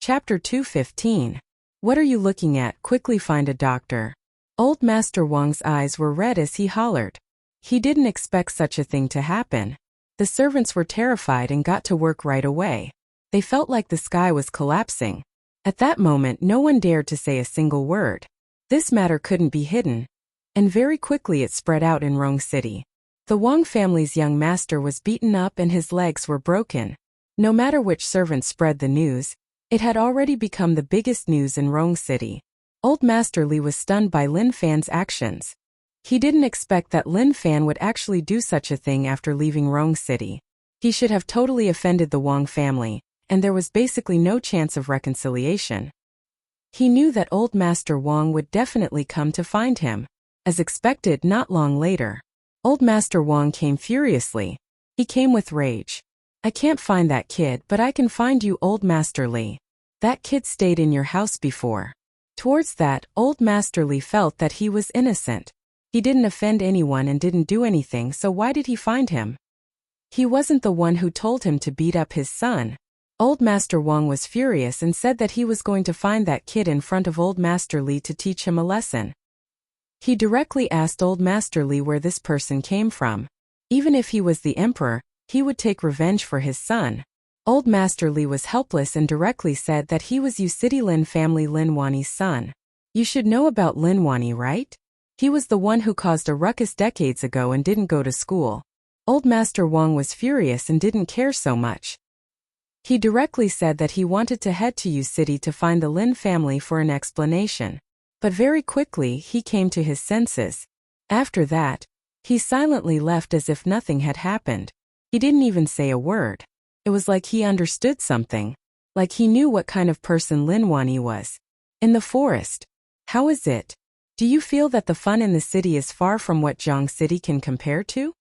Chapter 215. What are you looking at? Quickly find a doctor. Old Master Wang's eyes were red as he hollered. He didn't expect such a thing to happen. The servants were terrified and got to work right away. They felt like the sky was collapsing. At that moment, no one dared to say a single word. This matter couldn't be hidden. And very quickly it spread out in Rong City. The Wang family's young master was beaten up and his legs were broken. No matter which servant spread the news, it had already become the biggest news in Rong City. Old Master Li was stunned by Lin Fan's actions. He didn't expect that Lin Fan would actually do such a thing after leaving Rong City. He should have totally offended the Wang family, and there was basically no chance of reconciliation. He knew that Old Master Wang would definitely come to find him. As expected, not long later, Old Master Wang came furiously. He came with rage. I can't find that kid, but I can find you, Old Master Li. That kid stayed in your house before. Towards that, Old Master Li felt that he was innocent. He didn't offend anyone and didn't do anything, so why did he find him? He wasn't the one who told him to beat up his son. Old Master Wang was furious and said that he was going to find that kid in front of Old Master Li to teach him a lesson. He directly asked Old Master Li where this person came from. Even if he was the emperor, he would take revenge for his son. Old Master Li was helpless and directly said that he was Yu City Lin family Lin Wani's son. You should know about Lin Wani, right? He was the one who caused a ruckus decades ago and didn't go to school. Old Master Wang was furious and didn't care so much. He directly said that he wanted to head to Yu City to find the Lin family for an explanation. But very quickly he came to his senses. After that, he silently left as if nothing had happened. He didn't even say a word. It was like he understood something. Like he knew what kind of person Lin Wani was. In the forest. How is it? Do you feel that the fun in the city is far from what Zhang City can compare to?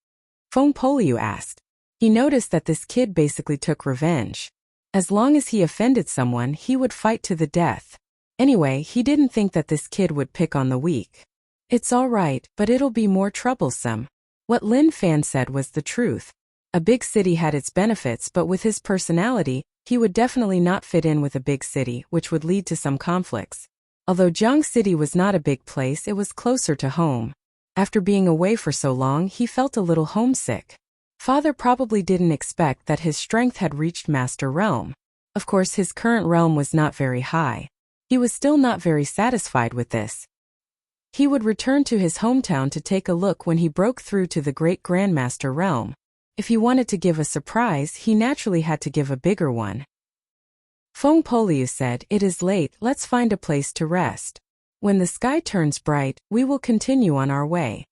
Feng Poliu asked. He noticed that this kid basically took revenge. As long as he offended someone, he would fight to the death. Anyway, he didn't think that this kid would pick on the weak. It's all right, but it'll be more troublesome. What Lin Fan said was the truth. A big city had its benefits, but with his personality, he would definitely not fit in with a big city, which would lead to some conflicts. Although Zhang City was not a big place, it was closer to home. After being away for so long, he felt a little homesick. Father probably didn't expect that his strength had reached Master Realm. Of course, his current realm was not very high. He was still not very satisfied with this. He would return to his hometown to take a look when he broke through to the Great Grandmaster Realm. If he wanted to give a surprise, he naturally had to give a bigger one. Feng Poliu said, "It is late, let's find a place to rest. When the sky turns bright, we will continue on our way."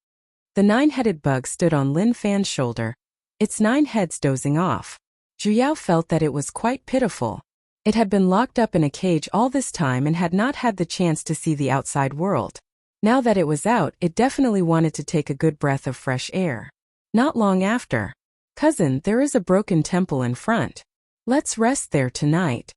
The nine-headed bug stood on Lin Fan's shoulder, its 9 heads dozing off. Zhu felt that it was quite pitiful. It had been locked up in a cage all this time and had not had the chance to see the outside world. Now that it was out, it definitely wanted to take a good breath of fresh air. Not long after, "Cousin, there is a broken temple in front. Let's rest there tonight,"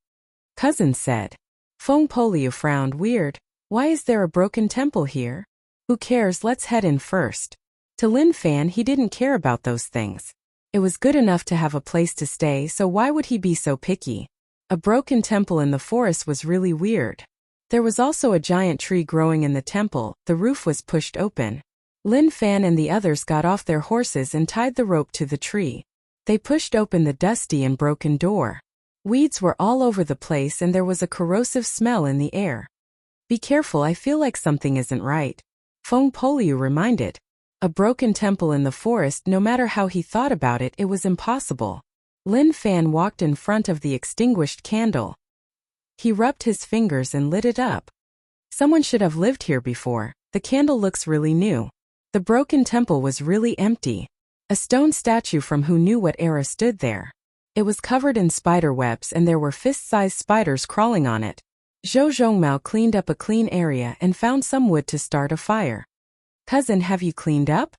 Cousin said. Feng Poliu frowned. Weird. Why is there a broken temple here? Who cares, let's head in first. To Lin Fan, he didn't care about those things. It was good enough to have a place to stay, so why would he be so picky? A broken temple in the forest was really weird. There was also a giant tree growing in the temple, the roof was pushed open. Lin Fan and the others got off their horses and tied the rope to the tree. They pushed open the dusty and broken door. Weeds were all over the place and there was a corrosive smell in the air. "Be careful, I feel like something isn't right," Feng Poliu reminded. A broken temple in the forest, no matter how he thought about it, it was impossible. Lin Fan walked in front of the extinguished candle. He rubbed his fingers and lit it up. Someone should have lived here before. The candle looks really new. The broken temple was really empty. A stone statue from who knew what era stood there. It was covered in spider webs and there were fist-sized spiders crawling on it. Zhou Zhongmao cleaned up a clean area and found some wood to start a fire. "Cousin, have you cleaned up?"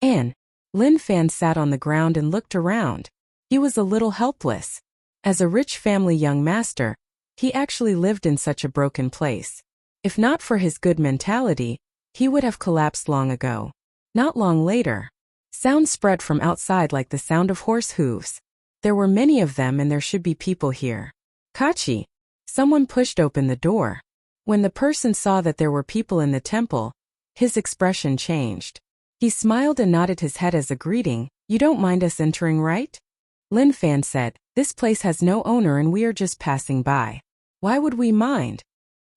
"Anne." Lin Fan sat on the ground and looked around. He was a little helpless. As a rich family young master, he actually lived in such a broken place. If not for his good mentality, he would have collapsed long ago. Not long later, sound spread from outside like the sound of horse hooves. There were many of them and there should be people here. "Kachi." Someone pushed open the door. When the person saw that there were people in the temple, his expression changed. He smiled and nodded his head as a greeting. You don't mind us entering, right? Lin Fan said, this place has no owner and we are just passing by. Why would we mind?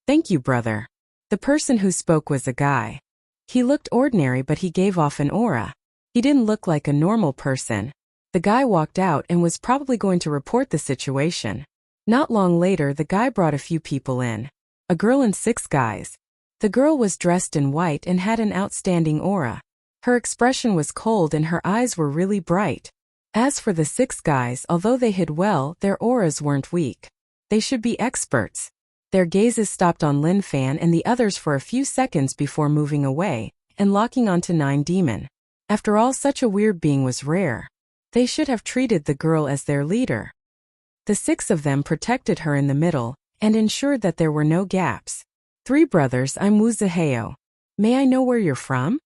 Thank you, brother. The person who spoke was a guy. He looked ordinary but he gave off an aura. He didn't look like a normal person. The guy walked out and was probably going to report the situation. Not long later the guy brought a few people in. A girl and 6 guys. The girl was dressed in white and had an outstanding aura. Her expression was cold and her eyes were really bright. As for the 6 guys, although they hid well, their auras weren't weak. They should be experts. Their gazes stopped on Lin Fan and the others for a few seconds before moving away and locking onto 9 Demon. After all, such a weird being was rare. They should have treated the girl as their leader. The 6 of them protected her in the middle and ensured that there were no gaps. 3 brothers, I'm Wuxia. May I know where you're from?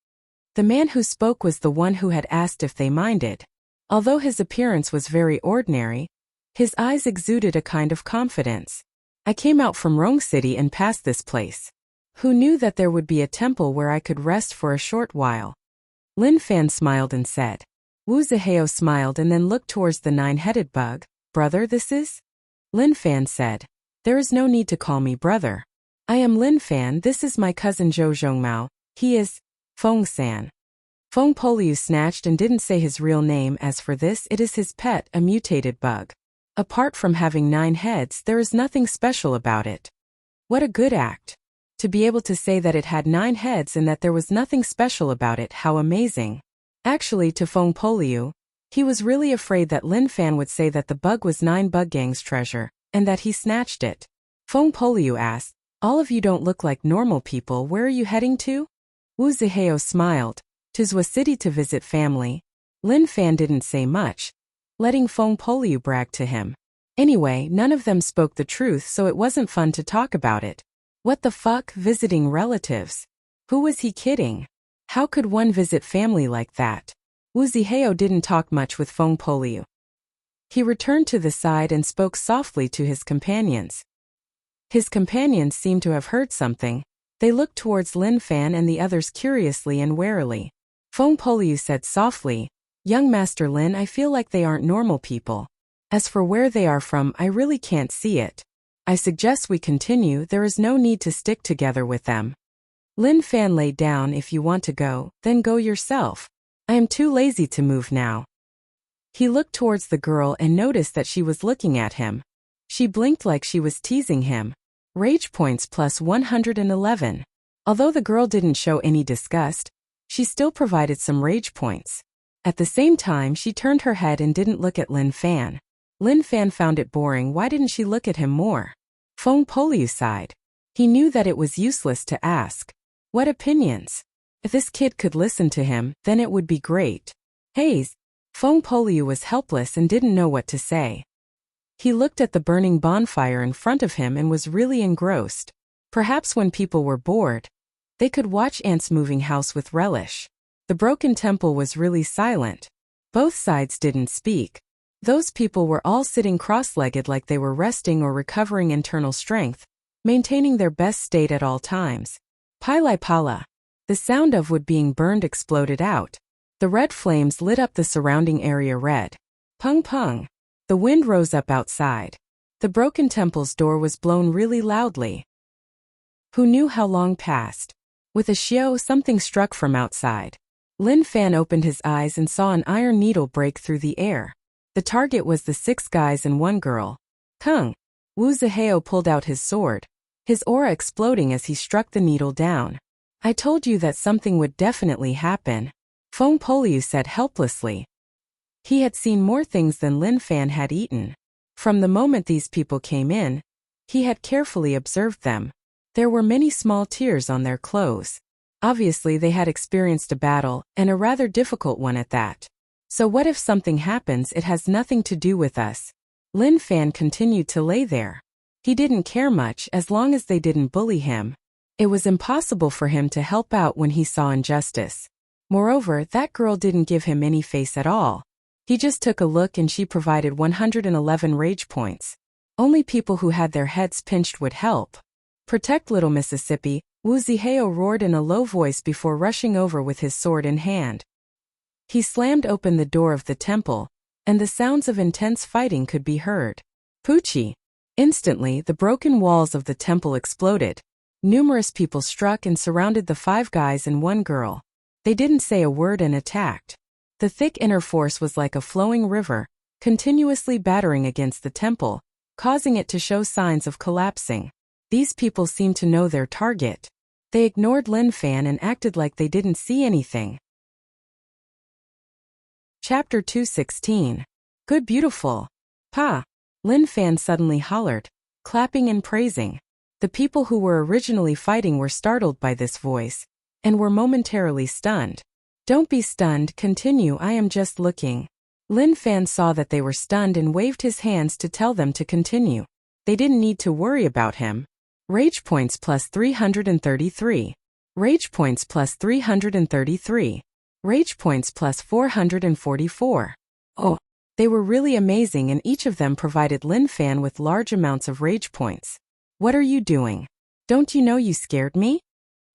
The man who spoke was the one who had asked if they minded. Although his appearance was very ordinary, his eyes exuded a kind of confidence. I came out from Rong City and passed this place. Who knew that there would be a temple where I could rest for a short while? Lin Fan smiled and said. Wuxia smiled and then looked towards the 9-headed bug. Brother, this is? Lin Fan said. There is no need to call me brother. I am Lin Fan, this is my cousin Zhou Zhongmao, he is Feng San. Feng Poliu snatched and didn't say his real name. As for this, it is his pet, a mutated bug. Apart from having 9 heads, there is nothing special about it. What a good act. To be able to say that it had 9 heads and that there was nothing special about it, how amazing. Actually, to Feng Poliu, he was really afraid that Lin Fan would say that the bug was 9 bug gang's treasure, and that he snatched it. Feng Poliu asked, all of you don't look like normal people, where are you heading to? Wuxia smiled. To Zhua City to visit family. Lin Fan didn't say much, letting Feng Poliu brag to him. Anyway, none of them spoke the truth, so it wasn't fun to talk about it. What the fuck, visiting relatives? Who was he kidding? How could one visit family like that? Wuxia didn't talk much with Feng Poliu. He returned to the side and spoke softly to his companions. His companions seemed to have heard something. They looked towards Lin Fan and the others curiously and warily. Feng Poliu said softly, Young Master Lin, I feel like they aren't normal people. As for where they are from, I really can't see it. I suggest we continue, there is no need to stick together with them. Lin Fan lay down. If you want to go, then go yourself. I am too lazy to move now. He looked towards the girl and noticed that she was looking at him. She blinked like she was teasing him. Rage points plus 111. Although the girl didn't show any disgust, she still provided some rage points. At the same time, she turned her head and didn't look at Lin Fan. Lin Fan found it boring. Why didn't she look at him more? Feng Poliu sighed. He knew that it was useless to ask. What opinions? If this kid could listen to him, then it would be great. Haze. Feng Poliu was helpless and didn't know what to say. He looked at the burning bonfire in front of him and was really engrossed. Perhaps when people were bored, they could watch ants moving house with relish. The broken temple was really silent. Both sides didn't speak. Those people were all sitting cross-legged like they were resting or recovering internal strength, maintaining their best state at all times. Pilai pala. The sound of wood being burned exploded out. The red flames lit up the surrounding area red. Pung pung. The wind rose up outside. The broken temple's door was blown really loudly. Who knew how long passed? With a xiao, something struck from outside. Lin Fan opened his eyes and saw an iron needle break through the air. The target was the 6 guys and 1 girl. Kung. Wuxia pulled out his sword, his aura exploding as he struck the needle down. I told you that something would definitely happen. Feng Poliu said helplessly. He had seen more things than Lin Fan had eaten. From the moment these people came in, he had carefully observed them. There were many small tears on their clothes. Obviously they had experienced a battle, and a rather difficult one at that. So what if something happens? It has nothing to do with us. Lin Fan continued to lay there. He didn't care much as long as they didn't bully him. It was impossible for him to help out when he saw injustice. Moreover, that girl didn't give him any face at all. He just took a look and she provided 111 rage points. Only people who had their heads pinched would help. Protect little Mississippi, Wuxia roared in a low voice before rushing over with his sword in hand. He slammed open the door of the temple, and the sounds of intense fighting could be heard. Poochie! Instantly, the broken walls of the temple exploded. Numerous people struck and surrounded the 5 guys and 1 girl. They didn't say a word and attacked. The thick inner force was like a flowing river, continuously battering against the temple, causing it to show signs of collapsing. These people seemed to know their target. They ignored Lin Fan and acted like they didn't see anything. Chapter 216. Good beautiful. Pa! Lin Fan suddenly hollered, clapping and praising. The people who were originally fighting were startled by this voice, and were momentarily stunned. Don't be stunned, continue, I am just looking. Lin Fan saw that they were stunned and waved his hands to tell them to continue. They didn't need to worry about him. Rage points plus 333. Rage points plus 333. Rage points plus 444. Oh, they were really amazing, and each of them provided Lin Fan with large amounts of rage points. What are you doing? Don't you know you scared me?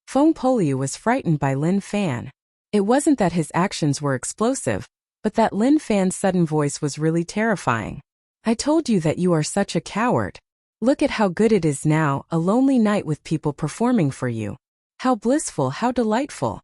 Feng Poliu was frightened by Lin Fan. It wasn't that his actions were explosive, but that Lin Fan's sudden voice was really terrifying. I told you that you are such a coward. Look at how good it is now, a lonely night with people performing for you. How blissful, how delightful.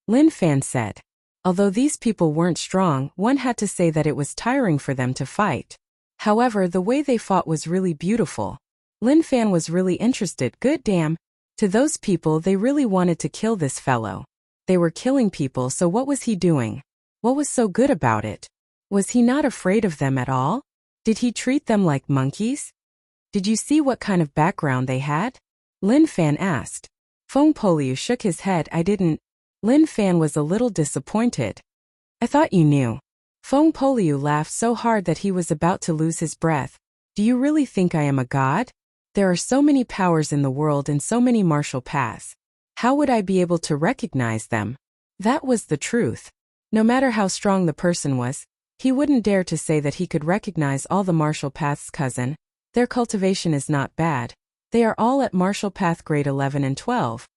Lin Fan said. Although these people weren't strong, one had to say that it was tiring for them to fight. However, the way they fought was really beautiful. Lin Fan was really interested, good damn. To those people, they really wanted to kill this fellow. They were killing people, so what was he doing? What was so good about it? Was he not afraid of them at all? Did he treat them like monkeys? Did you see what kind of background they had? Lin Fan asked. Feng Poliu shook his head. I didn't. Lin Fan was a little disappointed. I thought you knew. Feng Poliu laughed so hard that he was about to lose his breath. Do you really think I am a god? There are so many powers in the world and so many martial paths. How would I be able to recognize them? That was the truth. No matter how strong the person was, he wouldn't dare to say that he could recognize all the martial paths. Cousin, their cultivation is not bad. They are all at martial path grade 11 and 12.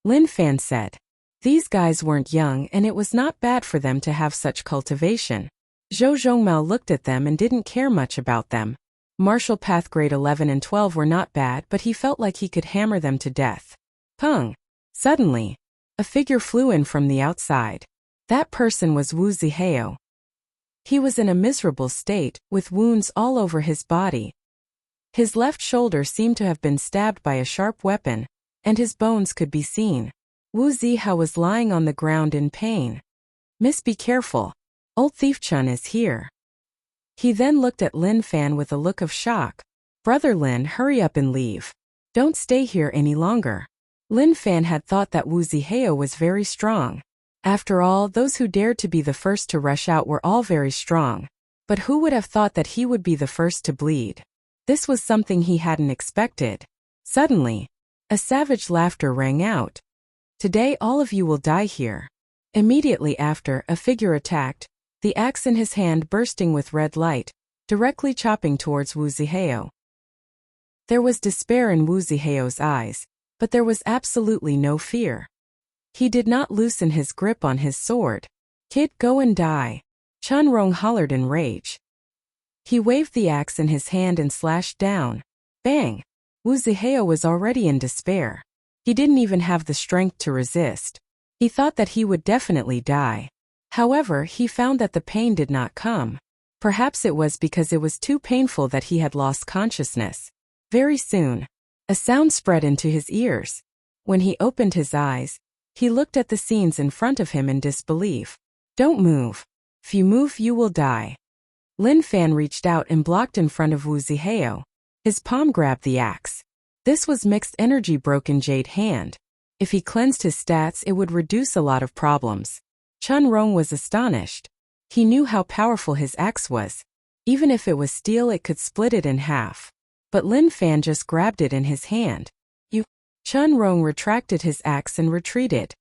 Lin Fan said. These guys weren't young, and it was not bad for them to have such cultivation. Zhou Zhongmao looked at them and didn't care much about them. Martial path grade 11 and 12 were not bad, but he felt like he could hammer them to death. Pung! Suddenly, a figure flew in from the outside. That person was Wu Zihao. He was in a miserable state, with wounds all over his body. His left shoulder seemed to have been stabbed by a sharp weapon, and his bones could be seen. Wu Zihao was lying on the ground in pain. Miss, be careful. Old Thief Chun is here. He then looked at Lin Fan with a look of shock. Brother Lin, hurry up and leave. Don't stay here any longer. Lin Fan had thought that Wu Zihao was very strong. After all, those who dared to be the first to rush out were all very strong. But who would have thought that he would be the first to bleed? This was something he hadn't expected. Suddenly, a savage laughter rang out. Today all of you will die here. Immediately after, a figure attacked, the axe in his hand bursting with red light, directly chopping towards Wu Zihao. There was despair in Wu Zihao's eyes, but there was absolutely no fear. He did not loosen his grip on his sword. Kid, go and die. Chun Rong hollered in rage. He waved the axe in his hand and slashed down. Bang! Wu Zihao was already in despair. He didn't even have the strength to resist. He thought that he would definitely die. However, he found that the pain did not come. Perhaps it was because it was too painful that he had lost consciousness. Very soon, a sound spread into his ears. When he opened his eyes, he looked at the scenes in front of him in disbelief. Don't move. If you move, you will die. Lin Fan reached out and blocked in front of Wu Zihao. His palm grabbed the axe. This was mixed energy broken jade hand. If he cleansed his stats, it would reduce a lot of problems. Chun Rong was astonished. He knew how powerful his axe was. Even if it was steel, it could split it in half. But Lin Fan just grabbed it in his hand. You. Chun Rong retracted his axe and retreated.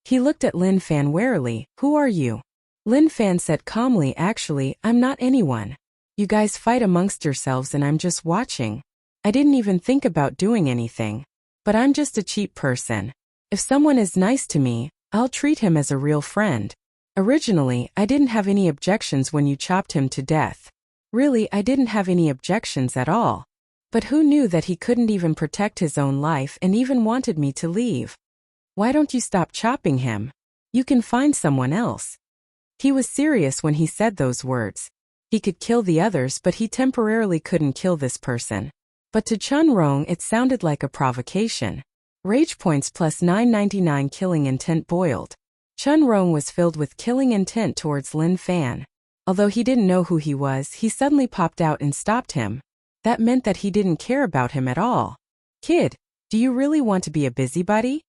He looked at Lin Fan warily. Who are you? Lin Fan said calmly, actually, I'm not anyone. You guys fight amongst yourselves and I'm just watching. I didn't even think about doing anything. But I'm just a cheap person. If someone is nice to me, I'll treat him as a real friend. Originally, I didn't have any objections when you chopped him to death. Really, I didn't have any objections at all. But who knew that he couldn't even protect his own life and even wanted me to leave? Why don't you stop chopping him? You can find someone else. He was serious when he said those words. He could kill the others, but he temporarily couldn't kill this person. But to Chun Rong it sounded like a provocation. Rage points plus 999 killing intent boiled. Chun Rong was filled with killing intent towards Lin Fan. Although he didn't know who he was, he suddenly popped out and stopped him. That meant that he didn't care about him at all. Kid, do you really want to be a busybody?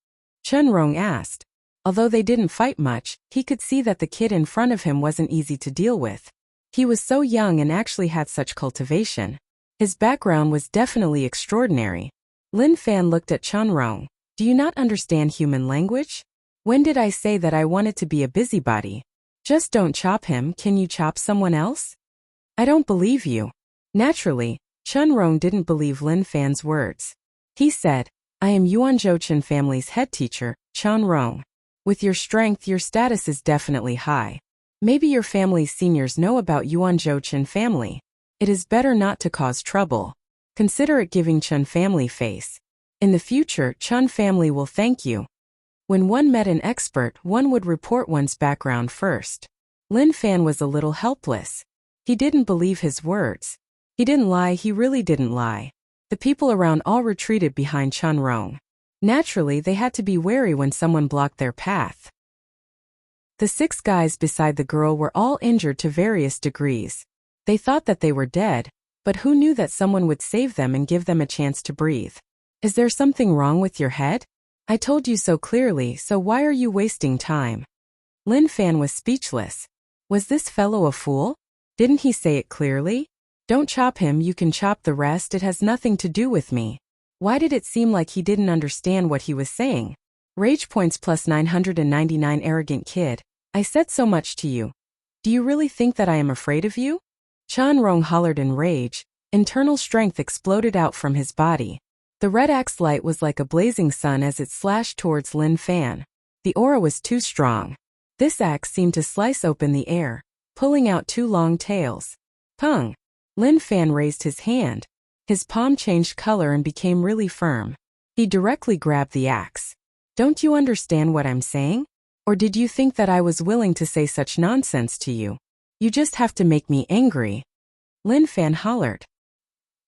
Chun Rong asked. Although they didn't fight much, he could see that the kid in front of him wasn't easy to deal with. He was so young and actually had such cultivation. His background was definitely extraordinary. Lin Fan looked at Chun Rong. Do you not understand human language? When did I say that I wanted to be a busybody? Just don't chop him, can you chop someone else? I don't believe you. Naturally, Chun Rong didn't believe Lin Fan's words. He said, I am Yuanzhou Chen family's head teacher, Chun Rong. With your strength, your status is definitely high. Maybe your family's seniors know about Yuanzhou Chen family. It is better not to cause trouble. Consider it giving Chun family face. In the future, Chun family will thank you. When one met an expert, one would report one's background first. Lin Fan was a little helpless. He didn't believe his words. He didn't lie, he really didn't lie. The people around all retreated behind Chun Rong. Naturally, they had to be wary when someone blocked their path. The 6 guys beside the girl were all injured to various degrees. They thought that they were dead, but who knew that someone would save them and give them a chance to breathe? Is there something wrong with your head? I told you so clearly, so why are you wasting time? Lin Fan was speechless. Was this fellow a fool? Didn't he say it clearly? Don't chop him, you can chop the rest, it has nothing to do with me. Why did it seem like he didn't understand what he was saying? Rage points plus 999 arrogant kid. I said so much to you. Do you really think that I am afraid of you? Chun Rong hollered in rage. Internal strength exploded out from his body. The red axe light was like a blazing sun as it slashed towards Lin Fan. The aura was too strong. This axe seemed to slice open the air, pulling out 2 long tails. Pung! Lin Fan raised his hand. His palm changed color and became really firm. He directly grabbed the axe. Don't you understand what I'm saying? Or did you think that I was willing to say such nonsense to you? You just have to make me angry. Lin Fan hollered.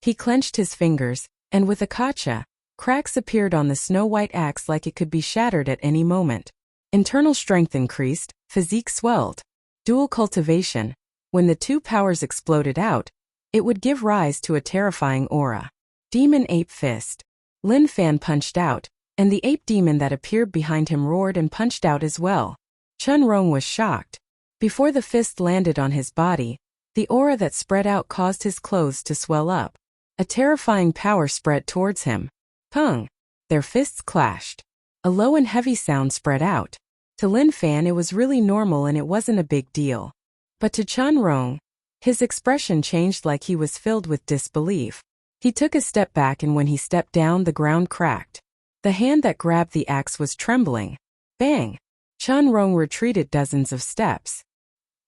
He clenched his fingers, and with a kacha, cracks appeared on the snow-white axe like it could be shattered at any moment. Internal strength increased, physique swelled. Dual cultivation. When the 2 powers exploded out, it would give rise to a terrifying aura. Demon Ape Fist. Lin Fan punched out, and the ape demon that appeared behind him roared and punched out as well. Chun Rong was shocked. Before the fist landed on his body, the aura that spread out caused his clothes to swell up. A terrifying power spread towards him. Pung! Their fists clashed. A low and heavy sound spread out. To Lin Fan it was really normal and it wasn't a big deal. But to Chun Rong, his expression changed like he was filled with disbelief. He took a step back and when he stepped down the ground cracked. The hand that grabbed the axe was trembling. Bang! Chun Rong retreated dozens of steps.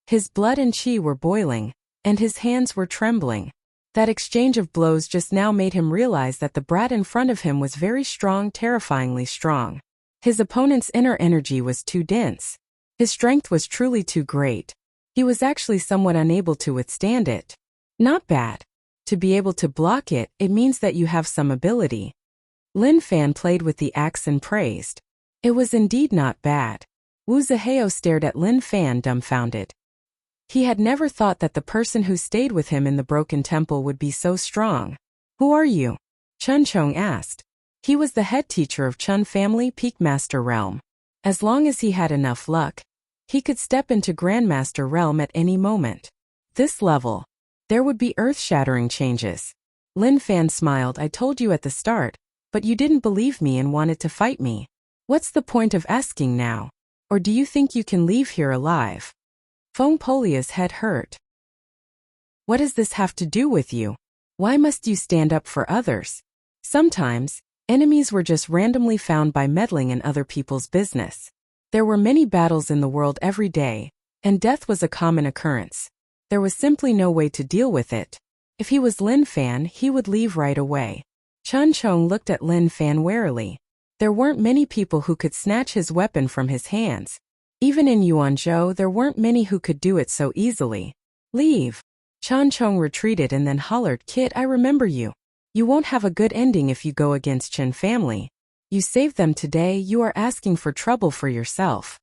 His blood and chi were boiling, and his hands were trembling. That exchange of blows just now made him realize that the brat in front of him was very strong, terrifyingly strong. His opponent's inner energy was too dense. His strength was truly too great. He was actually somewhat unable to withstand it. Not bad. To be able to block it, it means that you have some ability. Lin Fan played with the axe and praised. It was indeed not bad. Wu Zihao stared at Lin Fan dumbfounded. He had never thought that the person who stayed with him in the broken temple would be so strong. Who are you? Chun Chong asked. He was the head teacher of Chun family Peak Master Realm. As long as he had enough luck, he could step into Grandmaster Realm at any moment. This level, there would be earth-shattering changes. Lin Fan smiled. I told you at the start, but you didn't believe me and wanted to fight me. What's the point of asking now? Or do you think you can leave here alive? Feng Polia's head hurt. What does this have to do with you? Why must you stand up for others? Sometimes, enemies were just randomly found by meddling in other people's business. There were many battles in the world every day, and death was a common occurrence. There was simply no way to deal with it. If he was Lin Fan, he would leave right away. Chun Chong looked at Lin Fan warily. There weren't many people who could snatch his weapon from his hands. Even in Yuanzhou, there weren't many who could do it so easily. Leave. Chun Chong retreated and then hollered, "Kid, I remember you. You won't have a good ending if you go against Chen family. You saved them today, you are asking for trouble for yourself.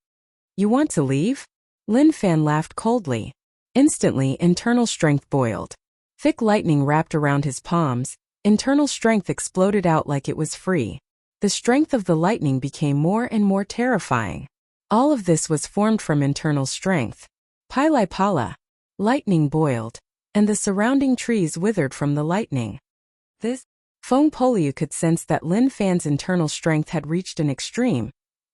You want to leave?" Lin Fan laughed coldly. Instantly, internal strength boiled. Thick lightning wrapped around his palms, internal strength exploded out like it was free. The strength of the lightning became more and more terrifying. All of this was formed from internal strength. Pilai Pala. Lightning boiled, and the surrounding trees withered from the lightning. Feng Poliu could sense that Lin Fan's internal strength had reached an extreme,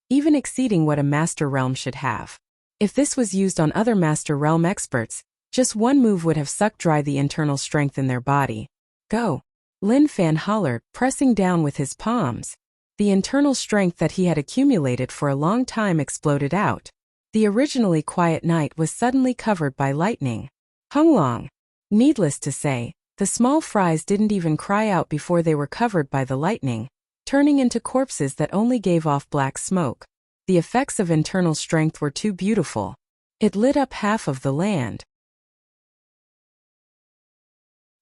even exceeding what a Master Realm should have. If this was used on other Master Realm experts, just one move would have sucked dry the internal strength in their body. Go! Lin Fan hollered, pressing down with his palms. The internal strength that he had accumulated for a long time exploded out. The originally quiet night was suddenly covered by lightning. Hunglong! Needless to say, the small fries didn't even cry out before they were covered by the lightning, turning into corpses that only gave off black smoke. The effects of internal strength were too beautiful. It lit up half of the land.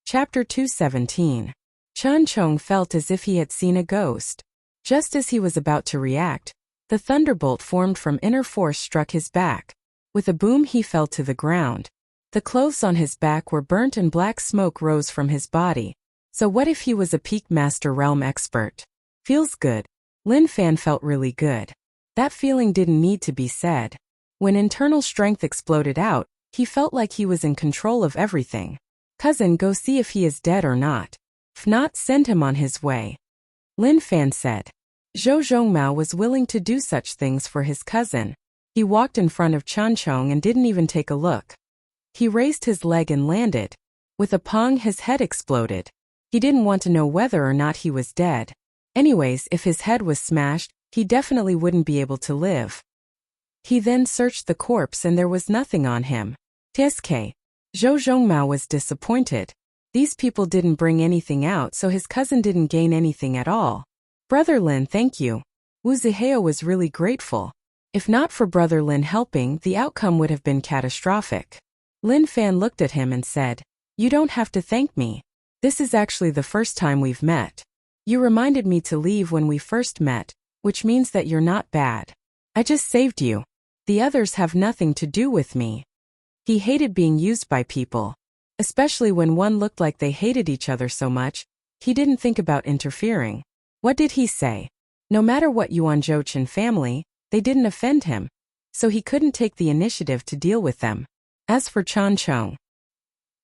Chapter 217. Chun Chong felt as if he had seen a ghost. Just as he was about to react, the thunderbolt formed from inner force struck his back. With a boom he fell to the ground. The clothes on his back were burnt and black smoke rose from his body. So what if he was a peak Master Realm expert? Feels good. Lin Fan felt really good. That feeling didn't need to be said. When internal strength exploded out, he felt like he was in control of everything. Cousin, go see if he is dead or not. If not, send him on his way. Lin Fan said. Zhou Zhongmao was willing to do such things for his cousin. He walked in front of Chun Chong and didn't even take a look. He raised his leg and landed. With a pong, his head exploded. He didn't want to know whether or not he was dead. Anyways, if his head was smashed, he definitely wouldn't be able to live. He then searched the corpse and there was nothing on him. TSK. Zhou Zhongmao was disappointed. These people didn't bring anything out, so his cousin didn't gain anything at all. Brother Lin, thank you. Wu Zihao was really grateful. If not for Brother Lin helping, the outcome would have been catastrophic. Lin Fan looked at him and said, "You don't have to thank me. This is actually the first time we've met. You reminded me to leave when we first met, which means that you're not bad. I just saved you. The others have nothing to do with me." He hated being used by people. Especially when one looked like they hated each other so much, he didn't think about interfering. What did he say? No matter what Yuanzhou Chen family, they didn't offend him, so he couldn't take the initiative to deal with them. As for Chun Chong,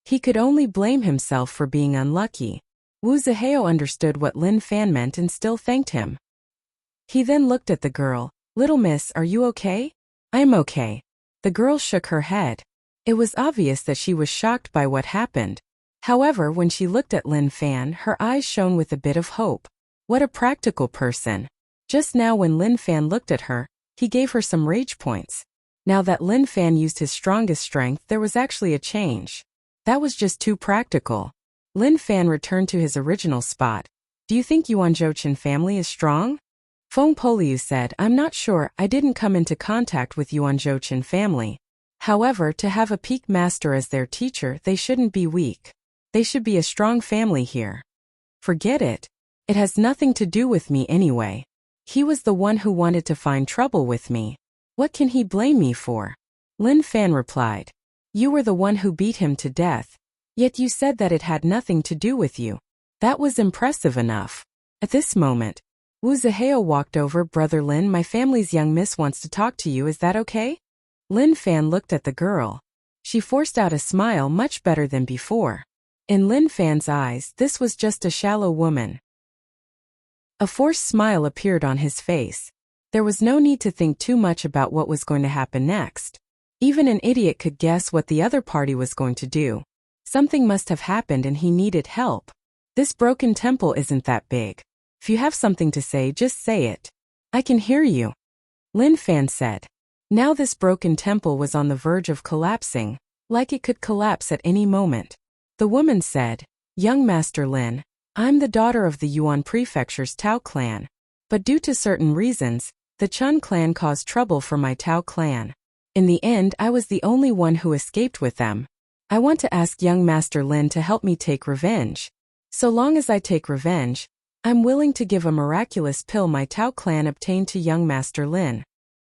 he could only blame himself for being unlucky. Wu Zihao understood what Lin Fan meant and still thanked him. He then looked at the girl. "Little miss, are you okay?" "I'm okay." The girl shook her head. It was obvious that she was shocked by what happened. However, when she looked at Lin Fan, her eyes shone with a bit of hope. What a practical person. Just now when Lin Fan looked at her, he gave her some rage points. Now that Lin Fan used his strongest strength, there was actually a change. That was just too practical. Lin Fan returned to his original spot. "Do you think Yuanzhou Chen family is strong?" Feng Poliu said, "I'm not sure, I didn't come into contact with Yuanzhou Chen family. However, to have a peak master as their teacher, they shouldn't be weak. They should be a strong family here." "Forget it. It has nothing to do with me anyway. He was the one who wanted to find trouble with me. What can he blame me for?" Lin Fan replied. "You were the one who beat him to death. Yet you said that it had nothing to do with you. That was impressive enough." At this moment, Wu Zihao walked over. "Brother Lin, my family's young miss wants to talk to you, is that okay?" Lin Fan looked at the girl. She forced out a smile much better than before. In Lin Fan's eyes, this was just a shallow woman. A forced smile appeared on his face. There was no need to think too much about what was going to happen next. Even an idiot could guess what the other party was going to do. Something must have happened and he needed help. This broken temple isn't that big. If you have something to say, just say it. I can hear you, Lin Fan said. Now this broken temple was on the verge of collapsing, like it could collapse at any moment. The woman said, Young Master Lin, I'm the daughter of the Yuan Prefecture's Tao clan. But due to certain reasons, the Chun clan caused trouble for my Tao clan. In the end, I was the only one who escaped with them. I want to ask young Master Lin to help me take revenge. So long as I take revenge, I'm willing to give a miraculous pill my Tao clan obtained to young Master Lin.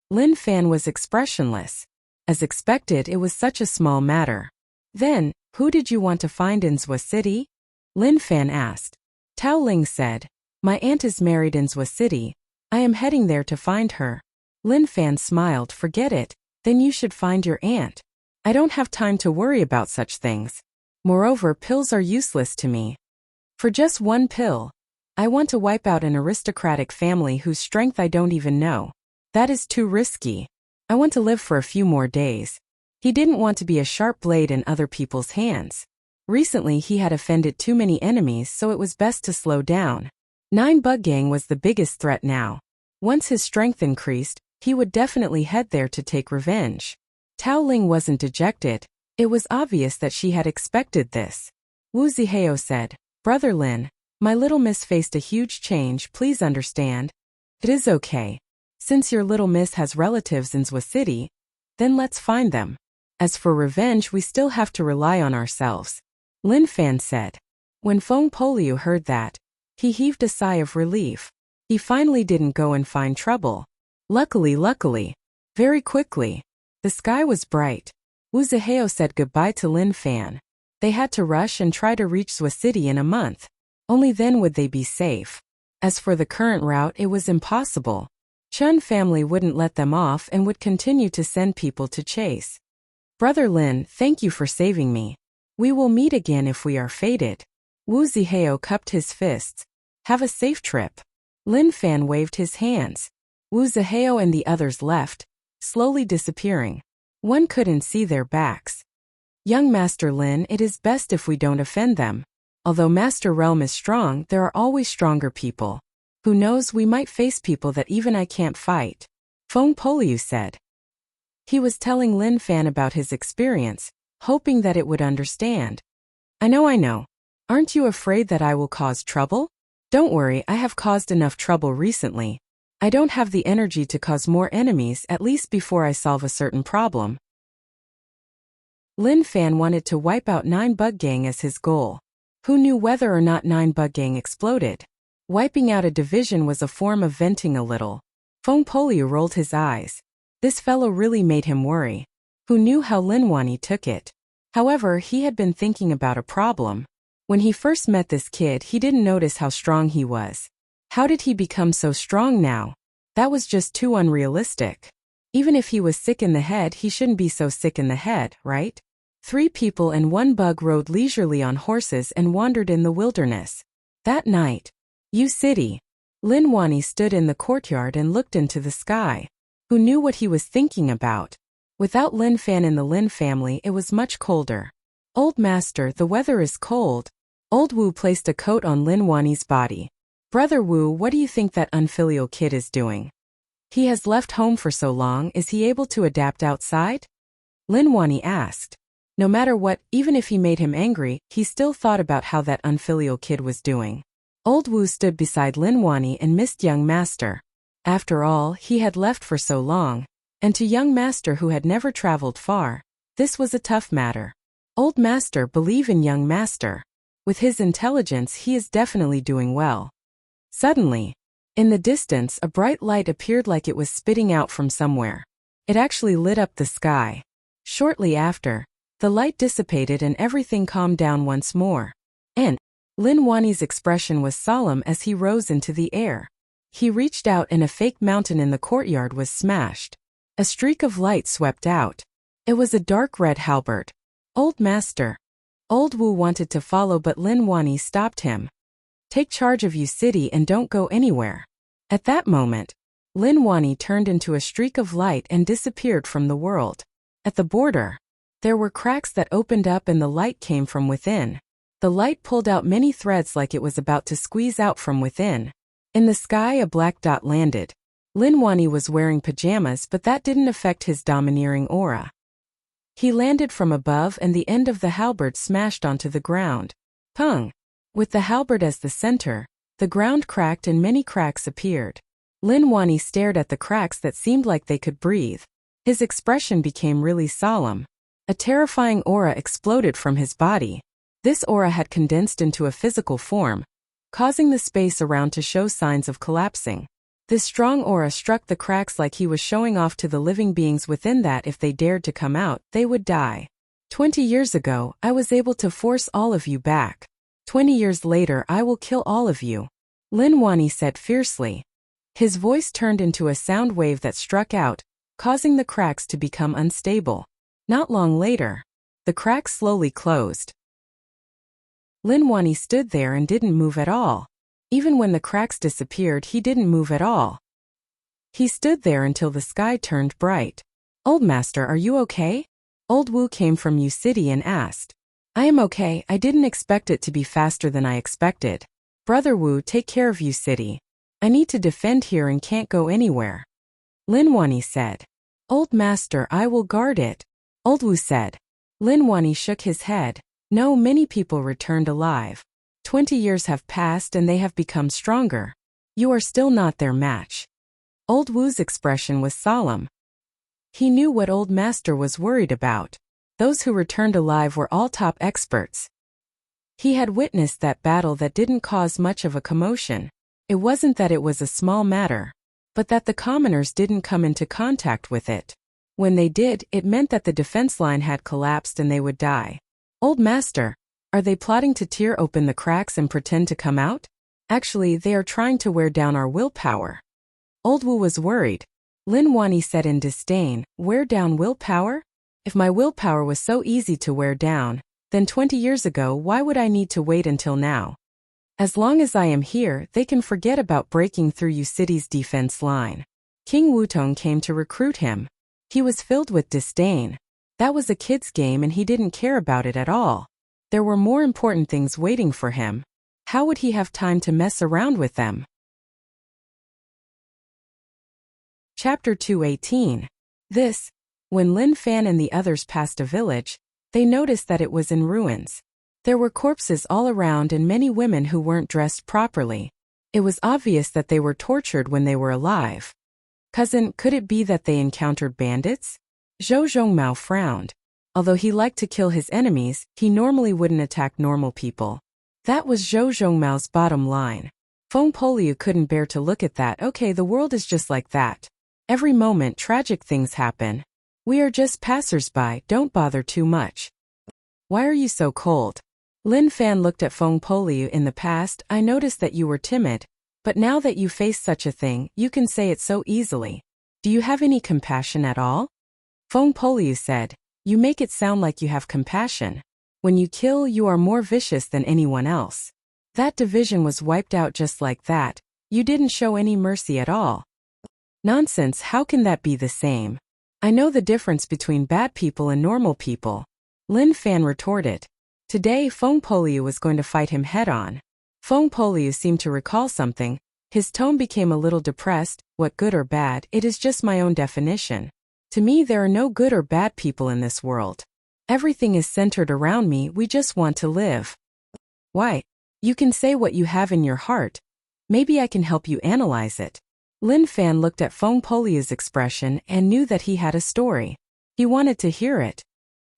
Lin Fan was expressionless. As expected, it was such a small matter. Then, who did you want to find in Zwa City? Lin Fan asked. Tao Ling said, My aunt is married in Zwa City. I am heading there to find her. Lin Fan smiled. Forget it, then you should find your aunt. I don't have time to worry about such things. Moreover, pills are useless to me. For just one pill, I want to wipe out an aristocratic family whose strength I don't even know. That is too risky. I want to live for a few more days. He didn't want to be a sharp blade in other people's hands. Recently he had offended too many enemies, so it was best to slow down. 9 Bug Gang was the biggest threat now. Once his strength increased, he would definitely head there to take revenge. Tao Ling wasn't dejected. It was obvious that she had expected this. Wu Zihao said, Brother Lin, my little miss faced a huge change, please understand. It is okay. Since your little miss has relatives in Zwa City, then let's find them. As for revenge, we still have to rely on ourselves, Lin Fan said. When Feng Poliu heard that, he heaved a sigh of relief. He finally didn't go and find trouble. Luckily, very quickly. The sky was bright. Wu Zihao said goodbye to Lin Fan. They had to rush and try to reach Zwa City in a month. Only then would they be safe. As for the current route, it was impossible. Chun family wouldn't let them off and would continue to send people to chase. Brother Lin, thank you for saving me. We will meet again if we are fated. Wu Zihao cupped his fists. Have a safe trip. Lin Fan waved his hands. Wu Zihao and the others left, slowly disappearing. One couldn't see their backs. Young Master Lin, it is best if we don't offend them. Although Master Realm is strong, there are always stronger people. Who knows, we might face people that even I can't fight. Feng Poliu said. He was telling Lin Fan about his experience, hoping that it would understand. I know. Aren't you afraid that I will cause trouble? Don't worry, I have caused enough trouble recently. I don't have the energy to cause more enemies, at least before I solve a certain problem. Lin Fan wanted to wipe out 9 Bug Gang as his goal. Who knew whether or not 9 Bug Gang exploded? Wiping out a division was a form of venting a little. Feng Poliu rolled his eyes. This fellow really made him worry. Who knew how Lin Wani took it? However, he had been thinking about a problem. When he first met this kid, he didn't notice how strong he was. How did he become so strong now? That was just too unrealistic. Even if he was sick in the head, he shouldn't be so sick in the head, right? 3 people and 1 bug rode leisurely on horses and wandered in the wilderness. That night, Yu City. Lin Wani stood in the courtyard and looked into the sky. Who knew what he was thinking about? Without Lin Fan in the Lin family, it was much colder. Old Master, the weather is cold. Old Wu placed a coat on Lin Wani's body. Brother Wu, what do you think that unfilial kid is doing? He has left home for so long, is he able to adapt outside? Lin Wani asked. No matter what, even if he made him angry, he still thought about how that unfilial kid was doing. Old Wu stood beside Lin Wani and missed young Master. After all, he had left for so long, and to young Master who had never traveled far, this was a tough matter. Old Master, believe in young Master. With his intelligence, he is definitely doing well. Suddenly, in the distance, a bright light appeared like it was spitting out from somewhere. It actually lit up the sky. Shortly after, the light dissipated and everything calmed down once more. And Lin Wani's expression was solemn as he rose into the air. He reached out and a fake mountain in the courtyard was smashed. A streak of light swept out. It was a dark red halberd. Old Master. Old Wu wanted to follow, but Lin Wani stopped him. Take charge of Yu City and don't go anywhere. At that moment, Lin Wani turned into a streak of light and disappeared from the world. At the border, There were cracks that opened up and the light came from within. The light pulled out many threads like it was about to squeeze out from within. In the sky a black dot landed. Lin Wani was wearing pajamas, but that didn't affect his domineering aura. He landed from above and the end of the halberd smashed onto the ground. Pung! With the halberd as the center, the ground cracked and many cracks appeared. Lin Wani stared at the cracks that seemed like they could breathe. His expression became really solemn. A terrifying aura exploded from his body. This aura had condensed into a physical form, causing the space around to show signs of collapsing. This strong aura struck the cracks like he was showing off to the living beings within that if they dared to come out, they would die. 20 years ago, I was able to force all of you back. 20 years later, I will kill all of you. Lin Wani said fiercely. His voice turned into a sound wave that struck out, causing the cracks to become unstable. Not long later, the cracks slowly closed. Lin Wani stood there and didn't move at all. Even when the cracks disappeared, he didn't move at all. He stood there until the sky turned bright. Old Master, are you okay? Old Wu came from Yu City and asked. I am okay, I didn't expect it to be faster than I expected. Brother Wu, take care of Yu City. I need to defend here and can't go anywhere. Lin Wani said. Old Master, I will guard it. Old Wu said. Lin Wani shook his head. No, many people returned alive. 20 years have passed and they have become stronger. You are still not their match. Old Wu's expression was solemn. He knew what Old Master was worried about. Those who returned alive were all top experts. He had witnessed that battle that didn't cause much of a commotion. It wasn't that it was a small matter, but that the commoners didn't come into contact with it. When they did, it meant that the defense line had collapsed and they would die. Old Master, are they plotting to tear open the cracks and pretend to come out? Actually, they are trying to wear down our willpower. Old Wu was worried. Lin Wani said in disdain, wear down willpower? If my willpower was so easy to wear down, then 20 years ago why would I need to wait until now? As long as I am here, they can forget about breaking through Yu City's defense line. King Wutong came to recruit him. He was filled with disdain. That was a kid's game and he didn't care about it at all. There were more important things waiting for him. How would he have time to mess around with them? Chapter 218. When Lin Fan and the others passed a village, they noticed that it was in ruins. There were corpses all around and many women who weren't dressed properly. It was obvious that they were tortured when they were alive. Cousin, could it be that they encountered bandits? Zhou Zhongmao frowned. Although he liked to kill his enemies, he normally wouldn't attack normal people. That was Zhou Zhongmao's bottom line. Feng Poliu couldn't bear to look at that. Okay, the world is just like that. Every moment tragic things happen. We are just passers-by, don't bother too much. Why are you so cold? Lin Fan looked at Feng Poliu. In the past, I noticed that you were timid, but now that you face such a thing, you can say it so easily. Do you have any compassion at all? Feng Poliu said, you make it sound like you have compassion. When you kill, you are more vicious than anyone else. That division was wiped out just like that. You didn't show any mercy at all. Nonsense, how can that be the same? I know the difference between bad people and normal people. Lin Fan retorted. Today, Feng Poliu was going to fight him head-on. Feng Poliu seemed to recall something. His tone became a little depressed. What good or bad, it is just my own definition. To me, there are no good or bad people in this world. Everything is centered around me, we just want to live. Why? You can say what you have in your heart. Maybe I can help you analyze it. Lin Fan looked at Feng Poliu's expression and knew that he had a story. He wanted to hear it.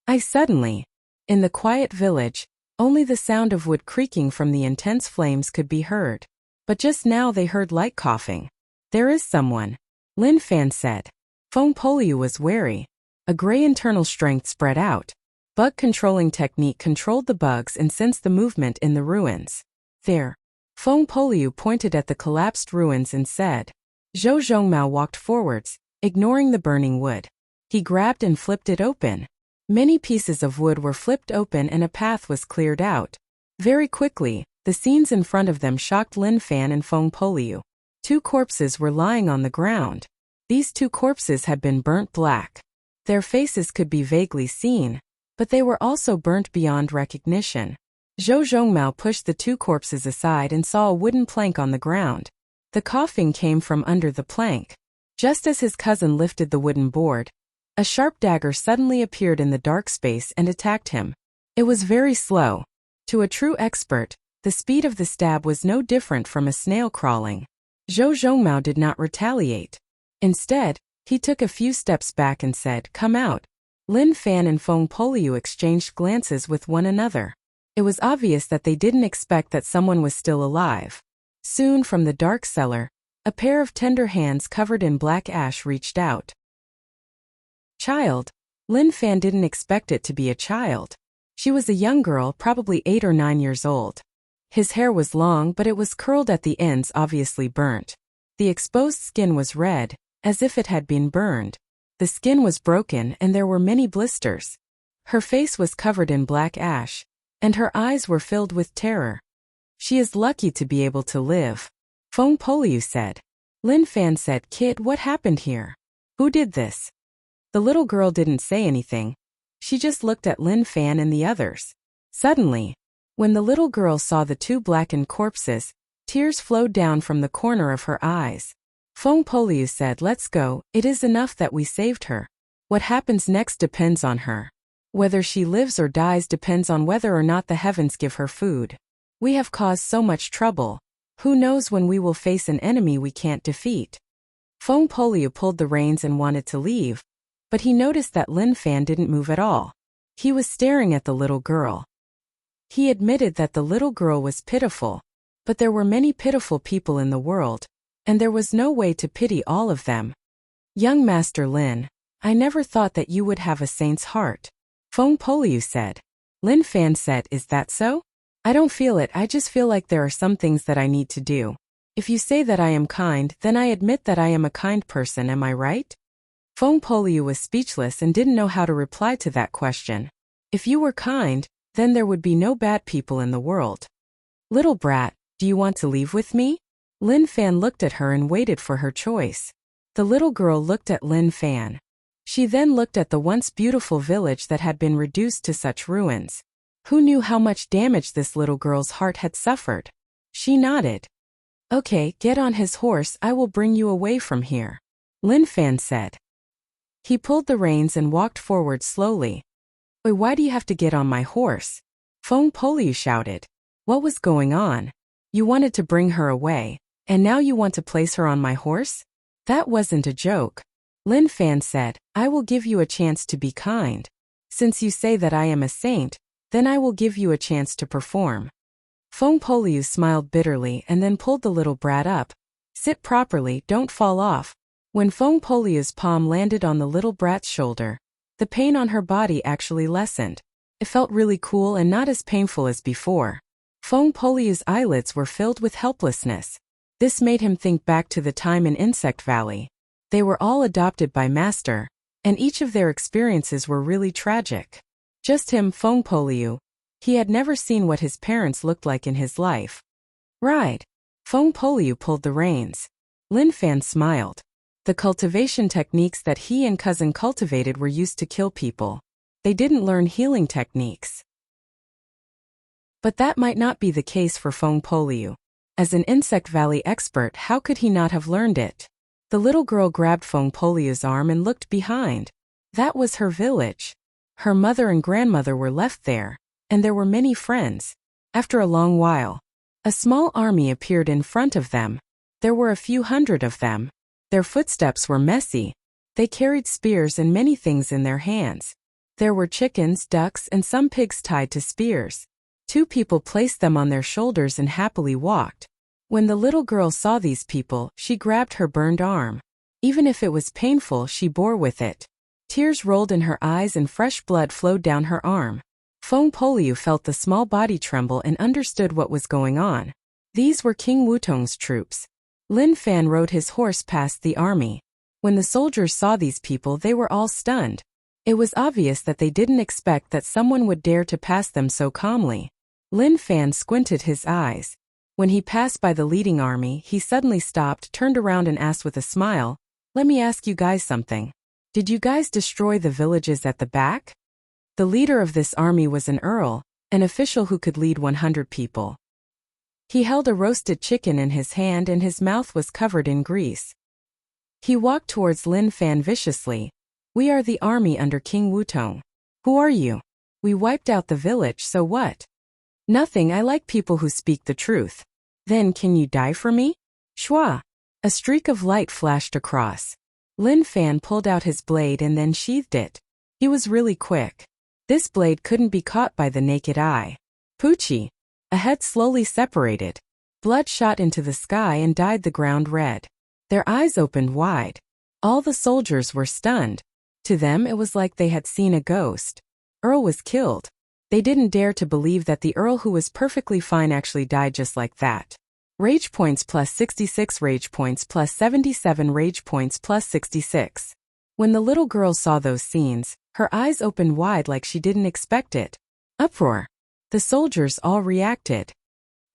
In the quiet village, only the sound of wood creaking from the intense flames could be heard. But just now they heard light coughing. There is someone, Lin Fan said. Feng Poliu was wary. A gray internal strength spread out. Bug controlling technique controlled the bugs and sensed the movement in the ruins. There. Feng Poliu pointed at the collapsed ruins and said. Zhou Zhongmao walked forwards, ignoring the burning wood. He grabbed and flipped it open. Many pieces of wood were flipped open and a path was cleared out. Very quickly, the scenes in front of them shocked Lin Fan and Feng Poliu. 2 corpses were lying on the ground. These 2 corpses had been burnt black. Their faces could be vaguely seen. but they were also burnt beyond recognition. Zhou Zhongmao pushed the two corpses aside and saw a wooden plank on the ground. The coughing came from under the plank. Just as his cousin lifted the wooden board, a sharp dagger suddenly appeared in the dark space and attacked him. It was very slow. To a true expert, the speed of the stab was no different from a snail crawling. Zhou Zhongmao did not retaliate. Instead, he took a few steps back and said, "Come out." Lin Fan and Feng Poliu exchanged glances with one another. It was obvious that they didn't expect that someone was still alive. Soon from the dark cellar, a pair of tender hands covered in black ash reached out. Child. Lin Fan didn't expect it to be a child. She was a young girl, probably 8 or 9 years old. His hair was long, but it was curled at the ends, obviously burnt. The exposed skin was red, as if it had been burned. The skin was broken and there were many blisters. Her face was covered in black ash, and her eyes were filled with terror. She is lucky to be able to live, Feng Poliu said. Lin Fan said, "Kid, what happened here? Who did this?" The little girl didn't say anything. She just looked at Lin Fan and the others. Suddenly, when the little girl saw the two blackened corpses, tears flowed down from the corner of her eyes. Feng Poliu said, "Let's go, it is enough that we saved her. What happens next depends on her. Whether she lives or dies depends on whether or not the heavens give her food. We have caused so much trouble. Who knows when we will face an enemy we can't defeat." Feng Poliu pulled the reins and wanted to leave, but he noticed that Lin Fan didn't move at all. He was staring at the little girl. He admitted that the little girl was pitiful, but there were many pitiful people in the world, and there was no way to pity all of them. "Young Master Lin, I never thought that you would have a saint's heart," Feng Poliu said. Lin Fan said, "Is that so? I don't feel it, I just feel like there are some things that I need to do. If you say that I am kind, then I admit that I am a kind person, am I right?" Feng Poliu was speechless and didn't know how to reply to that question. If you were kind, then there would be no bad people in the world. "Little brat, do you want to leave with me?" Lin Fan looked at her and waited for her choice. The little girl looked at Lin Fan. She then looked at the once beautiful village that had been reduced to such ruins. Who knew how much damage this little girl's heart had suffered? She nodded. "Okay, get on his horse, I will bring you away from here," Lin Fan said. He pulled the reins and walked forward slowly. "Why do you have to get on my horse?" Feng Poliu shouted. What was going on? You wanted to bring her away, and now you want to place her on my horse? That wasn't a joke. Lin Fan said, "I will give you a chance to be kind. Since you say that I am a saint, then I will give you a chance to perform." Feng Poliu smiled bitterly and then pulled the little brat up. "Sit properly, don't fall off." When Feng Poliu's palm landed on the little brat's shoulder, the pain on her body actually lessened. It felt really cool and not as painful as before. Feng Poliu's eyelids were filled with helplessness. This made him think back to the time in Insect Valley. They were all adopted by Master, and each of their experiences were really tragic. Just him, Feng Poliu. He had never seen what his parents looked like in his life. "Ride." Feng Poliu pulled the reins. Lin Fan smiled. The cultivation techniques that he and cousin cultivated were used to kill people. They didn't learn healing techniques. But that might not be the case for Feng Poliu. As an Insect Valley expert, how could he not have learned it? The little girl grabbed Feng Poliu's arm and looked behind. That was her village. Her mother and grandmother were left there, and there were many friends. After a long while, a small army appeared in front of them. There were a few hundred of them. Their footsteps were messy. They carried spears and many things in their hands. There were chickens, ducks, and some pigs tied to spears. 2 people placed them on their shoulders and happily walked. When the little girl saw these people, she grabbed her burned arm. Even if it was painful, she bore with it. Tears rolled in her eyes and fresh blood flowed down her arm. Feng Poliu felt the small body tremble and understood what was going on. These were King Wutong's troops. Lin Fan rode his horse past the army. When the soldiers saw these people, they were all stunned. It was obvious that they didn't expect that someone would dare to pass them so calmly. Lin Fan squinted his eyes. When he passed by the leading army, he suddenly stopped, turned around and asked with a smile, "Let me ask you guys something. Did you guys destroy the villages at the back?" The leader of this army was an earl, an official who could lead 100 people. He held a roasted chicken in his hand and his mouth was covered in grease. He walked towards Lin Fan viciously. "We are the army under King Wutong. Who are you? We wiped out the village, so what?" "Nothing, I like people who speak the truth." "Then can you die for me?" Shua! A streak of light flashed across. Lin Fan pulled out his blade and then sheathed it. He was really quick. This blade couldn't be caught by the naked eye. Poochie! A head slowly separated. Blood shot into the sky and dyed the ground red. Their eyes opened wide. All the soldiers were stunned. To them it was like they had seen a ghost. Earl was killed. They didn't dare to believe that the Earl who was perfectly fine actually died just like that. Rage points plus 66, rage points plus 77, rage points plus 66. When the little girl saw those scenes, her eyes opened wide like she didn't expect it. Uproar. The soldiers all reacted.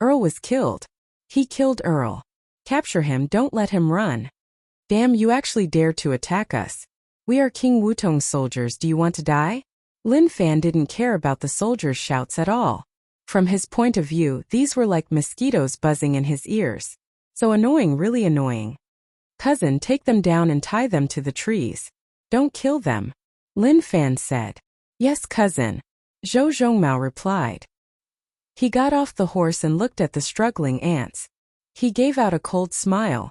Earl was killed. He killed Earl. Capture him, don't let him run. Damn, you actually dared to attack us. We are King Wutong's soldiers, do you want to die? Lin Fan didn't care about the soldiers' shouts at all. From his point of view, these were like mosquitoes buzzing in his ears. So annoying, really annoying. Cousin, take them down and tie them to the trees. Don't kill them. Lin Fan said. Yes, cousin. Zhou Zhongmao replied. He got off the horse and looked at the struggling ants. He gave out a cold smile.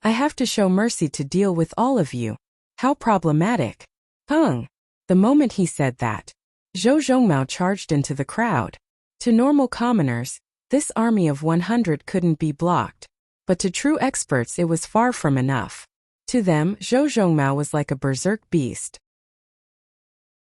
I have to show mercy to deal with all of you. How problematic. Pung. The moment he said that, Zhou Zhongmao charged into the crowd. To normal commoners, this army of 100 couldn't be blocked. But to true experts it was far from enough. To them, Zhou Zhongmao was like a berserk beast.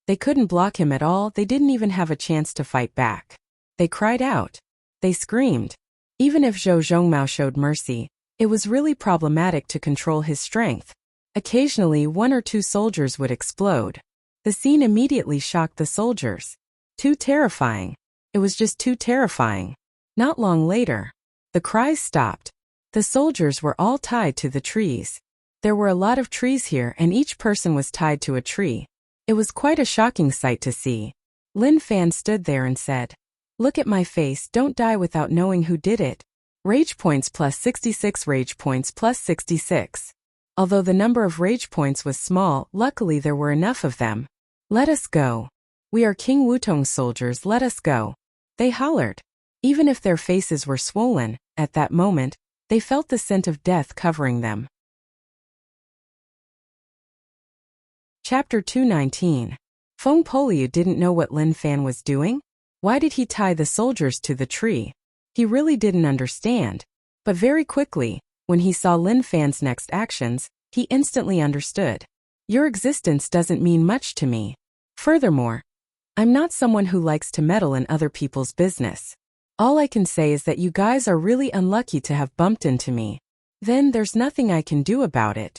They couldn't block him at all, they didn't even have a chance to fight back. They cried out. They screamed. Even if Zhou Zhongmao showed mercy, it was really problematic to control his strength. Occasionally 1 or 2 soldiers would explode. The scene immediately shocked the soldiers. Too terrifying. It was just too terrifying. Not long later, the cries stopped. The soldiers were all tied to the trees. There were a lot of trees here and each person was tied to a tree. It was quite a shocking sight to see. Lin Fan stood there and said, Look at my face, don't die without knowing who did it. Rage points plus 66, rage points plus 66. Although the number of rage points was small, luckily there were enough of them. Let us go. We are King Wutong's soldiers, let us go. They hollered. Even if their faces were swollen, at that moment, they felt the scent of death covering them. Chapter 219. Feng Poliu didn't know what Lin Fan was doing. Why did he tie the soldiers to the tree? He really didn't understand. But very quickly, when he saw Lin Fan's next actions, he instantly understood. Your existence doesn't mean much to me. Furthermore, I'm not someone who likes to meddle in other people's business. All I can say is that you guys are really unlucky to have bumped into me. Then there's nothing I can do about it.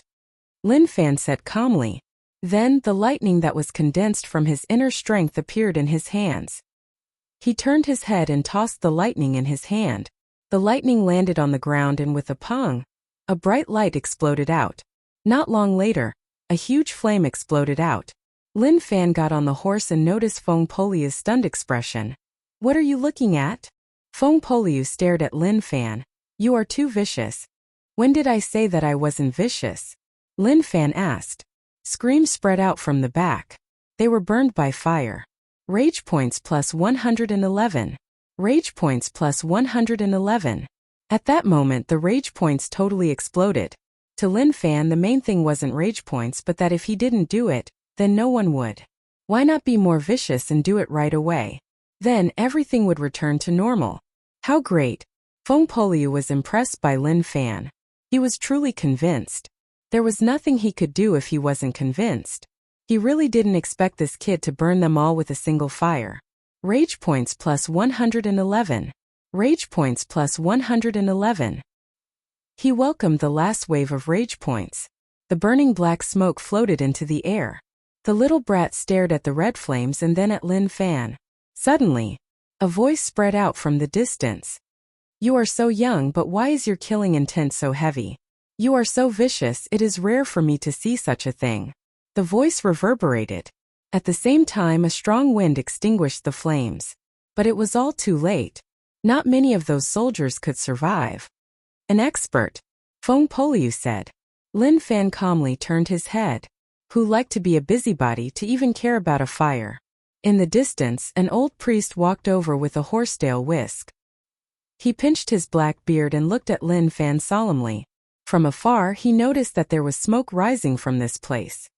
Lin Fan said calmly. Then the lightning that was condensed from his inner strength appeared in his hands. He turned his head and tossed the lightning in his hand. The lightning landed on the ground and with a pong, a bright light exploded out. Not long later, a huge flame exploded out. Lin Fan got on the horse and noticed Feng Poliu's stunned expression. What are you looking at? Feng Poliu stared at Lin Fan. You are too vicious. When did I say that I wasn't vicious? Lin Fan asked. Screams spread out from the back. They were burned by fire. Rage points plus 111. Rage points plus 111. At that moment the rage points totally exploded. To Lin Fan the main thing wasn't rage points but that if he didn't do it, then no one would. Why not be more vicious and do it right away? Then everything would return to normal. How great! Feng Poliu was impressed by Lin Fan. He was truly convinced. There was nothing he could do if he wasn't convinced. He really didn't expect this kid to burn them all with a single fire. Rage points plus 111. Rage points plus 111. He welcomed the last wave of rage points. The burning black smoke floated into the air. The little brat stared at the red flames and then at Lin Fan. Suddenly, a voice spread out from the distance. You are so young, but why is your killing intent so heavy? You are so vicious, it is rare for me to see such a thing. The voice reverberated. At the same time, a strong wind extinguished the flames. But it was all too late. Not many of those soldiers could survive. An expert, Feng Poliu said. Lin Fan calmly turned his head. Who liked to be a busybody to even care about a fire? In the distance, an old priest walked over with a horsetail whisk. He pinched his black beard and looked at Lin Fan solemnly. From afar, he noticed that there was smoke rising from this place.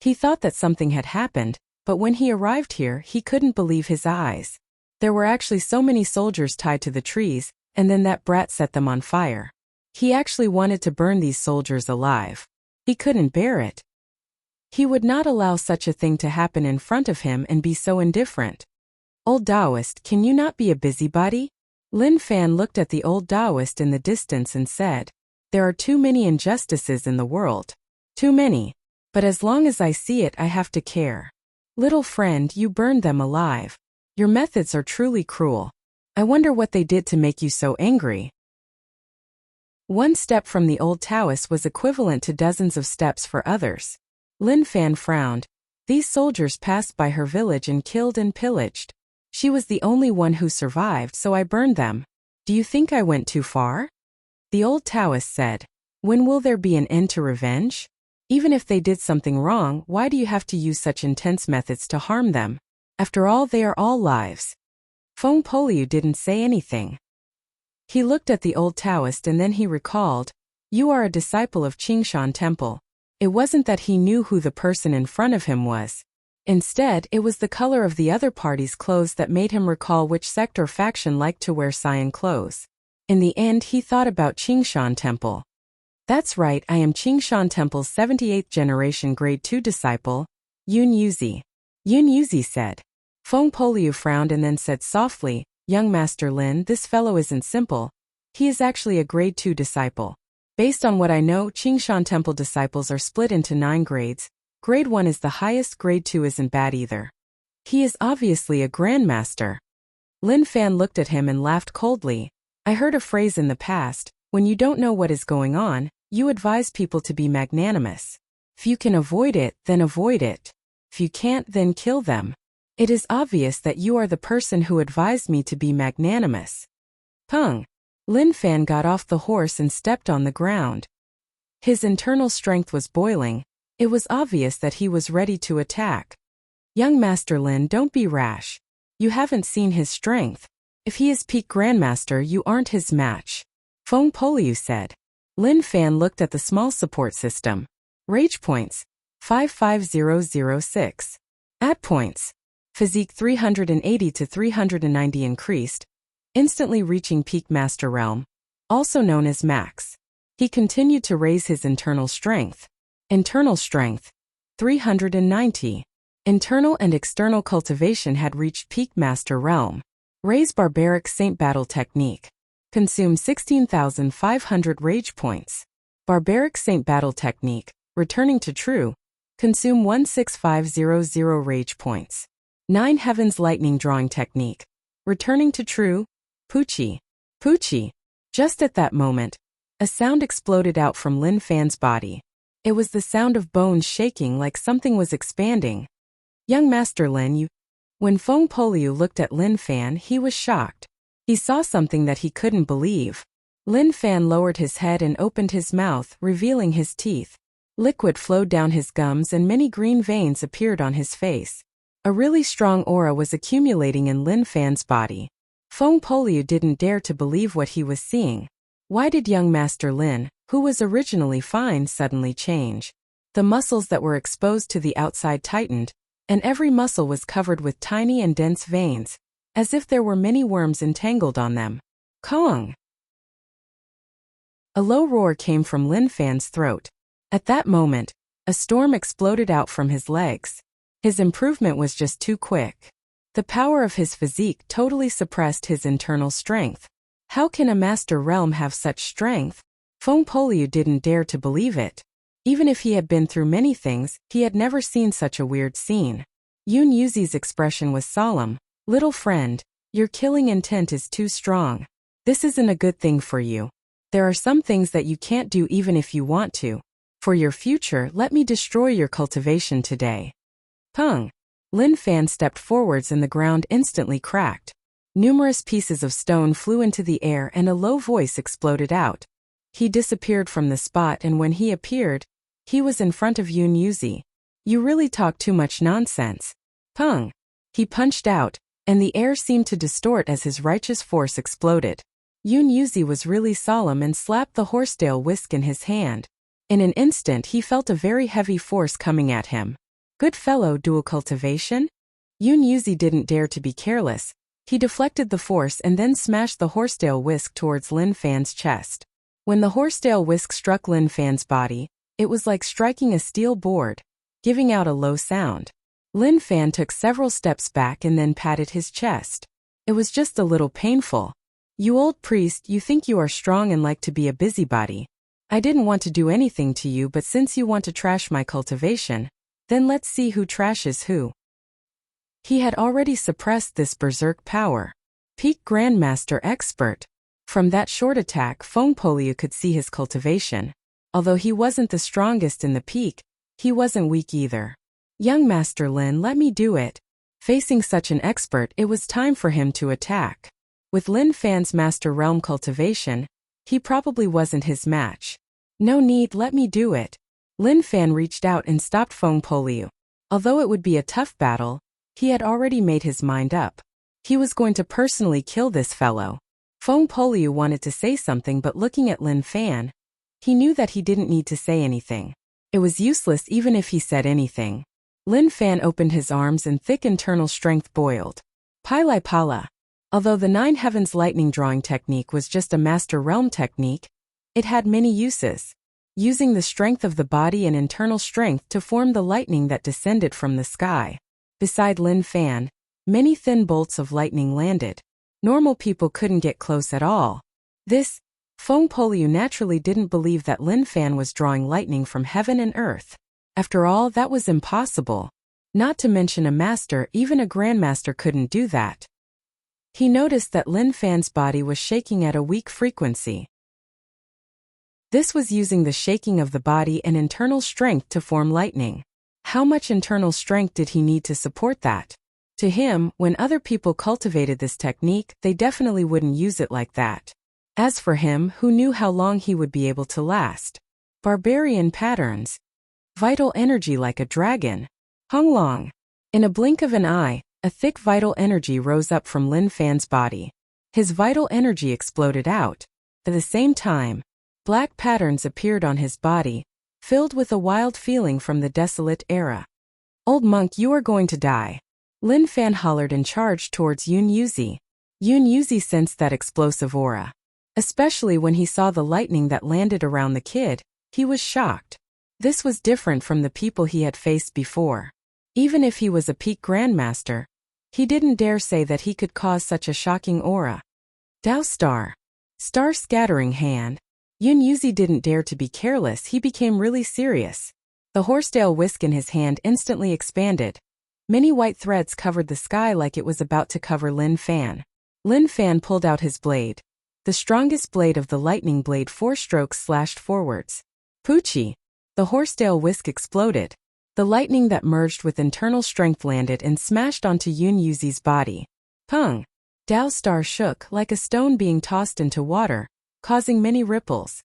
He thought that something had happened, but when he arrived here, he couldn't believe his eyes. There were actually so many soldiers tied to the trees, and then that brat set them on fire. He actually wanted to burn these soldiers alive. He couldn't bear it. He would not allow such a thing to happen in front of him and be so indifferent. Old Taoist, can you not be a busybody? Lin Fan looked at the old Taoist in the distance and said, there are too many injustices in the world. Too many. But as long as I see it, I have to care. Little friend, you burned them alive. Your methods are truly cruel. I wonder what they did to make you so angry. One step from the old Taoist was equivalent to dozens of steps for others. Lin Fan frowned. These soldiers passed by her village and killed and pillaged. She was the only one who survived, so I burned them. Do you think I went too far? The old Taoist said, when will there be an end to revenge? Even if they did something wrong, why do you have to use such intense methods to harm them? After all, they are all lives. Feng Poliu didn't say anything. He looked at the old Taoist and then he recalled, you are a disciple of Qingshan Temple. It wasn't that he knew who the person in front of him was. Instead, it was the color of the other party's clothes that made him recall which sect or faction liked to wear cyan clothes. In the end, he thought about Qingshan Temple. That's right, I am Qingshan Temple's 78th generation grade 2 disciple, Yun Yuzi. Yun Yuzi said. Feng Poliu frowned and then said softly, young Master Lin, this fellow isn't simple. He is actually a grade 2 disciple. Based on what I know, Qingshan Temple disciples are split into 9 grades. Grade 1 is the highest, grade 2 isn't bad either. He is obviously a grandmaster. Lin Fan looked at him and laughed coldly. I heard a phrase in the past, when you don't know what is going on, you advise people to be magnanimous. If you can avoid it, then avoid it. If you can't, then kill them. It is obvious that you are the person who advised me to be magnanimous. Pung. Lin Fan got off the horse and stepped on the ground. His internal strength was boiling. It was obvious that he was ready to attack. Young Master Lin, don't be rash. You haven't seen his strength. If he is peak grandmaster, you aren't his match. Feng Poliu said. Lin Fan looked at the small support system. Rage points, 55006. At points, physique 380 to 390 increased, instantly reaching peak master realm, also known as max. He continued to raise his internal strength. Internal strength, 390. Internal and external cultivation had reached peak master realm. Raise barbaric saint battle technique. Consume 16,500 rage points. Barbaric saint battle technique, returning to true. Consume 16500 rage points. 9 heavens lightning drawing technique. Returning to true. Poochie. Poochie. Just at that moment, a sound exploded out from Lin Fan's body. It was the sound of bones shaking like something was expanding. Young Master Lin, you... When Feng Poliu looked at Lin Fan, he was shocked. He saw something that he couldn't believe. Lin Fan lowered his head and opened his mouth, revealing his teeth. Liquid flowed down his gums and many green veins appeared on his face. A really strong aura was accumulating in Lin Fan's body. Feng Poliu didn't dare to believe what he was seeing. Why did young Master Lin, who was originally fine, suddenly change? The muscles that were exposed to the outside tightened, and every muscle was covered with tiny and dense veins, as if there were many worms entangled on them. Kong! A low roar came from Lin Fan's throat. At that moment, a storm exploded out from his legs. His improvement was just too quick. The power of his physique totally suppressed his internal strength. How can a master realm have such strength? Feng Poliu didn't dare to believe it. Even if he had been through many things, he had never seen such a weird scene. Yun Yuzi's expression was solemn. Little friend, your killing intent is too strong. This isn't a good thing for you. There are some things that you can't do even if you want to. For your future, let me destroy your cultivation today. Pung! Lin Fan stepped forwards and the ground instantly cracked. Numerous pieces of stone flew into the air and a low voice exploded out. He disappeared from the spot, and when he appeared, he was in front of Yun Yuzi. You really talk too much nonsense. Pung! He punched out, and the air seemed to distort as his righteous force exploded. Yun Yuzi was really solemn and slapped the horsetail whisk in his hand. In an instant he felt a very heavy force coming at him. Good fellow, dual cultivation? Yun Yuzi didn't dare to be careless. He deflected the force and then smashed the horsetail whisk towards Lin Fan's chest. When the horsetail whisk struck Lin Fan's body, it was like striking a steel board, giving out a low sound. Lin Fan took several steps back and then patted his chest. It was just a little painful. You old priest, you think you are strong and like to be a busybody. I didn't want to do anything to you, but since you want to trash my cultivation, then let's see who trashes who. He had already suppressed this berserk power. Peak Grandmaster Expert. From that short attack, Feng Poliu could see his cultivation. Although he wasn't the strongest in the peak, he wasn't weak either. Young Master Lin, let me do it. Facing such an expert, it was time for him to attack. With Lin Fan's Master Realm cultivation, he probably wasn't his match. No need, let me do it. Lin Fan reached out and stopped Feng Poliu. Although it would be a tough battle, he had already made his mind up. He was going to personally kill this fellow. Feng Poliu wanted to say something, but looking at Lin Fan, he knew that he didn't need to say anything. It was useless even if he said anything. Lin Fan opened his arms and thick internal strength boiled. Pili Pala. Although the Nine Heavens lightning drawing technique was just a Master Realm technique, it had many uses. Using the strength of the body and internal strength to form the lightning that descended from the sky. Beside Lin Fan, many thin bolts of lightning landed. Normal people couldn't get close at all. Feng Poliu naturally didn't believe that Lin Fan was drawing lightning from heaven and earth. After all, that was impossible. Not to mention a master, even a grandmaster couldn't do that. He noticed that Lin Fan's body was shaking at a weak frequency. This was using the shaking of the body and internal strength to form lightning. How much internal strength did he need to support that? To him, when other people cultivated this technique, they definitely wouldn't use it like that. As for him, who knew how long he would be able to last? Barbarian patterns. Vital energy like a dragon. Hung Long. In a blink of an eye, a thick vital energy rose up from Lin Fan's body. His vital energy exploded out. At the same time, black patterns appeared on his body, filled with a wild feeling from the desolate era. Old monk, you are going to die. Lin Fan hollered and charged towards Yun Yuzi. Yun Yuzi sensed that explosive aura. Especially when he saw the lightning that landed around the kid, he was shocked. This was different from the people he had faced before. Even if he was a peak grandmaster, he didn't dare say that he could cause such a shocking aura. Dao Star. Star Scattering Hand. Yun Yuzi didn't dare to be careless, he became really serious. The horsetail whisk in his hand instantly expanded. Many white threads covered the sky like it was about to cover Lin Fan. Lin Fan pulled out his blade. The strongest blade of the lightning blade, 4 strokes slashed forwards. Poochie. The horsetail whisk exploded. The lightning that merged with internal strength landed and smashed onto Yun Yuzi's body. Pung! Dao Star shook like a stone being tossed into water, causing many ripples.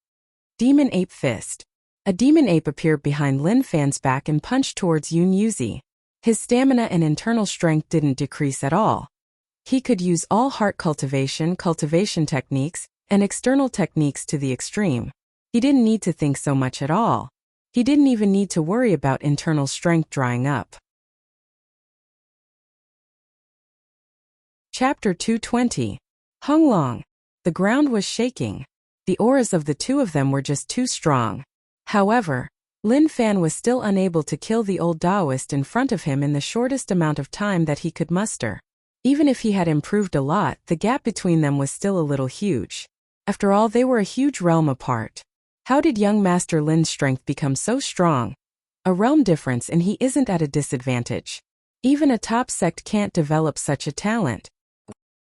Demon Ape Fist. A demon ape appeared behind Lin Fan's back and punched towards Yun Yuzi. His stamina and internal strength didn't decrease at all. He could use all heart cultivation techniques, and external techniques to the extreme. He didn't need to think so much at all. He didn't even need to worry about internal strength drying up. Chapter 220. Hung Long. The ground was shaking. The auras of the two of them were just too strong. However, Lin Fan was still unable to kill the old Taoist in front of him in the shortest amount of time that he could muster. Even if he had improved a lot, the gap between them was still a little huge. After all, they were a huge realm apart. How did young Master Lin's strength become so strong? A realm difference, and he isn't at a disadvantage. Even a top sect can't develop such a talent.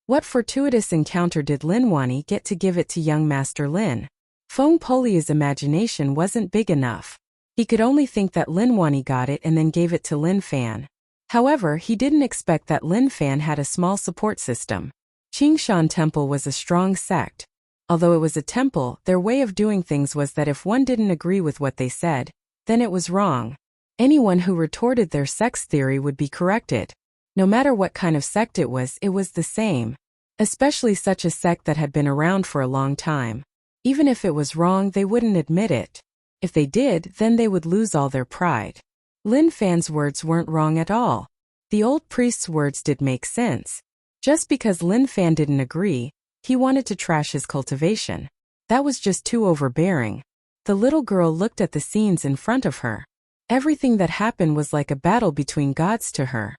What fortuitous encounter did Lin Wani get to give it to young Master Lin? Feng Poliu's imagination wasn't big enough. He could only think that Lin Wani got it and then gave it to Lin Fan. However, he didn't expect that Lin Fan had a small support system. Qingshan Temple was a strong sect. Although it was a temple, their way of doing things was that if one didn't agree with what they said, then it was wrong. Anyone who retorted their sect's theory would be corrected. No matter what kind of sect it was the same. Especially such a sect that had been around for a long time. Even if it was wrong, they wouldn't admit it. If they did, then they would lose all their pride. Lin Fan's words weren't wrong at all. The old priest's words did make sense. Just because Lin Fan didn't agree, he wanted to trash his cultivation. That was just too overbearing. The little girl looked at the scenes in front of her. Everything that happened was like a battle between gods to her.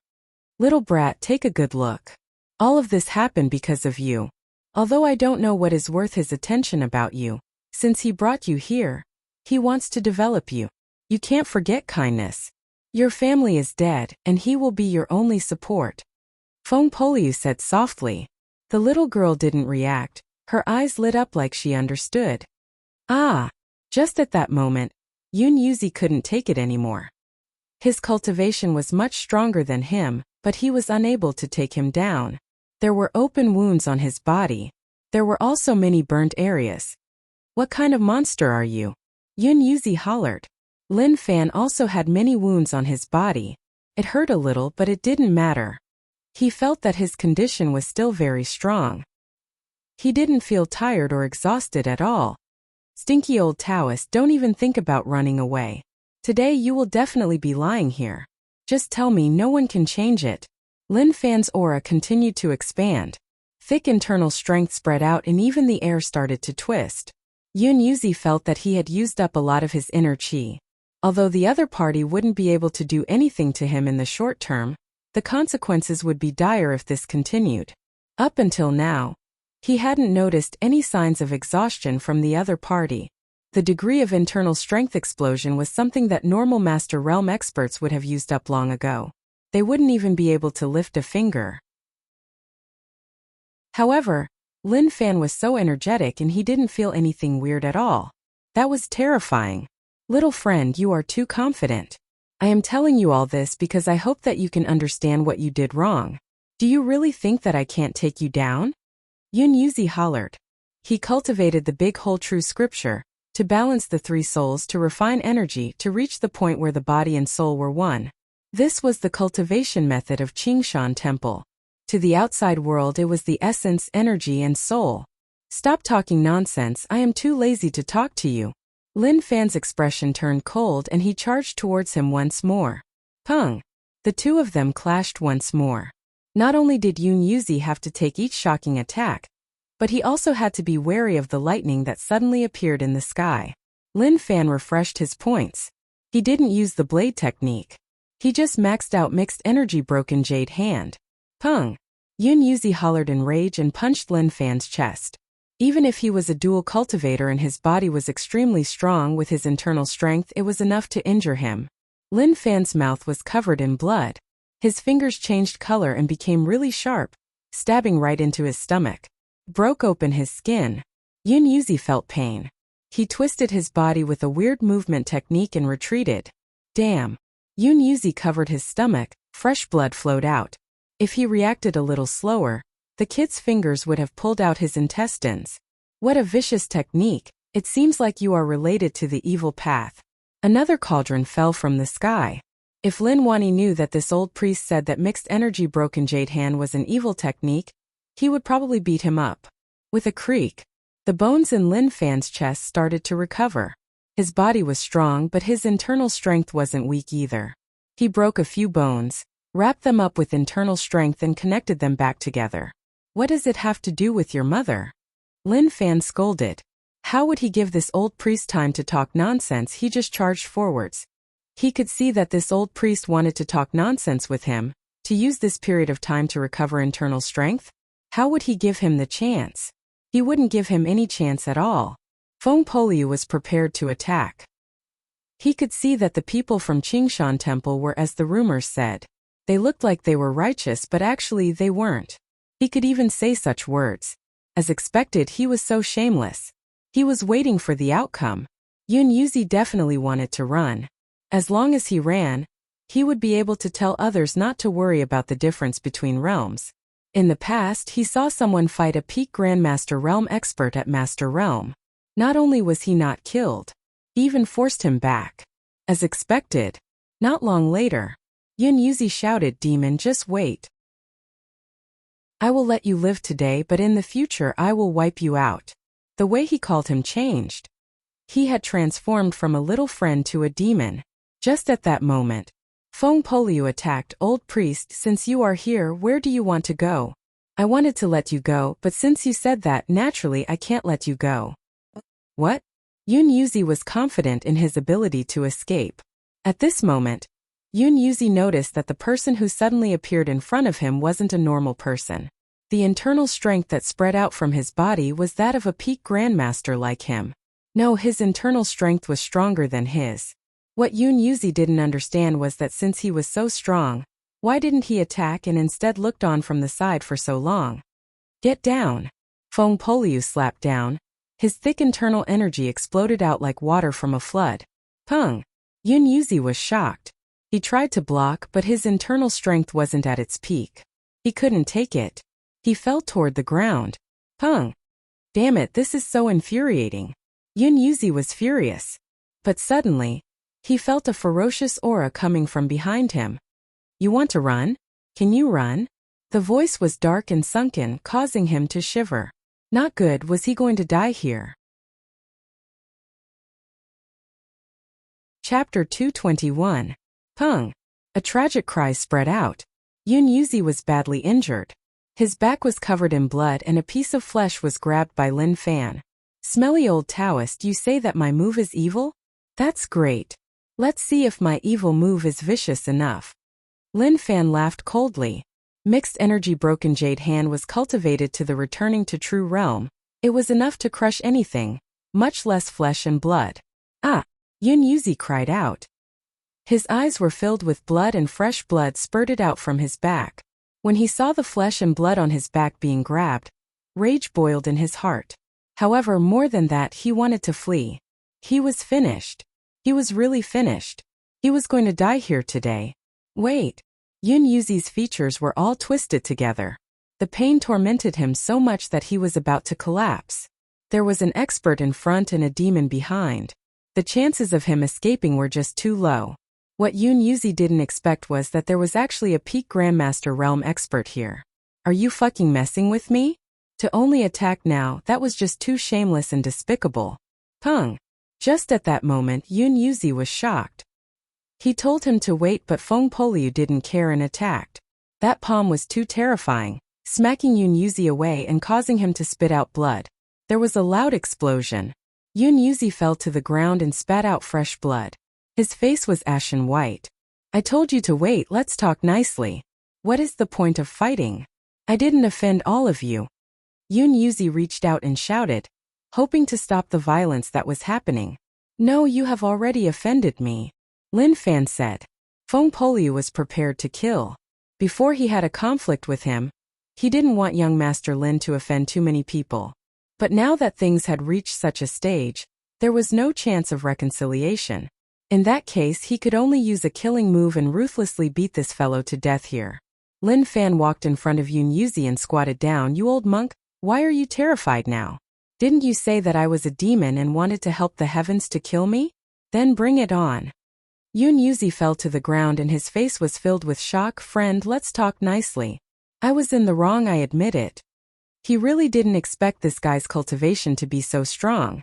Little brat, take a good look. All of this happened because of you. Although I don't know what is worth his attention about you, since he brought you here, he wants to develop you. You can't forget kindness. Your family is dead, and he will be your only support. Feng Poliu said softly. The little girl didn't react. Her eyes lit up like she understood. Ah! Just at that moment, Yun Yuzi couldn't take it anymore. His cultivation was much stronger than him, but he was unable to take him down. There were open wounds on his body. There were also many burnt areas. What kind of monster are you? Yun Yuzi hollered. Lin Fan also had many wounds on his body. It hurt a little, but it didn't matter. He felt that his condition was still very strong. He didn't feel tired or exhausted at all. Stinky old Taoist, don't even think about running away. Today you will definitely be lying here. Just tell me, no one can change it. Lin Fan's aura continued to expand. Thick internal strength spread out and even the air started to twist. Yun Yuzi felt that he had used up a lot of his inner qi. Although the other party wouldn't be able to do anything to him in the short term, the consequences would be dire if this continued. Up until now, he hadn't noticed any signs of exhaustion from the other party. The degree of internal strength explosion was something that normal Master Realm experts would have used up long ago. They wouldn't even be able to lift a finger. However, Lin Fan was so energetic and he didn't feel anything weird at all. That was terrifying. Little friend, you are too confident. I am telling you all this because I hope that you can understand what you did wrong. Do you really think that I can't take you down? Yun Yuzi hollered. He cultivated the big whole true scripture, to balance the three souls, to refine energy, to reach the point where the body and soul were one. This was the cultivation method of Qingshan Temple. To the outside world it was the essence, energy and soul. Stop talking nonsense, I am too lazy to talk to you. Lin Fan's expression turned cold and he charged towards him once more. Pung! The two of them clashed once more. Not only did Yun Yuzi have to take each shocking attack, but he also had to be wary of the lightning that suddenly appeared in the sky. Lin Fan refreshed his points. He didn't use the blade technique. He just maxed out mixed energy broken jade hand. Pung! Yun Yuzi hollered in rage and punched Lin Fan's chest. Even if he was a dual cultivator and his body was extremely strong with his internal strength, it was enough to injure him. Lin Fan's mouth was covered in blood. His fingers changed color and became really sharp, stabbing right into his stomach. Broke open his skin. Yun Yuzi felt pain. He twisted his body with a weird movement technique and retreated. Damn! Yun Yuzi covered his stomach, fresh blood flowed out. If he reacted a little slower, the kid's fingers would have pulled out his intestines. What a vicious technique! It seems like you are related to the evil path. Another cauldron fell from the sky. If Lin Wani knew that this old priest said that mixed energy broken jade hand was an evil technique, he would probably beat him up. With a creak, the bones in Lin Fan's chest started to recover. His body was strong, but his internal strength wasn't weak either. He broke a few bones, wrapped them up with internal strength and connected them back together. What does it have to do with your mother? Lin Fan scolded. How would he give this old priest time to talk nonsense? He just charged forwards. He could see that this old priest wanted to talk nonsense with him, to use this period of time to recover internal strength. How would he give him the chance? He wouldn't give him any chance at all. Feng Poliu was prepared to attack. He could see that the people from Qingshan Temple were as the rumors said. They looked like they were righteous, but actually they weren't. He could even say such words. As expected, he was so shameless. He was waiting for the outcome. Yun Yuzi definitely wanted to run. As long as he ran, He would be able to tell others not to worry about the difference between realms. In the past, he saw someone fight a peak Grandmaster Realm expert at Master Realm. Not only was he not killed, he even forced him back. As expected, not long later, Yun Yuzi shouted, "Demon, just wait. I will let you live today, but in the future I will wipe you out." The way he called him changed. He had transformed from a little friend to a demon. Just at that moment, Feng Poliu attacked. "Old priest, since you are here, where do you want to go? I wanted to let you go, but since you said that, naturally I can't let you go." What? Yun Yuzi was confident in his ability to escape. At this moment, Yun Yuzi noticed that the person who suddenly appeared in front of him wasn't a normal person. The internal strength that spread out from his body was that of a peak grandmaster like him. No, his internal strength was stronger than his. What Yun Yuzi didn't understand was that since he was so strong, why didn't he attack and instead looked on from the side for so long? "Get down!" Feng Poliu slapped down. His thick internal energy exploded out like water from a flood. Pung! Yun Yuzi was shocked. He tried to block, but his internal strength wasn't at its peak. He couldn't take it. He fell toward the ground. Pung! Damn it, this is so infuriating. Yun Yuzi was furious. But suddenly, he felt a ferocious aura coming from behind him. "You want to run? Can you run?" The voice was dark and sunken, causing him to shiver. Not good. Was he going to die here? Chapter 221. Pung! A tragic cry spread out. Yun Yuzi was badly injured. His back was covered in blood and a piece of flesh was grabbed by Lin Fan. "Smelly old Taoist, you say that my move is evil? That's great. Let's see if my evil move is vicious enough." Lin Fan laughed coldly. Mixed energy broken jade hand was cultivated to the returning to true realm. It was enough to crush anything, much less flesh and blood. "Ah!" Yun Yuzi cried out. His eyes were filled with blood and fresh blood spurted out from his back. When he saw the flesh and blood on his back being grabbed, rage boiled in his heart. However, more than that, he wanted to flee. He was finished. He was really finished. He was going to die here today. Wait. Yun Yuzi's features were all twisted together. The pain tormented him so much that he was about to collapse. There was an expert in front and a demon behind. The chances of him escaping were just too low. What Yun Yuzi didn't expect was that there was actually a peak Grandmaster Realm expert here. "Are you fucking messing with me? To only attack now, that was just too shameless and despicable." Pung! Just at that moment, Yun Yuzi was shocked. He told him to wait, but Feng Poliu didn't care and attacked. That palm was too terrifying, smacking Yun Yuzi away and causing him to spit out blood. There was a loud explosion. Yun Yuzi fell to the ground and spat out fresh blood. His face was ashen white. "I told you to wait, let's talk nicely. What is the point of fighting? I didn't offend all of you." Yun Yuzi reached out and shouted, hoping to stop the violence that was happening. "No, you have already offended me," Lin Fan said. Feng Poliu was prepared to kill. Before he had a conflict with him, he didn't want young Master Lin to offend too many people. But now that things had reached such a stage, there was no chance of reconciliation. In that case, he could only use a killing move and ruthlessly beat this fellow to death here. Lin Fan walked in front of Yun Yuzi and squatted down. "You old monk, why are you terrified now? Didn't you say that I was a demon and wanted to help the heavens to kill me? Then bring it on." Yun Yuzi fell to the ground and his face was filled with shock. "Friend, let's talk nicely. I was in the wrong, I admit it." He really didn't expect this guy's cultivation to be so strong.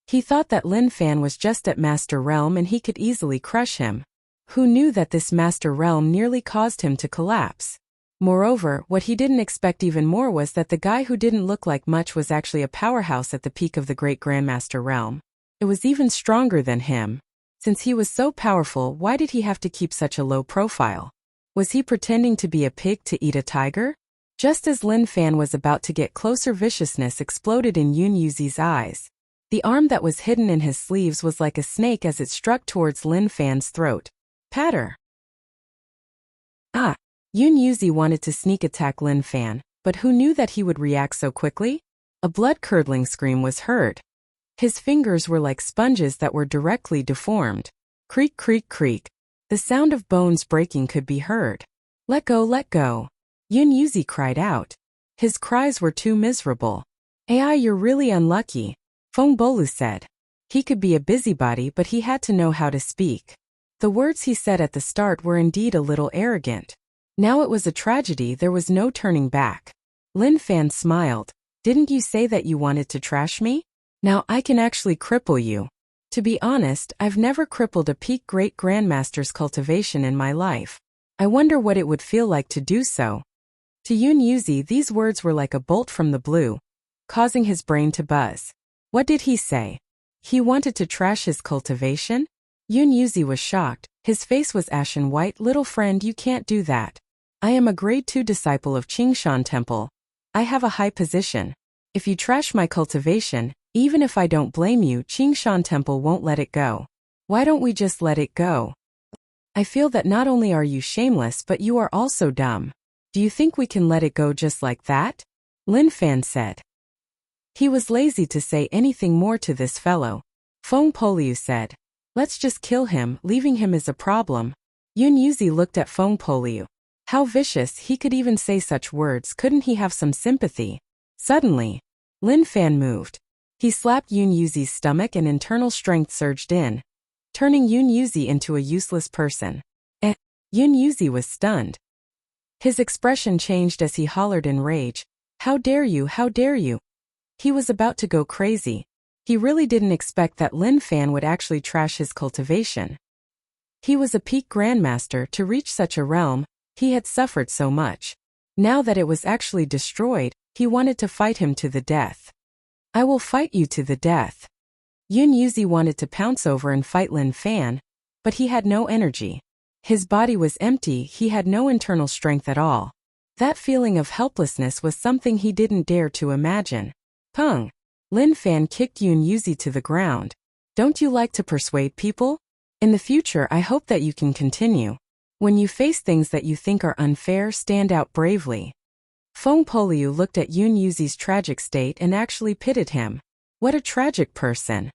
He thought that Lin Fan was just at Master Realm and he could easily crush him. Who knew that this Master Realm nearly caused him to collapse? Moreover, what he didn't expect even more was that the guy who didn't look like much was actually a powerhouse at the peak of the Great Grandmaster Realm. It was even stronger than him. Since he was so powerful, why did he have to keep such a low profile? Was he pretending to be a pig to eat a tiger? Just as Lin Fan was about to get closer, viciousness exploded in Yun Yuzi's eyes. The arm that was hidden in his sleeves was like a snake as it struck towards Lin Fan's throat. Patter! Ah! Yun Yuzi wanted to sneak attack Lin Fan, but who knew that he would react so quickly? A blood-curdling scream was heard. His fingers were like sponges that were directly deformed. Creak, creak, creak. The The sound of bones breaking could be heard. Let go, let go. Yun Yuzi cried out. His cries were too miserable. Ai, you're really unlucky, Feng Bolu said. He could be a busybody, but he had to know how to speak. The words he said at the start were indeed a little arrogant. Now it was a tragedy, there was no turning back. Lin Fan smiled. Didn't you say that you wanted to trash me? Now I can actually cripple you. To be honest, I've never crippled a peak great grandmaster's cultivation in my life. I wonder what it would feel like to do so. To Yun Yuzi, these words were like a bolt from the blue, causing his brain to buzz. What did he say? He wanted to trash his cultivation? Yun Yuzi was shocked. His face was ashen white. Little friend, you can't do that. I am a grade 2 disciple of Qingshan Temple. I have a high position. If you trash my cultivation, even if I don't blame you, Qingshan Temple won't let it go. Why don't we just let it go? I feel that not only are you shameless, but you are also dumb. Do you think we can let it go just like that? Lin Fan said. He was lazy to say anything more to this fellow. Feng Poliu said. Let's just kill him, leaving him is a problem. Yun Yuzi looked at Feng Poliu. How vicious, he could even say such words, couldn't he have some sympathy? Suddenly, Lin Fan moved. He slapped Yun Yuzi's stomach and internal strength surged in, turning Yun Yuzi into a useless person. Yun Yuzi was stunned. His expression changed as he hollered in rage. How dare you, how dare you? He was about to go crazy. He really didn't expect that Lin Fan would actually trash his cultivation. He was a peak grandmaster. To reach such a realm, he had suffered so much. Now that it was actually destroyed, he wanted to fight him to the death. I will fight you to the death. Yun Yuzi wanted to pounce over and fight Lin Fan, but he had no energy. His body was empty, he had no internal strength at all. That feeling of helplessness was something he didn't dare to imagine. Pung! Lin Fan kicked Yun Yuzi to the ground. Don't you like to persuade people? In the future, I hope that you can continue. When you face things that you think are unfair, stand out bravely. Feng Poliu looked at Yun Yuzi's tragic state and actually pitied him. What a tragic person.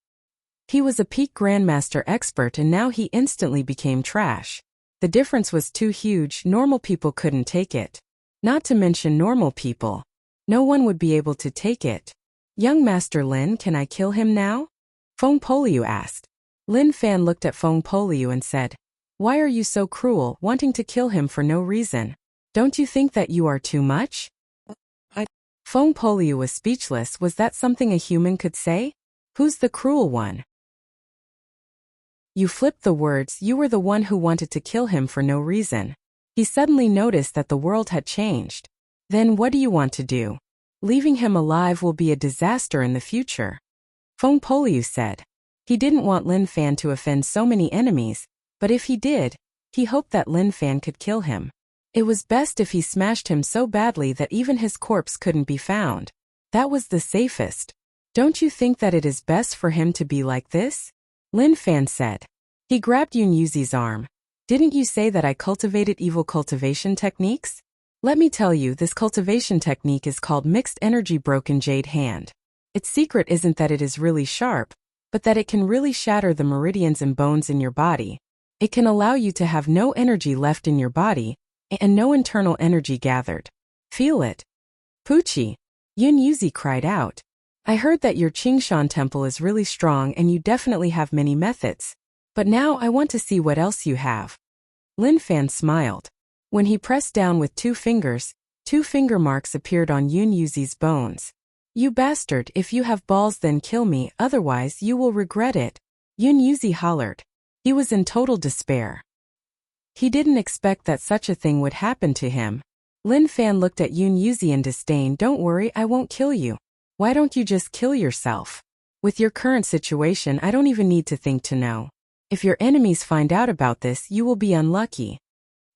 He was a peak grandmaster expert and now he instantly became trash. The difference was too huge, normal people couldn't take it. Not to mention normal people. No one would be able to take it. Young Master Lin, can I kill him now? Feng Poliu asked. Lin Fan looked at Feng Poliu and said, why are you so cruel, wanting to kill him for no reason? Don't you think that you are too much? Feng Poliu was speechless. Was that something a human could say? Who's the cruel one? You flipped the words, you were the one who wanted to kill him for no reason. He suddenly noticed that the world had changed. Then what do you want to do? Leaving him alive will be a disaster in the future. Feng Poliu said. He didn't want Lin Fan to offend so many enemies, but if he did, he hoped that Lin Fan could kill him. It was best if he smashed him so badly that even his corpse couldn't be found. That was the safest. Don't you think that it is best for him to be like this? Lin Fan said. He grabbed Yun Yuzi's arm. Didn't you say that I cultivated evil cultivation techniques? Let me tell you, this cultivation technique is called Mixed Energy Broken Jade Hand. Its secret isn't that it is really sharp, but that it can really shatter the meridians and bones in your body. It can allow you to have no energy left in your body, and no internal energy gathered. Feel it. Poochie! Yun Yuzi cried out. I heard that your Qingshan Temple is really strong and you definitely have many methods. But now I want to see what else you have. Lin Fan smiled. When he pressed down with 2 fingers, 2 finger marks appeared on Yun Yuzi's bones. You bastard, if you have balls then kill me, otherwise you will regret it. Yun Yuzi hollered. He was in total despair. He didn't expect that such a thing would happen to him. Lin Fan looked at Yun Yuzi in disdain. Don't worry, I won't kill you. Why don't you just kill yourself? With your current situation, I don't even need to think to know. If your enemies find out about this, you will be unlucky.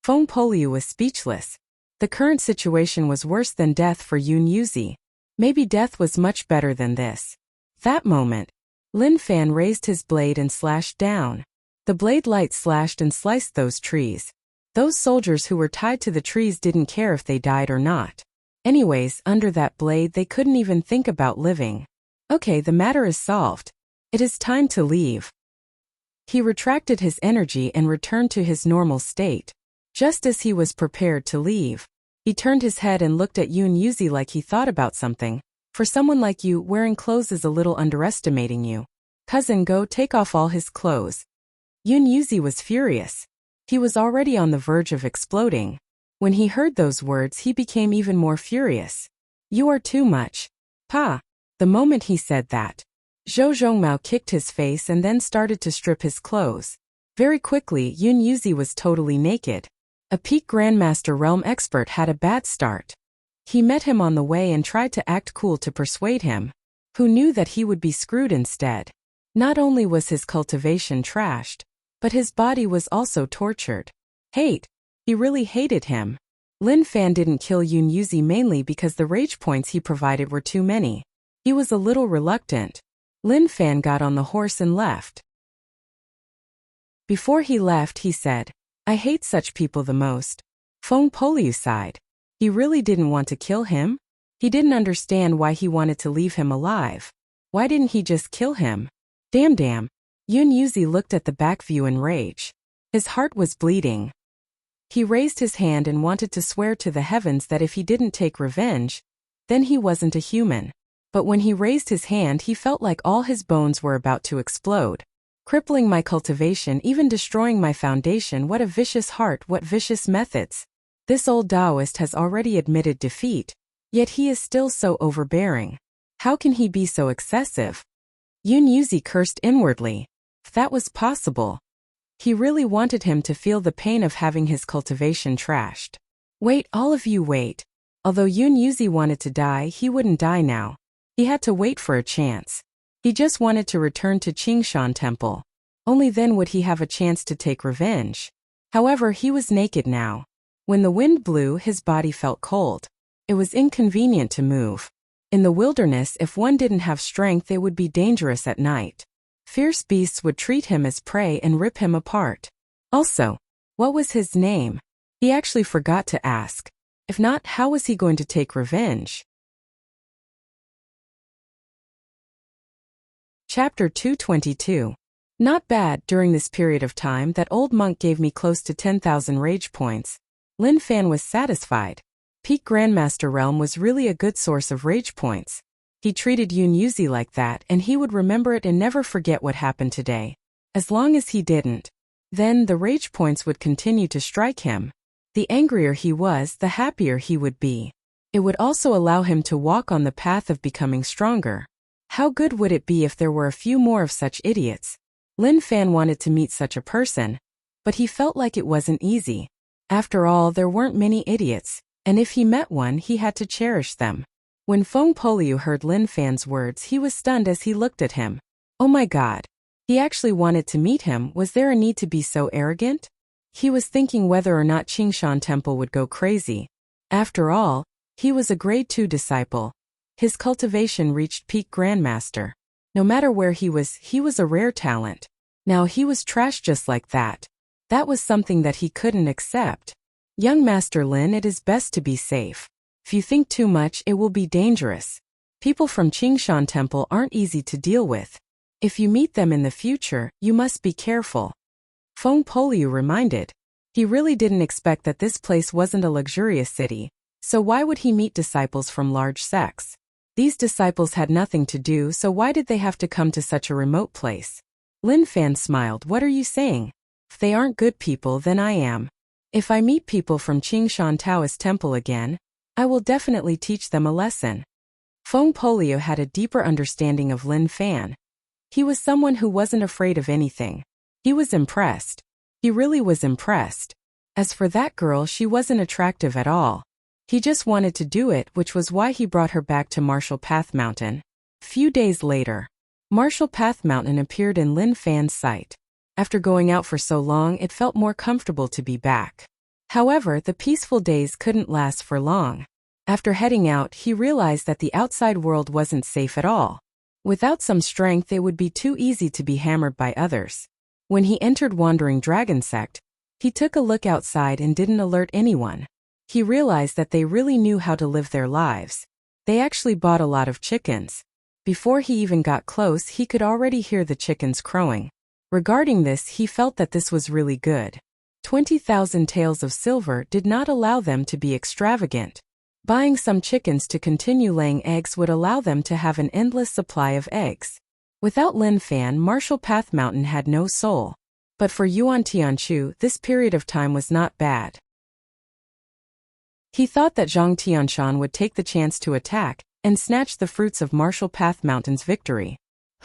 Feng Poliu was speechless. The current situation was worse than death for Yun Yuzi. Maybe death was much better than this. That moment, Lin Fan raised his blade and slashed down. The blade light slashed and sliced those trees. Those soldiers who were tied to the trees didn't care if they died or not. Anyways, under that blade they couldn't even think about living. Okay, the matter is solved. It is time to leave. He retracted his energy and returned to his normal state. Just as he was prepared to leave, he turned his head and looked at Yun Yuzi like he thought about something. For someone like you, wearing clothes is a little underestimating you. Cousin, go take off all his clothes. Yun Yuzi was furious. He was already on the verge of exploding. When he heard those words, he became even more furious. You are too much. Pa. The moment he said that, Zhou Zhongmao kicked his face and then started to strip his clothes. Very quickly, Yun Yuzi was totally naked. A peak Grandmaster Realm expert had a bad start. He met him on the way and tried to act cool to persuade him. Who knew that he would be screwed instead? Not only was his cultivation trashed, but his body was also tortured. Hate. He really hated him. Lin Fan didn't kill Yun Yuzi mainly because the rage points he provided were too many. He was a little reluctant. Lin Fan got on the horse and left. Before he left, he said, I hate such people the most. Feng Poliu sighed. He really didn't want to kill him? He didn't understand why he wanted to leave him alive. Why didn't he just kill him? Damn. Yun Yuzi looked at the back view in rage. His heart was bleeding. He raised his hand and wanted to swear to the heavens that if he didn't take revenge, then he wasn't a human. But when he raised his hand, he felt like all his bones were about to explode. Crippling my cultivation, even destroying my foundation. What a vicious heart, what vicious methods. This old Taoist has already admitted defeat, yet he is still so overbearing. How can he be so excessive? Yun Yuzi cursed inwardly. If that was possible. He really wanted him to feel the pain of having his cultivation trashed. Wait, all of you wait. Although Yun Yuzi wanted to die, he wouldn't die now. He had to wait for a chance. He just wanted to return to Qingshan Temple. Only then would he have a chance to take revenge. However, he was naked now. When the wind blew, his body felt cold. It was inconvenient to move. In the wilderness, if one didn't have strength, it would be dangerous at night. Fierce beasts would treat him as prey and rip him apart. Also, what was his name? He actually forgot to ask. If not, how was he going to take revenge? Chapter 222. Not bad. During this period of time, that old monk gave me close to 10,000 rage points. Lin Fan was satisfied. Peak Grandmaster Realm was really a good source of rage points. He treated Yun Yuzi like that, and he would remember it and never forget what happened today. As long as he didn't, then the rage points would continue to strike him. The angrier he was, the happier he would be. It would also allow him to walk on the path of becoming stronger. How good would it be if there were a few more of such idiots? Lin Fan wanted to meet such a person, but he felt like it wasn't easy. After all, there weren't many idiots, and if he met one, he had to cherish them. When Feng Poliu heard Lin Fan's words, he was stunned as he looked at him. Oh my god. He actually wanted to meet him. Was there a need to be so arrogant? He was thinking whether or not Qingshan Temple would go crazy. After all, he was a grade 2 disciple. His cultivation reached peak Grandmaster. No matter where he was a rare talent. Now he was trash just like that. That was something that he couldn't accept. Young Master Lin, it is best to be safe. If you think too much, it will be dangerous. People from Qingshan Temple aren't easy to deal with. If you meet them in the future, you must be careful. Feng Poliu reminded. He really didn't expect that this place wasn't a luxurious city, so why would he meet disciples from large sects? These disciples had nothing to do, so why did they have to come to such a remote place? Lin Fan smiled. What are you saying? If they aren't good people, then I am. If I meet people from Qingshan Taoist Temple again, I will definitely teach them a lesson. Feng Poliu had a deeper understanding of Lin Fan. He was someone who wasn't afraid of anything. He was impressed. He really was impressed. As for that girl, she wasn't attractive at all. He just wanted to do it, which was why he brought her back to Martial Path Mountain. Few days later, Martial Path Mountain appeared in Lin Fan's sight. After going out for so long, it felt more comfortable to be back. However, the peaceful days couldn't last for long. After heading out, he realized that the outside world wasn't safe at all. Without some strength, it would be too easy to be hammered by others. When he entered Wandering Dragon Sect, he took a look outside and didn't alert anyone. He realized that they really knew how to live their lives. They actually bought a lot of chickens. Before he even got close, he could already hear the chickens crowing. Regarding this, he felt that this was really good. 20,000 taels of silver did not allow them to be extravagant. Buying some chickens to continue laying eggs would allow them to have an endless supply of eggs. Without Lin Fan, Martial Path Mountain had no soul. But for Yuan Tianchu, this period of time was not bad. He thought that Zhang Tianshan would take the chance to attack and snatch the fruits of Martial Path Mountain's victory.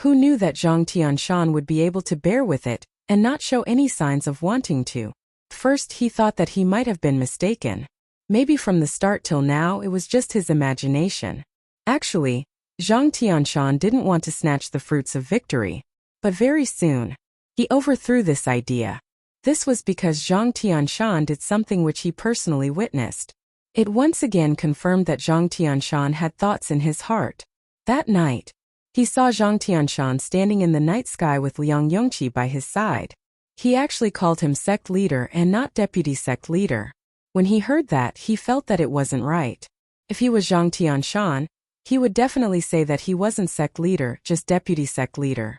Who knew that Zhang Tianshan would be able to bear with it and not show any signs of wanting to? First, he thought that he might have been mistaken. Maybe from the start till now it was just his imagination. Actually, Zhang Tianshan didn't want to snatch the fruits of victory. But very soon, he overthrew this idea. This was because Zhang Tianshan did something which he personally witnessed. It once again confirmed that Zhang Tianshan had thoughts in his heart. That night, he saw Zhang Tianshan standing in the night sky with Liang Yongqi by his side. He actually called him sect leader and not deputy sect leader. When he heard that, he felt that it wasn't right. If he was Zhang Tianshan, he would definitely say that he wasn't sect leader, just deputy sect leader.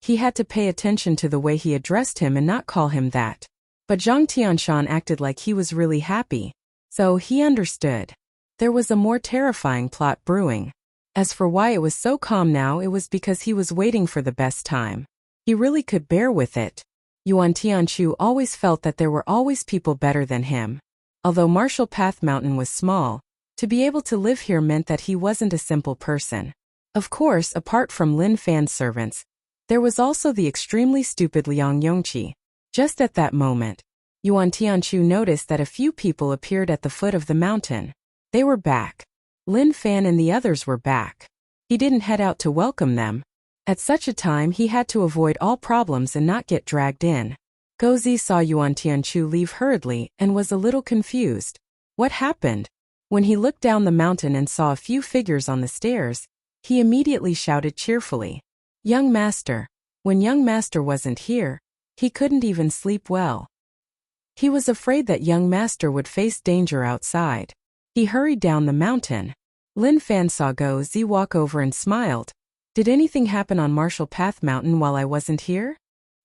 He had to pay attention to the way he addressed him and not call him that. But Zhang Tianshan acted like he was really happy. So he understood. There was a more terrifying plot brewing. As for why it was so calm now, it was because he was waiting for the best time. He really could bear with it. Yuan Tianchu always felt that there were always people better than him. Although Martial Path Mountain was small, to be able to live here meant that he wasn't a simple person. Of course, apart from Lin Fan's servants, there was also the extremely stupid Liang Yongqi. Just at that moment, Yuan Tianchu noticed that a few people appeared at the foot of the mountain. They were back. Lin Fan and the others were back. He didn't head out to welcome them. At such a time, he had to avoid all problems and not get dragged in. Gozi saw Yuan Tianchu leave hurriedly and was a little confused. What happened? When he looked down the mountain and saw a few figures on the stairs, he immediately shouted cheerfully, "Young master." When young master wasn't here, he couldn't even sleep well. He was afraid that young master would face danger outside. He hurried down the mountain. Lin Fan saw Gozi walk over and smiled. "Did anything happen on Martial Path Mountain while I wasn't here?"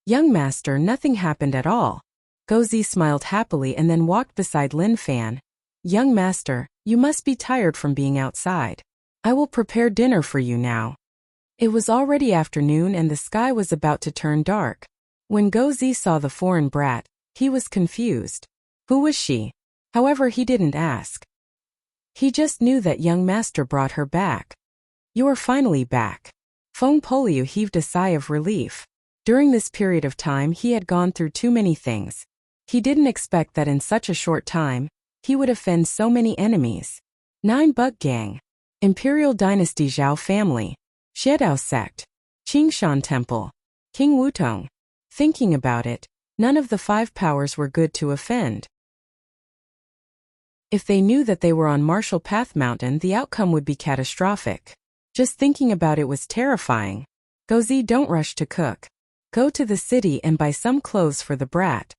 "Young master, nothing happened at all." Gozi smiled happily and then walked beside Lin Fan. "Young master, you must be tired from being outside. I will prepare dinner for you now." It was already afternoon and the sky was about to turn dark. When Gozi saw the foreign brat, he was confused. Who was she? However, he didn't ask. He just knew that young master brought her back. "You are finally back." Feng Poliu heaved a sigh of relief. During this period of time, he had gone through too many things. He didn't expect that in such a short time, he would offend so many enemies. 9 Buck Gang, Imperial Dynasty Zhao family, Xiedao sect, Qingshan Temple, King Wutong. Thinking about it, none of the 5 powers were good to offend. If they knew that they were on Martial Path Mountain, the outcome would be catastrophic. Just thinking about it was terrifying. "Gozi, don't rush to cook. Go to the city and buy some clothes for the brat,"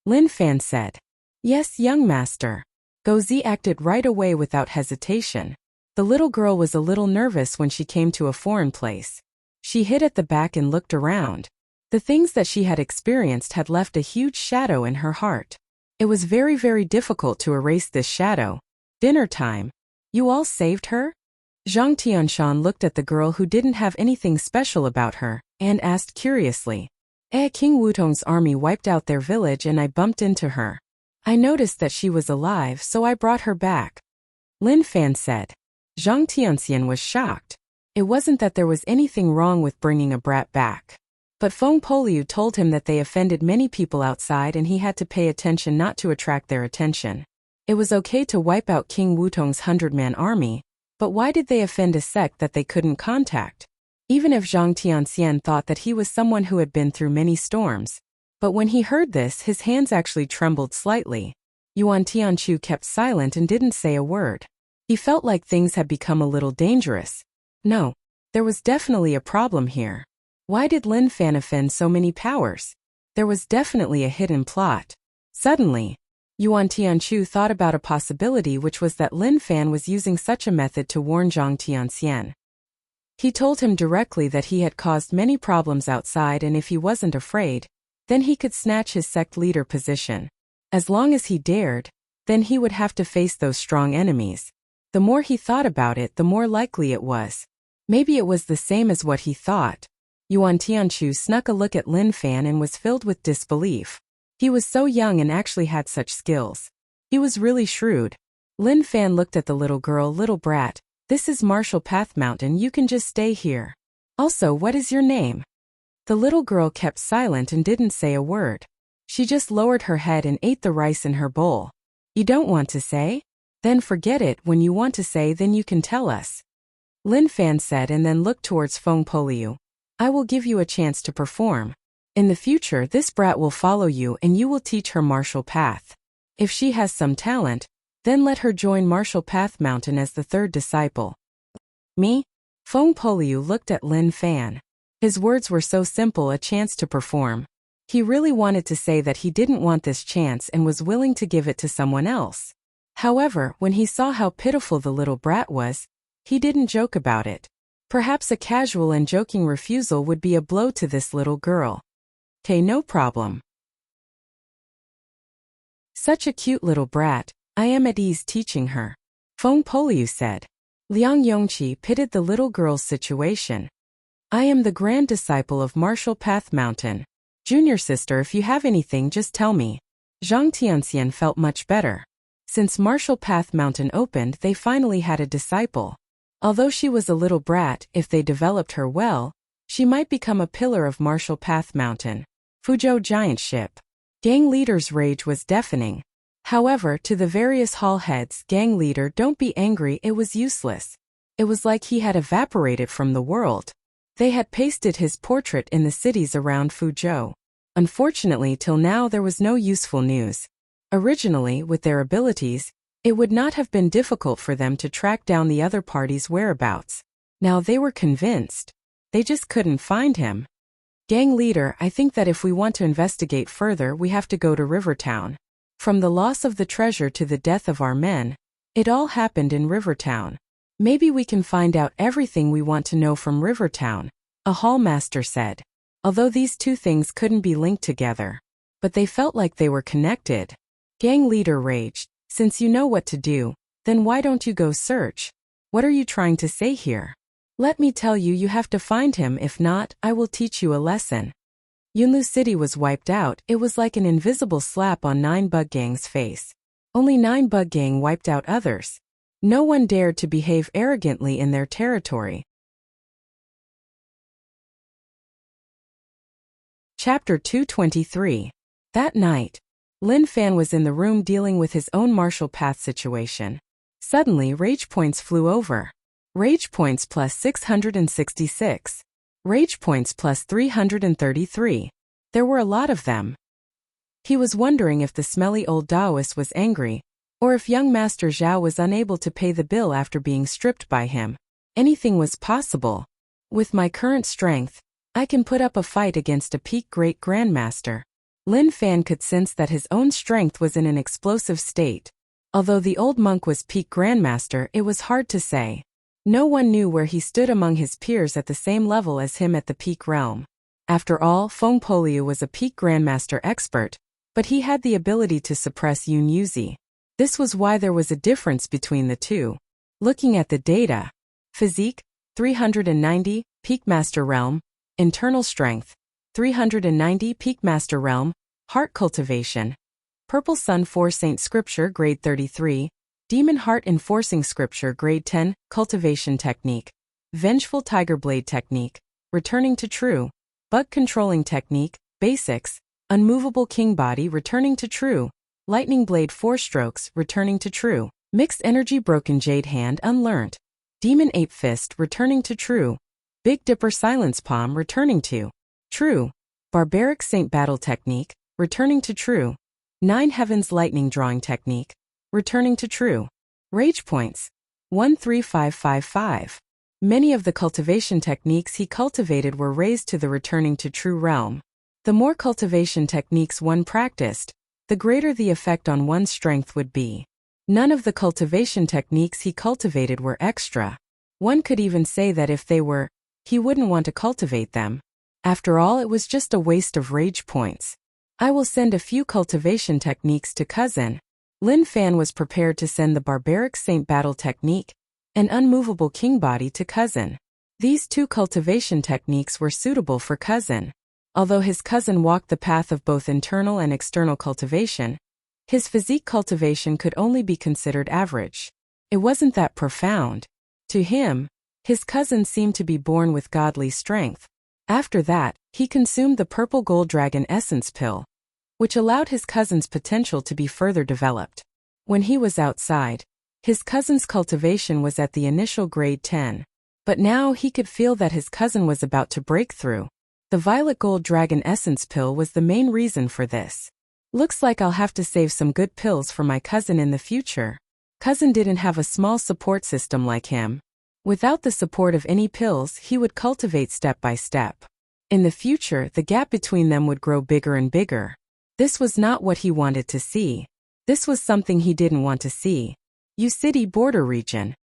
Lin Fan said. "Yes, young master." Gozi acted right away without hesitation. The little girl was a little nervous when she came to a foreign place. She hid at the back and looked around. The things that she had experienced had left a huge shadow in her heart. It was very, very difficult to erase this shadow. "Dinner time. You all saved her?" Zhang Tianshan looked at the girl who didn't have anything special about her, and asked curiously. King Wutong's army wiped out their village and I bumped into her. I noticed that she was alive, so I brought her back," Lin Fan said. Zhang Tianxian was shocked. It wasn't that there was anything wrong with bringing a brat back. But Feng Poliu told him that they offended many people outside and he had to pay attention not to attract their attention. It was okay to wipe out King Wutong's 100-man army, but why did they offend a sect that they couldn't contact? Even if Zhang Tianxian thought that he was someone who had been through many storms. But when he heard this, his hands actually trembled slightly. Yuan Tianchu kept silent and didn't say a word. He felt like things had become a little dangerous. No, there was definitely a problem here. Why did Lin Fan offend so many powers? There was definitely a hidden plot. Suddenly, Yuan Tianchu thought about a possibility, which was that Lin Fan was using such a method to warn Zhang Tianxian. He told him directly that he had caused many problems outside, and if he wasn't afraid, then he could snatch his sect leader position. As long as he dared, then he would have to face those strong enemies. The more he thought about it, the more likely it was. Maybe it was the same as what he thought. Yuan Tianchu snuck a look at Lin Fan and was filled with disbelief. He was so young and actually had such skills. He was really shrewd. Lin Fan looked at the little girl. Little brat, this is Martial Path Mountain, you can just stay here. Also, what is your name? The little girl kept silent and didn't say a word. She just lowered her head and ate the rice in her bowl. You don't want to say? Then forget it. When you want to say, then you can tell us. Lin Fan said, and then looked towards Feng Poliu. I will give you a chance to perform. In the future, this brat will follow you and you will teach her martial path. If she has some talent, then let her join Martial Path Mountain as the third disciple. Me? Feng Poliu looked at Lin Fan. His words were so simple, a chance to perform. He really wanted to say that he didn't want this chance and was willing to give it to someone else. However, when he saw how pitiful the little brat was, he didn't joke about it. Perhaps a casual and joking refusal would be a blow to this little girl. Okay, no problem. Such a cute little brat, I am at ease teaching her. Feng Poliu said. Liang Yongqi pitied the little girl's situation. I am the grand disciple of Martial Path Mountain. Junior sister, if you have anything, just tell me. Zhang Tianxian felt much better. Since Martial Path Mountain opened, they finally had a disciple. Although she was a little brat, if they developed her well, she might become a pillar of Martial Path Mountain. Fuzhou Giant Ship. Gang leader's rage was deafening. However, to the various hall heads, gang leader, don't be angry, it was useless. It was like he had evaporated from the world. They had pasted his portrait in the cities around Fuzhou. Unfortunately, till now there was no useful news. Originally, with their abilities, it would not have been difficult for them to track down the other party's whereabouts. Now they were convinced. They just couldn't find him. Gang leader, I think that if we want to investigate further, we have to go to Rivertown. From the loss of the treasure to the death of our men, it all happened in Rivertown. Maybe we can find out everything we want to know from Rivertown, a hall master said. Although these two things couldn't be linked together, but they felt like they were connected. Gang leader raged, since you know what to do, then why don't you go search? What are you trying to say here? Let me tell you, you have to find him, if not, I will teach you a lesson. Yunlu City was wiped out. It was like an invisible slap on 9 Bug Gang's face. Only 9 Bug Gang wiped out others. No one dared to behave arrogantly in their territory. Chapter 223. That night, Lin Fan was in the room dealing with his own martial path situation. Suddenly, rage points flew over. Rage points plus 666. Rage points plus 333. There were a lot of them. He was wondering if the smelly old Taoist was angry, or if young Master Zhao was unable to pay the bill after being stripped by him. Anything was possible. With my current strength, I can put up a fight against a peak great grandmaster. Lin Fan could sense that his own strength was in an explosive state. Although the old monk was peak grandmaster, it was hard to say. No one knew where he stood among his peers at the same level as him at the peak realm. After all, Feng Poliu was a peak grandmaster expert, but he had the ability to suppress Yun Yuzi. This was why there was a difference between the two. Looking at the data, physique, 390, peak master realm, internal strength, 390, peak master realm, heart cultivation, purple sun 4 saint scripture grade 33, demon heart enforcing scripture grade 10, cultivation technique, vengeful tiger blade technique, returning to true, bug controlling technique, basics, unmovable king body returning to true, lightning blade 4 strokes returning to true, mixed energy broken jade hand unlearnt, demon ape fist returning to true, big dipper silence palm returning to true, barbaric saint battle technique returning to true, 9 heavens lightning drawing technique returning to true. Rage points 13555. Many of the cultivation techniques he cultivated were raised to the returning to true realm. The more cultivation techniques one practiced, the greater the effect on one's strength would be. None of the cultivation techniques he cultivated were extra. One could even say that if they were, he wouldn't want to cultivate them. After all, it was just a waste of rage points. I will send a few cultivation techniques to cousin. Lin Fan was prepared to send the barbaric saint battle technique, an unmovable king body, to cousin. These two cultivation techniques were suitable for cousin. Although his cousin walked the path of both internal and external cultivation, his physique cultivation could only be considered average. It wasn't that profound. To him, his cousin seemed to be born with godly strength. After that, he consumed the purple gold dragon essence pill, which allowed his cousin's potential to be further developed. When he was outside, his cousin's cultivation was at the initial grade 10, but now he could feel that his cousin was about to break through. The violet gold dragon essence pill was the main reason for this. Looks like I'll have to save some good pills for my cousin in the future. Cousin didn't have a small support system like him. Without the support of any pills, he would cultivate step by step. In the future, the gap between them would grow bigger and bigger. This was not what he wanted to see. This was something he didn't want to see. City border region.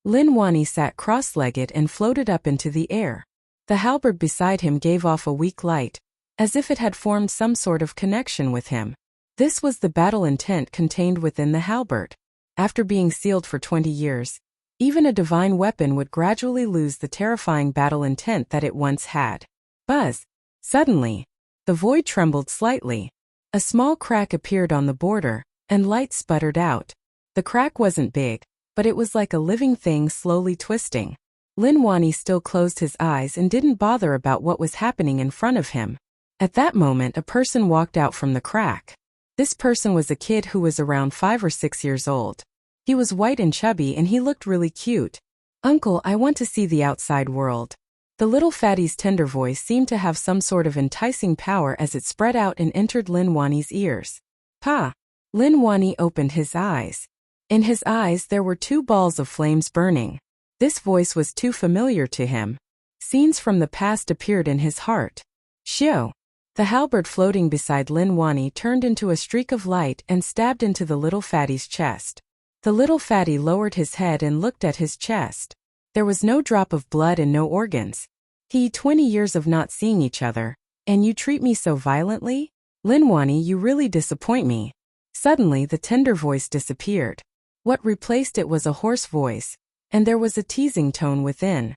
Lin Wani sat cross-legged and floated up into the air. The halberd beside him gave off a weak light, as if it had formed some sort of connection with him. This was the battle intent contained within the halberd. After being sealed for 20 years, even a divine weapon would gradually lose the terrifying battle intent that it once had. Buzz! Suddenly, the void trembled slightly. A small crack appeared on the border, and light sputtered out. The crack wasn't big, but it was like a living thing slowly twisting. Lin Wani still closed his eyes and didn't bother about what was happening in front of him. At that moment, a person walked out from the crack. This person was a kid who was around 5 or 6 years old. He was white and chubby and he looked really cute. "Uncle, I want to see the outside world." The little fatty's tender voice seemed to have some sort of enticing power as it spread out and entered Lin Wani's ears. "Pa!" Lin Wani opened his eyes. In his eyes there were 2 balls of flames burning. This voice was too familiar to him. Scenes from the past appeared in his heart. Shio! The halberd floating beside Lin Wani turned into a streak of light and stabbed into the little fatty's chest. The little fatty lowered his head and looked at his chest. There was no drop of blood and no organs. 20 years of not seeing each other, and you treat me so violently? Lin Wani, you really disappoint me. Suddenly the tender voice disappeared. What replaced it was a hoarse voice, and there was a teasing tone within.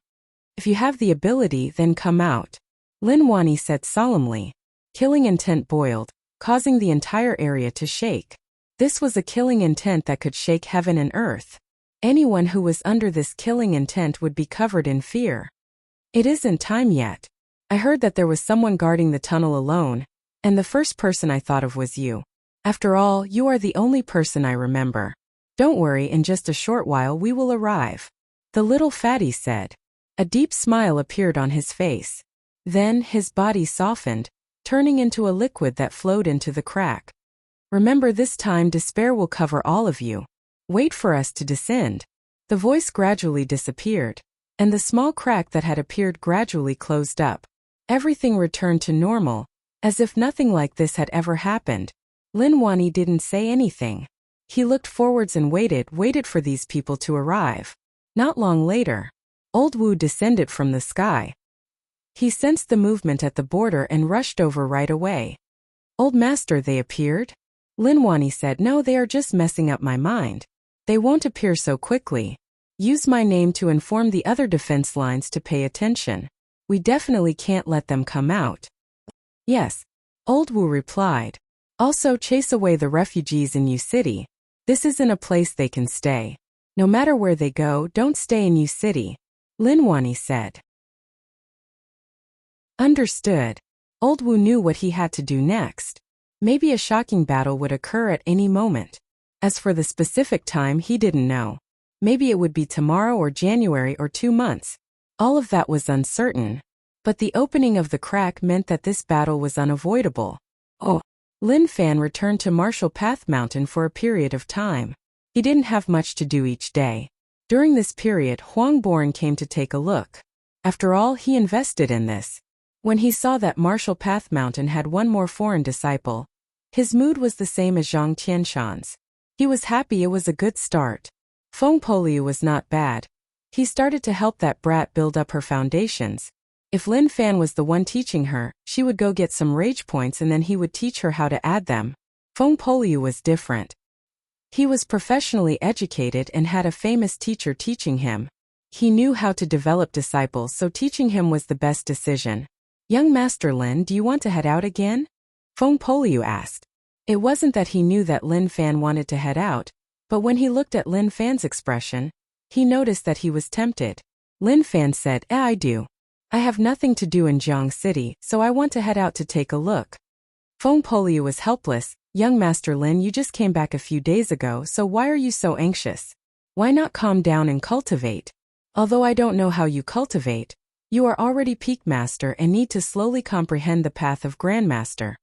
"If you have the ability, then come out," Lin Wani said solemnly. Killing intent boiled, causing the entire area to shake. This was a killing intent that could shake heaven and earth. Anyone who was under this killing intent would be covered in fear. "It isn't time yet. I heard that there was someone guarding the tunnel alone, and the first person I thought of was you. After all, you are the only person I remember. Don't worry, in just a short while we will arrive," the little fatty said. A deep smile appeared on his face. Then his body softened, turning into a liquid that flowed into the crack. "Remember, this time despair will cover all of you. Wait for us to descend." The voice gradually disappeared, and the small crack that had appeared gradually closed up. Everything returned to normal, as if nothing like this had ever happened. Lin Wani didn't say anything. He looked forwards and waited for these people to arrive. Not long later, Old Wu descended from the sky. He sensed the movement at the border and rushed over right away. "Old Master, they appeared?" Lin Wani said, "No, they are just messing up my mind. They won't appear so quickly. Use my name to inform the other defense lines to pay attention. We definitely can't let them come out." "Yes," Old Wu replied. "Also chase away the refugees in City. This isn't a place they can stay. No matter where they go, don't stay in City," Lin Wani said. Understood. Old Wu knew what he had to do next. Maybe a shocking battle would occur at any moment. As for the specific time, he didn't know. Maybe it would be tomorrow or January or 2 months. All of that was uncertain. But the opening of the crack meant that this battle was unavoidable. Lin Fan returned to Martial Path Mountain for a period of time. He didn't have much to do each day. During this period, Huang Boran came to take a look. After all, he invested in this. When he saw that Martial Path Mountain had one more foreign disciple, his mood was the same as Zhang Tianshan's. He was happy. It was a good start. Feng Poliu was not bad. He started to help that brat build up her foundations. If Lin Fan was the one teaching her, she would go get some rage points and then he would teach her how to add them. Feng Poliu was different. He was professionally educated and had a famous teacher teaching him. He knew how to develop disciples, so teaching him was the best decision. Young Master Lin, do you want to head out again? Feng Poliu asked. It wasn't that he knew that Lin Fan wanted to head out, but when he looked at Lin Fan's expression, he noticed that he was tempted. Lin Fan said, I do. I have nothing to do in Jiang City, so I want to head out to take a look. Feng Poliu was helpless. Young Master Lin, you just came back a few days ago, so why are you so anxious? Why not calm down and cultivate? Although I don't know how you cultivate, you are already peak master and need to slowly comprehend the path of Grandmaster.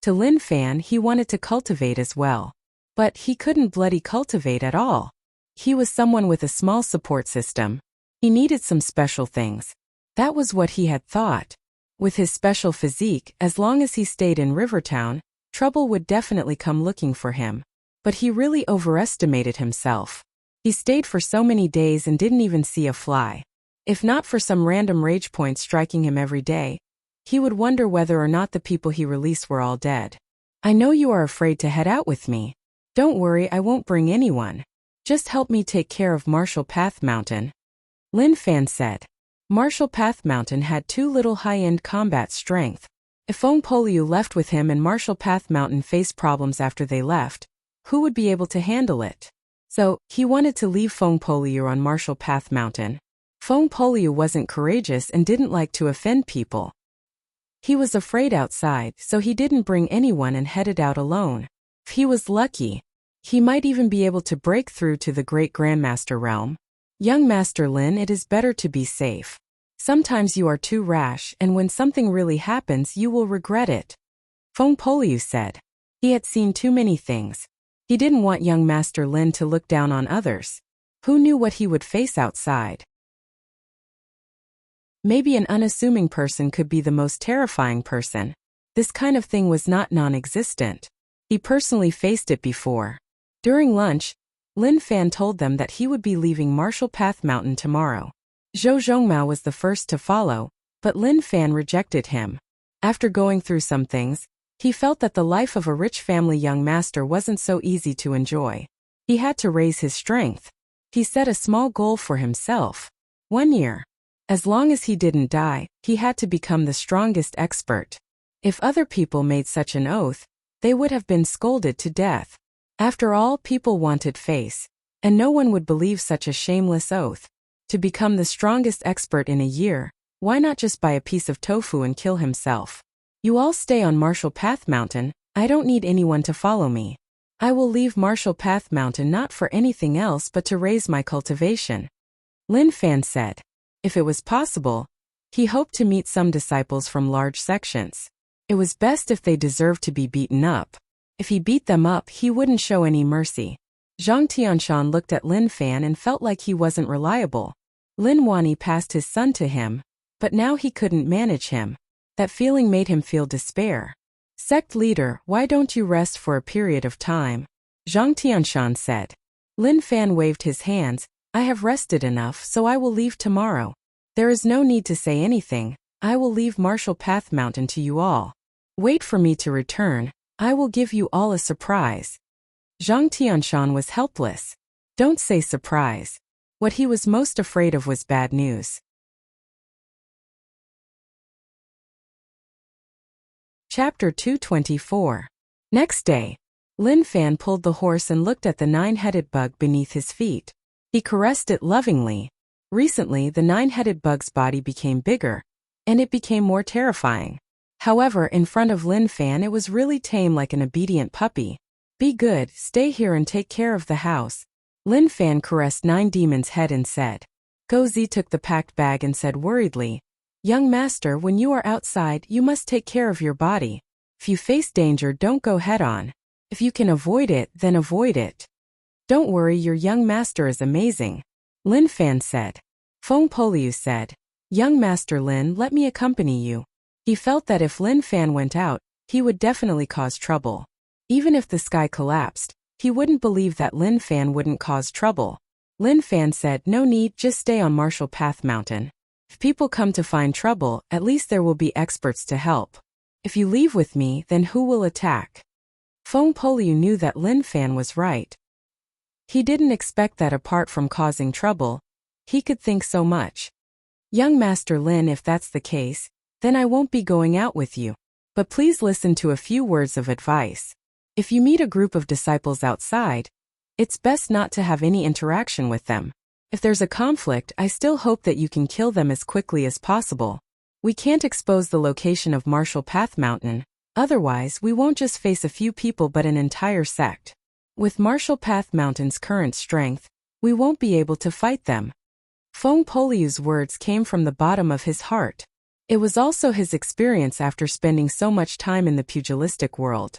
To Lin Fan, he wanted to cultivate as well. But he couldn't bloody cultivate at all. He was someone with a small support system. He needed some special things. That was what he had thought. With his special physique, as long as he stayed in Rivertown, trouble would definitely come looking for him. But he really overestimated himself. He stayed for so many days and didn't even see a fly. If not for some random rage points striking him every day, he would wonder whether or not the people he released were all dead. I know you are afraid to head out with me. Don't worry, I won't bring anyone. Just help me take care of Marshall Path Mountain. Lin Fan said. Marshall Path Mountain had too little high-end combat strength. If Feng Poliu left with him and Marshall Path Mountain faced problems after they left, who would be able to handle it? So, he wanted to leave Feng Poliu on Marshall Path Mountain. Feng Poliu wasn't courageous and didn't like to offend people. He was afraid outside, so he didn't bring anyone and headed out alone. If he was lucky, he might even be able to break through to the Great Grandmaster realm. Young Master Lin, it is better to be safe. Sometimes you are too rash, and when something really happens, you will regret it. Feng Poliu said. He had seen too many things. He didn't want young Master Lin to look down on others. Who knew what he would face outside? Maybe an unassuming person could be the most terrifying person. This kind of thing was not non-existent. He personally faced it before. During lunch, Lin Fan told them that he would be leaving Marshall Path Mountain tomorrow. Zhou Zhongmao was the first to follow, but Lin Fan rejected him. After going through some things, he felt that the life of a rich family young master wasn't so easy to enjoy. He had to raise his strength. He set a small goal for himself. 1 year. As long as he didn't die, he had to become the strongest expert. If other people made such an oath, they would have been scolded to death. After all, people wanted face, and no one would believe such a shameless oath. To become the strongest expert in a year, why not just buy a piece of tofu and kill himself? You all stay on Marshall Path Mountain. I don't need anyone to follow me. I will leave Marshall Path Mountain not for anything else but to raise my cultivation. Lin Fan said. If it was possible, he hoped to meet some disciples from large sections. It was best if they deserved to be beaten up. If he beat them up, he wouldn't show any mercy. Zhang Tianshan looked at Lin Fan and felt like he wasn't reliable. Lin Wani passed his son to him, but now he couldn't manage him. That feeling made him feel despair. Sect leader, why don't you rest for a period of time? Zhang Tianshan said. Lin Fan waved his hands. I have rested enough, so I will leave tomorrow. There is no need to say anything. I will leave Marshall Path Mountain to you all. Wait for me to return. I will give you all a surprise. Zhang Tianshan was helpless. Don't say surprise. What he was most afraid of was bad news. Chapter 224. Next day, Lin Fan pulled the horse and looked at the 9-headed bug beneath his feet. He caressed it lovingly. Recently, the 9-headed bug's body became bigger, and it became more terrifying. However, in front of Lin Fan, it was really tame like an obedient puppy. Be good, stay here and take care of the house. Lin Fan caressed 9 Demon's head and said. Go Zi took the packed bag and said worriedly, Young master, when you are outside, you must take care of your body. If you face danger, don't go head-on. If you can avoid it, then avoid it. Don't worry, your young master is amazing. Lin Fan said. Feng Poliu said. Young Master Lin, let me accompany you. He felt that if Lin Fan went out, he would definitely cause trouble. Even if the sky collapsed, he wouldn't believe that Lin Fan wouldn't cause trouble. Lin Fan said, no need, just stay on Martial Path Mountain. If people come to find trouble, at least there will be experts to help. If you leave with me, then who will attack? Feng Poliu knew that Lin Fan was right. He didn't expect that apart from causing trouble, he could think so much. Young Master Lin, if that's the case, then I won't be going out with you. But please listen to a few words of advice. If you meet a group of disciples outside, it's best not to have any interaction with them. If there's a conflict, I still hope that you can kill them as quickly as possible. We can't expose the location of Martial Path Mountain, otherwise we won't just face a few people but an entire sect. With Martial Path Mountain's current strength, we won't be able to fight them. Feng Poliu's words came from the bottom of his heart. It was also his experience after spending so much time in the pugilistic world.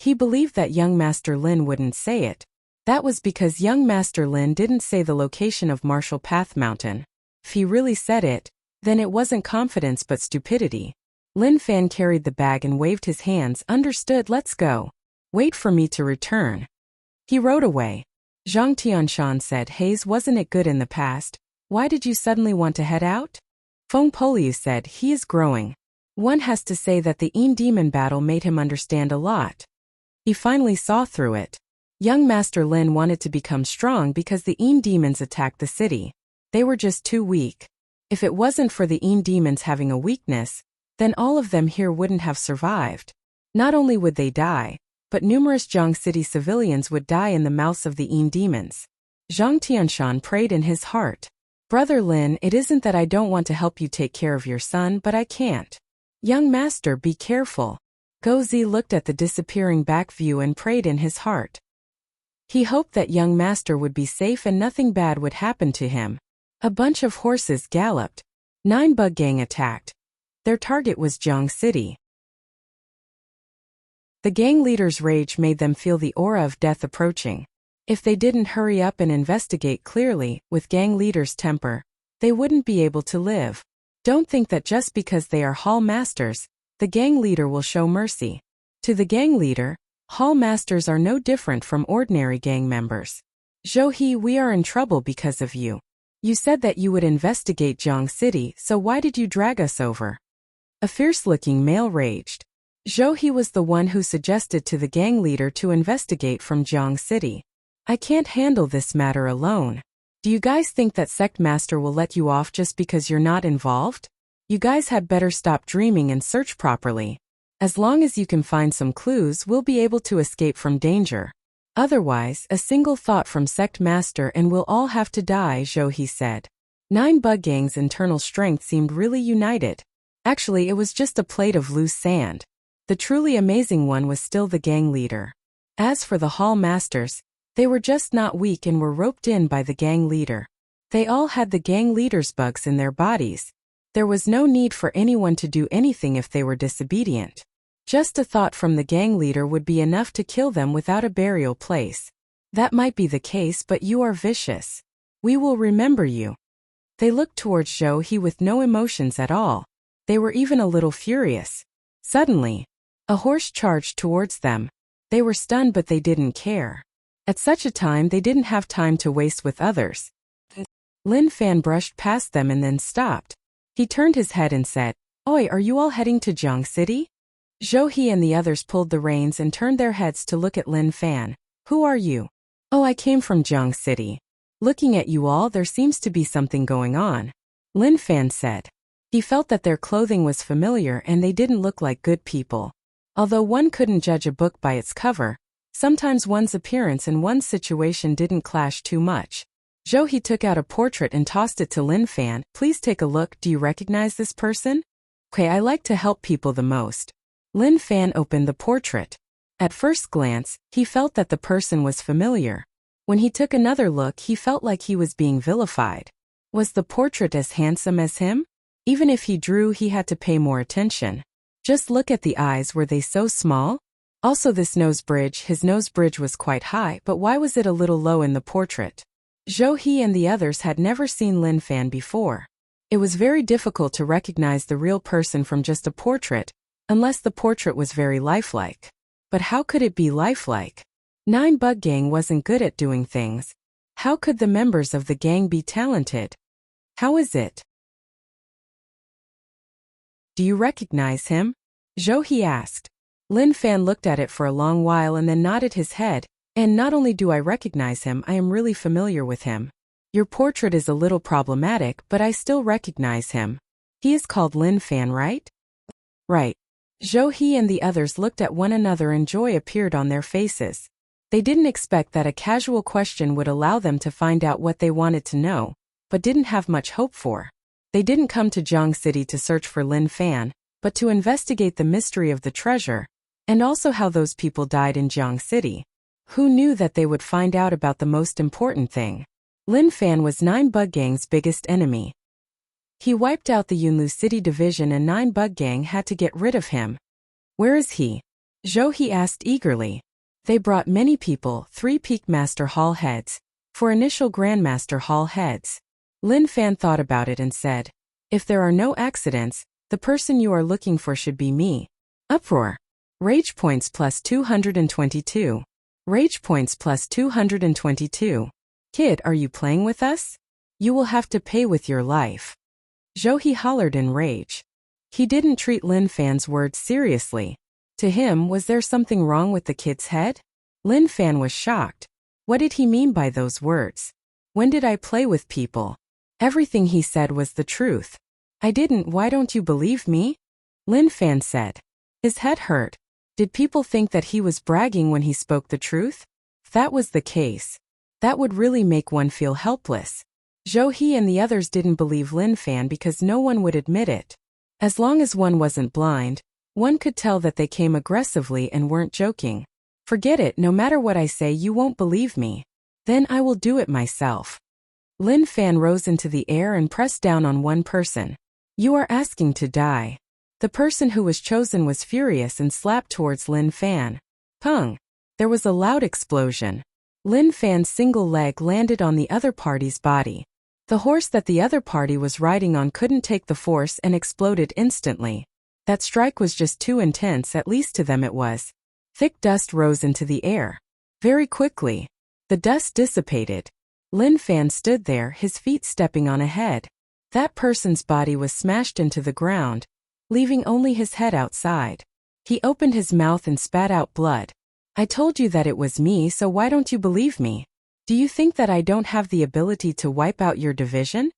He believed that young Master Lin wouldn't say it. That was because young Master Lin didn't say the location of Martial Path Mountain. If he really said it, then it wasn't confidence but stupidity. Lin Fan carried the bag and waved his hands. Understood, let's go. Wait for me to return. He rode away. Zhang Tianshan said, Haze, wasn't it good in the past? Why did you suddenly want to head out? Feng Poliu said, he is growing. One has to say that the Yin Demon battle made him understand a lot. He finally saw through it. Young Master Lin wanted to become strong because the Yin Demons attacked the city. They were just too weak. If it wasn't for the Yin Demons having a weakness, then all of them here wouldn't have survived. Not only would they die, but numerous Zhang City civilians would die in the mouths of the Yin Demons. Zhang Tianshan prayed in his heart. Brother Lin, it isn't that I don't want to help you take care of your son, but I can't. Young Master, be careful. Gozi looked at the disappearing back view and prayed in his heart. He hoped that young Master would be safe and nothing bad would happen to him. A bunch of horses galloped. 9 bug gang attacked. Their target was Zhang City. The gang leader's rage made them feel the aura of death approaching. If they didn't hurry up and investigate clearly, with gang leader's temper, they wouldn't be able to live. Don't think that just because they are hall masters, the gang leader will show mercy. To the gang leader, hall masters are no different from ordinary gang members. Zhou, we are in trouble because of you. You said that you would investigate Zhang City, so why did you drag us over? A fierce-looking male raged. Zhou was the one who suggested to the gang leader to investigate from Zhang City. I can't handle this matter alone. Do you guys think that Sect Master will let you off just because you're not involved? You guys had better stop dreaming and search properly. As long as you can find some clues, we'll be able to escape from danger. Otherwise, a single thought from Sect Master and we'll all have to die, Zhou said. 9 bug gang's internal strength seemed really united. Actually, it was just a plate of loose sand. The truly amazing one was still the gang leader. As for the hall masters, they were just not weak and were roped in by the gang leader. They all had the gang leader's bugs in their bodies. There was no need for anyone to do anything if they were disobedient. Just a thought from the gang leader would be enough to kill them without a burial place. That might be the case, but you are vicious. We will remember you. They looked towards Zhou with no emotions at all. They were even a little furious. Suddenly, a horse charged towards them. They were stunned but they didn't care. At such a time they didn't have time to waste with others. Lin Fan brushed past them and then stopped. He turned his head and said, Oi, are you all heading to Zhang City? Zhou and the others pulled the reins and turned their heads to look at Lin Fan. Who are you? Oh, I came from Zhang City. Looking at you all, there seems to be something going on. Lin Fan said. He felt that their clothing was familiar and they didn't look like good people. Although one couldn't judge a book by its cover, sometimes one's appearance and one's situation didn't clash too much. Zhou took out a portrait and tossed it to Lin Fan. Please take a look. Do you recognize this person? Okay, I like to help people the most. Lin Fan opened the portrait. At first glance, he felt that the person was familiar. When he took another look, he felt like he was being vilified. Was the portrait as handsome as him? Even if he drew, he had to pay more attention. Just look at the eyes, were they so small? Also this nose bridge, his nose bridge was quite high, but why was it a little low in the portrait? Zhou and the others had never seen Lin Fan before. It was very difficult to recognize the real person from just a portrait, unless the portrait was very lifelike. But how could it be lifelike? 9 Bug Gang wasn't good at doing things. How could the members of the gang be talented? How is it? Do you recognize him? Zhou He asked. Lin Fan looked at it for a long while and then nodded his head. And not only do I recognize him, I am really familiar with him. Your portrait is a little problematic, but I still recognize him. He is called Lin Fan, right? Right. Zhou He and the others looked at one another and joy appeared on their faces. They didn't expect that a casual question would allow them to find out what they wanted to know, but didn't have much hope for. They didn't come to Jiang City to search for Lin Fan, but to investigate the mystery of the treasure, and also how those people died in Jiang City. Who knew that they would find out about the most important thing? Lin Fan was 9 Bug Gang's biggest enemy. He wiped out the Yunlu City division and 9 Bug Gang had to get rid of him. Where is he? Zhou He asked eagerly. They brought many people, 3 Peak Master Hall heads, for initial Grandmaster Hall heads. Lin Fan thought about it and said, if there are no accidents, the person you are looking for should be me. Uproar. Rage points plus 222. Rage points plus 222. Kid, are you playing with us? You will have to pay with your life. Zhou He hollered in rage. He didn't treat Lin Fan's words seriously. To him, was there something wrong with the kid's head? Lin Fan was shocked. What did he mean by those words? When did I play with people? Everything he said was the truth. I didn't. Why don't you believe me? Lin Fan said. His head hurt. Did people think that he was bragging when he spoke the truth? If that was the case, that would really make one feel helpless. Zhou He and the others didn't believe Lin Fan because no one would admit it. As long as one wasn't blind, one could tell that they came aggressively and weren't joking. Forget it, no matter what I say you won't believe me. Then I will do it myself. Lin Fan rose into the air and pressed down on one person. You are asking to die. The person who was chosen was furious and slapped towards Lin Fan. Pung! There was a loud explosion. Lin Fan's single leg landed on the other party's body. The horse that the other party was riding on couldn't take the force and exploded instantly. That strike was just too intense, at least to them it was. Thick dust rose into the air. Very quickly, the dust dissipated. Lin Fan stood there, his feet stepping on a head. That person's body was smashed into the ground, leaving only his head outside. He opened his mouth and spat out blood. I told you that it was me, so why don't you believe me? Do you think that I don't have the ability to wipe out your division?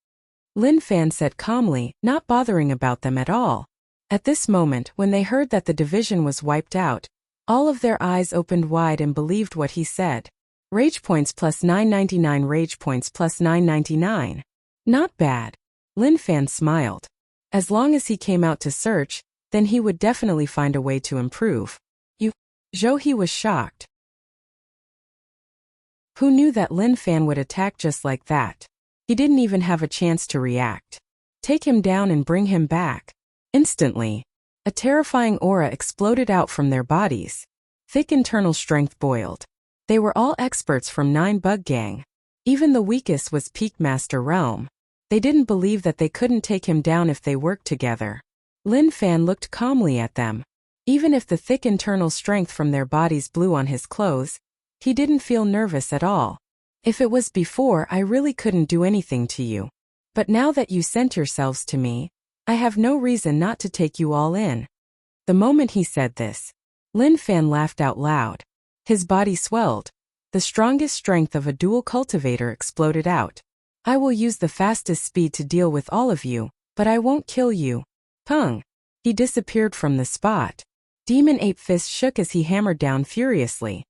Lin Fan said calmly, not bothering about them at all. At this moment, when they heard that the division was wiped out, all of their eyes opened wide and believed what he said. Rage points plus 999. Rage points plus 999. Not bad. Lin Fan smiled. As long as he came out to search, then he would definitely find a way to improve. Zhou He was shocked. Who knew that Lin Fan would attack just like that? He didn't even have a chance to react. Take him down and bring him back. Instantly, a terrifying aura exploded out from their bodies. Thick internal strength boiled. They were all experts from 9 Bug Gang. Even the weakest was Peak Master Realm. They didn't believe that they couldn't take him down if they worked together. Lin Fan looked calmly at them. Even if the thick internal strength from their bodies blew on his clothes, he didn't feel nervous at all. If it was before, I really couldn't do anything to you. But now that you sent yourselves to me, I have no reason not to take you all in. The moment he said this, Lin Fan laughed out loud. His body swelled. The strongest strength of a dual cultivator exploded out. I will use the fastest speed to deal with all of you, but I won't kill you. Pung! He disappeared from the spot. Demon Ape Fist shook as he hammered down furiously.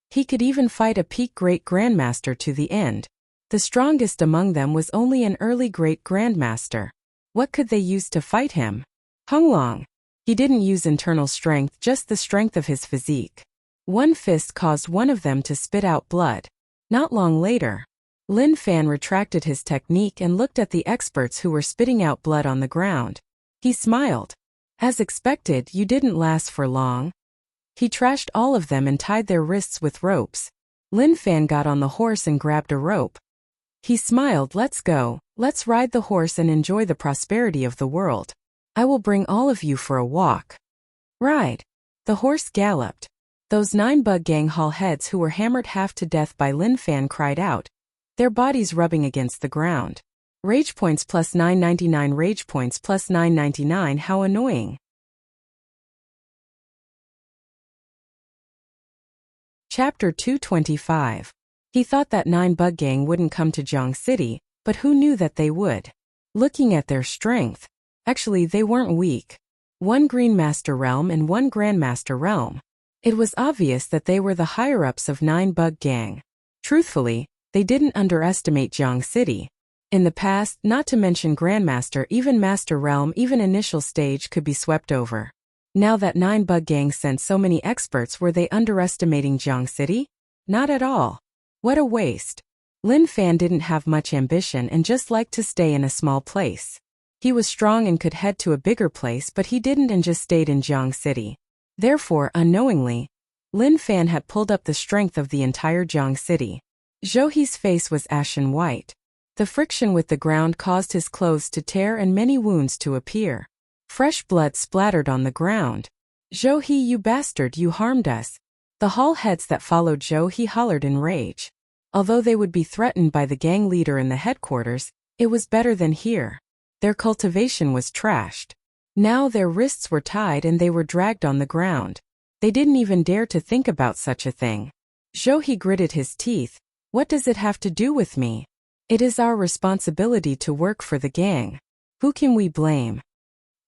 He could even fight a peak Great Grandmaster to the end. The strongest among them was only an early Great Grandmaster. What could they use to fight him? Honglong. He didn't use internal strength, just the strength of his physique. One fist caused one of them to spit out blood. Not long later, Lin Fan retracted his technique and looked at the experts who were spitting out blood on the ground. He smiled. As expected, you didn't last for long. He trashed all of them and tied their wrists with ropes. Lin Fan got on the horse and grabbed a rope. He smiled. Let's go. Let's ride the horse and enjoy the prosperity of the world. I will bring all of you for a walk. Ride. The horse galloped. Those 9 Bug Gang Hall heads who were hammered half to death by Lin Fan cried out. their bodies rubbing against the ground. Rage points plus 999, rage points plus 999, how annoying. Chapter 225. He thought that 9 Bug Gang wouldn't come to Jiang City, but who knew that they would? Looking at their strength, actually they weren't weak. 1 Green Master Realm and 1 Grandmaster Realm. It was obvious that they were the higher-ups of 9 Bug Gang. Truthfully, they didn't underestimate Jiang City. In the past, not to mention Grandmaster, even Master Realm, even initial stage could be swept over. Now that 9 Bug Gang sent so many experts, were they underestimating Jiang City? Not at all. What a waste. Lin Fan didn't have much ambition and just liked to stay in a small place. He was strong and could head to a bigger place, but he didn't and just stayed in Jiang City. Therefore, unknowingly, Lin Fan had pulled up the strength of the entire Jiang City. Zhou He's face was ashen white. The friction with the ground caused his clothes to tear and many wounds to appear. Fresh blood splattered on the ground. Zhou He, you bastard, you harmed us. The hall heads that followed Zhou He hollered in rage. Although they would be threatened by the gang leader in the headquarters, it was better than here. Their cultivation was trashed. Now their wrists were tied and they were dragged on the ground. They didn't even dare to think about such a thing. Zhou He gritted his teeth. What does it have to do with me? It is our responsibility to work for the gang. Who can we blame?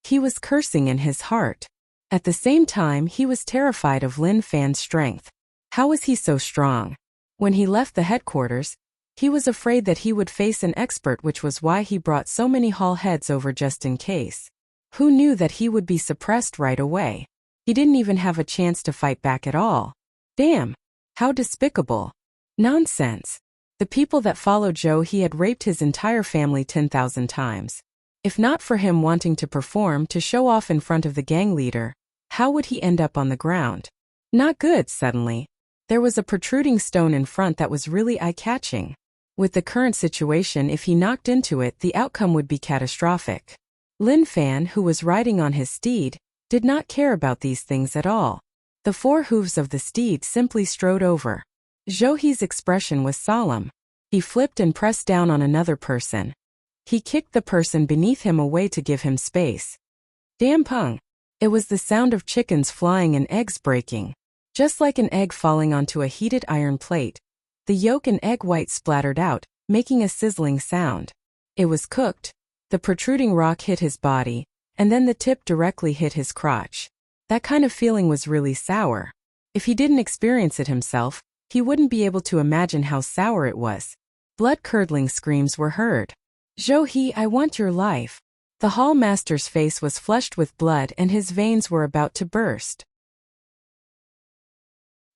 He was cursing in his heart. At the same time, he was terrified of Lin Fan's strength. How was he so strong? When he left the headquarters, he was afraid that he would face an expert, which was why he brought so many hall heads over just in case. Who knew that he would be suppressed right away? He didn't even have a chance to fight back at all. Damn! How despicable! Nonsense! The people that followed Zhou He had raped his entire family 10,000 times. If not for him wanting to perform to show off in front of the gang leader, how would he end up on the ground? Not good. Suddenly, there was a protruding stone in front that was really eye-catching. With the current situation, if he knocked into it, the outcome would be catastrophic. Lin Fan, who was riding on his steed, did not care about these things at all. The 4 hooves of the steed simply strode over. Zhou He's expression was solemn. He flipped and pressed down on another person. He kicked the person beneath him away to give him space. Damn pung! It was the sound of chickens flying and eggs breaking. Just like an egg falling onto a heated iron plate, the yolk and egg white splattered out, making a sizzling sound. It was cooked. The protruding rock hit his body, and then the tip directly hit his crotch. That kind of feeling was really sour. If he didn't experience it himself, he wouldn't be able to imagine how sour it was. Blood-curdling screams were heard. Zhou He, I want your life. The hall master's face was flushed with blood and his veins were about to burst.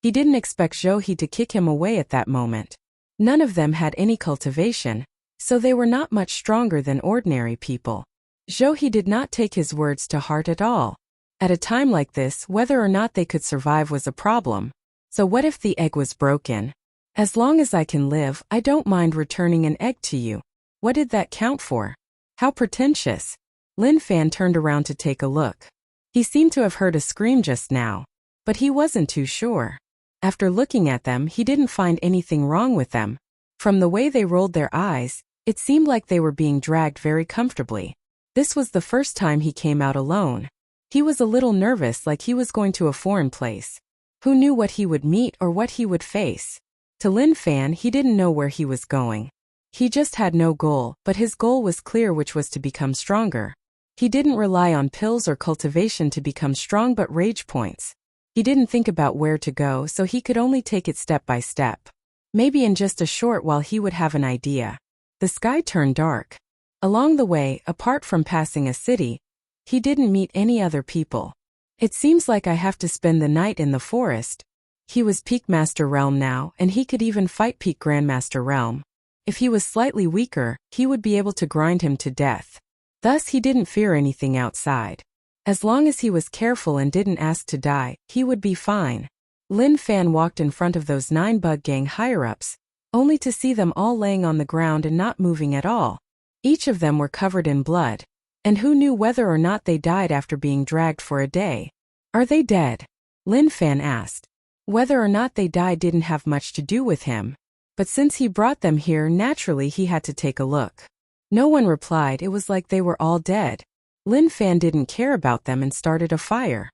He didn't expect Zhou He to kick him away at that moment. None of them had any cultivation, so they were not much stronger than ordinary people. Zhou He did not take his words to heart at all. At a time like this, whether or not they could survive was a problem. So what if the egg was broken? As long as I can live, I don't mind returning an egg to you. What did that count for? How pretentious. Lin Fan turned around to take a look. He seemed to have heard a scream just now, but he wasn't too sure. After looking at them, he didn't find anything wrong with them. From the way they rolled their eyes, it seemed like they were being dragged very comfortably. This was the first time he came out alone. He was a little nervous, like he was going to a foreign place. Who knew what he would meet or what he would face? To Lin Fan, he didn't know where he was going. He just had no goal, but his goal was clear, which was to become stronger. He didn't rely on pills or cultivation to become strong, but rage points. He didn't think about where to go, so he could only take it step by step. Maybe in just a short while he would have an idea. The sky turned dark. Along the way, apart from passing a city, he didn't meet any other people. It seems like I have to spend the night in the forest. He was Peak Master Realm now, and he could even fight Peak Grandmaster Realm. If he was slightly weaker, he would be able to grind him to death. Thus he didn't fear anything outside. As long as he was careful and didn't ask to die, he would be fine. Lin Fan walked in front of those 9 Bug Gang higher-ups, only to see them all laying on the ground and not moving at all. Each of them were covered in blood. And who knew whether or not they died after being dragged for a day? Are they dead? Lin Fan asked. Whether or not they died didn't have much to do with him. But since he brought them here, naturally he had to take a look. No one replied. It was like they were all dead. Lin Fan didn't care about them and started a fire.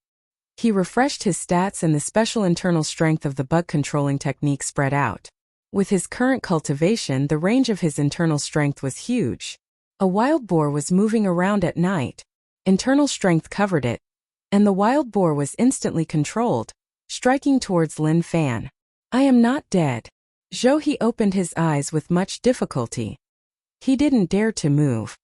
He refreshed his stats and the special internal strength of the bug controlling technique spread out. With his current cultivation, the range of his internal strength was huge. A wild boar was moving around at night. Internal strength covered it, and the wild boar was instantly controlled, striking towards Lin Fan. I am not dead. Zhou opened his eyes with much difficulty. He didn't dare to move.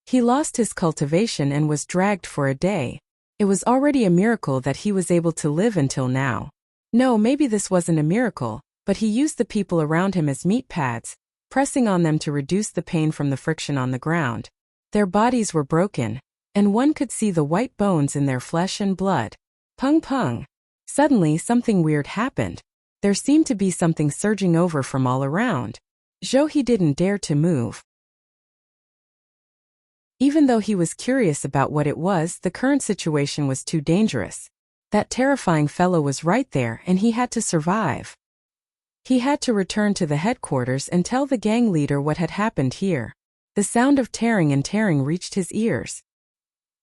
He lost his cultivation and was dragged for a day. It was already a miracle that he was able to live until now. No, maybe this wasn't a miracle, but he used the people around him as meat pads, pressing on them to reduce the pain from the friction on the ground. Their bodies were broken, and one could see the white bones in their flesh and blood. Pung pung. Suddenly something weird happened. There seemed to be something surging over from all around. Zhou didn't dare to move. Even though he was curious about what it was, the current situation was too dangerous. That terrifying fellow was right there and he had to survive. He had to return to the headquarters and tell the gang leader what had happened here. The sound of tearing and tearing reached his ears.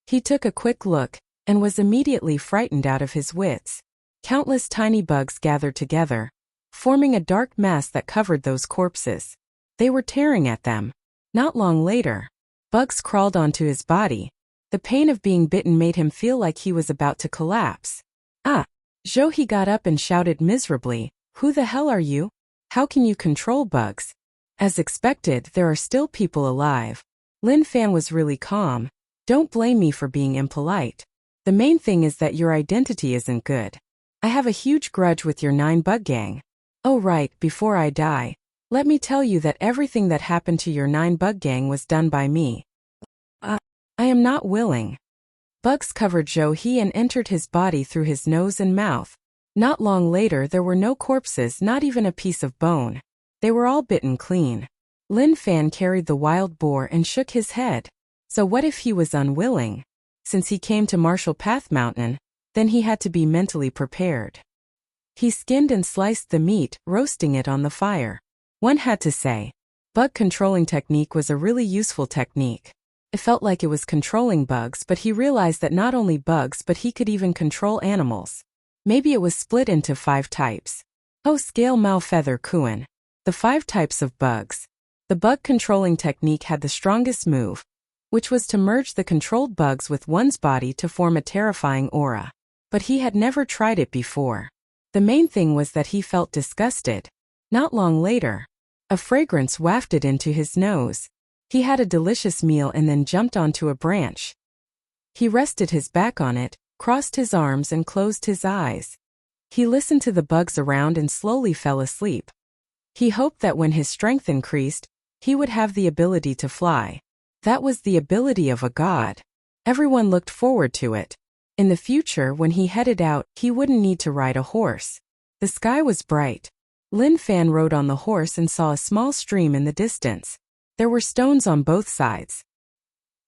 He took a quick look and was immediately frightened out of his wits. Countless tiny bugs gathered together, forming a dark mass that covered those corpses. They were tearing at them. Not long later, bugs crawled onto his body. The pain of being bitten made him feel like he was about to collapse. Ah! Zhou got up and shouted miserably, "Who the hell are you? How can you control bugs?" As expected, there are still people alive. Lin Fan was really calm. Don't blame me for being impolite. The main thing is that your identity isn't good. I have a huge grudge with your 9-bug gang. Oh right, before I die, let me tell you that everything that happened to your 9-bug gang was done by me. I am not willing. Bugs covered Zhou and entered his body through his nose and mouth. Not long later there were no corpses, not even a piece of bone. They were all bitten clean. Lin Fan carried the wild boar and shook his head. So what if he was unwilling? Since he came to Martial Path Mountain, then he had to be mentally prepared. He skinned and sliced the meat, roasting it on the fire. One had to say, bug controlling technique was a really useful technique. It felt like it was controlling bugs, but he realized that not only bugs but he could even control animals. Maybe it was split into 5 types. Oh, scale Mao feather Kuan. The 5 types of bugs. The bug controlling technique had the strongest move, which was to merge the controlled bugs with one's body to form a terrifying aura. But he had never tried it before. The main thing was that he felt disgusted. Not long later, a fragrance wafted into his nose. He had a delicious meal and then jumped onto a branch. He rested his back on it, crossed his arms and closed his eyes. He listened to the bugs around and slowly fell asleep. He hoped that when his strength increased, he would have the ability to fly. That was the ability of a god. Everyone looked forward to it. In the future, when he headed out, he wouldn't need to ride a horse. The sky was bright. Lin Fan rode on the horse and saw a small stream in the distance. There were stones on both sides.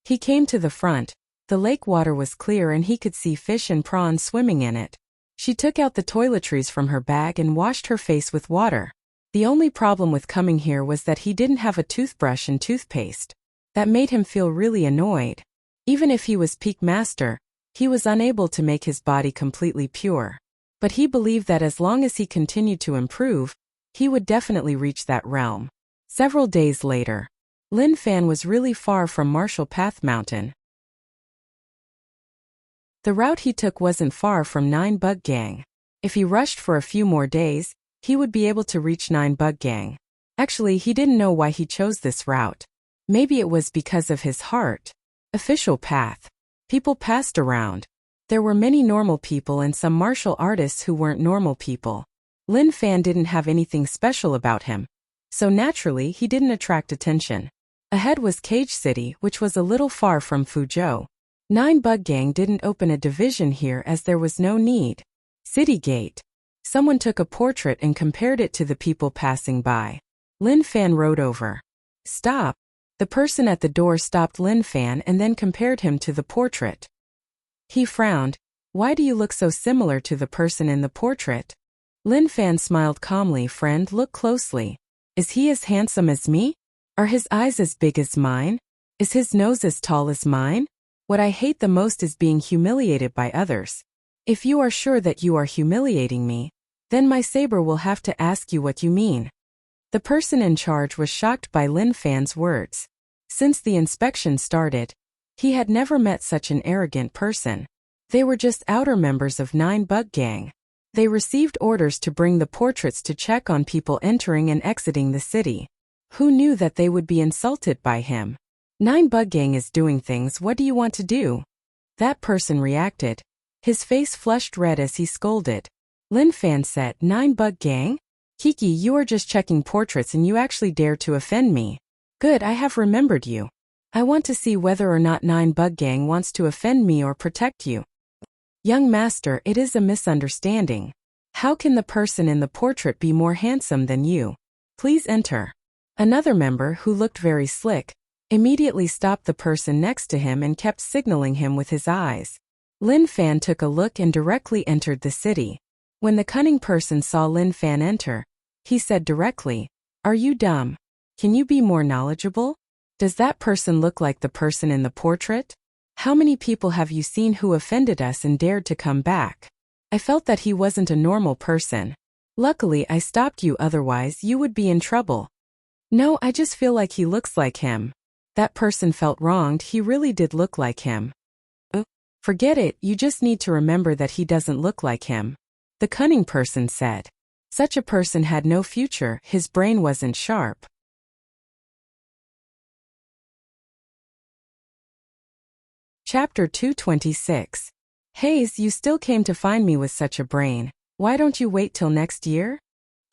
He came to the front. The lake water was clear and he could see fish and prawns swimming in it. She took out the toiletries from her bag and washed her face with water. The only problem with coming here was that he didn't have a toothbrush and toothpaste. That made him feel really annoyed. Even if he was peak master, he was unable to make his body completely pure. But he believed that as long as he continued to improve, he would definitely reach that realm. Several days later, Lin Fan was really far from Martial Path Mountain. The route he took wasn't far from 9-bug gang. If he rushed for a few more days, he would be able to reach 9-bug gang. Actually, he didn't know why he chose this route. Maybe it was because of his heart. Official path. People passed around. There were many normal people and some martial artists who weren't normal people. Lin Fan didn't have anything special about him, so naturally he didn't attract attention. Ahead was Cage City, which was a little far from Fuzhou. 9-bug gang didn't open a division here as there was no need. City Gate. Someone took a portrait and compared it to the people passing by. Lin Fan rode over. Stop. The person at the door stopped Lin Fan and then compared him to the portrait. He frowned. Why do you look so similar to the person in the portrait? Lin Fan smiled calmly. Friend, look closely. Is he as handsome as me? Are his eyes as big as mine? Is his nose as tall as mine? What I hate the most is being humiliated by others. If you are sure that you are humiliating me, then my saber will have to ask you what you mean. The person in charge was shocked by Lin Fan's words. Since the inspection started, he had never met such an arrogant person. They were just outer members of 9 Bug Gang. They received orders to bring the portraits to check on people entering and exiting the city. Who knew that they would be insulted by him? 9 Bug Gang is doing things, what do you want to do? That person reacted. His face flushed red as he scolded. Lin Fan said, 9 Bug Gang? Kiki, you are just checking portraits and you actually dare to offend me. Good, I have remembered you. I want to see whether or not 9 Bug Gang wants to offend me or protect you. Young master, it is a misunderstanding. How can the person in the portrait be more handsome than you? Please enter. Another member, who looked very slick, immediately stopped the person next to him and kept signaling him with his eyes. Lin Fan took a look and directly entered the city. When the cunning person saw Lin Fan enter, he said directly, "Are you dumb? Can you be more knowledgeable? Does that person look like the person in the portrait? How many people have you seen who offended us and dared to come back?" I felt that he wasn't a normal person. Luckily, I stopped you, otherwise you would be in trouble. No, I just feel like he looks like him. That person felt wronged, he really did look like him. Forget it, you just need to remember that he doesn't look like him. The cunning person said. Such a person had no future, his brain wasn't sharp. Chapter 226. Hayes, you still came to find me with such a brain. Why don't you wait till next year?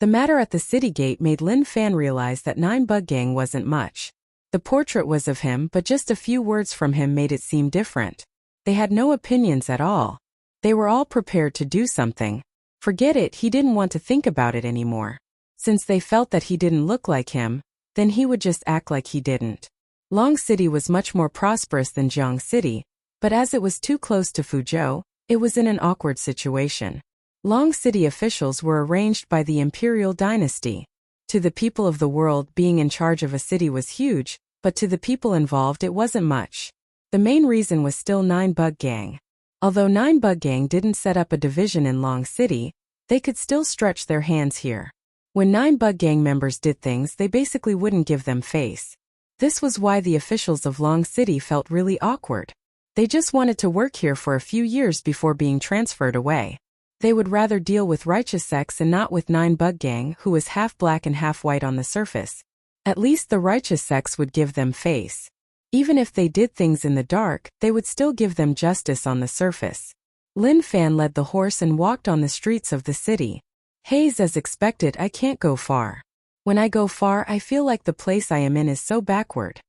The matter at the city gate made Lin Fan realize that 9 Bug Gang wasn't much. The portrait was of him, but just a few words from him made it seem different. They had no opinions at all. They were all prepared to do something. Forget it, he didn't want to think about it anymore. Since they felt that he didn't look like him, then he would just act like he didn't. Long City was much more prosperous than Jiang City, but as it was too close to Fuzhou, it was in an awkward situation. Long City officials were arranged by the imperial dynasty. To the people of the world, being in charge of a city was huge, but to the people involved it wasn't much. The main reason was still 9 Bug Gang. Although 9 Bug Gang didn't set up a division in Long City, they could still stretch their hands here. When 9 Bug Gang members did things, they basically wouldn't give them face. This was why the officials of Long City felt really awkward. They just wanted to work here for a few years before being transferred away. They would rather deal with righteous sects and not with 9 Bug Gang, who was half black and half white on the surface. At least the righteous sects would give them face. Even if they did things in the dark, they would still give them justice on the surface. Lin Fan led the horse and walked on the streets of the city. Hayes, as expected, I can't go far. When I go far, I feel like the place I am in is so backward.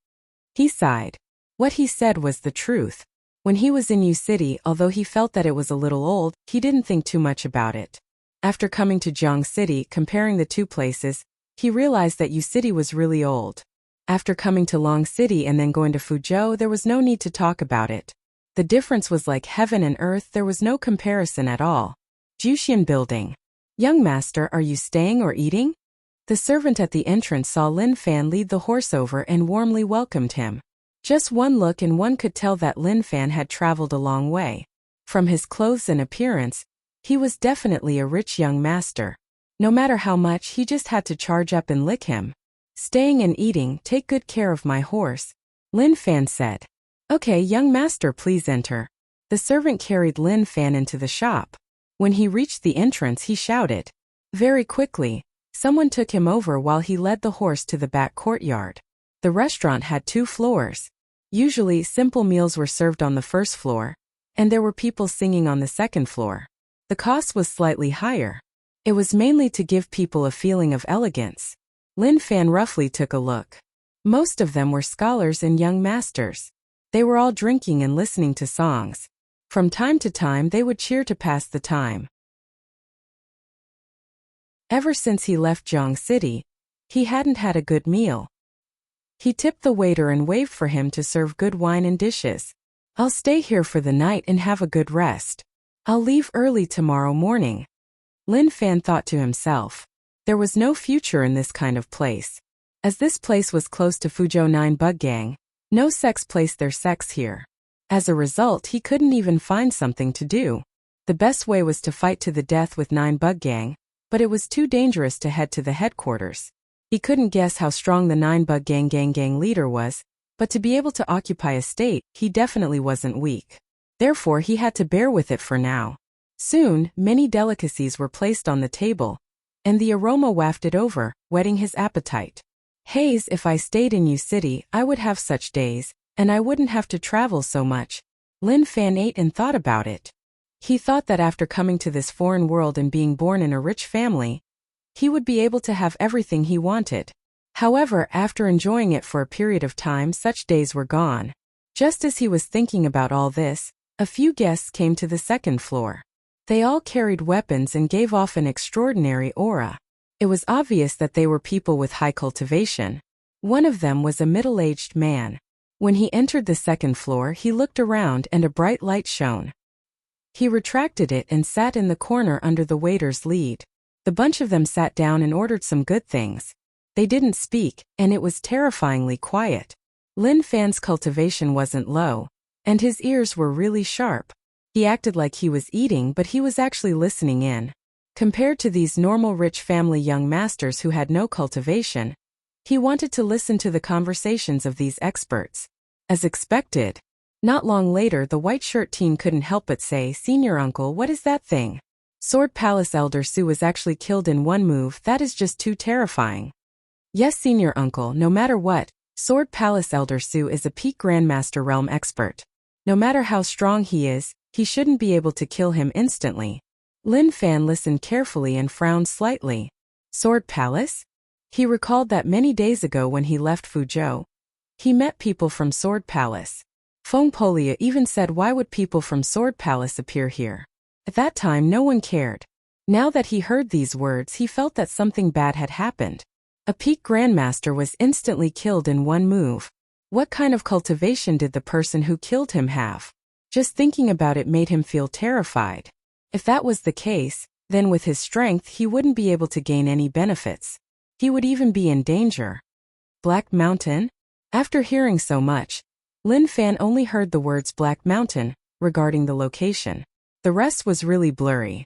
He sighed. What he said was the truth. When he was in U City, although he felt that it was a little old, he didn't think too much about it. After coming to Jiang City, comparing the two places, he realized that U City was really old. After coming to Long City and then going to Fuzhou, there was no need to talk about it. The difference was like heaven and earth, there was no comparison at all. Juxian Building. Young master, are you staying or eating? The servant at the entrance saw Lin Fan lead the horse over and warmly welcomed him. Just one look and one could tell that Lin Fan had traveled a long way. From his clothes and appearance, he was definitely a rich young master. No matter how much, he just had to charge up and lick him. Staying and eating, take good care of my horse, Lin Fan said. Okay, young master, please enter. The servant carried Lin Fan into the shop. When he reached the entrance, he shouted. Very quickly, someone took him over while he led the horse to the back courtyard. The restaurant had 2 floors. Usually, simple meals were served on the first floor, and there were people singing on the second floor. The cost was slightly higher. It was mainly to give people a feeling of elegance. Lin Fan roughly took a look. Most of them were scholars and young masters. They were all drinking and listening to songs. From time to time, they would cheer to pass the time. Ever since he left Jiang City, he hadn't had a good meal. He tipped the waiter and waved for him to serve good wine and dishes. I'll stay here for the night and have a good rest. I'll leave early tomorrow morning. Lin Fan thought to himself. There was no future in this kind of place. As this place was close to Fuzhou 9 Bug Gang, no sex placed their sex here. As a result, he couldn't even find something to do. The best way was to fight to the death with 9 Bug Gang, but it was too dangerous to head to the headquarters. He couldn't guess how strong the 9 Bug Gang leader was, but to be able to occupy a state, he definitely wasn't weak. Therefore, he had to bear with it for now. Soon, many delicacies were placed on the table, and the aroma wafted over, whetting his appetite. Hayes, if I stayed in Yu City, I would have such days, and I wouldn't have to travel so much. Lin Fan ate and thought about it. He thought that after coming to this foreign world and being born in a rich family, he would be able to have everything he wanted. However, after enjoying it for a period of time, such days were gone. Just as he was thinking about all this, a few guests came to the second floor. They all carried weapons and gave off an extraordinary aura. It was obvious that they were people with high cultivation. One of them was a middle-aged man. When he entered the second floor, he looked around and a bright light shone. He retracted it and sat in the corner under the waiter's lead. The bunch of them sat down and ordered some good things. They didn't speak, and it was terrifyingly quiet. Lin Fan's cultivation wasn't low, and his ears were really sharp. He acted like he was eating, but he was actually listening in. Compared to these normal rich family young masters who had no cultivation, he wanted to listen to the conversations of these experts. As expected, not long later the white shirt teen couldn't help but say, "Senior uncle, what is that thing?" Sword Palace Elder Su was actually killed in one move. That is just too terrifying. Yes, senior uncle, no matter what, Sword Palace Elder Su is a peak Grandmaster realm expert. No matter how strong he is, he shouldn't be able to kill him instantly. Lin Fan listened carefully and frowned slightly. Sword Palace? He recalled that many days ago when he left Fuzhou, he met people from Sword Palace. Feng Polia even said, why would people from Sword Palace appear here? At that time no one cared. Now that he heard these words, he felt that something bad had happened. A peak Grandmaster was instantly killed in one move. What kind of cultivation did the person who killed him have? Just thinking about it made him feel terrified. If that was the case, then with his strength he wouldn't be able to gain any benefits. He would even be in danger. Black Mountain? After hearing so much, Lin Fan only heard the words Black Mountain regarding the location. The rest was really blurry.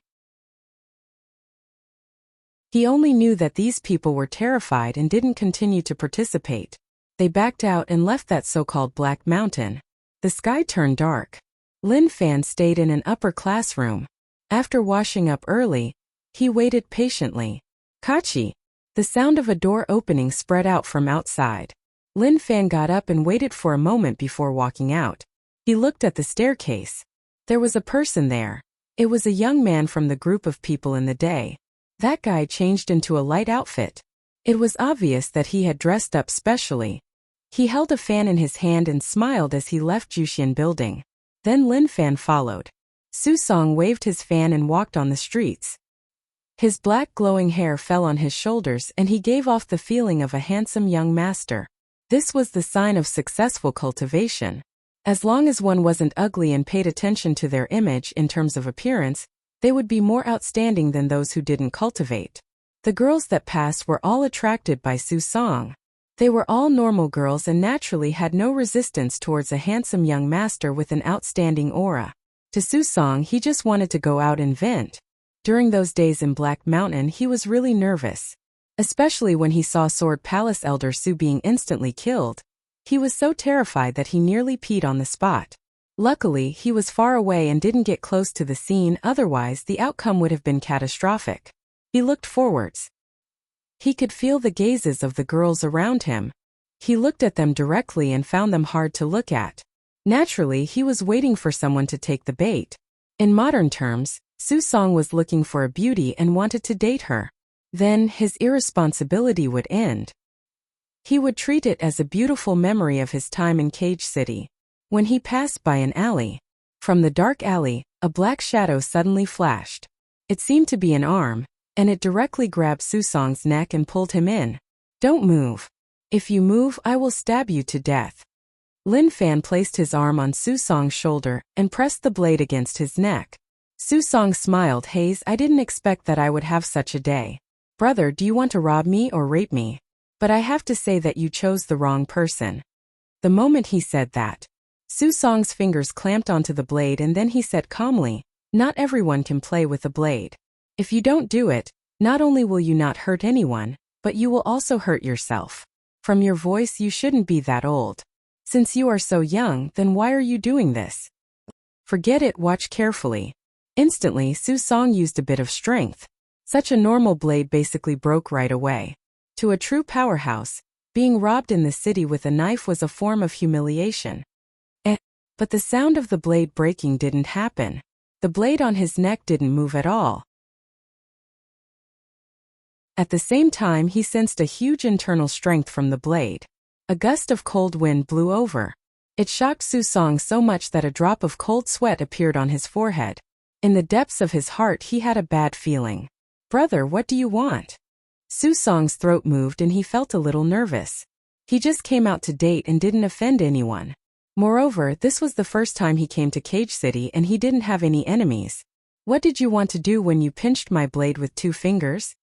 He only knew that these people were terrified and didn't continue to participate. They backed out and left that so-called Black Mountain. The sky turned dark. Lin Fan stayed in an upper classroom. After washing up early, he waited patiently. Kachi! The sound of a door opening spread out from outside. Lin Fan got up and waited for a moment before walking out. He looked at the staircase. There was a person there. It was a young man from the group of people in the day. That guy changed into a light outfit. It was obvious that he had dressed up specially. He held a fan in his hand and smiled as he left Juxian building. Then Lin Fan followed. Su Song waved his fan and walked on the streets. His black glowing hair fell on his shoulders and he gave off the feeling of a handsome young master. This was the sign of successful cultivation. As long as one wasn't ugly and paid attention to their image in terms of appearance, they would be more outstanding than those who didn't cultivate. The girls that passed were all attracted by Su Song. They were all normal girls and naturally had no resistance towards a handsome young master with an outstanding aura. To Su Song, he just wanted to go out and vent. During those days in Black Mountain, he was really nervous. Especially when he saw Sword Palace Elder Su being instantly killed. He was so terrified that he nearly peed on the spot. Luckily, he was far away and didn't get close to the scene, otherwise the outcome would have been catastrophic. He looked forwards. He could feel the gazes of the girls around him. He looked at them directly and found them hard to look at. Naturally, he was waiting for someone to take the bait. In modern terms, Su Song was looking for a beauty and wanted to date her. Then, his irresponsibility would end. He would treat it as a beautiful memory of his time in Cage City. When he passed by an alley, from the dark alley, a black shadow suddenly flashed. It seemed to be an arm, and it directly grabbed Su Song's neck and pulled him in. Don't move. If you move, I will stab you to death. Lin Fan placed his arm on Su Song's shoulder and pressed the blade against his neck. Su Song smiled. Hayes, I didn't expect that I would have such a day. Brother, do you want to rob me or rape me? But I have to say that you chose the wrong person. The moment he said that, Su Song's fingers clamped onto the blade and then he said calmly, not everyone can play with a blade. If you don't do it, not only will you not hurt anyone, but you will also hurt yourself. From your voice you shouldn't be that old. Since you are so young, then why are you doing this? Forget it, watch carefully. Instantly, Su Song used a bit of strength. Such a normal blade basically broke right away. To a true powerhouse, being robbed in the city with a knife was a form of humiliation. But the sound of the blade breaking didn't happen. The blade on his neck didn't move at all. At the same time, he sensed a huge internal strength from the blade. A gust of cold wind blew over. It shocked Su Song so much that a drop of cold sweat appeared on his forehead. In the depths of his heart he had a bad feeling. Brother, what do you want? Su Song's throat moved and he felt a little nervous. He just came out to date and didn't offend anyone. Moreover, this was the first time he came to Cage City and he didn't have any enemies. What did you want to do when you pinched my blade with 2 fingers?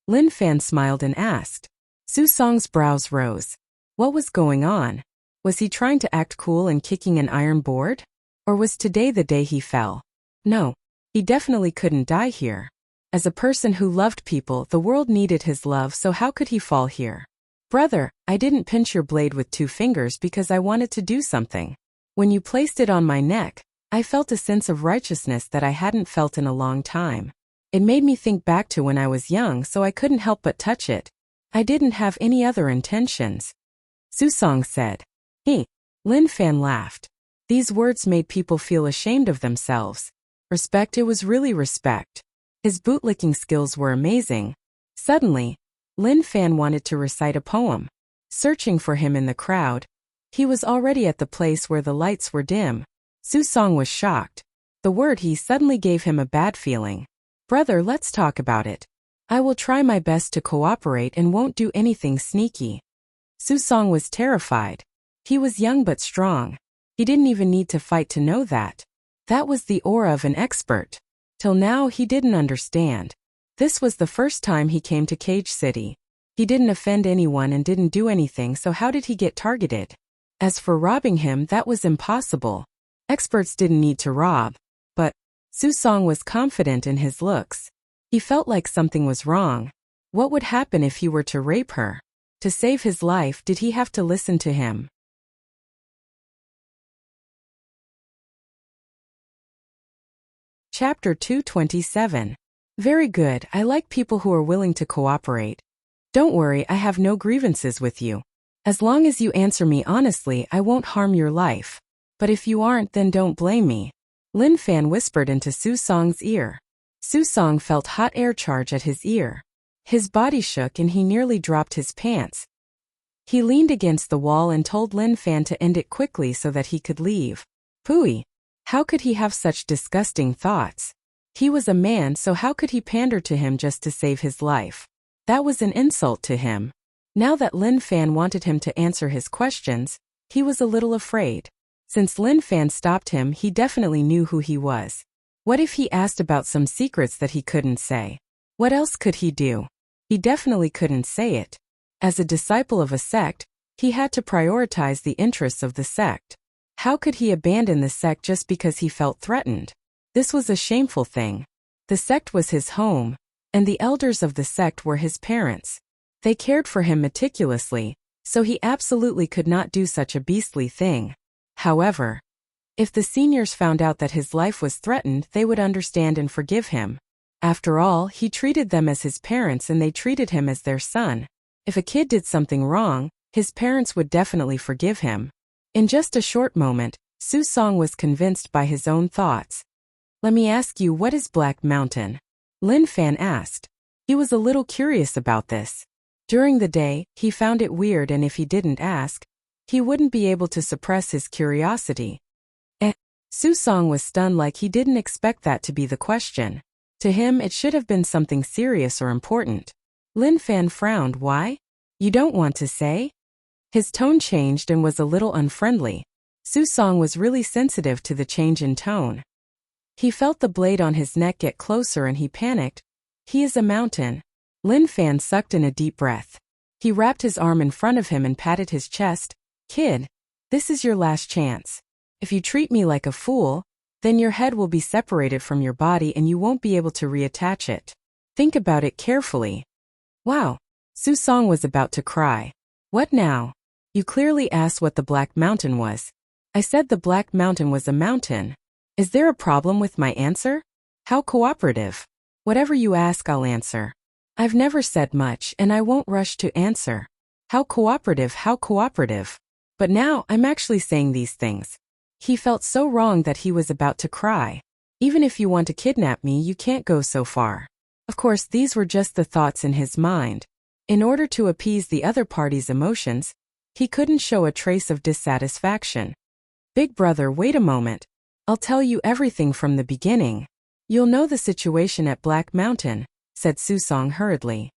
Lin Fan smiled and asked. Su Song's brows rose. What was going on? Was he trying to act cool and kicking an iron board? Or was today the day he fell? No, he definitely couldn't die here. As a person who loved people, the world needed his love, so how could he fall here? Brother, I didn't pinch your blade with 2 fingers because I wanted to do something. When you placed it on my neck, I felt a sense of righteousness that I hadn't felt in a long time. It made me think back to when I was young, so I couldn't help but touch it. I didn't have any other intentions. Su Song said. Lin Fan laughed. These words made people feel ashamed of themselves. Respect, it was really respect. His bootlicking skills were amazing. Suddenly, Lin Fan wanted to recite a poem. Searching for him in the crowd, he was already at the place where the lights were dim. Su Song was shocked. The word he suddenly gave him a bad feeling. Brother, let's talk about it. I will try my best to cooperate and won't do anything sneaky. Su Song was terrified. He was young but strong. He didn't even need to fight to know that. That was the aura of an expert. Till now he didn't understand. This was the first time he came to Cage City. He didn't offend anyone and didn't do anything, so how did he get targeted? As for robbing him, that was impossible. Experts didn't need to rob. But Su Song was confident in his looks. He felt like something was wrong. What would happen if he were to rape her? To save his life, did he have to listen to him? Chapter 227. Very good, I like people who are willing to cooperate. Don't worry, I have no grievances with you. As long as you answer me honestly, I won't harm your life. But if you aren't, then don't blame me. Lin Fan whispered into Su Song's ear. Su Song felt hot air charge at his ear. His body shook and he nearly dropped his pants. He leaned against the wall and told Lin Fan to end it quickly so that he could leave. Pooey! How could he have such disgusting thoughts? He was a man, so how could he pander to him just to save his life? That was an insult to him. Now that Lin Fan wanted him to answer his questions, he was a little afraid. Since Lin Fan stopped him, he definitely knew who he was. What if he asked about some secrets that he couldn't say? What else could he do? He definitely couldn't say it. As a disciple of a sect, he had to prioritize the interests of the sect. How could he abandon the sect just because he felt threatened? This was a shameful thing. The sect was his home, and the elders of the sect were his parents. They cared for him meticulously, so he absolutely could not do such a beastly thing. However, if the seniors found out that his life was threatened, they would understand and forgive him. After all, he treated them as his parents and they treated him as their son. If a kid did something wrong, his parents would definitely forgive him. In just a short moment, Su Song was convinced by his own thoughts. Let me ask you, what is Black Mountain? Lin Fan asked. He was a little curious about this. During the day, he found it weird, and if he didn't ask, he wouldn't be able to suppress his curiosity. Su Song was stunned, like he didn't expect that to be the question. To him, it should have been something serious or important. Lin Fan frowned. Why? You don't want to say? His tone changed and was a little unfriendly. Su Song was really sensitive to the change in tone. He felt the blade on his neck get closer and he panicked. He is a mountain. Lin Fan sucked in a deep breath. He wrapped his arm in front of him and patted his chest. Kid, this is your last chance. If you treat me like a fool, then your head will be separated from your body and you won't be able to reattach it. Think about it carefully. Wow. Susong was about to cry. What now? You clearly asked what the Black Mountain was. I said the Black Mountain was a mountain. Is there a problem with my answer? How cooperative. Whatever you ask, I'll answer. I've never said much and I won't rush to answer. How cooperative, how cooperative. But now I'm actually saying these things. He felt so wrong that he was about to cry. Even if you want to kidnap me, you can't go so far. Of course, these were just the thoughts in his mind. In order to appease the other party's emotions, he couldn't show a trace of dissatisfaction. Big brother, wait a moment. I'll tell you everything from the beginning. You'll know the situation at Black Mountain, said Susong hurriedly.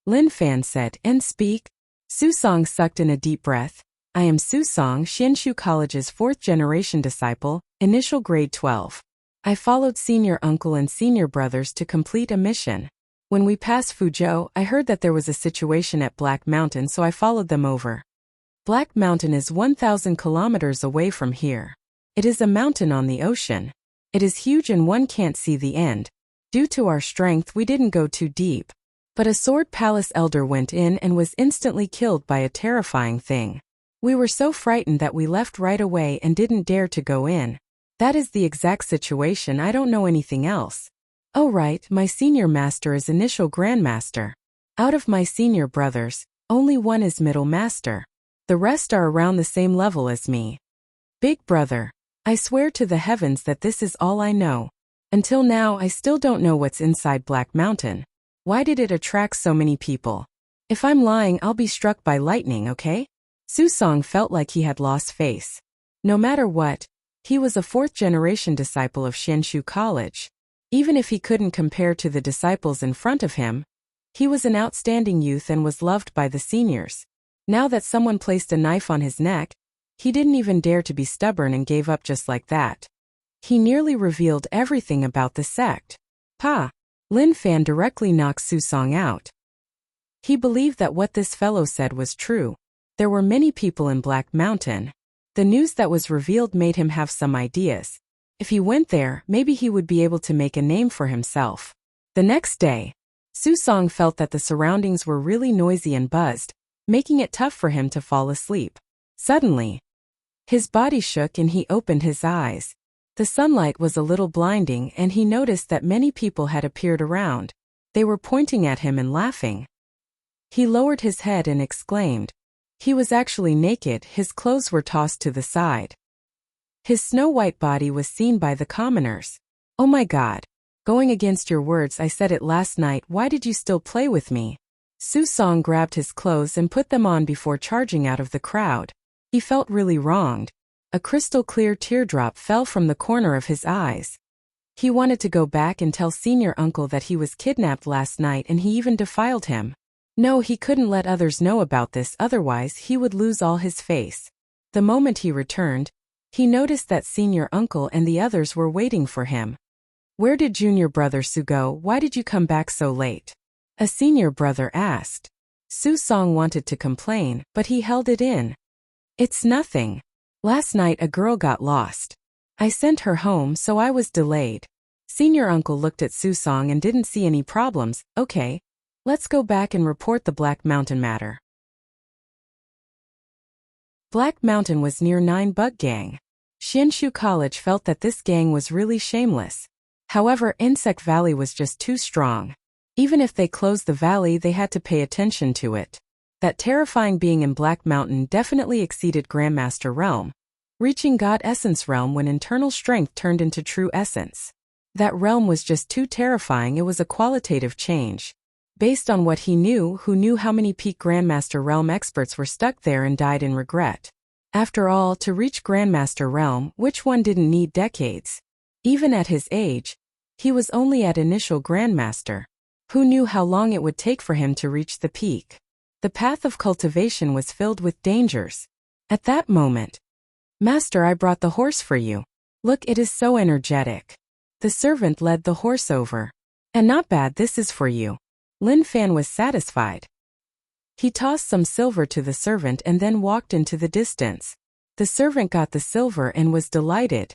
Lin Fan said, and speak. Susong sucked in a deep breath. I am Susong, Xianshu College's 4th-generation disciple, initial grade 12. I followed senior uncle and senior brothers to complete a mission. When we passed Fuzhou, I heard that there was a situation at Black Mountain, so I followed them over. Black Mountain is 1,000 kilometers away from here. It is a mountain on the ocean. It is huge and one can't see the end. Due to our strength, we didn't go too deep. But a Sword Palace elder went in and was instantly killed by a terrifying thing. We were so frightened that we left right away and didn't dare to go in. That is the exact situation. I don't know anything else. Oh right, my senior master is initial grandmaster. Out of my senior brothers, only one is middle master. The rest are around the same level as me. Big brother, I swear to the heavens that this is all I know. Until now, I still don't know what's inside Black Mountain. Why did it attract so many people? If I'm lying, I'll be struck by lightning, okay? Susong felt like he had lost face. No matter what, he was a 4th-generation disciple of Xianshu College. Even if he couldn't compare to the disciples in front of him, he was an outstanding youth and was loved by the seniors. Now that someone placed a knife on his neck, he didn't even dare to be stubborn and gave up just like that. He nearly revealed everything about the sect. Pa! Lin Fan directly knocked Susong out. He believed that what this fellow said was true. There were many people in Black Mountain. The news that was revealed made him have some ideas. If he went there, maybe he would be able to make a name for himself. The next day, Susong felt that the surroundings were really noisy and buzzed, making it tough for him to fall asleep. Suddenly, his body shook and he opened his eyes. The sunlight was a little blinding and he noticed that many people had appeared around. They were pointing at him and laughing. He lowered his head and exclaimed. He was actually naked, his clothes were tossed to the side. His snow-white body was seen by the commoners. Oh my God. Going against your words, I said it last night, why did you still play with me? Susong grabbed his clothes and put them on before charging out of the crowd. He felt really wronged. A crystal-clear teardrop fell from the corner of his eyes. He wanted to go back and tell senior uncle that he was kidnapped last night and he even defiled him. No, he couldn't let others know about this, otherwise he would lose all his face. The moment he returned, he noticed that senior uncle and the others were waiting for him. Where did junior brother Su go? Why did you come back so late? A senior brother asked. Susong wanted to complain, but he held it in. It's nothing. Last night a girl got lost. I sent her home, so I was delayed. Senior uncle looked at Susong and didn't see any problems. Okay, let's go back and report the Black Mountain matter. Black Mountain was near 9 Bug Gang. Xianshu College felt that this gang was really shameless. However, Insect Valley was just too strong. Even if they closed the valley, they had to pay attention to it. That terrifying being in Black Mountain definitely exceeded Grandmaster Realm, reaching God Essence Realm when internal strength turned into true essence. That realm was just too terrifying, it was a qualitative change. Based on what he knew, who knew how many peak Grandmaster Realm experts were stuck there and died in regret. After all, to reach Grandmaster Realm, which one didn't need decades? Even at his age, he was only at initial Grandmaster. Who knew how long it would take for him to reach the peak? The path of cultivation was filled with dangers. At that moment, Master, I brought the horse for you. Look, it is so energetic. The servant led the horse over. And not bad, this is for you. Lin Fan was satisfied. He tossed some silver to the servant and then walked into the distance. The servant got the silver and was delighted.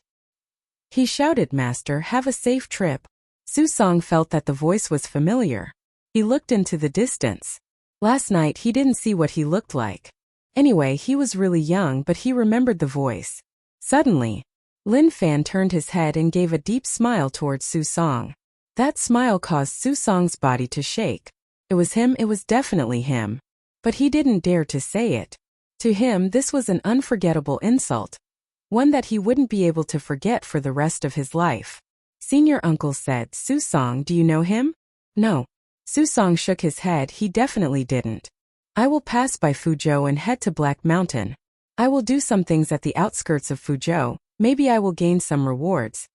He shouted, "Master, have a safe trip." Su Song felt that the voice was familiar. He looked into the distance. Last night he didn't see what he looked like. Anyway, he was really young, but he remembered the voice. Suddenly, Lin Fan turned his head and gave a deep smile towards Su Song. That smile caused Su Song's body to shake. It was him, it was definitely him. But he didn't dare to say it. To him, this was an unforgettable insult. One that he wouldn't be able to forget for the rest of his life. Senior uncle said, "Su Song, do you know him?" "No." Su Song shook his head, he definitely didn't. "I will pass by Fuzhou and head to Black Mountain. I will do some things at the outskirts of Fuzhou, maybe I will gain some rewards."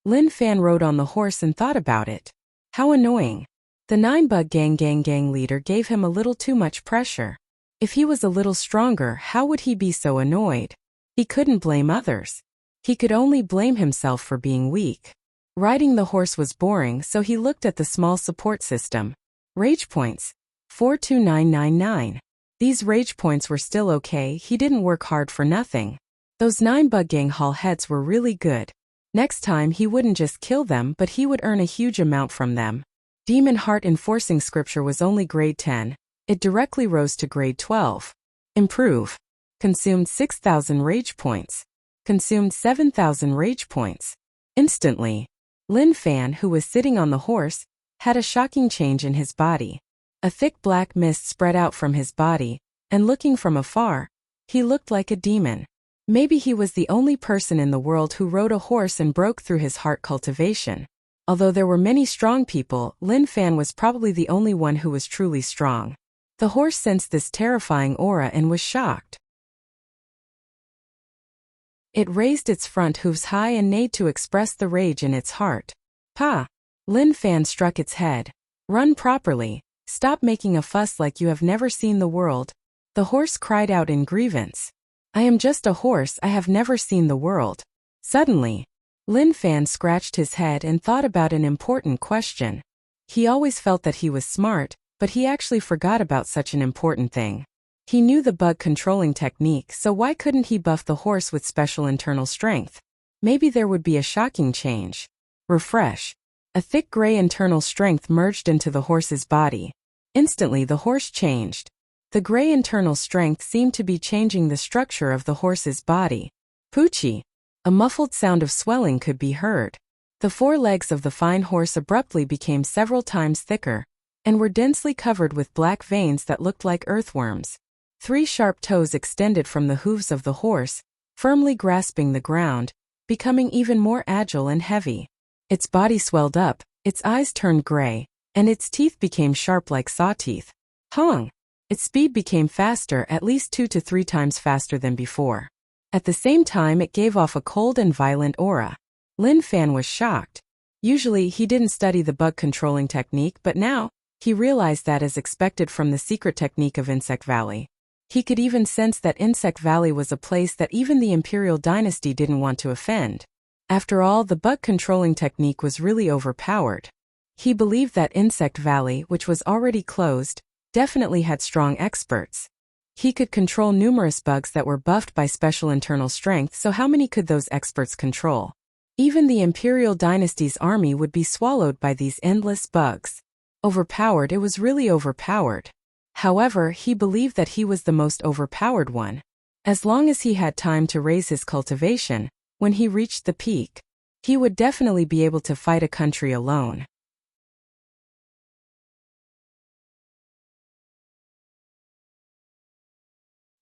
Lin Fan rode on the horse and thought about it. How annoying. The 9-bug gang leader gave him a little too much pressure. If he was a little stronger, how would he be so annoyed? He couldn't blame others. He could only blame himself for being weak. Riding the horse was boring, so he looked at the small support system. Rage points. 42999. These rage points were still okay, he didn't work hard for nothing. Those 9-bug gang hall heads were really good. Next time he wouldn't just kill them, but he would earn a huge amount from them. Demon Heart Enforcing Scripture was only grade 10. It directly rose to grade 12. Improve. Consumed 6,000 rage points. Consumed 7,000 rage points. Instantly. Lin Fan, who was sitting on the horse, had a shocking change in his body. A thick black mist spread out from his body, and looking from afar, he looked like a demon. Maybe he was the only person in the world who rode a horse and broke through his heart cultivation. Although there were many strong people, Lin Fan was probably the only one who was truly strong. The horse sensed this terrifying aura and was shocked. It raised its front hooves high and neighed to express the rage in its heart. "Pa!" Lin Fan struck its head. "Run properly. Stop making a fuss like you have never seen the world." The horse cried out in grievance. "I am just a horse, I have never seen the world." Suddenly, Lin Fan scratched his head and thought about an important question. He always felt that he was smart, but he actually forgot about such an important thing. He knew the bug controlling technique, so why couldn't he buff the horse with special internal strength? Maybe there would be a shocking change. Refresh. A thick gray internal strength merged into the horse's body. Instantly the horse changed. The gray internal strength seemed to be changing the structure of the horse's body. Poochie. A muffled sound of swelling could be heard. The 4 legs of the fine horse abruptly became several times thicker, and were densely covered with black veins that looked like earthworms. 3 sharp toes extended from the hooves of the horse, firmly grasping the ground, becoming even more agile and heavy. Its body swelled up, its eyes turned gray, and its teeth became sharp like saw teeth. Hong! Its speed became faster, at least 2 to 3 times faster than before. At the same time, it gave off a cold and violent aura. Lin Fan was shocked. Usually, he didn't study the bug controlling technique, but now, he realized that as expected from the secret technique of Insect Valley. He could even sense that Insect Valley was a place that even the Imperial Dynasty didn't want to offend. After all, the bug controlling technique was really overpowered. He believed that Insect Valley, which was already closed, definitely had strong experts. He could control numerous bugs that were buffed by special internal strength, so how many could those experts control? Even the Imperial Dynasty's army would be swallowed by these endless bugs. Overpowered, it was really overpowered. However, he believed that he was the most overpowered one. As long as he had time to raise his cultivation, when he reached the peak, he would definitely be able to fight a country alone.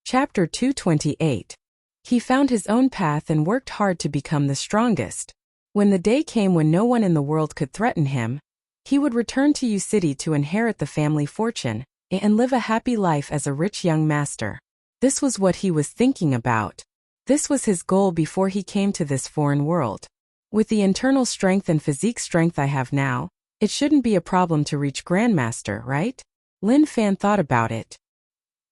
Chapter 228. He found his own path and worked hard to become the strongest. When the day came when no one in the world could threaten him, he would return to U City to inherit the family fortune and live a happy life as a rich young master. This was what he was thinking about. This was his goal before he came to this foreign world. With the internal strength and physique strength I have now, it shouldn't be a problem to reach Grandmaster, right? Lin Fan thought about it.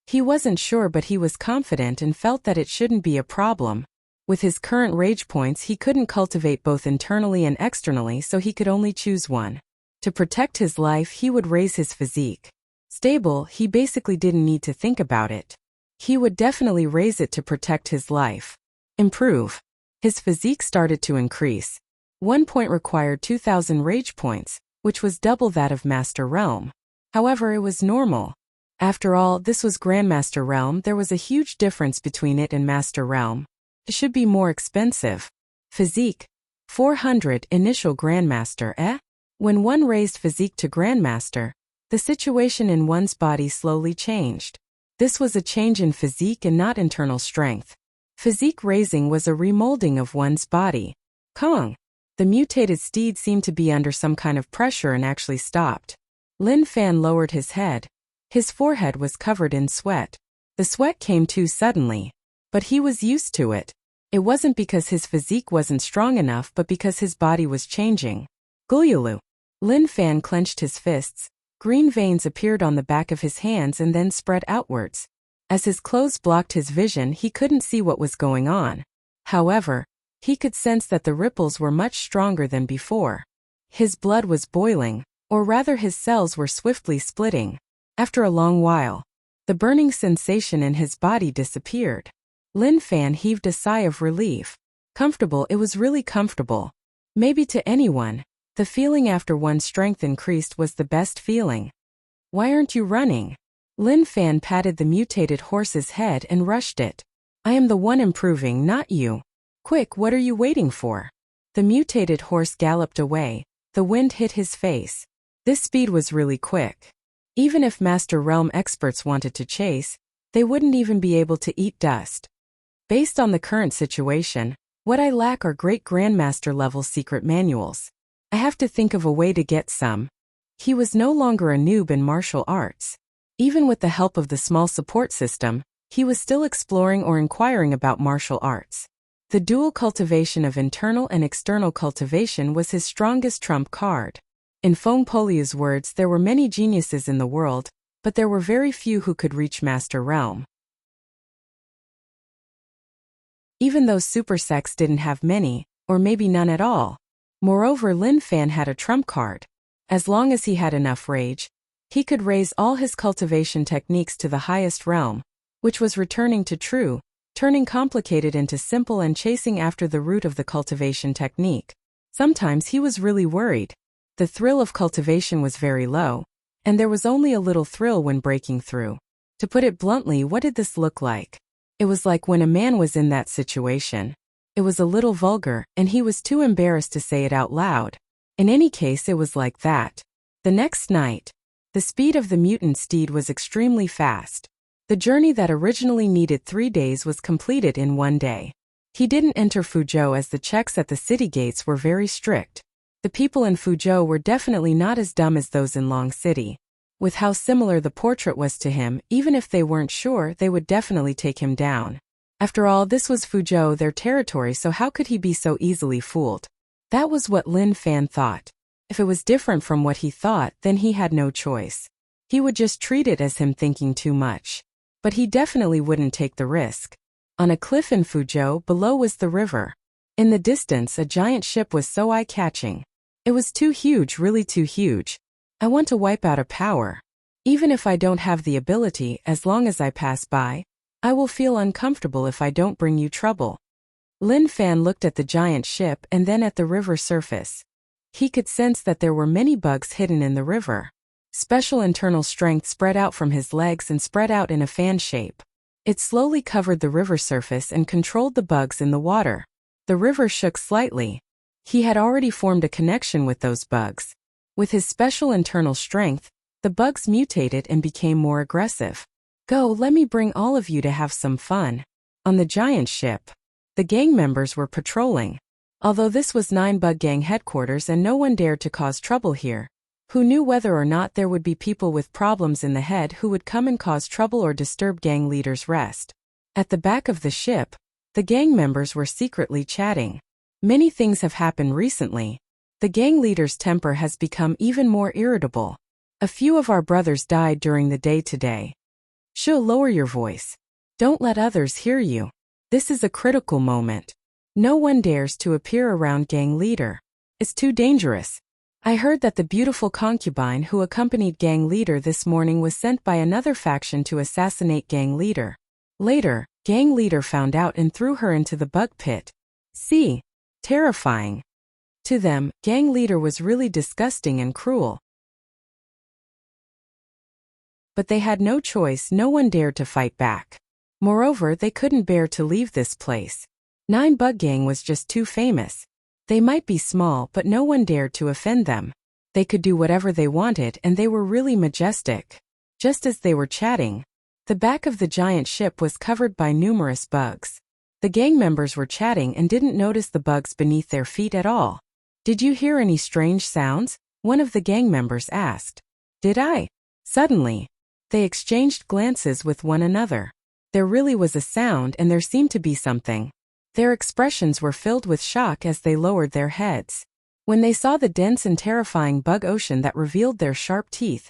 He wasn't sure, but he was confident and felt that it shouldn't be a problem. With his current rage points, he couldn't cultivate both internally and externally, so he could only choose one. To protect his life, he would raise his physique. Stable, he basically didn't need to think about it. He would definitely raise it to protect his life. Improve. His physique started to increase. 1 point required 2,000 rage points, which was double that of Master Realm. However, it was normal. After all, this was Grandmaster Realm. There was a huge difference between it and Master Realm. It should be more expensive. Physique. 400 initial Grandmaster, eh? When one raised physique to Grandmaster, the situation in one's body slowly changed. This was a change in physique and not internal strength. Physique raising was a remolding of one's body. Kong. The mutated steed seemed to be under some kind of pressure and actually stopped. Lin Fan lowered his head. His forehead was covered in sweat. The sweat came too suddenly. But he was used to it. It wasn't because his physique wasn't strong enough but because his body was changing. Gulyulu. Lin Fan clenched his fists. Green veins appeared on the back of his hands and then spread outwards. As his clothes blocked his vision, he couldn't see what was going on. However, he could sense that the ripples were much stronger than before. His blood was boiling, or rather his cells were swiftly splitting. After a long while, the burning sensation in his body disappeared. Lin Fan heaved a sigh of relief. Comfortable, it was really comfortable. Maybe to anyone, the feeling after one's strength increased was the best feeling. Why aren't you running? Lin Fan patted the mutated horse's head and rushed it. I am the one improving, not you. Quick, what are you waiting for? The mutated horse galloped away. The wind hit his face. This speed was really quick. Even if Master Realm experts wanted to chase, they wouldn't even be able to eat dust. Based on the current situation, what I lack are great Grandmaster level secret manuals. I have to think of a way to get some. He was no longer a noob in martial arts. Even with the help of the small support system, he was still exploring or inquiring about martial arts. The dual cultivation of internal and external cultivation was his strongest trump card. In Feng Poliu's words, there were many geniuses in the world, but there were very few who could reach Master Realm. Even though Super Sex didn't have many, or maybe none at all. Moreover, Lin Fan had a trump card. As long as he had enough rage, he could raise all his cultivation techniques to the highest realm, which was returning to true, turning complicated into simple and chasing after the root of the cultivation technique. Sometimes he was really worried. The thrill of cultivation was very low, and there was only a little thrill when breaking through. To put it bluntly, what did this look like? It was like when a man was in that situation. It was a little vulgar, and he was too embarrassed to say it out loud. In any case, it was like that. The next night, the speed of the mutant steed was extremely fast. The journey that originally needed 3 days was completed in 1 day. He didn't enter Fuzhou as the checks at the city gates were very strict. The people in Fuzhou were definitely not as dumb as those in Long City. With how similar the portrait was to him, even if they weren't sure, they would definitely take him down. After all, this was Fuzhou, their territory, so how could he be so easily fooled? That was what Lin Fan thought. If it was different from what he thought, then he had no choice. He would just treat it as him thinking too much. But he definitely wouldn't take the risk. On a cliff in Fuzhou, below was the river. In the distance, a giant ship was so eye-catching. It was too huge, really too huge. I want to wipe out a power. Even if I don't have the ability, as long as I pass by, I will feel uncomfortable if I don't bring you trouble. Lin Fan looked at the giant ship and then at the river surface. He could sense that there were many bugs hidden in the river. Special internal strength spread out from his legs and spread out in a fan shape. It slowly covered the river surface and controlled the bugs in the water. The river shook slightly. He had already formed a connection with those bugs. With his special internal strength, the bugs mutated and became more aggressive. Go, let me bring all of you to have some fun. On the giant ship, the gang members were patrolling. Although this was 9 Bug Gang headquarters and no one dared to cause trouble here, who knew whether or not there would be people with problems in the head who would come and cause trouble or disturb gang leaders' rest. At the back of the ship, the gang members were secretly chatting. Many things have happened recently. The gang leader's temper has become even more irritable. A few of our brothers died during the day today. Lower your voice. Don't let others hear you. This is a critical moment. No one dares to appear around gang leader. It's too dangerous. I heard that the beautiful concubine who accompanied gang leader this morning was sent by another faction to assassinate gang leader. Later, gang leader found out and threw her into the bug pit. See? Terrifying. To them, gang leader was really disgusting and cruel. But they had no choice, no one dared to fight back. Moreover, they couldn't bear to leave this place. 9 Bug Gang was just too famous. They might be small, but no one dared to offend them. They could do whatever they wanted and they were really majestic. Just as they were chatting, the back of the giant ship was covered by numerous bugs. The gang members were chatting and didn't notice the bugs beneath their feet at all. Did you hear any strange sounds? One of the gang members asked. Did I? Suddenly, they exchanged glances with one another. There really was a sound and there seemed to be something. Their expressions were filled with shock as they lowered their heads. When they saw the dense and terrifying bug ocean that revealed their sharp teeth,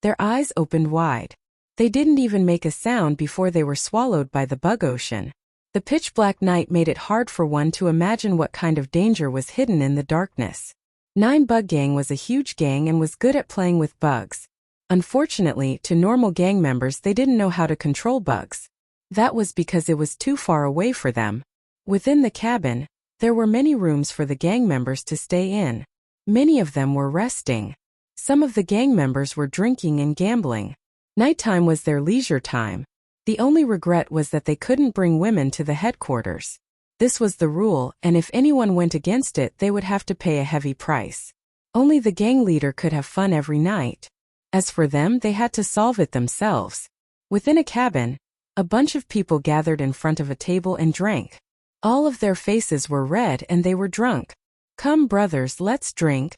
their eyes opened wide. They didn't even make a sound before they were swallowed by the bug ocean. The pitch-black night made it hard for one to imagine what kind of danger was hidden in the darkness. 9 Bug Gang was a huge gang and was good at playing with bugs. Unfortunately, to normal gang members they didn't know how to control bugs. That was because it was too far away for them. Within the cabin, there were many rooms for the gang members to stay in. Many of them were resting. Some of the gang members were drinking and gambling. Nighttime was their leisure time. The only regret was that they couldn't bring women to the headquarters. This was the rule, and if anyone went against it, they would have to pay a heavy price. Only the gang leader could have fun every night. As for them, they had to solve it themselves. Within a cabin, a bunch of people gathered in front of a table and drank. All of their faces were red and they were drunk. Come brothers, let's drink.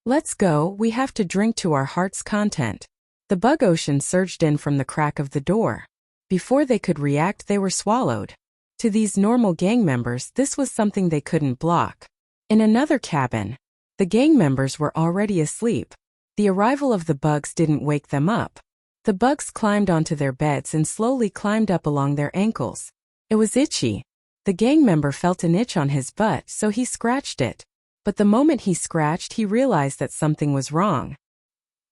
Let's go, we have to drink to our heart's content. The bug ocean surged in from the crack of the door. Before they could react, they were swallowed. To these normal gang members, this was something they couldn't block. In another cabin, the gang members were already asleep. The arrival of the bugs didn't wake them up. The bugs climbed onto their beds and slowly climbed up along their ankles. It was itchy. The gang member felt an itch on his butt, so he scratched it. But the moment he scratched, he realized that something was wrong.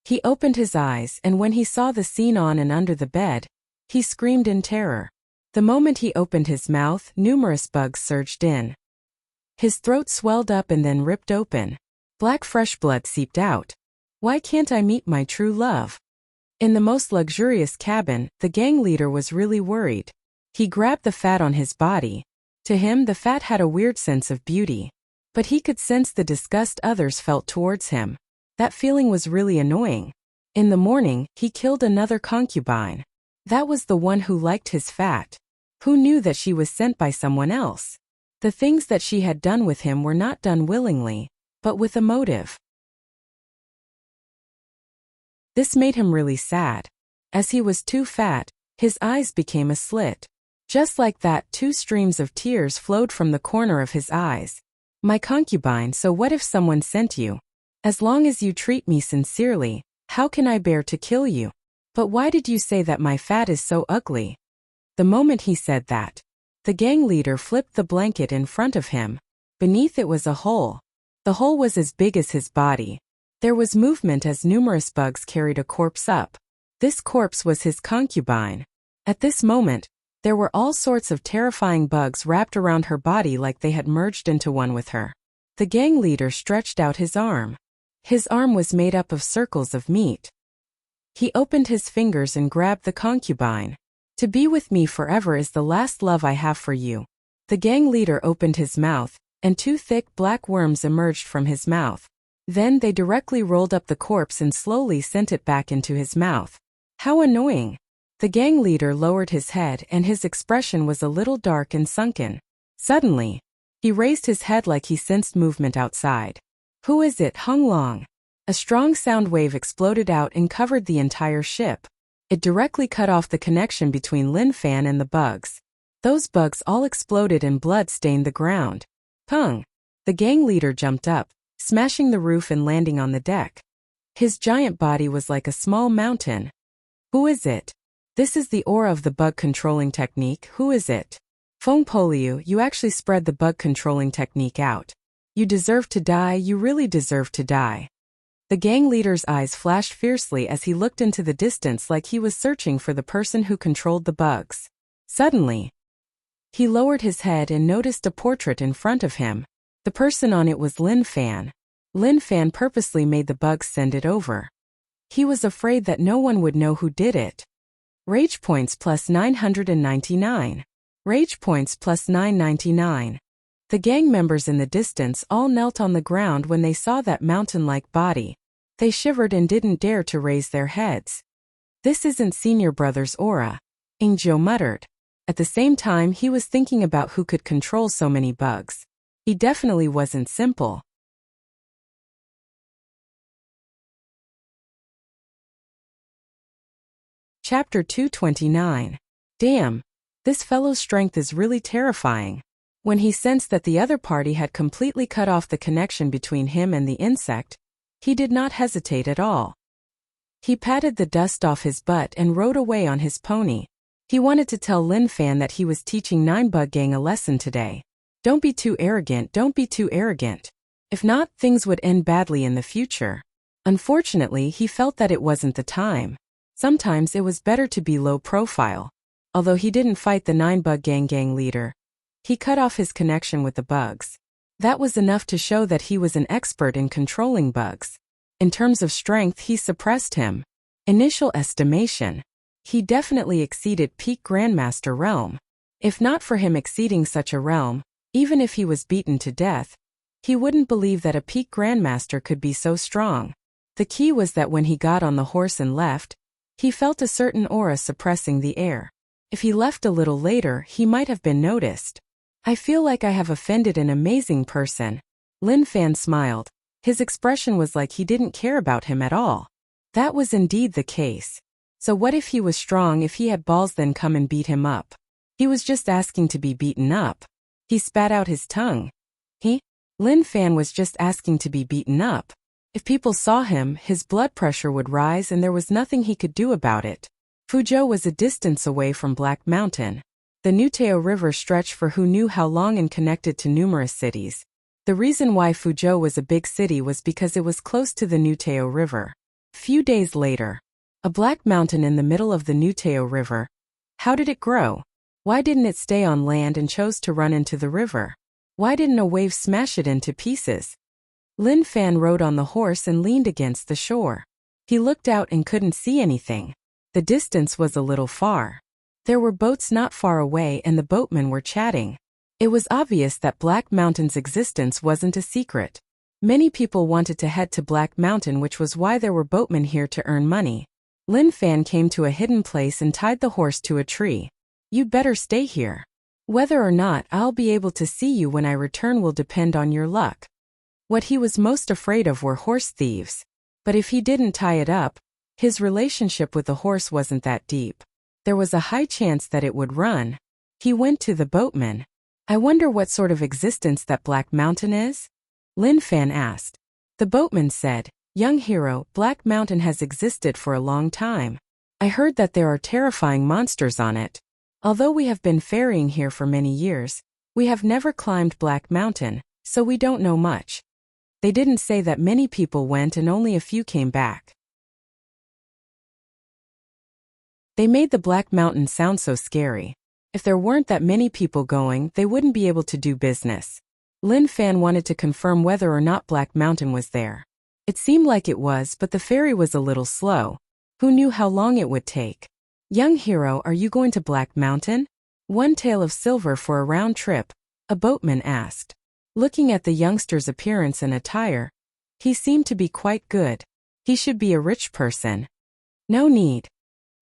He opened his eyes, and when he saw the scene on and under the bed, he screamed in terror. The moment he opened his mouth, numerous bugs surged in. His throat swelled up and then ripped open. Black fresh blood seeped out. Why can't I meet my true love? In the most luxurious cabin, the gang leader was really worried. He grabbed the fat on his body. To him, the fat had a weird sense of beauty. But he could sense the disgust others felt towards him. That feeling was really annoying. In the morning, he killed another concubine. That was the one who liked his fat. Who knew that she was sent by someone else? The things that she had done with him were not done willingly, but with a motive. This made him really sad. As he was too fat, his eyes became a slit. Just like that, 2 streams of tears flowed from the corner of his eyes. My concubine, so what if someone sent you? As long as you treat me sincerely, how can I bear to kill you? But why did you say that my fat is so ugly? The moment he said that, the gang leader flipped the blanket in front of him. Beneath it was a hole. The hole was as big as his body. There was movement as numerous bugs carried a corpse up. This corpse was his concubine. At this moment, there were all sorts of terrifying bugs wrapped around her body like they had merged into one with her. The gang leader stretched out his arm. His arm was made up of circles of meat. He opened his fingers and grabbed the concubine. To be with me forever is the last love I have for you. The gang leader opened his mouth, and 2 thick black worms emerged from his mouth. Then they directly rolled up the corpse and slowly sent it back into his mouth. How annoying! The gang leader lowered his head and his expression was a little dark and sunken. Suddenly, he raised his head like he sensed movement outside. Who is it, Hung Long? A strong sound wave exploded out and covered the entire ship. It directly cut off the connection between Lin Fan and the bugs. Those bugs all exploded and blood stained the ground. Pung! The gang leader jumped up, smashing the roof and landing on the deck. His giant body was like a small mountain. Who is it? This is the aura of the bug controlling technique. Who is it? Feng Poliu, you actually spread the bug controlling technique out. You deserve to die, you really deserve to die. The gang leader's eyes flashed fiercely as he looked into the distance like he was searching for the person who controlled the bugs. Suddenly, he lowered his head and noticed a portrait in front of him. The person on it was Lin Fan. Lin Fan purposely made the bugs send it over. He was afraid that no one would know who did it. Rage points plus 999. Rage points plus 999. The gang members in the distance all knelt on the ground when they saw that mountain-like body. They shivered and didn't dare to raise their heads. This isn't senior brother's aura, Ingzhou muttered. At the same time, he was thinking about who could control so many bugs. He definitely wasn't simple. Chapter 229. Damn, this fellow's strength is really terrifying. When he sensed that the other party had completely cut off the connection between him and the insect, he did not hesitate at all. He patted the dust off his butt and rode away on his pony. He wanted to tell Lin Fan that he was teaching 9-Bug Gang a lesson today. Don't be too arrogant, don't be too arrogant. If not, things would end badly in the future. Unfortunately, he felt that it wasn't the time. Sometimes it was better to be low profile. Although he didn't fight the 9-Bug Gang leader, he cut off his connection with the bugs. That was enough to show that he was an expert in controlling bugs. In terms of strength, he suppressed him. Initial estimation. He definitely exceeded peak Grandmaster realm. If not for him exceeding such a realm, even if he was beaten to death, he wouldn't believe that a peak Grandmaster could be so strong. The key was that when he got on the horse and left, he felt a certain aura suppressing the air. If he left a little later, he might have been noticed. I feel like I have offended an amazing person. Lin Fan smiled. His expression was like he didn't care about him at all. That was indeed the case. So what if he was strong? If he had balls, then come and beat him up. He was just asking to be beaten up. He spat out his tongue. Lin Fan was just asking to be beaten up. If people saw him, his blood pressure would rise and there was nothing he could do about it. Fuzhou was a distance away from Black Mountain. The Nuteo River stretched for who knew how long and connected to numerous cities. The reason why Fuzhou was a big city was because it was close to the Nuteo River. Few days later, a black mountain in the middle of the Nuteo River. How did it grow? Why didn't it stay on land and chose to run into the river? Why didn't a wave smash it into pieces? Lin Fan rode on the horse and leaned against the shore. He looked out and couldn't see anything. The distance was a little far. There were boats not far away and the boatmen were chatting. It was obvious that Black Mountain's existence wasn't a secret. Many people wanted to head to Black Mountain, which was why there were boatmen here to earn money. Lin Fan came to a hidden place and tied the horse to a tree. You'd better stay here. Whether or not I'll be able to see you when I return will depend on your luck. What he was most afraid of were horse thieves. But if he didn't tie it up, his relationship with the horse wasn't that deep. There was a high chance that it would run. He went to the boatman. I wonder what sort of existence that Black Mountain is? Lin Fan asked. The boatman said, Young hero, Black Mountain has existed for a long time. I heard that there are terrifying monsters on it. Although we have been ferrying here for many years, we have never climbed Black Mountain, so we don't know much. They didn't say that many people went and only a few came back. They made the Black Mountain sound so scary. If there weren't that many people going, they wouldn't be able to do business. Lin Fan wanted to confirm whether or not Black Mountain was there. It seemed like it was, but the ferry was a little slow. Who knew how long it would take? Young hero, are you going to Black Mountain? 1 tael of silver for a round trip, a boatman asked. Looking at the youngster's appearance and attire, he seemed to be quite good. He should be a rich person. No need.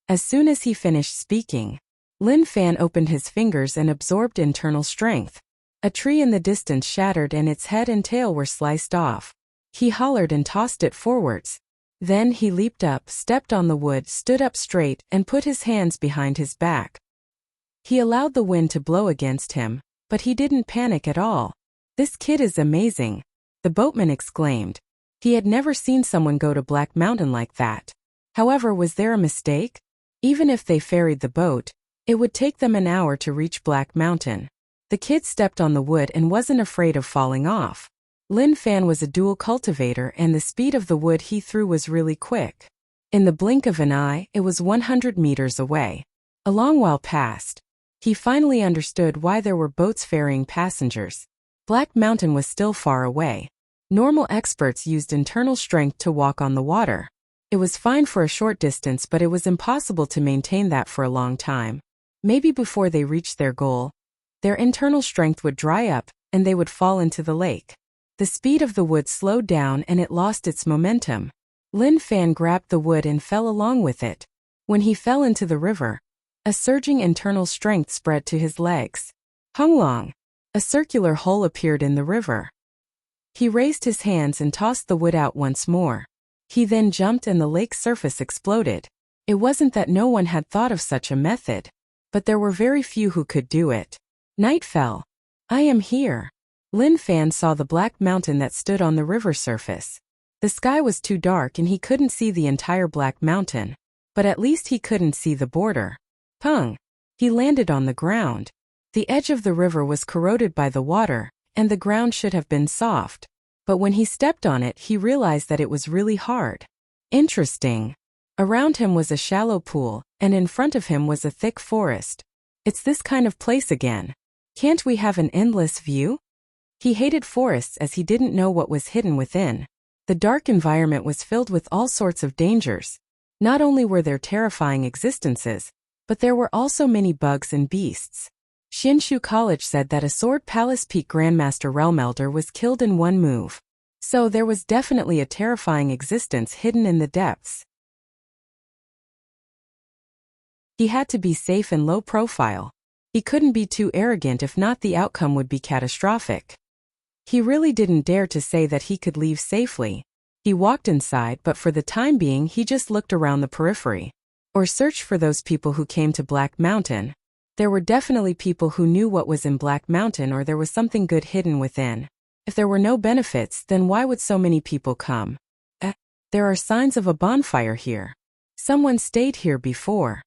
As soon as he finished speaking, Lin Fan opened his fingers and absorbed internal strength. A tree in the distance shattered and its head and tail were sliced off. He hollered and tossed it forwards. Then he leaped up, stepped on the wood, stood up straight, and put his hands behind his back. He allowed the wind to blow against him, but he didn't panic at all. This kid is amazing, the boatman exclaimed. He had never seen someone go to Black Mountain like that. However, was there a mistake? Even if they ferried the boat, it would take them an hour to reach Black Mountain. The kid stepped on the wood and wasn't afraid of falling off. Lin Fan was a dual cultivator and the speed of the wood he threw was really quick. In the blink of an eye, it was 100 meters away. A long while passed. He finally understood why there were boats ferrying passengers. Black Mountain was still far away. Normal experts used internal strength to walk on the water. It was fine for a short distance, but it was impossible to maintain that for a long time. Maybe before they reached their goal, their internal strength would dry up, and they would fall into the lake. The speed of the wood slowed down and it lost its momentum. Lin Fan grabbed the wood and fell along with it. When he fell into the river, a surging internal strength spread to his legs. Hunglong! A circular hole appeared in the river. He raised his hands and tossed the wood out once more. He then jumped and the lake's surface exploded. It wasn't that no one had thought of such a method, but there were very few who could do it. Night fell. I am here. Lin Fan saw the black mountain that stood on the river surface. The sky was too dark and he couldn't see the entire black mountain, but at least he couldn't see the border. Pung! He landed on the ground. The edge of the river was corroded by the water, and the ground should have been soft. But when he stepped on it, he realized that it was really hard. Interesting. Around him was a shallow pool, and in front of him was a thick forest. It's this kind of place again. Can't we have an endless view? He hated forests as he didn't know what was hidden within. The dark environment was filled with all sorts of dangers. Not only were there terrifying existences, but there were also many bugs and beasts. Shinshu College said that a Sword Palace Peak Grandmaster Realm Elder was killed in one move. So there was definitely a terrifying existence hidden in the depths. He had to be safe and low profile. He couldn't be too arrogant, if not the outcome would be catastrophic. He really didn't dare to say that he could leave safely. He walked inside, but for the time being he just looked around the periphery. Or searched for those people who came to Black Mountain. There were definitely people who knew what was in Black Mountain, or there was something good hidden within. If there were no benefits, then why would so many people come? There are signs of a bonfire here. Someone stayed here before.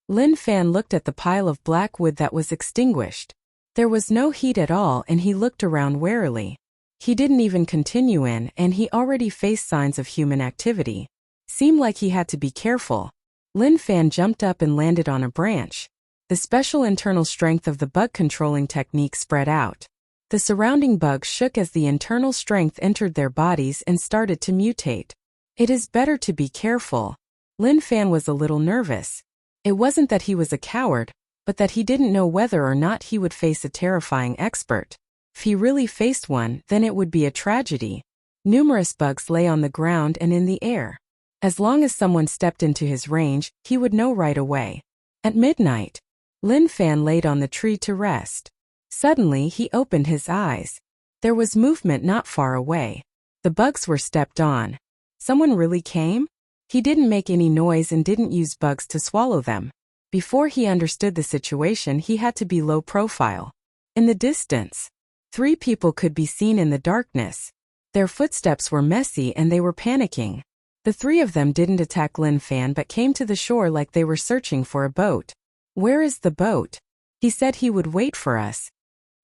Lin Fan looked at the pile of black wood that was extinguished. There was no heat at all and he looked around warily. He didn't even continue in and he already faced signs of human activity. Seemed like he had to be careful. Lin Fan jumped up and landed on a branch. The special internal strength of the bug controlling technique spread out. The surrounding bugs shook as the internal strength entered their bodies and started to mutate. It is better to be careful. Lin Fan was a little nervous. It wasn't that he was a coward, but that he didn't know whether or not he would face a terrifying expert. If he really faced one, then it would be a tragedy. Numerous bugs lay on the ground and in the air. As long as someone stepped into his range, he would know right away. At midnight, Lin Fan laid on the tree to rest. Suddenly he opened his eyes. There was movement not far away. The bugs were stepped on. Someone really came? He didn't make any noise and didn't use bugs to swallow them. Before he understood the situation, he had to be low profile. In the distance, 3 people could be seen in the darkness. Their footsteps were messy and they were panicking. The 3 of them didn't attack Lin Fan but came to the shore like they were searching for a boat. Where is the boat? He said he would wait for us.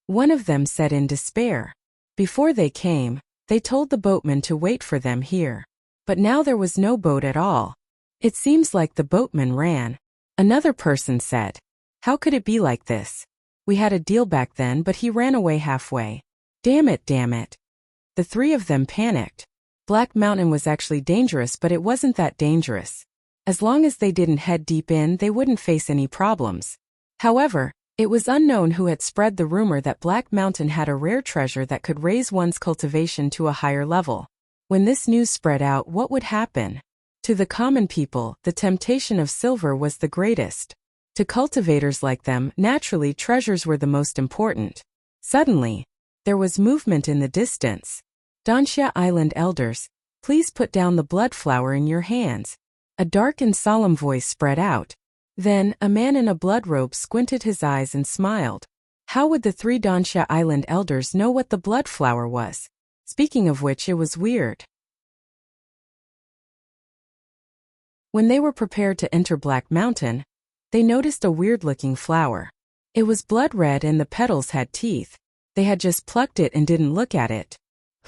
One of them said in despair. Before they came, they told the boatman to wait for them here. But now there was no boat at all. It seems like the boatman ran. Another person said, how could it be like this? We had a deal back then but he ran away halfway. Damn it, damn it. The 3 of them panicked. Black Mountain was actually dangerous but it wasn't that dangerous. As long as they didn't head deep in they wouldn't face any problems. However, it was unknown who had spread the rumor that Black Mountain had a rare treasure that could raise one's cultivation to a higher level. When this news spread out, what would happen? To the common people, the temptation of silver was the greatest. To cultivators like them, naturally treasures were the most important. Suddenly, there was movement in the distance. Danxia Island elders, please put down the blood flower in your hands. A dark and solemn voice spread out. Then, a man in a blood robe squinted his eyes and smiled. How would the 3 Danxia Island elders know what the blood flower was? Speaking of which, it was weird. When they were prepared to enter Black Mountain, they noticed a weird-looking flower. It was blood red and the petals had teeth. They had just plucked it and didn't look at it.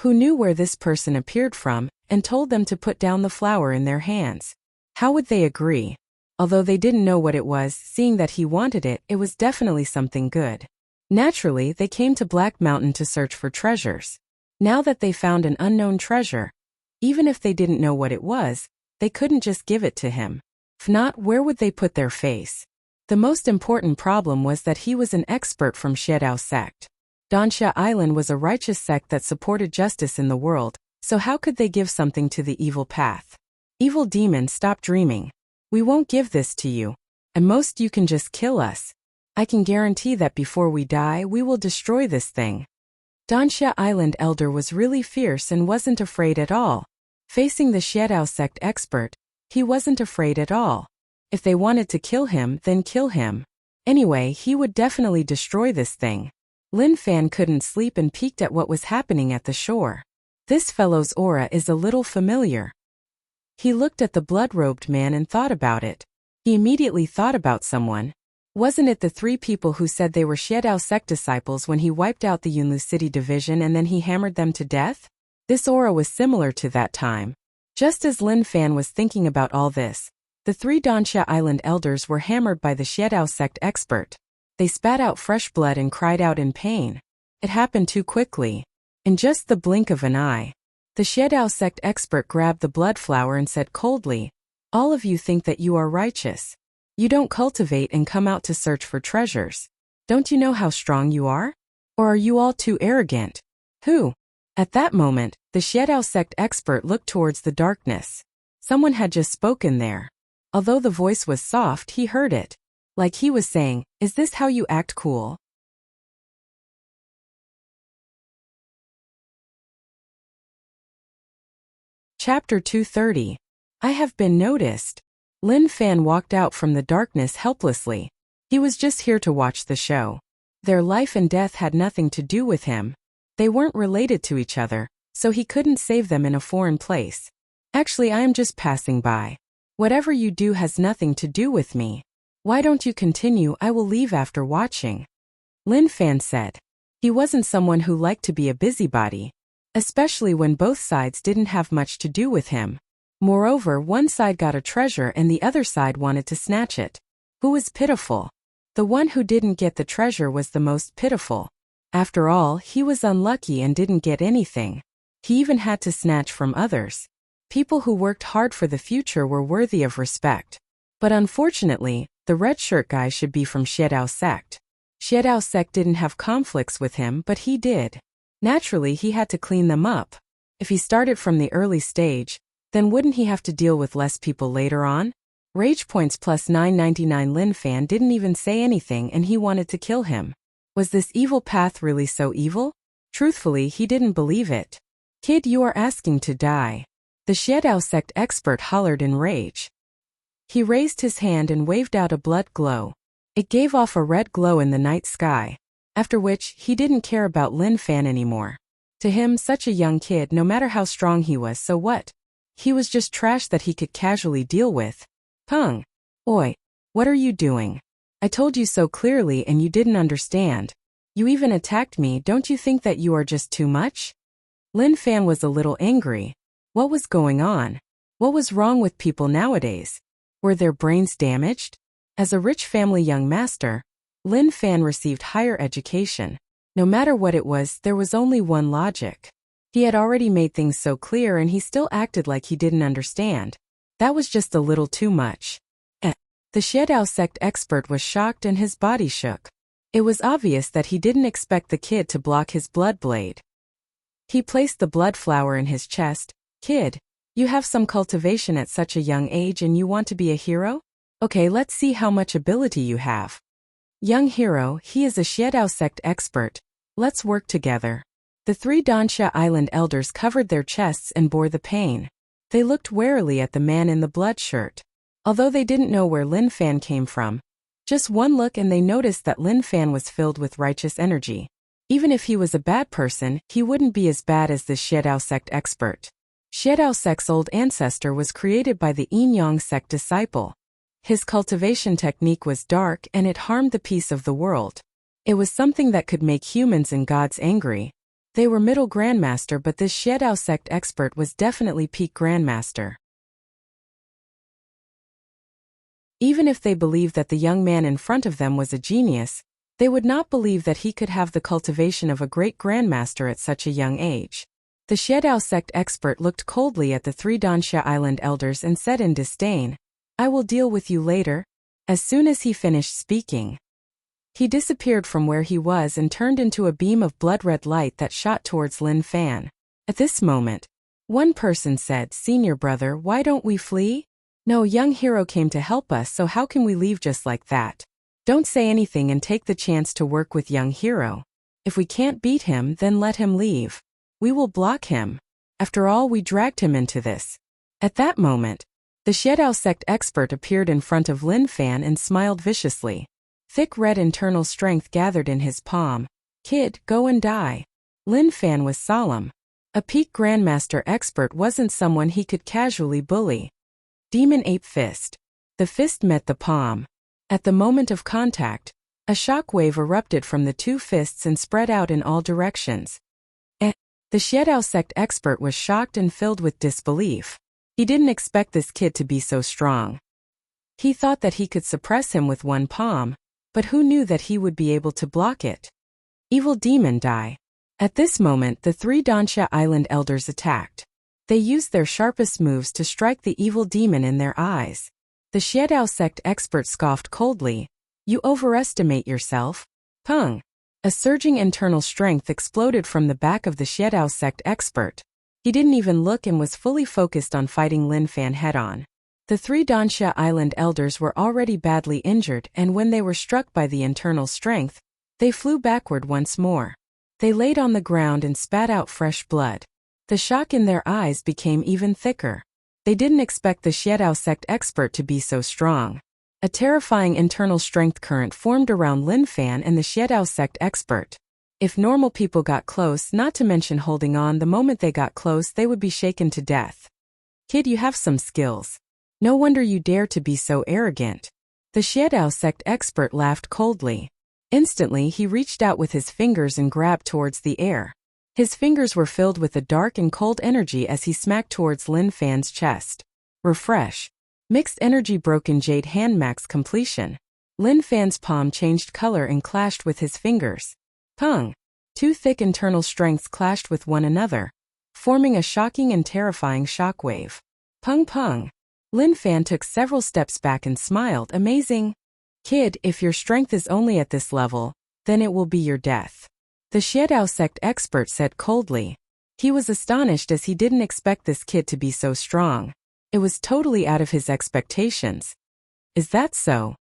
who knew where this person appeared from, and told them to put down the flower in their hands. How would they agree? Although they didn't know what it was, seeing that he wanted it, it was definitely something good. Naturally, they came to Black Mountain to search for treasures. Now that they found an unknown treasure, even if they didn't know what it was, they couldn't just give it to him. If not, where would they put their face? The most important problem was that he was an expert from Xiedao sect. Danxia Island was a righteous sect that supported justice in the world, so how could they give something to the evil path? Evil demon, stop dreaming. We won't give this to you. At most you can just kill us. I can guarantee that before we die we will destroy this thing. Danxia Island elder was really fierce and wasn't afraid at all. Facing the Xiedao sect expert, he wasn't afraid at all. If they wanted to kill him, then kill him. Anyway, he would definitely destroy this thing. Lin Fan couldn't sleep and peeked at what was happening at the shore. This fellow's aura is a little familiar. He looked at the blood-robed man and thought about it. He immediately thought about someone. Wasn't it the 3 people who said they were Xiedao sect disciples when he wiped out the Yunlu City division and then he hammered them to death? This aura was similar to that time. Just as Lin Fan was thinking about all this, the 3 Danxia Island elders were hammered by the Xiedao sect expert. They spat out fresh blood and cried out in pain. It happened too quickly. In just the blink of an eye. The Xiedao sect expert grabbed the blood flower and said coldly, "All of you think that you are righteous. You don't cultivate and come out to search for treasures. Don't you know how strong you are? Or are you all too arrogant? Who?" At that moment, the Xiedao sect expert looked towards the darkness. Someone had just spoken there. Although the voice was soft, he heard it. Like he was saying, "Is this how you act cool?" Chapter 230. I have been noticed. Lin Fan walked out from the darkness helplessly. He was just here to watch the show. Their life and death had nothing to do with him. They weren't related to each other, so he couldn't save them in a foreign place. Actually, I am just passing by. Whatever you do has nothing to do with me. Why don't you continue? I will leave after watching. Lin Fan said. He wasn't someone who liked to be a busybody, especially when both sides didn't have much to do with him. Moreover, one side got a treasure and the other side wanted to snatch it. Who was pitiful? The one who didn't get the treasure was the most pitiful. After all, he was unlucky and didn't get anything. He even had to snatch from others. People who worked hard for the future were worthy of respect. But unfortunately, the red shirt guy should be from Xiedao sect. Xiedao sect didn't have conflicts with him, but he did. Naturally, he had to clean them up. If he started from the early stage, then wouldn't he have to deal with less people later on? Rage points plus 999. Lin Fan didn't even say anything and he wanted to kill him. Was this evil path really so evil? Truthfully, he didn't believe it. Kid, you are asking to die. The Xiedao sect expert hollered in rage. He raised his hand and waved out a blood glow. It gave off a red glow in the night sky. After which, he didn't care about Lin Fan anymore. To him, such a young kid, no matter how strong he was, so what? He was just trash that he could casually deal with. Peng. Oi. What are you doing? I told you so clearly and you didn't understand. You even attacked me. Don't you think that you are just too much? Lin Fan was a little angry. What was going on? What was wrong with people nowadays? Were their brains damaged? As a rich family young master, Lin Fan received higher education. No matter what it was, there was only one logic. He had already made things so clear and he still acted like he didn't understand. That was just a little too much. The Xiedao sect expert was shocked and his body shook. It was obvious that he didn't expect the kid to block his blood blade. He placed the blood flower in his chest. Kid, you have some cultivation at such a young age and you want to be a hero? Okay, let's see how much ability you have. Young hero, he is a Xiedao sect expert. Let's work together. The 3 Danxia Island elders covered their chests and bore the pain. They looked warily at the man in the blood shirt. Although they didn't know where Lin Fan came from, just one look and they noticed that Lin Fan was filled with righteous energy. Even if he was a bad person, he wouldn't be as bad as this Xiedao sect expert. Xiedao sect's old ancestor was created by the Yin Yang sect disciple. His cultivation technique was dark and it harmed the peace of the world. It was something that could make humans and gods angry. They were middle grandmaster, but this Xiedao sect expert was definitely peak grandmaster. Even if they believed that the young man in front of them was a genius, they would not believe that he could have the cultivation of a great grandmaster at such a young age. The Xiedao sect expert looked coldly at the three Danxia Island elders and said in disdain, "I will deal with you later." As soon as he finished speaking, he disappeared from where he was and turned into a beam of blood-red light that shot towards Lin Fan. At this moment, one person said, "Senior brother, why don't we flee?" "No, young hero came to help us, so how can we leave just like that? Don't say anything and take the chance to work with young hero. If we can't beat him, then let him leave. We will block him. After all, we dragged him into this." At that moment, the Xiedao sect expert appeared in front of Lin Fan and smiled viciously. Thick red internal strength gathered in his palm. "Kid, go and die." Lin Fan was solemn. A peak grandmaster expert wasn't someone he could casually bully. Demon Ape Fist. The fist met the palm. At the moment of contact, a shock wave erupted from the two fists and spread out in all directions. The Xiedao sect expert was shocked and filled with disbelief. He didn't expect this kid to be so strong. He thought that he could suppress him with one palm, but who knew that he would be able to block it? Evil demon, die. At this moment, the three Danxia Island elders attacked. They used their sharpest moves to strike the evil demon in their eyes. The Xiedao sect expert scoffed coldly, "You overestimate yourself." Pung! A surging internal strength exploded from the back of the Xiedao sect expert. He didn't even look and was fully focused on fighting Lin Fan head-on. The three Danxia Island elders were already badly injured, and when they were struck by the internal strength, they flew backward once more. They laid on the ground and spat out fresh blood. The shock in their eyes became even thicker. They didn't expect the Xiedao sect expert to be so strong. A terrifying internal strength current formed around Lin Fan and the Xiedao sect expert. If normal people got close, not to mention holding on, the moment they got close they would be shaken to death. "Kid, you have some skills. No wonder you dare to be so arrogant." The Xiedao sect expert laughed coldly. Instantly he reached out with his fingers and grabbed towards the air. His fingers were filled with a dark and cold energy as he smacked towards Lin Fan's chest. Refresh. Mixed energy broken jade hand max completion. Lin Fan's palm changed color and clashed with his fingers. Pung! Two thick internal strengths clashed with one another, forming a shocking and terrifying shockwave. Pung pung! Lin Fan took several steps back and smiled, "Amazing. Kid, if your strength is only at this level, then it will be your death." The Xiedao sect expert said coldly. He was astonished as he didn't expect this kid to be so strong. It was totally out of his expectations. "Is that so?"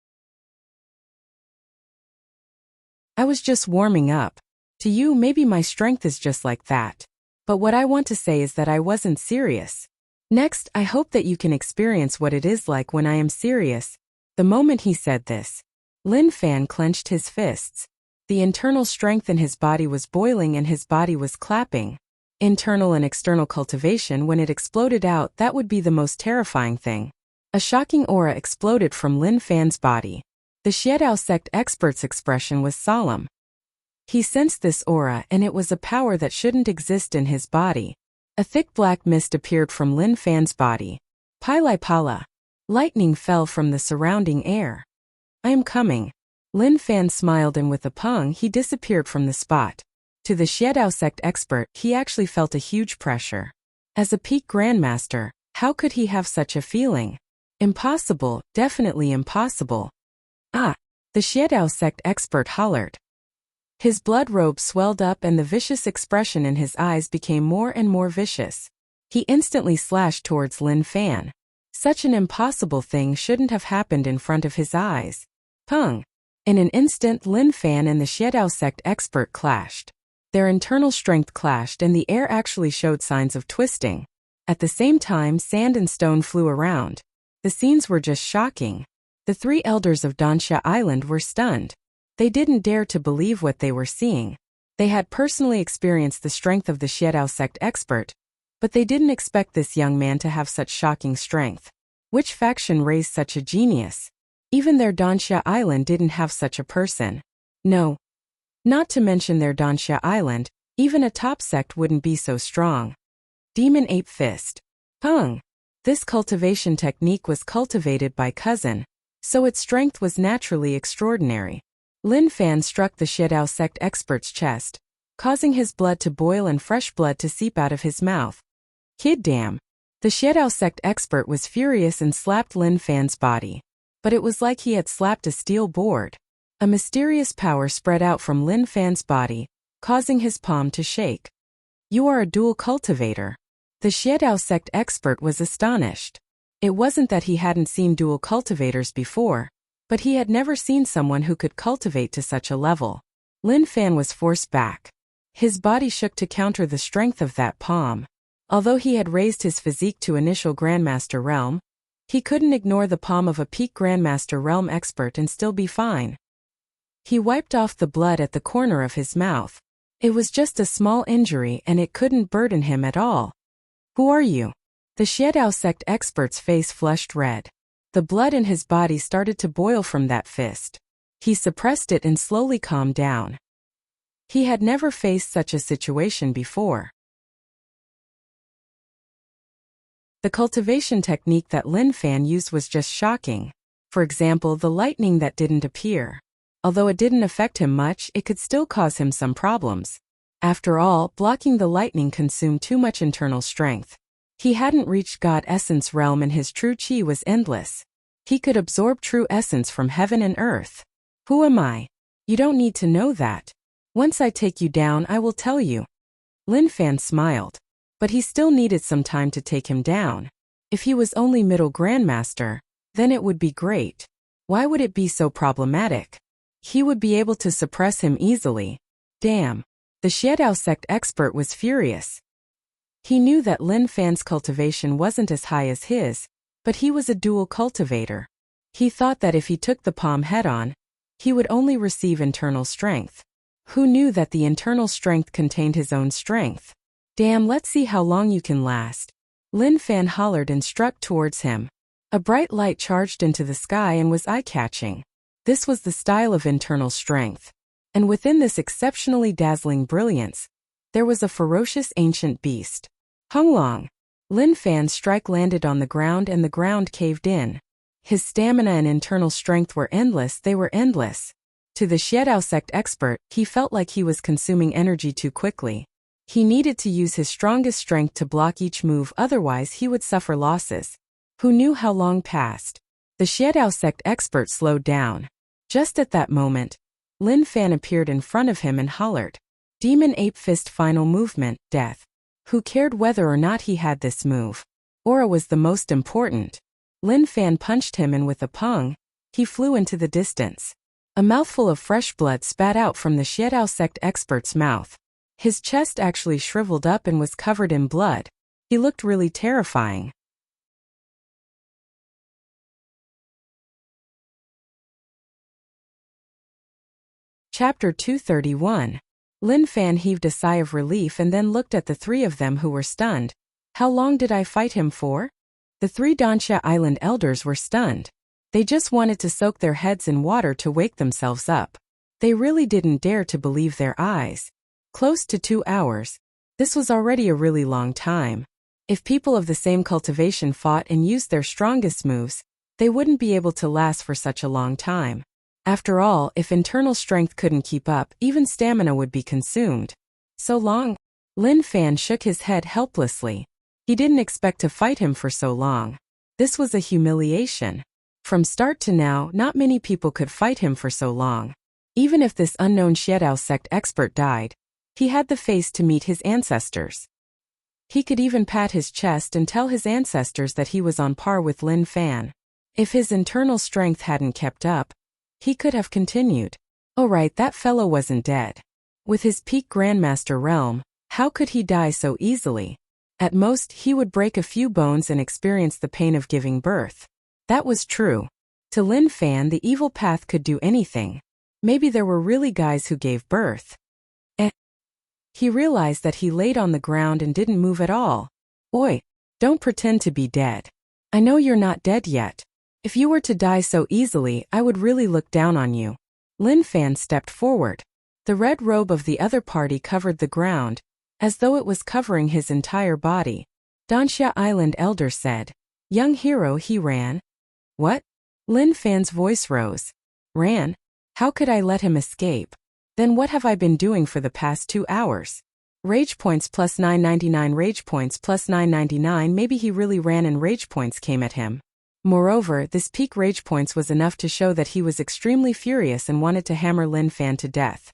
"I was just warming up. To you, maybe my strength is just like that. But what I want to say is that I wasn't serious. Next, I hope that you can experience what it is like when I am serious." The moment he said this, Lin Fan clenched his fists. The internal strength in his body was boiling and his body was clapping. Internal and external cultivation, when it exploded out, that would be the most terrifying thing. A shocking aura exploded from Lin Fan's body. The Xiedao sect expert's expression was solemn. He sensed this aura, and it was a power that shouldn't exist in his body. A thick black mist appeared from Lin Fan's body. Pilai pala. Lightning fell from the surrounding air. "I am coming." Lin Fan smiled, and with a pung he disappeared from the spot. To the Xiedao sect expert, he actually felt a huge pressure. As a peak grandmaster, how could he have such a feeling? Impossible, definitely impossible. "Ah!" the Xiedao sect expert hollered. His blood robe swelled up and the vicious expression in his eyes became more and more vicious. He instantly slashed towards Lin Fan. Such an impossible thing shouldn't have happened in front of his eyes. Pung! In an instant, Lin Fan and the Xiedao sect expert clashed. Their internal strength clashed and the air actually showed signs of twisting. At the same time, sand and stone flew around. The scenes were just shocking. The three elders of Danxia Island were stunned. They didn't dare to believe what they were seeing. They had personally experienced the strength of the Xiedao sect expert, but they didn't expect this young man to have such shocking strength. Which faction raised such a genius? Even their Danxia Island didn't have such a person. No. Not to mention their Danxia Island, Even a top sect wouldn't be so strong. Demon Ape Fist. Hung. This cultivation technique was cultivated by Cousin, so its strength was naturally extraordinary. Lin Fan struck the Xiedao sect expert's chest, causing his blood to boil and fresh blood to seep out of his mouth. Kid damn. The Xiedao sect expert was furious and slapped Lin Fan's body. But it was like he had slapped a steel board. A mysterious power spread out from Lin Fan's body, causing his palm to shake. You are a dual cultivator. The Xiedao sect expert was astonished. It wasn't that he hadn't seen dual cultivators before, but he had never seen someone who could cultivate to such a level. Lin Fan was forced back. His body shook to counter the strength of that palm. Although he had raised his physique to initial Grandmaster realm, he couldn't ignore the palm of a peak Grandmaster realm expert and still be fine. He wiped off the blood at the corner of his mouth. It was just a small injury and it couldn't burden him at all. Who are you? The Xiedao sect expert's face flushed red. The blood in his body started to boil from that fist. He suppressed it and slowly calmed down. He had never faced such a situation before. The cultivation technique that Lin Fan used was just shocking. For example, the lightning that didn't appear. Although it didn't affect him much, it could still cause him some problems. After all, blocking the lightning consumed too much internal strength. He hadn't reached God Essence realm and his true chi was endless. He could absorb true essence from heaven and earth. Who am I? You don't need to know that. Once I take you down, I will tell you. Lin Fan smiled. But he still needed some time to take him down. If he was only middle grandmaster, then it would be great. Why would it be so problematic? He would be able to suppress him easily. Damn. The Xiedao sect expert was furious. He knew that Lin Fan's cultivation wasn't as high as his, but he was a dual cultivator. He thought that if he took the palm head-on, he would only receive internal strength. Who knew that the internal strength contained his own strength? Damn, let's see how long you can last. Lin Fan hollered and struck towards him. A bright light charged into the sky and was eye-catching. This was the style of internal strength. And within this exceptionally dazzling brilliance, there was a ferocious ancient beast. Hunglong. Lin Fan's strike landed on the ground and the ground caved in. His stamina and internal strength were endless, they were endless. To the Xiedao sect expert, he felt like he was consuming energy too quickly. He needed to use his strongest strength to block each move, otherwise he would suffer losses. Who knew how long passed? The Xiedao sect expert slowed down. Just at that moment, Lin Fan appeared in front of him and hollered. Demon Ape Fist final movement, death. Who cared whether or not he had this move? Aura was the most important. Lin Fan punched him and with a pung, he flew into the distance. A mouthful of fresh blood spat out from the Xiedao sect expert's mouth. His chest actually shriveled up and was covered in blood. He looked really terrifying. Chapter 231. Lin Fan heaved a sigh of relief and then looked at the three of them who were stunned. How long did I fight him for? The three Dansha Island elders were stunned. They just wanted to soak their heads in water to wake themselves up. They really didn't dare to believe their eyes. Close to 2 hours. This was already a really long time. If people of the same cultivation fought and used their strongest moves, they wouldn't be able to last for such a long time. After all, if internal strength couldn't keep up, even stamina would be consumed. So long? Lin Fan shook his head helplessly. He didn't expect to fight him for so long. This was a humiliation. From start to now, not many people could fight him for so long. Even if this unknown Xiedao sect expert died, he had the face to meet his ancestors. He could even pat his chest and tell his ancestors that he was on par with Lin Fan. If his internal strength hadn't kept up, he could have continued. Oh right, that fellow wasn't dead. With his peak Grandmaster realm, how could he die so easily? At most, he would break a few bones and experience the pain of giving birth. That was true. To Lin Fan, the evil path could do anything. Maybe there were really guys who gave birth. He realized that he laid on the ground and didn't move at all. Oi, don't pretend to be dead. I know you're not dead yet. If you were to die so easily, I would really look down on you. Lin Fan stepped forward. The red robe of the other party covered the ground, as though it was covering his entire body. Danxia Island Elder said. Young hero, he ran. What? Lin Fan's voice rose. Ran? How could I let him escape? Then what have I been doing for the past 2 hours? Rage points plus 999, rage points plus 999. Maybe he really ran and rage points came at him. Moreover, this peak rage points was enough to show that he was extremely furious and wanted to hammer Lin Fan to death.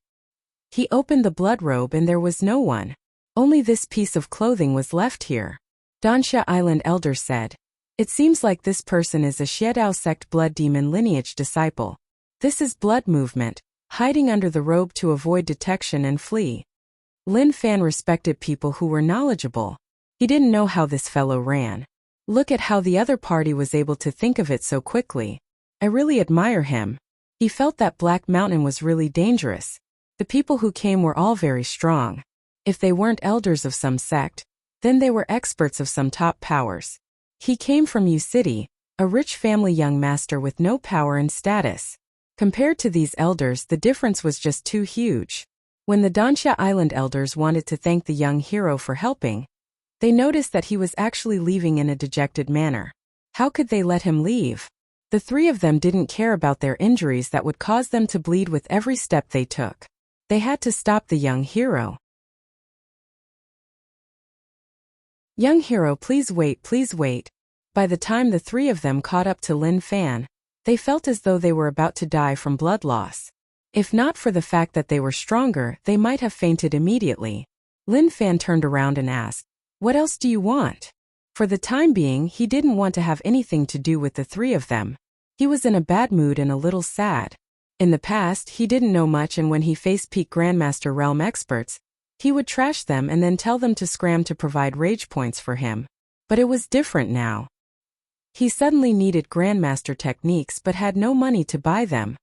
He opened the blood robe and there was no one. Only this piece of clothing was left here. Danxia Island Elder said. It seems like this person is a Xiedao sect blood demon lineage disciple. This is blood movement, hiding under the robe to avoid detection and flee. Lin Fan respected people who were knowledgeable. He didn't know how this fellow ran. Look at how the other party was able to think of it so quickly. I really admire him. He felt that Black Mountain was really dangerous. The people who came were all very strong. If they weren't elders of some sect, then they were experts of some top powers. He came from Yu City, a rich family young master with no power and status. Compared to these elders, the difference was just too huge. When the Danxia Island elders wanted to thank the young hero for helping, they noticed that he was actually leaving in a dejected manner. How could they let him leave? The 3 of them didn't care about their injuries that would cause them to bleed with every step they took. They had to stop the young hero. Young hero, please wait, please wait. By the time the 3 of them caught up to Lin Fan, they felt as though they were about to die from blood loss. If not for the fact that they were stronger, they might have fainted immediately. Lin Fan turned around and asked, What else do you want? For the time being, he didn't want to have anything to do with the 3 of them. He was in a bad mood and a little sad. In the past, he didn't know much, and when he faced peak Grandmaster Realm experts, he would trash them and then tell them to scram to provide rage points for him. But it was different now. He suddenly needed Grandmaster techniques but had no money to buy them.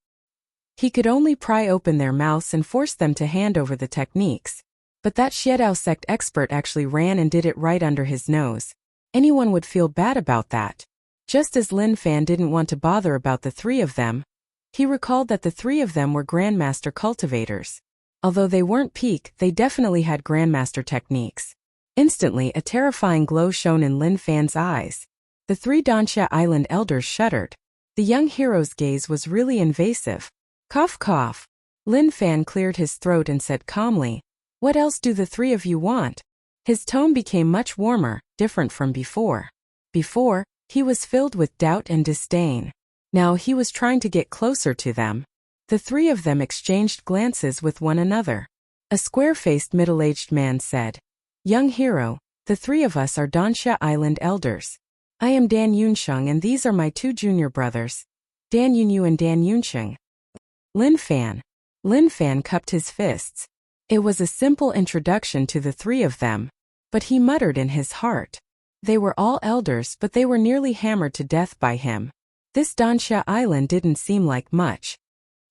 He could only pry open their mouths and force them to hand over the techniques. But that Xiedao sect expert actually ran and did it right under his nose. Anyone would feel bad about that. Just as Lin Fan didn't want to bother about the 3 of them, he recalled that the 3 of them were Grandmaster cultivators. Although they weren't peak, they definitely had Grandmaster techniques. Instantly, a terrifying glow shone in Lin Fan's eyes. The 3 Danxia Island elders shuddered. The young hero's gaze was really invasive. Cough cough. Lin Fan cleared his throat and said calmly, What else do the 3 of you want? His tone became much warmer, different from before. Before, he was filled with doubt and disdain. Now he was trying to get closer to them. The 3 of them exchanged glances with one another. A square-faced middle-aged man said, Young hero, the 3 of us are Danxia Island elders. I am Dan Yunsheng and these are my 2 junior brothers, Dan Yunyu and Dan Yunsheng. Lin Fan. Lin Fan cupped his fists. It was a simple introduction to the 3 of them. But he muttered in his heart. They were all elders, but they were nearly hammered to death by him. This Danxia Island didn't seem like much.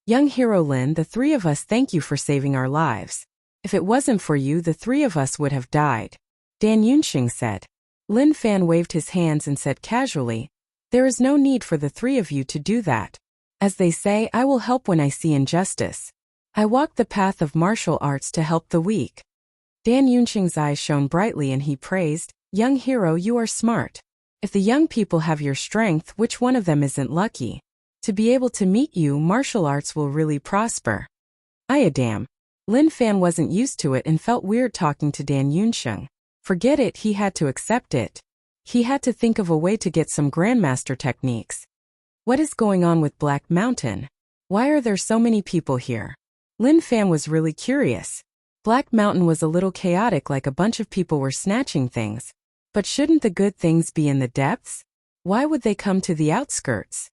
Young hero Lin, the 3 of us thank you for saving our lives. If it wasn't for you, the 3 of us would have died. Dan Yunsheng said. Lin Fan waved his hands and said casually, There is no need for the 3 of you to do that. As they say, I will help when I see injustice. I walk the path of martial arts to help the weak. Dan Yunsheng's eyes shone brightly and he praised, Young hero, you are smart. If the young people have your strength, which one of them isn't lucky? To be able to meet you, martial arts will really prosper. Damn. Lin Fan wasn't used to it and felt weird talking to Dan Yunsheng. Forget it, he had to accept it. He had to think of a way to get some Grandmaster techniques. What is going on with Black Mountain? Why are there so many people here? Lin Fan was really curious. Black Mountain was a little chaotic, like a bunch of people were snatching things. But shouldn't the good things be in the depths? Why would they come to the outskirts?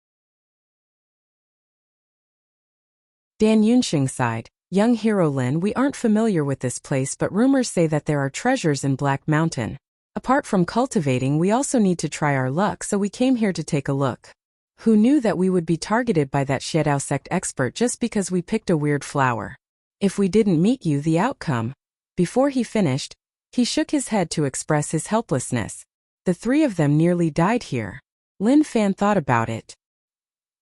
Dan Yunsheng sighed. Young hero Lin, we aren't familiar with this place, but rumors say that there are treasures in Black Mountain. Apart from cultivating, we also need to try our luck, so we came here to take a look. Who knew that we would be targeted by that Xiedao sect expert just because we picked a weird flower? If we didn't meet you, the outcome. Before he finished, he shook his head to express his helplessness. The 3 of them nearly died here. Lin Fan thought about it.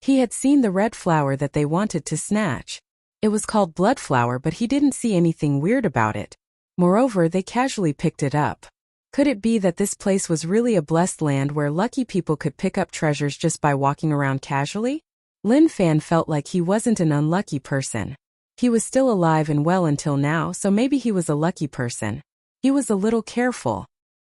He had seen the red flower that they wanted to snatch. It was called blood flower, but he didn't see anything weird about it. Moreover, they casually picked it up. Could it be that this place was really a blessed land where lucky people could pick up treasures just by walking around casually? Lin Fan felt like he wasn't an unlucky person. He was still alive and well until now, so maybe he was a lucky person. He was a little careful.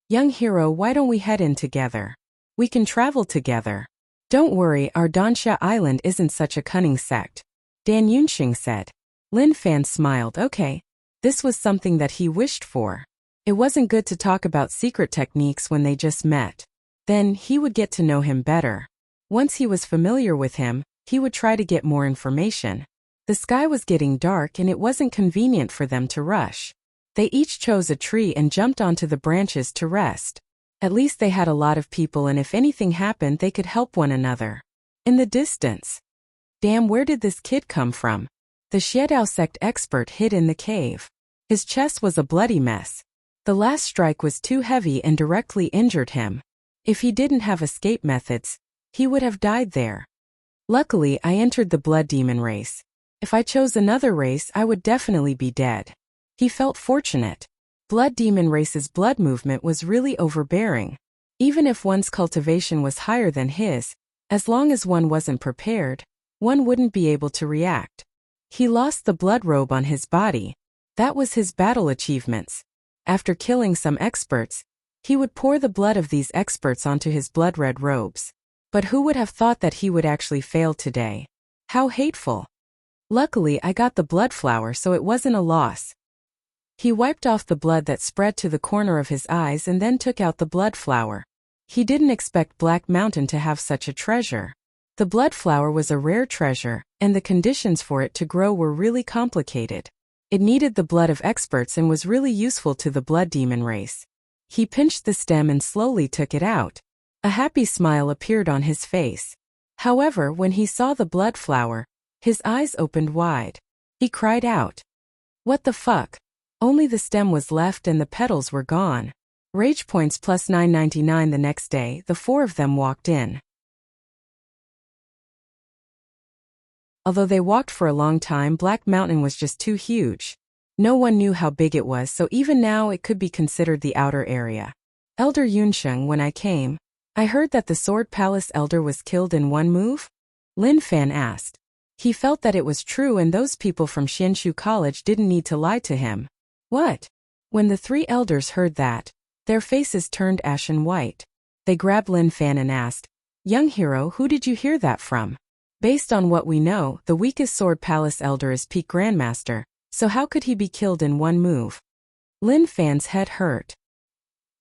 Young hero, why don't we head in together? We can travel together. Don't worry, our Dansha Island isn't such a cunning sect, Dan Yunxing said. Lin Fan smiled. Okay. This was something that he wished for. It wasn't good to talk about secret techniques when they just met. Then, he would get to know him better. Once he was familiar with him, he would try to get more information. The sky was getting dark and it wasn't convenient for them to rush. They each chose a tree and jumped onto the branches to rest. At least they had a lot of people, and if anything happened they could help one another. In the distance. Damn, where did this kid come from? The Xiedao sect expert hid in the cave. His chest was a bloody mess. The last strike was too heavy and directly injured him. If he didn't have escape methods, he would have died there. Luckily, I entered the blood demon race. If I chose another race, I would definitely be dead. He felt fortunate. Blood demon race's blood movement was really overbearing. Even if one's cultivation was higher than his, as long as one wasn't prepared, one wouldn't be able to react. He lost the blood robe on his body. That was his battle achievements. After killing some experts, he would pour the blood of these experts onto his blood-red robes. But who would have thought that he would actually fail today? How hateful. Luckily, I got the blood flower, so it wasn't a loss. He wiped off the blood that spread to the corner of his eyes and then took out the blood flower. He didn't expect Black Mountain to have such a treasure. The blood flower was a rare treasure, and the conditions for it to grow were really complicated. It needed the blood of experts and was really useful to the blood demon race. He pinched the stem and slowly took it out. A happy smile appeared on his face. However, when he saw the blood flower, his eyes opened wide. He cried out. What the fuck? Only the stem was left and the petals were gone. Rage points plus 999. The next day, the four of them walked in. Although they walked for a long time, Black Mountain was just too huge. No one knew how big it was, so even now it could be considered the outer area. Elder Yunsheng, when I came, I heard that the Sword Palace Elder was killed in one move? Lin Fan asked. He felt that it was true and those people from Xianshu College didn't need to lie to him. What? When the three elders heard that, their faces turned ashen white. They grabbed Lin Fan and asked, Young hero, who did you hear that from? Based on what we know, the weakest Sword Palace Elder is Peak Grandmaster, so how could he be killed in one move? Lin Fan's head hurt.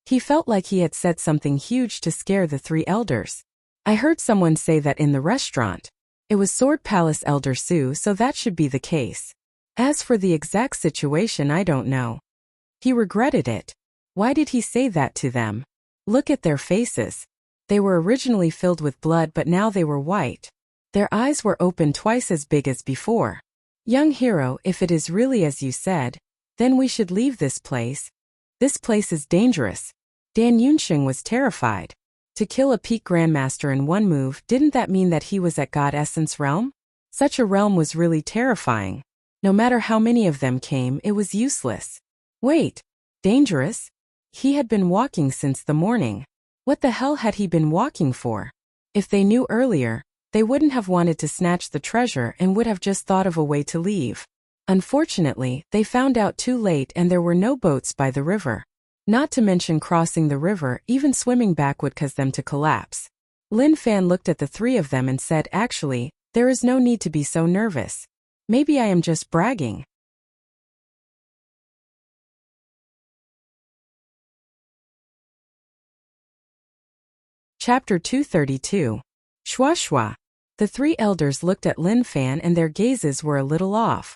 He felt like he had said something huge to scare the three elders. I heard someone say that in the restaurant. It was Sword Palace Elder Su, so that should be the case. As for the exact situation, I don't know. He regretted it. Why did he say that to them? Look at their faces. They were originally filled with blood, but now they were white. Their eyes were open twice as big as before. Young hero, if it is really as you said, then we should leave this place. This place is dangerous. Dan Yunxing was terrified. To kill a peak grandmaster in one move, didn't that mean that he was at God Essence realm? Such a realm was really terrifying. No matter how many of them came, it was useless. Wait. Dangerous? He had been walking since the morning. What the hell had he been walking for? If they knew earlier, they wouldn't have wanted to snatch the treasure and would have just thought of a way to leave. Unfortunately, they found out too late and there were no boats by the river. Not to mention crossing the river, even swimming back would cause them to collapse. Lin Fan looked at the three of them and said, actually, there is no need to be so nervous. Maybe I am just bragging. Chapter 232. Shua Shua. The three elders looked at Lin Fan and their gazes were a little off.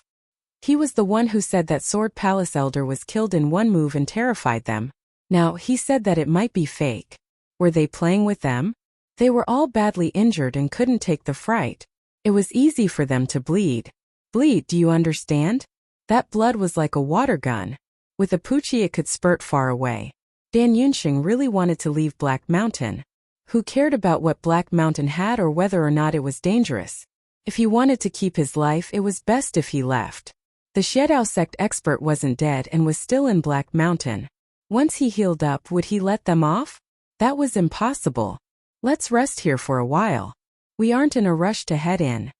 He was the one who said that Sword Palace Elder was killed in one move and terrified them. Now, he said that it might be fake. Were they playing with them? They were all badly injured and couldn't take the fright. It was easy for them to bleed. Bleed, do you understand? That blood was like a water gun. With a poochie it could spurt far away. Dan Yunxing really wanted to leave Black Mountain. Who cared about what Black Mountain had or whether or not it was dangerous? If he wanted to keep his life, it was best if he left. The Xiedao sect expert wasn't dead and was still in Black Mountain. Once he healed up, would he let them off? That was impossible. Let's rest here for a while. We aren't in a rush to head in.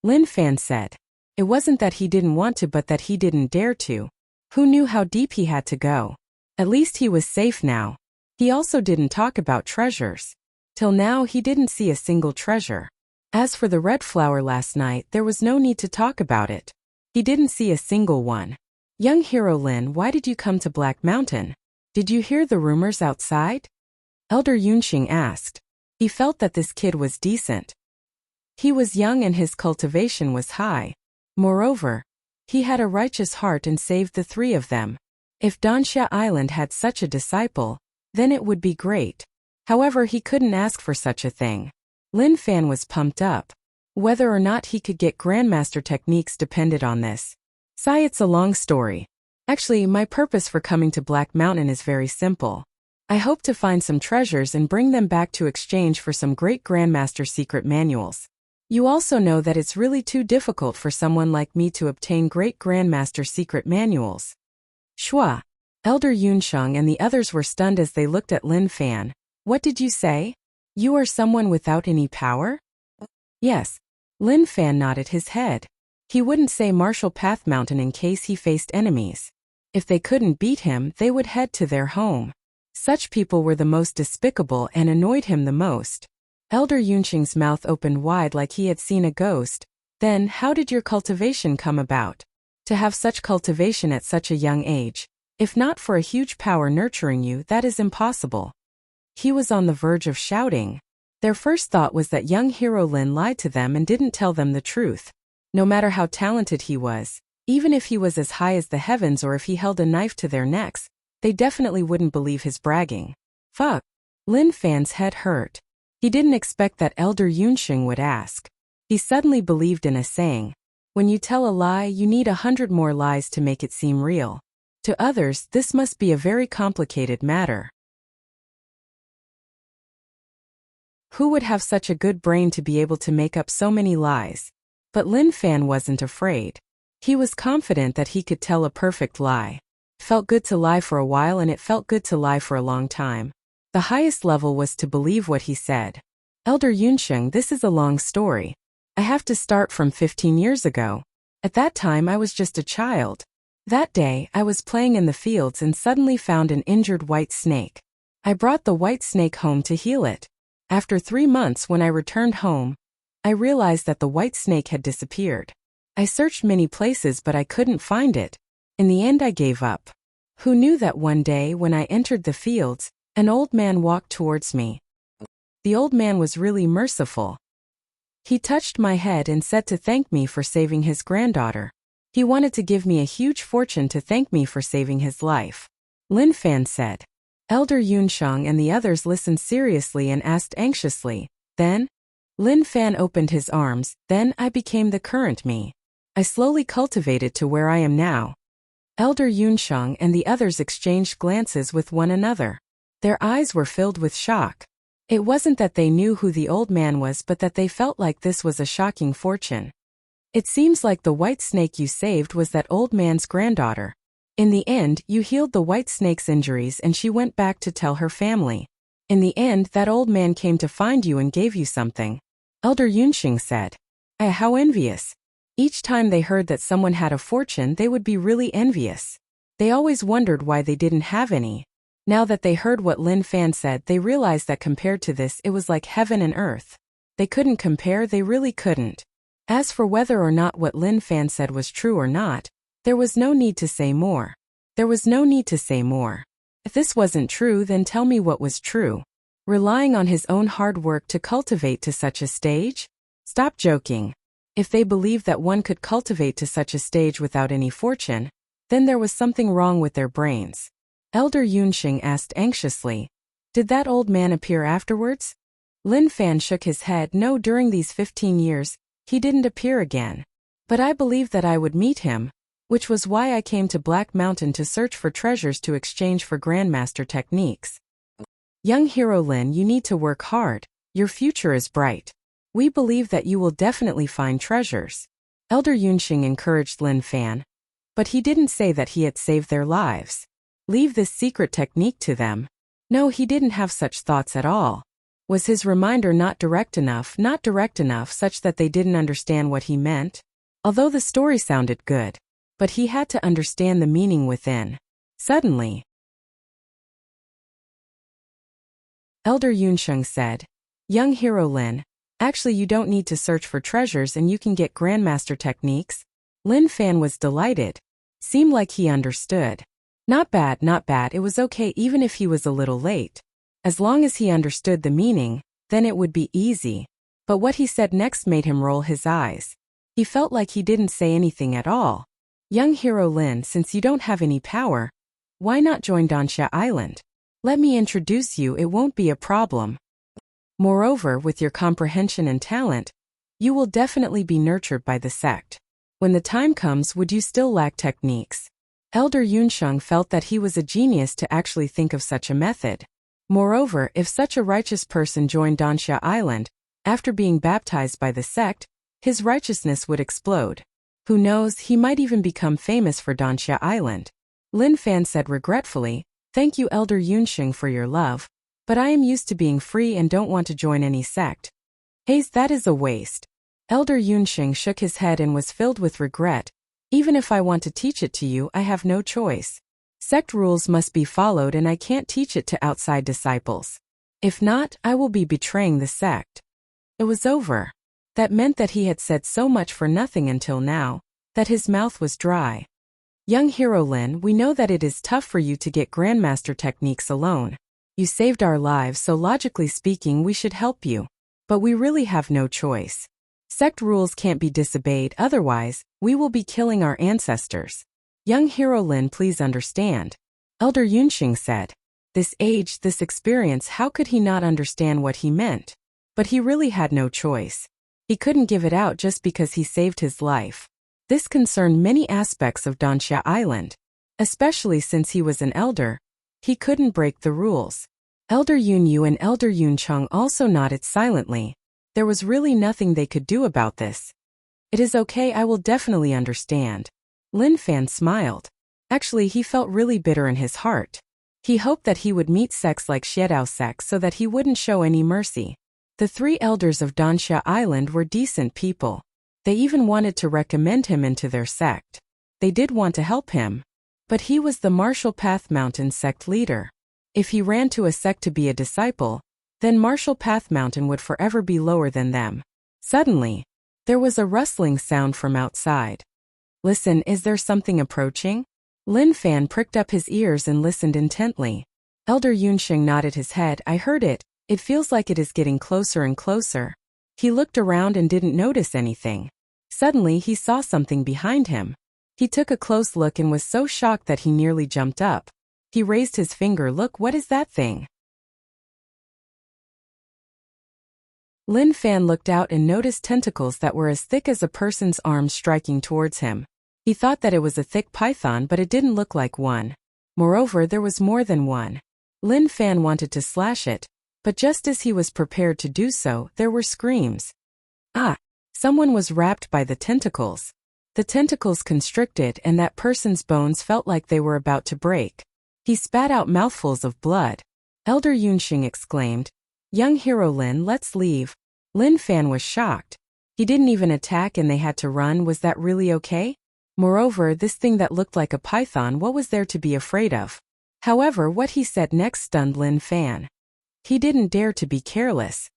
Lin Fan said. It wasn't that he didn't want to, but that he didn't dare to. Who knew how deep he had to go? At least he was safe now. He also didn't talk about treasures. Till now he didn't see a single treasure. As for the red flower last night, there was no need to talk about it. He didn't see a single one. Young hero Lin, why did you come to Black Mountain? Did you hear the rumors outside? Elder Yunxing asked. He felt that this kid was decent. He was young and his cultivation was high. Moreover, he had a righteous heart and saved the three of them. If Danxia Island had such a disciple, then it would be great. However, he couldn't ask for such a thing. Lin Fan was pumped up. Whether or not he could get Grandmaster techniques depended on this. It's a long story. Actually, my purpose for coming to Black Mountain is very simple. I hope to find some treasures and bring them back to exchange for some great Grandmaster secret manuals. You also know that it's really too difficult for someone like me to obtain great Grandmaster secret manuals. Shua. Elder Yunsheng and the others were stunned as they looked at Lin Fan. What did you say? You are someone without any power? Yes. Lin Fan nodded his head. He wouldn't say Martial Path Mountain in case he faced enemies. If they couldn't beat him, they would head to their home. Such people were the most despicable and annoyed him the most. Elder Yunxing's mouth opened wide like he had seen a ghost. Then, how did your cultivation come about? To have such cultivation at such a young age, if not for a huge power nurturing you, that is impossible. He was on the verge of shouting. Their first thought was that young hero Lin lied to them and didn't tell them the truth. No matter how talented he was, even if he was as high as the heavens or if he held a knife to their necks, they definitely wouldn't believe his bragging. Fuck. Lin Fan's head hurt. He didn't expect that Elder Yunxing would ask. He suddenly believed in a saying. When you tell a lie, you need 100 more lies to make it seem real. To others, this must be a very complicated matter. Who would have such a good brain to be able to make up so many lies? But Lin Fan wasn't afraid. He was confident that he could tell a perfect lie. It felt good to lie for a while and it felt good to lie for a long time. The highest level was to believe what he said. Elder Yunsheng, this is a long story. I have to start from 15 years ago. At that time I was just a child. That day, I was playing in the fields and suddenly found an injured white snake. I brought the white snake home to heal it. After 3 months when I returned home, I realized that the white snake had disappeared. I searched many places but I couldn't find it. In the end I gave up. Who knew that one day when I entered the fields, an old man walked towards me. The old man was really merciful. He touched my head and said to thank me for saving his granddaughter. He wanted to give me a huge fortune to thank me for saving his life. Lin Fan said. Elder Yunsheng and the others listened seriously and asked anxiously, then? Lin Fan opened his arms, then I became the current me. I slowly cultivated to where I am now. Elder Yunsheng and the others exchanged glances with one another. Their eyes were filled with shock. It wasn't that they knew who the old man was but that they felt like this was a shocking fortune. It seems like the white snake you saved was that old man's granddaughter. In the end, you healed the white snake's injuries and she went back to tell her family. In the end, that old man came to find you and gave you something. Elder Yunxing said. How envious. Each time they heard that someone had a fortune, they would be really envious. They always wondered why they didn't have any. Now that they heard what Lin Fan said, they realized that compared to this, it was like heaven and earth. They couldn't compare, they really couldn't. As for whether or not what Lin Fan said was true or not, there was no need to say more. There was no need to say more. If this wasn't true, then tell me what was true. Relying on his own hard work to cultivate to such a stage? Stop joking. If they believed that one could cultivate to such a stage without any fortune, then there was something wrong with their brains. Elder Yunxing asked anxiously, did that old man appear afterwards? Lin Fan shook his head. No, during these 15 years, he didn't appear again. But I believed that I would meet him, which was why I came to Black Mountain to search for treasures to exchange for Grandmaster techniques. Young hero Lin, you need to work hard. Your future is bright. We believe that you will definitely find treasures. Elder Yunxing encouraged Lin Fan. But he didn't say that he had saved their lives. Leave this secret technique to them. No, he didn't have such thoughts at all. Was his reminder not direct enough such that they didn't understand what he meant? Although the story sounded good. But he had to understand the meaning within. Suddenly, Elder Yunsheng said, "Young hero Lin, actually you don't need to search for treasures and you can get grandmaster techniques." Lin Fan was delighted. Seemed like he understood. Not bad, it was okay even if he was a little late. As long as he understood the meaning, then it would be easy. But what he said next made him roll his eyes. He felt like he didn't say anything at all. "Young hero Lin, since you don't have any power, why not join Danxia Island? Let me introduce you, it won't be a problem. Moreover, with your comprehension and talent, you will definitely be nurtured by the sect. When the time comes, would you still lack techniques?" Elder Yunsheng felt that he was a genius to actually think of such a method. Moreover, if such a righteous person joined Danxia Island, after being baptized by the sect, his righteousness would explode. Who knows, he might even become famous for Danxia Island. Lin Fan said regretfully, "Thank you Elder Yunsheng for your love, but I am used to being free and don't want to join any sect." "Haze, that is a waste." Elder Yunsheng shook his head and was filled with regret. "Even if I want to teach it to you, I have no choice. Sect rules must be followed and I can't teach it to outside disciples. If not, I will be betraying the sect." It was over. That meant that he had said so much for nothing until now, that his mouth was dry. "Young hero Lin, we know that it is tough for you to get grandmaster techniques alone. You saved our lives, so logically speaking we should help you. But we really have no choice. Sect rules can't be disobeyed, otherwise, we will be killing our ancestors. Young hero Lin, please understand." Elder Yunxing said. This age, this experience, how could he not understand what he meant? But he really had no choice. He couldn't give it out just because he saved his life. This concerned many aspects of Danxia Island. Especially since he was an elder. He couldn't break the rules. Elder Yunyu and Elder Yuncheng also nodded silently. There was really nothing they could do about this. "It is okay, I will definitely understand." Lin Fan smiled. Actually, he felt really bitter in his heart. He hoped that he would meet sects like Xiedao sect so that he wouldn't show any mercy. The three elders of Danxia Island were decent people. They even wanted to recommend him into their sect. They did want to help him. But he was the Martial Path Mountain sect leader. If he ran to a sect to be a disciple, then Martial Path Mountain would forever be lower than them. Suddenly, there was a rustling sound from outside. "Listen, is there something approaching?" Lin Fan pricked up his ears and listened intently. Elder Yunsheng nodded his head. "I heard it. It feels like it is getting closer and closer." He looked around and didn't notice anything. Suddenly, he saw something behind him. He took a close look and was so shocked that he nearly jumped up. He raised his finger. "Look, what is that thing?" Lin Fan looked out and noticed tentacles that were as thick as a person's arms striking towards him. He thought that it was a thick python, but it didn't look like one. Moreover, there was more than one. Lin Fan wanted to slash it, but just as he was prepared to do so, there were screams. Ah! Someone was wrapped by the tentacles. The tentacles constricted and that person's bones felt like they were about to break. He spat out mouthfuls of blood. Elder Yunxing exclaimed, "Young hero Lin, let's leave." Lin Fan was shocked. He didn't even attack and they had to run. Was that really okay? Moreover, this thing that looked like a python, what was there to be afraid of? However, what he said next stunned Lin Fan. He didn't dare to be careless.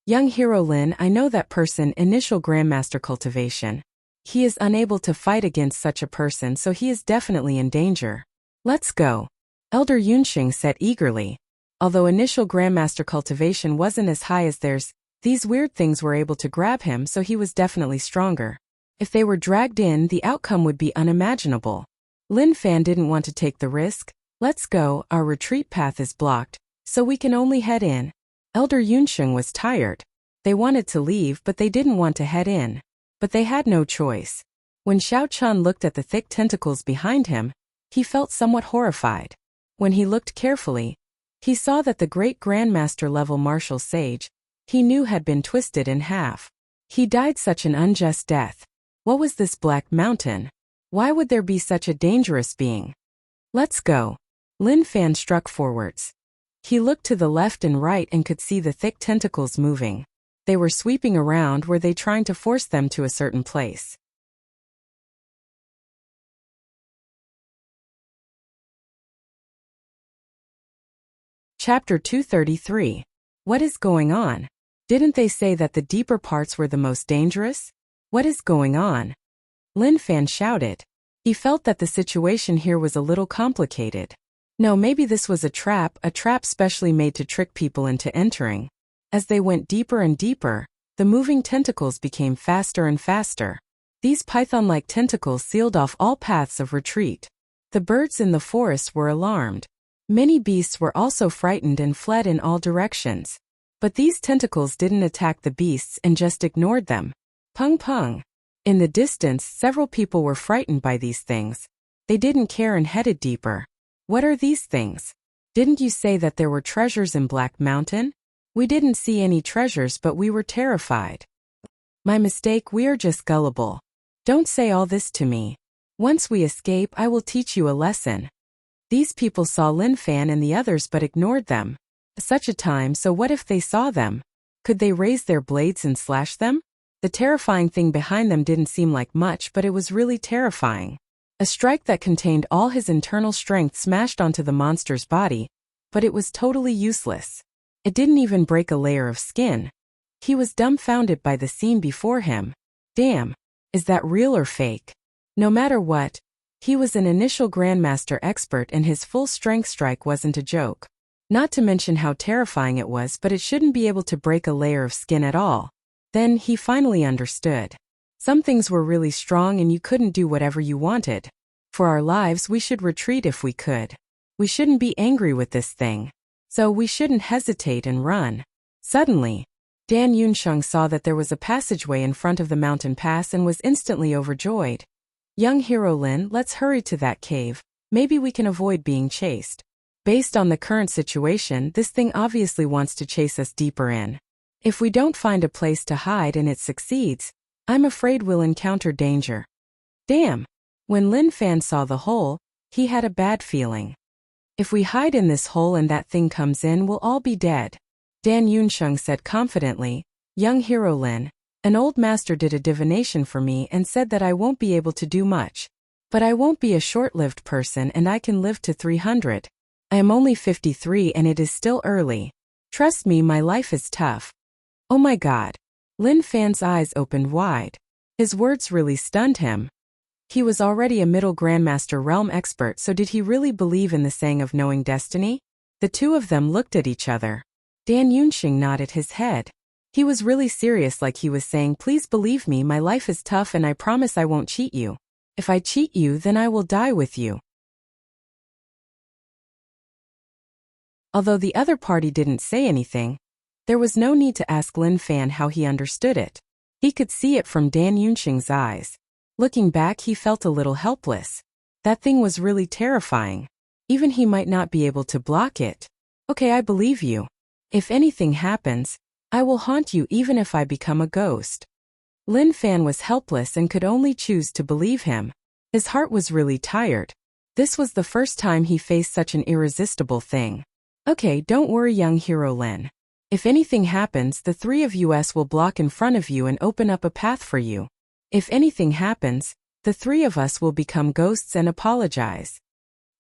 "Young hero Lin, I know that person, initial Grandmaster cultivation. He is unable to fight against such a person, so he is definitely in danger. Let's go." Elder Yunxing said eagerly. Although initial Grandmaster cultivation wasn't as high as theirs, these weird things were able to grab him, so he was definitely stronger. If they were dragged in, the outcome would be unimaginable. Lin Fan didn't want to take the risk. "Let's go, our retreat path is blocked, so we can only head in." Elder Yunsheng was tired. They wanted to leave, but they didn't want to head in. But they had no choice. When Xiao Chun looked at the thick tentacles behind him, he felt somewhat horrified. When he looked carefully, he saw that the great Grandmaster level martial sage, he knew had been twisted in half. He died such an unjust death. What was this Black Mountain? Why would there be such a dangerous being? Let's go. Lin Fan struck forwards. He looked to the left and right and could see the thick tentacles moving. They were sweeping around. Were they trying to force them to a certain place? Chapter 233. What is going on? Didn't they say that the deeper parts were the most dangerous? What is going on? Lin Fan shouted. He felt that the situation here was a little complicated. No, maybe this was a trap specially made to trick people into entering. As they went deeper and deeper, the moving tentacles became faster and faster. These python-like tentacles sealed off all paths of retreat. The birds in the forest were alarmed. Many beasts were also frightened and fled in all directions. But these tentacles didn't attack the beasts and just ignored them. Pung pung. In the distance, several people were frightened by these things. They didn't care and headed deeper. What are these things? Didn't you say that there were treasures in Black Mountain? We didn't see any treasures, but we were terrified. My mistake, we are just gullible. Don't say all this to me. Once we escape, I will teach you a lesson. These people saw Lin Fan and the others but ignored them. Such a time, so what if they saw them? Could they raise their blades and slash them? The terrifying thing behind them didn't seem like much, but it was really terrifying. A strike that contained all his internal strength smashed onto the monster's body, but it was totally useless. It didn't even break a layer of skin. He was dumbfounded by the scene before him. Damn, is that real or fake? No matter what, he was an initial Grandmaster expert and his full strength strike wasn't a joke. Not to mention how terrifying it was, but it shouldn't be able to break a layer of skin at all. Then he finally understood. Some things were really strong and you couldn't do whatever you wanted. For our lives, we should retreat if we could. We shouldn't be angry with this thing. So we shouldn't hesitate and run. Suddenly, Dan Yunsheng saw that there was a passageway in front of the mountain pass and was instantly overjoyed. Young hero Lin, let's hurry to that cave. Maybe we can avoid being chased. Based on the current situation, this thing obviously wants to chase us deeper in. If we don't find a place to hide and it succeeds, I'm afraid we'll encounter danger. Damn! When Lin Fan saw the hole, he had a bad feeling. If we hide in this hole and that thing comes in, we'll all be dead. Dan Yunsheng said confidently, Young hero Lin, an old master did a divination for me and said that I won't be able to do much. But I won't be a short-lived person and I can live to 300. I am only 53 and it is still early. Trust me, my life is tough. Oh my god. Lin Fan's eyes opened wide. His words really stunned him. He was already a middle Grandmaster realm expert, so did he really believe in the saying of knowing destiny? The two of them looked at each other. Dan Yunsheng nodded his head. He was really serious, like he was saying, please believe me, my life is tough and I promise I won't cheat you. If I cheat you, then I will die with you. Although the other party didn't say anything, there was no need to ask Lin Fan how he understood it. He could see it from Dan Yunsheng's eyes. Looking back, he felt a little helpless. That thing was really terrifying. Even he might not be able to block it. Okay, I believe you. If anything happens, I will haunt you even if I become a ghost. Lin Fan was helpless and could only choose to believe him. His heart was really tired. This was the first time he faced such an irresistible thing. Okay, don't worry, young hero Lin. If anything happens, the three of us will block in front of you and open up a path for you. If anything happens, the three of us will become ghosts and apologize.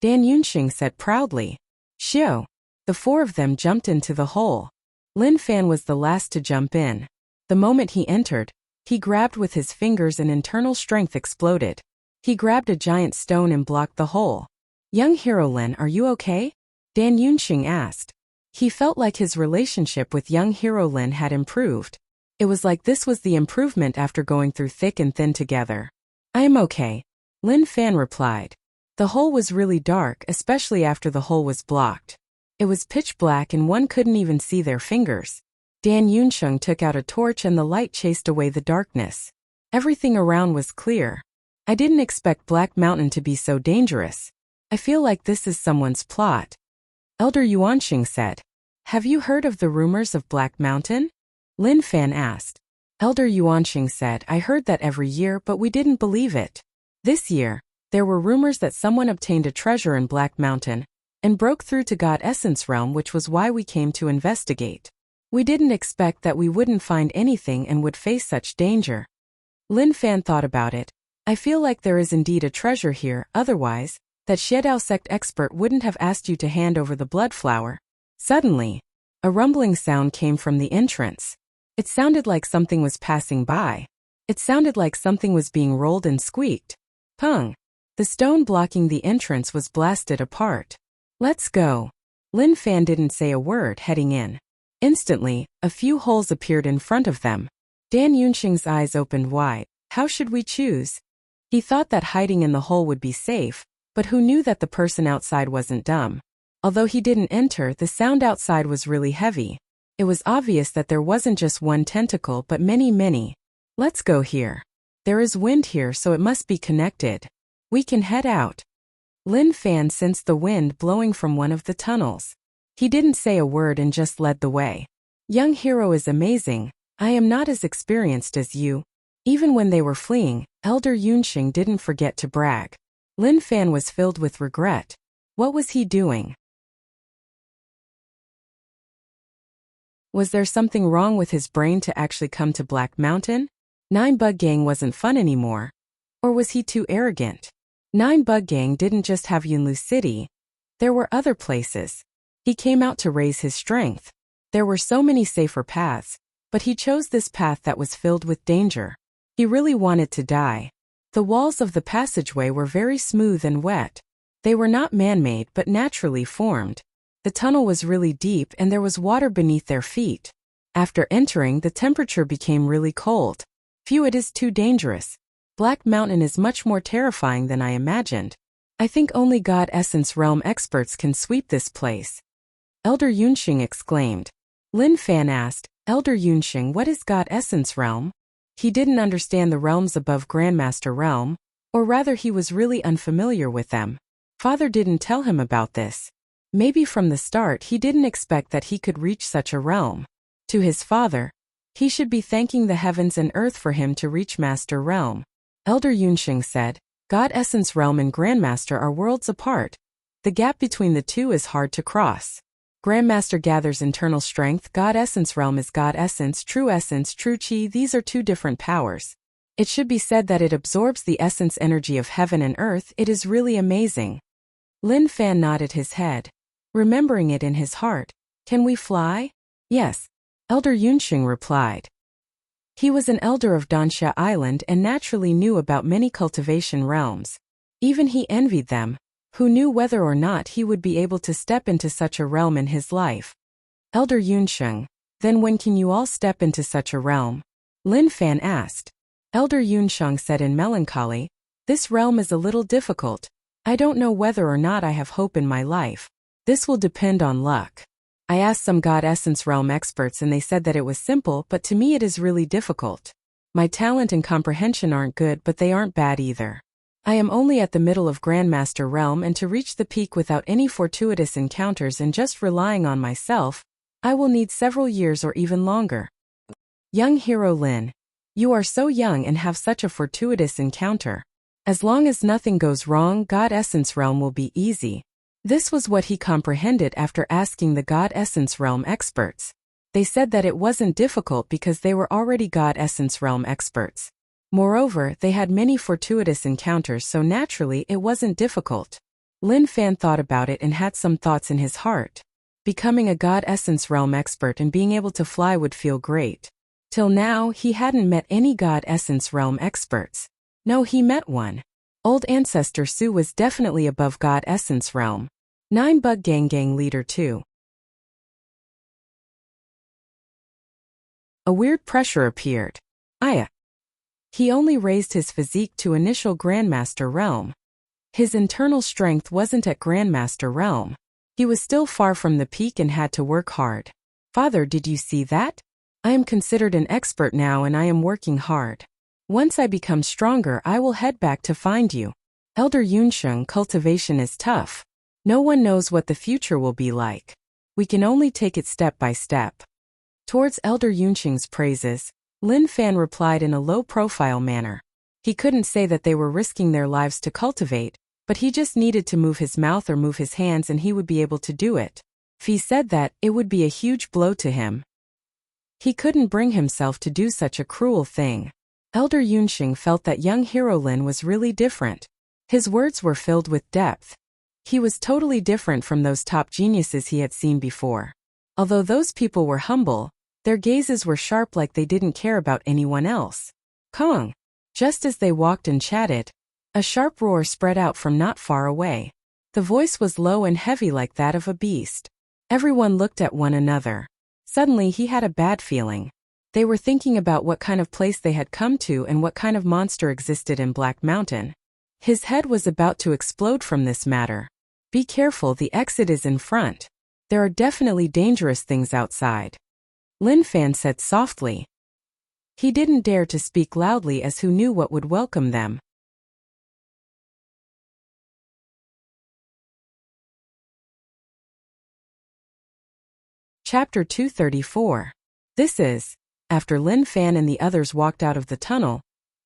Dan Yunsheng said proudly. Shio. The four of them jumped into the hole. Lin Fan was the last to jump in. The moment he entered, he grabbed with his fingers and internal strength exploded. He grabbed a giant stone and blocked the hole. Young hero Lin, are you okay? Dan Yunsheng asked. He felt like his relationship with young hero Lin had improved. It was like this was the improvement after going through thick and thin together. I am okay, Lin Fan replied. The hole was really dark, especially after the hole was blocked. It was pitch black and one couldn't even see their fingers. Dan Yunsheng took out a torch and the light chased away the darkness. Everything around was clear. I didn't expect Black Mountain to be so dangerous. I feel like this is someone's plot. Elder Yuanxing said. Have you heard of the rumors of Black Mountain? Lin Fan asked. Elder Yuanqing said, I heard that every year, but we didn't believe it. This year, there were rumors that someone obtained a treasure in Black Mountain and broke through to God Essence Realm, which was why we came to investigate. We didn't expect that we wouldn't find anything and would face such danger. Lin Fan thought about it. I feel like there is indeed a treasure here, otherwise, that Xiedao sect expert wouldn't have asked you to hand over the blood flower. Suddenly, a rumbling sound came from the entrance. It sounded like something was passing by. It sounded like something was being rolled and squeaked. Pung! The stone blocking the entrance was blasted apart. Let's go. Lin Fan didn't say a word heading in. Instantly, a few holes appeared in front of them. Dan Yunxing's eyes opened wide. How should we choose? He thought that hiding in the hole would be safe, but who knew that the person outside wasn't dumb? Although he didn't enter, the sound outside was really heavy. It was obvious that there wasn't just one tentacle but many. Let's go here. There is wind here, so it must be connected. We can head out. Lin Fan sensed the wind blowing from one of the tunnels. He didn't say a word and just led the way. Young hero is amazing. I am not as experienced as you. Even when they were fleeing, Elder Yunxing didn't forget to brag. Lin Fan was filled with regret. What was he doing? Was there something wrong with his brain to actually come to Black Mountain? Nine Bug Gang wasn't fun anymore. Or was he too arrogant? Nine Bug Gang didn't just have Yunlu City. There were other places. He came out to raise his strength. There were so many safer paths, but he chose this path that was filled with danger. He really wanted to die. The walls of the passageway were very smooth and wet. They were not man-made but naturally formed. The tunnel was really deep and there was water beneath their feet. After entering, the temperature became really cold. Phew, it is too dangerous. Black Mountain is much more terrifying than I imagined. I think only God Essence Realm experts can sweep this place. Elder Yunxing exclaimed. Lin Fan asked, Elder Yunxing, what is God Essence Realm? He didn't understand the realms above Grandmaster Realm, or rather he was really unfamiliar with them. Father didn't tell him about this. Maybe from the start he didn't expect that he could reach such a realm. To his father, he should be thanking the heavens and earth for him to reach Master Realm. Elder Yunxing said, God Essence Realm and Grandmaster are worlds apart. The gap between the two is hard to cross. Grandmaster gathers internal strength. God Essence Realm is God Essence, True Chi. These are two different powers. It should be said that it absorbs the essence energy of heaven and earth. It is really amazing. Lin Fan nodded his head, remembering it in his heart. Can we fly? Yes, Elder Yunxing replied. He was an elder of Dansha Island and naturally knew about many cultivation realms. Even he envied them. Who knew whether or not he would be able to step into such a realm in his life? Elder Yunxing, then when can you all step into such a realm? Lin Fan asked. Elder Yunxing said in melancholy, this realm is a little difficult. I don't know whether or not I have hope in my life. This will depend on luck. I asked some God Essence Realm experts and they said that it was simple, but to me it is really difficult. My talent and comprehension aren't good, but they aren't bad either. I am only at the middle of Grandmaster Realm, and to reach the peak without any fortuitous encounters and just relying on myself, I will need several years or even longer. Young hero Lin, you are so young and have such a fortuitous encounter. As long as nothing goes wrong, God Essence Realm will be easy. This was what he comprehended after asking the God Essence Realm experts. They said that it wasn't difficult because they were already God Essence Realm experts. Moreover, they had many fortuitous encounters, so naturally it wasn't difficult. Lin Fan thought about it and had some thoughts in his heart. Becoming a God Essence Realm expert and being able to fly would feel great. Till now, he hadn't met any God Essence Realm experts. No, he met one. Old Ancestor Su was definitely above God Essence Realm. 9 Bug Gang leader too. A weird pressure appeared. Aya. He only raised his physique to initial Grandmaster Realm. His internal strength wasn't at Grandmaster Realm. He was still far from the peak and had to work hard. Father, did you see that? I am considered an expert now and I am working hard. Once I become stronger, I will head back to find you. Elder Yunxing, cultivation is tough. No one knows what the future will be like. We can only take it step by step. Towards Elder Yunqing's praises, Lin Fan replied in a low-profile manner. He couldn't say that they were risking their lives to cultivate, but he just needed to move his mouth or move his hands and he would be able to do it. If he said that, it would be a huge blow to him. He couldn't bring himself to do such a cruel thing. Elder Yunqing felt that young hero Lin was really different. His words were filled with depth. He was totally different from those top geniuses he had seen before. Although those people were humble, their gazes were sharp like they didn't care about anyone else. Kong! Just as they walked and chatted, a sharp roar spread out from not far away. The voice was low and heavy like that of a beast. Everyone looked at one another. Suddenly he had a bad feeling. They were thinking about what kind of place they had come to and what kind of monster existed in Black Mountain. His head was about to explode from this matter. Be careful, the exit is in front. There are definitely dangerous things outside. Lin Fan said softly. He didn't dare to speak loudly as who knew what would welcome them. Chapter 234. This is. After Lin Fan and the others walked out of the tunnel,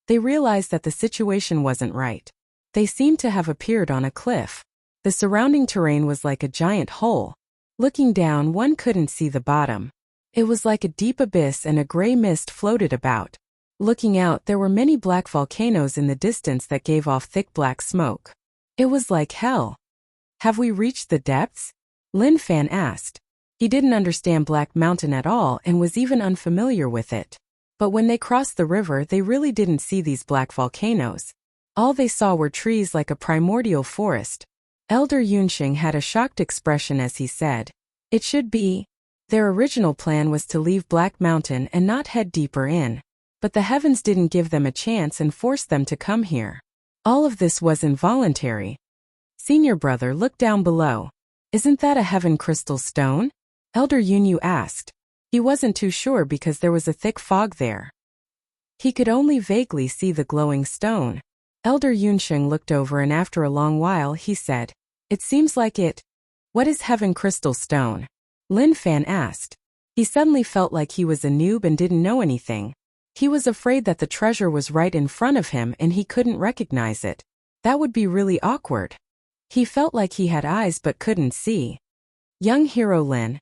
they realized that the situation wasn't right. They seemed to have appeared on a cliff. The surrounding terrain was like a giant hole. Looking down, one couldn't see the bottom. It was like a deep abyss and a gray mist floated about. Looking out, there were many black volcanoes in the distance that gave off thick black smoke. It was like hell. Have we reached the depths? Lin Fan asked. He didn't understand Black Mountain at all and was even unfamiliar with it. But when they crossed the river, they really didn't see these black volcanoes. All they saw were trees like a primordial forest. Elder Yunqing had a shocked expression as he said, "It should be." Their original plan was to leave Black Mountain and not head deeper in. But the heavens didn't give them a chance and forced them to come here. All of this was involuntary. Senior brother looked down below. "Isn't that a heaven crystal stone?" Elder Yunyu asked. He wasn't too sure because there was a thick fog there. He could only vaguely see the glowing stone. Elder Yunqing looked over and after a long while he said, "It seems like it." "What is heaven crystal stone?" Lin Fan asked. He suddenly felt like he was a noob and didn't know anything. He was afraid that the treasure was right in front of him and he couldn't recognize it. That would be really awkward. He felt like he had eyes but couldn't see. Young hero Lin.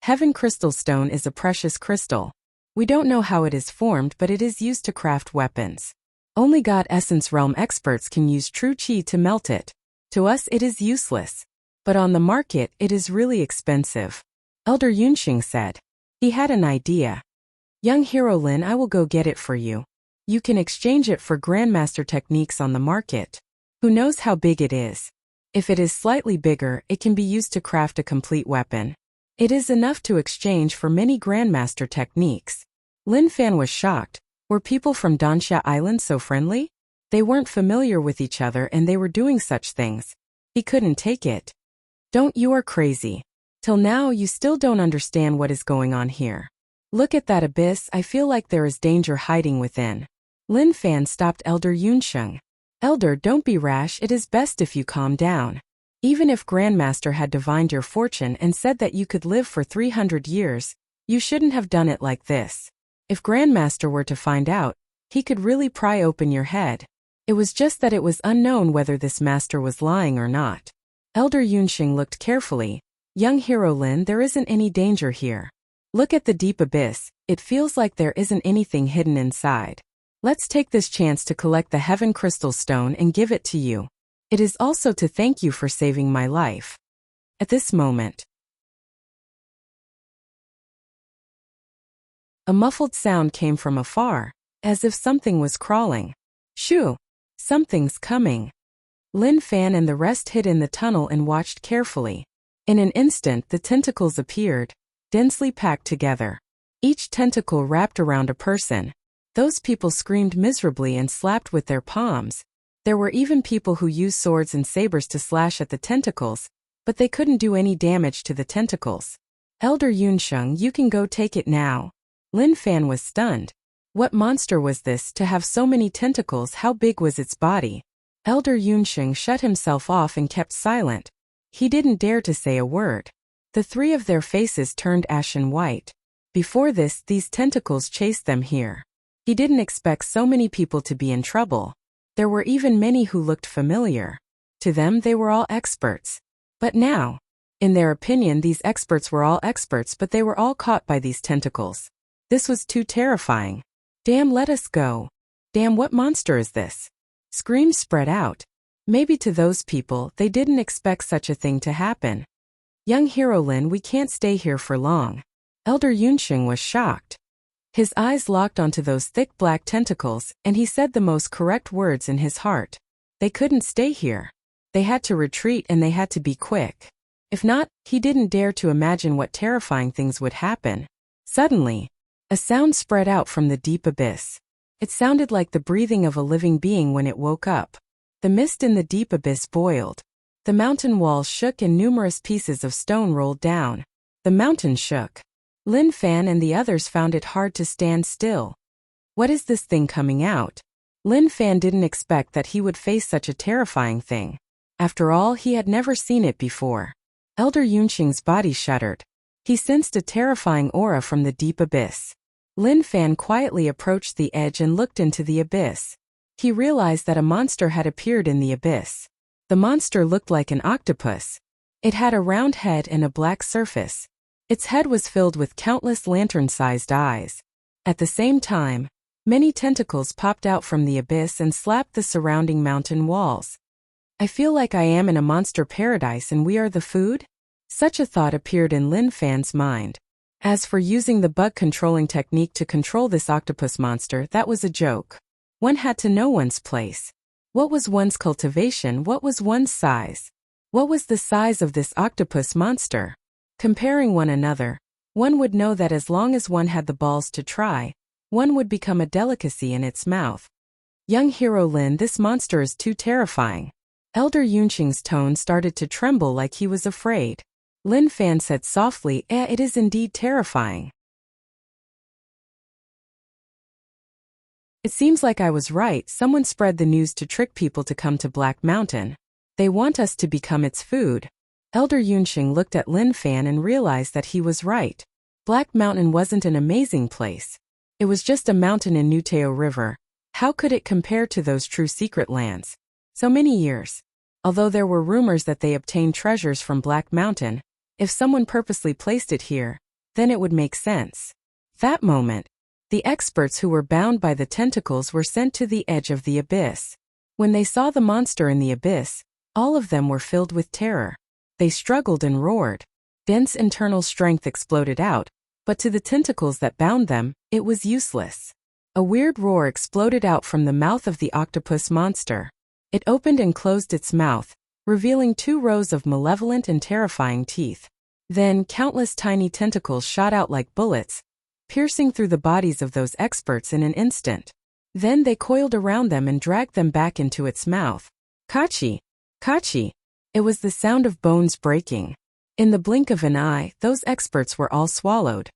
Heaven crystal stone is a precious crystal. We don't know how it is formed, but it is used to craft weapons. Only God Essence Realm experts can use true chi to melt it. To us it is useless. But on the market it is really expensive. Elder Yunqing said. He had an idea. Young hero Lin, I will go get it for you. You can exchange it for Grandmaster techniques on the market. Who knows how big it is? If it is slightly bigger, it can be used to craft a complete weapon. It is enough to exchange for many Grandmaster techniques. Lin Fan was shocked. Were people from Dansha Island so friendly? They weren't familiar with each other and they were doing such things. He couldn't take it. Don't, you are crazy. Till now you still don't understand what is going on here. Look at that abyss, I feel like there is danger hiding within. Lin Fan stopped Elder Yunqing. Elder, don't be rash, it is best if you calm down. Even if Grandmaster had divined your fortune and said that you could live for 300 years, you shouldn't have done it like this. If Grandmaster were to find out, he could really pry open your head. It was just that it was unknown whether this master was lying or not. Elder Yunqing looked carefully. Young hero Lin, there isn't any danger here. Look at the deep abyss, it feels like there isn't anything hidden inside. Let's take this chance to collect the Heaven Crystal Stone and give it to you. It is also to thank you for saving my life. At this moment, a muffled sound came from afar, as if something was crawling. Shoo! Something's coming. Lin Fan and the rest hid in the tunnel and watched carefully. In an instant the tentacles appeared, densely packed together. Each tentacle wrapped around a person. Those people screamed miserably and slapped with their palms. There were even people who used swords and sabers to slash at the tentacles, but they couldn't do any damage to the tentacles. Elder Yunqing, you can go take it now. Lin Fan was stunned. What monster was this to have so many tentacles? How big was its body? Elder Yunqing shut himself off and kept silent. He didn't dare to say a word. The three of their faces turned ashen white. Before this, these tentacles chased them here. He didn't expect so many people to be in trouble. There were even many who looked familiar. To them, they were all experts. But now, in their opinion, these experts were all experts, but they were all caught by these tentacles. This was too terrifying. Damn, let us go. Damn, what monster is this? Screams spread out. Maybe to those people, they didn't expect such a thing to happen. Young hero Lin, we can't stay here for long. Elder Yunxing was shocked. His eyes locked onto those thick black tentacles, and he said the most correct words in his heart. They couldn't stay here. They had to retreat, and they had to be quick. If not, he didn't dare to imagine what terrifying things would happen. Suddenly, a sound spread out from the deep abyss. It sounded like the breathing of a living being when it woke up. The mist in the deep abyss boiled. The mountain walls shook and numerous pieces of stone rolled down. The mountain shook. Lin Fan and the others found it hard to stand still. What is this thing coming out? Lin Fan didn't expect that he would face such a terrifying thing. After all, he had never seen it before. Elder Yunxing's body shuddered. He sensed a terrifying aura from the deep abyss. Lin Fan quietly approached the edge and looked into the abyss. He realized that a monster had appeared in the abyss. The monster looked like an octopus. It had a round head and a black surface. Its head was filled with countless lantern-sized eyes. At the same time, many tentacles popped out from the abyss and slapped the surrounding mountain walls. I feel like I am in a monster paradise and we are the food? Such a thought appeared in Lin Fan's mind. As for using the bug controlling technique to control this octopus monster, that was a joke. One had to know one's place. What was one's cultivation? What was one's size? What was the size of this octopus monster? Comparing one another, one would know that as long as one had the balls to try, one would become a delicacy in its mouth. Young hero Lin, this monster is too terrifying. Elder Yunxing's tone started to tremble like he was afraid. Lin Fan said softly, it is indeed terrifying. It seems like I was right. Someone spread the news to trick people to come to Black Mountain. They want us to become its food. Elder Yunxing looked at Lin Fan and realized that he was right. Black Mountain wasn't an amazing place. It was just a mountain in Nuteo River. How could it compare to those true secret lands? So many years. Although there were rumors that they obtained treasures from Black Mountain, if someone purposely placed it here, then it would make sense. That moment, the experts who were bound by the tentacles were sent to the edge of the abyss. When they saw the monster in the abyss, all of them were filled with terror. They struggled and roared. Dense internal strength exploded out, but to the tentacles that bound them, it was useless. A weird roar exploded out from the mouth of the octopus monster. It opened and closed its mouth, revealing 2 rows of malevolent and terrifying teeth. Then, countless tiny tentacles shot out like bullets, piercing through the bodies of those experts in an instant. Then they coiled around them and dragged them back into its mouth. Kachi! Kachi! It was the sound of bones breaking. In the blink of an eye, those experts were all swallowed.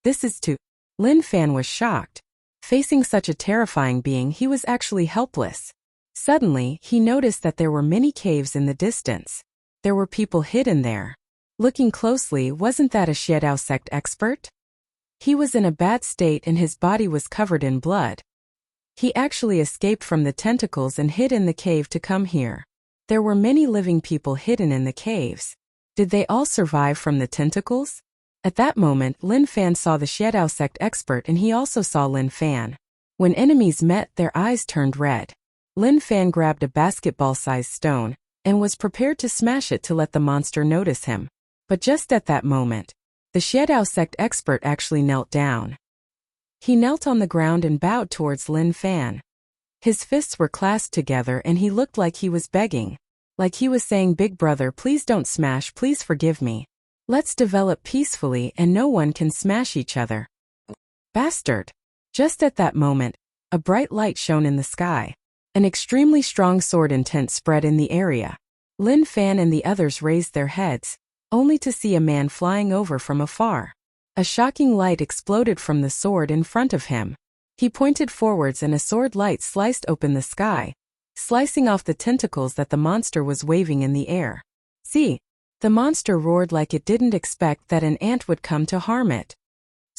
This is too... Lin Fan was shocked. Facing such a terrifying being, he was actually helpless. Suddenly, he noticed that there were many caves in the distance. There were people hidden there. Looking closely, wasn't that a Xiedao sect expert? He was in a bad state and his body was covered in blood. He actually escaped from the tentacles and hid in the cave to come here. There were many living people hidden in the caves. Did they all survive from the tentacles? At that moment, Lin Fan saw the Xiedao sect expert and he also saw Lin Fan. When enemies met, their eyes turned red. Lin Fan grabbed a basketball-sized stone and was prepared to smash it to let the monster notice him. But just at that moment, the Xiedao sect expert actually knelt down. He knelt on the ground and bowed towards Lin Fan. His fists were clasped together and he looked like he was begging. Like he was saying, "Big brother, please don't smash, please forgive me. Let's develop peacefully and no one can smash each other." Bastard! Just at that moment, a bright light shone in the sky. An extremely strong sword intent spread in the area. Lin Fan and the others raised their heads, only to see a man flying over from afar. A shocking light exploded from the sword in front of him. He pointed forwards and a sword light sliced open the sky, slicing off the tentacles that the monster was waving in the air. See! The monster roared like it didn't expect that an ant would come to harm it.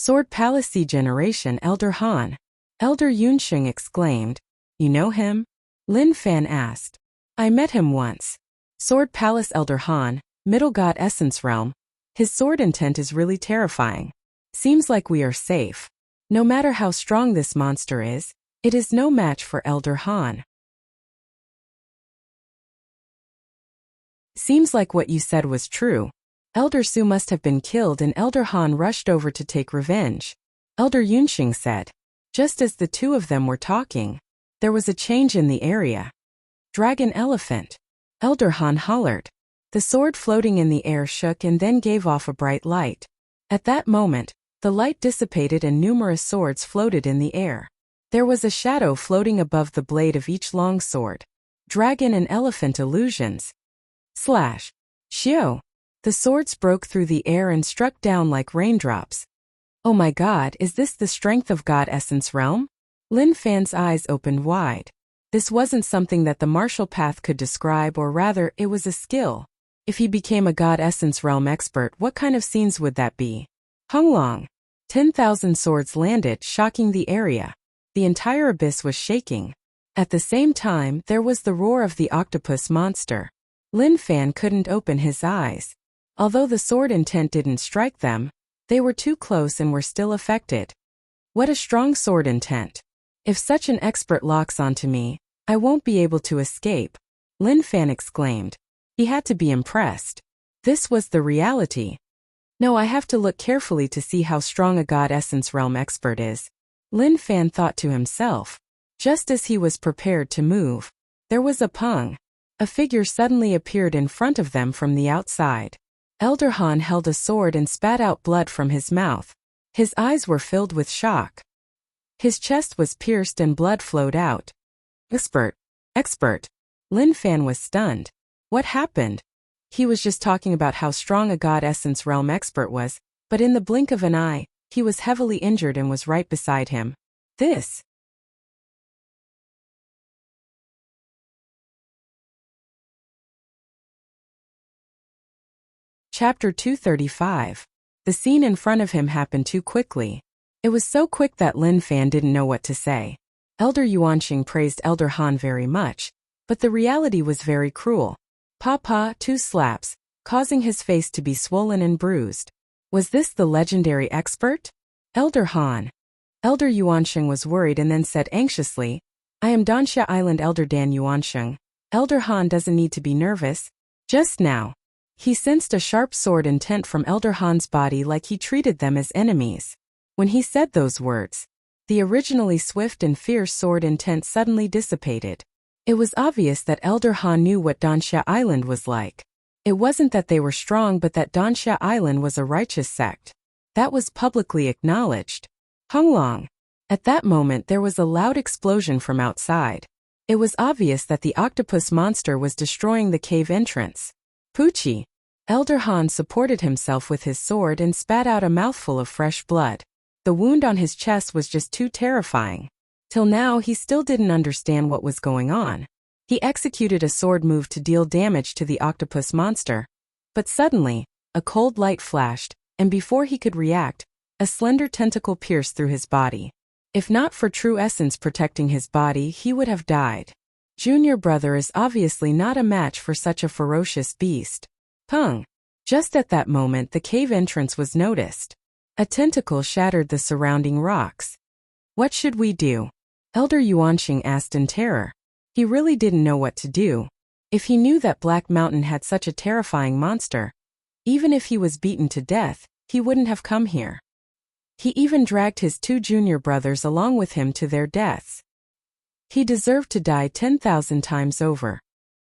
Sword Palace Generation Elder Han. Elder Yunsheng exclaimed. You know him? Lin Fan asked. I met him once. Sword Palace Elder Han, Middle God Essence Realm. His sword intent is really terrifying. Seems like we are safe. No matter how strong this monster is, it is no match for Elder Han. Seems like what you said was true. Elder Su must have been killed and Elder Han rushed over to take revenge. Elder Yunsheng said. Just as the two of them were talking, there was a change in the area. Dragon Elephant. Elder Han hollered. The sword floating in the air shook and then gave off a bright light. At that moment, the light dissipated and numerous swords floated in the air. There was a shadow floating above the blade of each long sword. Dragon and elephant illusions. Slash. Xiao. The swords broke through the air and struck down like raindrops. Oh my god, is this the strength of God Essence Realm? Lin Fan's eyes opened wide. This wasn't something that the martial path could describe, or rather, it was a skill. If he became a God Essence Realm expert, what kind of scenes would that be? Honglong. 10,000 swords landed, shocking the area. The entire abyss was shaking. At the same time, there was the roar of the octopus monster. Lin Fan couldn't open his eyes. Although the sword intent didn't strike them, they were too close and were still affected. What a strong sword intent. If such an expert locks onto me, I won't be able to escape, Lin Fan exclaimed. He had to be impressed. This was the reality. No, I have to look carefully to see how strong a God Essence Realm expert is, Lin Fan thought to himself. Just as he was prepared to move, there was a pung. A figure suddenly appeared in front of them from the outside. Elder Han held a sword and spat out blood from his mouth. His eyes were filled with shock. His chest was pierced and blood flowed out. Expert. Lin Fan was stunned. What happened? He was just talking about how strong a God Essence Realm expert was, but in the blink of an eye, he was heavily injured and was right beside him. This. Chapter 235. The scene in front of him happened too quickly. It was so quick that Lin Fan didn't know what to say. Elder Yuanxing praised Elder Han very much, but the reality was very cruel. Pa, 2 slaps, causing his face to be swollen and bruised. Was this the legendary expert? Elder Han. Elder Yuanxing was worried and then said anxiously, I am Dansha Island Elder Dan Yuanxing. Elder Han doesn't need to be nervous. Just now. He sensed a sharp sword intent from Elder Han's body, like he treated them as enemies. When he said those words, the originally swift and fierce sword intent suddenly dissipated. It was obvious that Elder Han knew what Dansha Island was like. It wasn't that they were strong, but that Dansha Island was a righteous sect. That was publicly acknowledged. Honglong. At that moment there was a loud explosion from outside. It was obvious that the octopus monster was destroying the cave entrance. Poochie. Elder Han supported himself with his sword and spat out a mouthful of fresh blood. The wound on his chest was just too terrifying. Till now he still didn't understand what was going on. He executed a sword move to deal damage to the octopus monster. But suddenly, a cold light flashed, and before he could react, a slender tentacle pierced through his body. If not for true essence protecting his body, he would have died. Junior brother is obviously not a match for such a ferocious beast. Pung. Just at that moment the cave entrance was noticed. A tentacle shattered the surrounding rocks. What should we do? Elder Yuanxing asked in terror. He really didn't know what to do. If he knew that Black Mountain had such a terrifying monster, even if he was beaten to death, he wouldn't have come here. He even dragged his 2 junior brothers along with him to their deaths. He deserved to die 10,000 times over.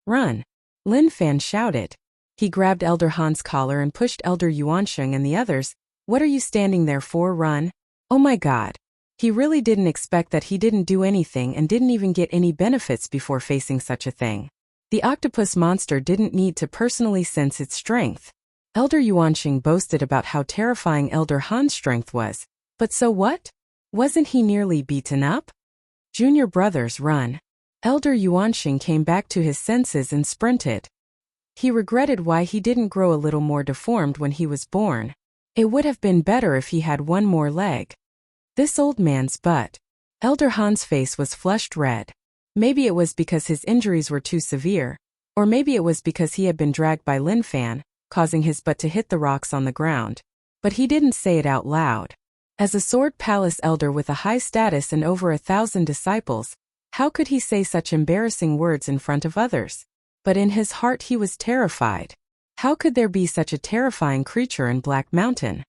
Run! Lin Fan shouted. He grabbed Elder Han's collar and pushed Elder Yuanxing and the others. What are you standing there for? Run! Oh my god. He really didn't expect that he didn't do anything and didn't even get any benefits before facing such a thing. The octopus monster didn't need to personally sense its strength. Elder Yuanxing boasted about how terrifying Elder Han's strength was. But so what? Wasn't he nearly beaten up? Junior brothers, run. Elder Yuanxing came back to his senses and sprinted. He regretted why he didn't grow a little more deformed when he was born. It would have been better if he had one more leg. This old man's butt. Elder Han's face was flushed red. Maybe it was because his injuries were too severe, or maybe it was because he had been dragged by Lin Fan, causing his butt to hit the rocks on the ground. But he didn't say it out loud. As a Sword Palace elder with a high status and over 1,000 disciples, how could he say such embarrassing words in front of others? But in his heart he was terrified. How could there be such a terrifying creature in Black Mountain?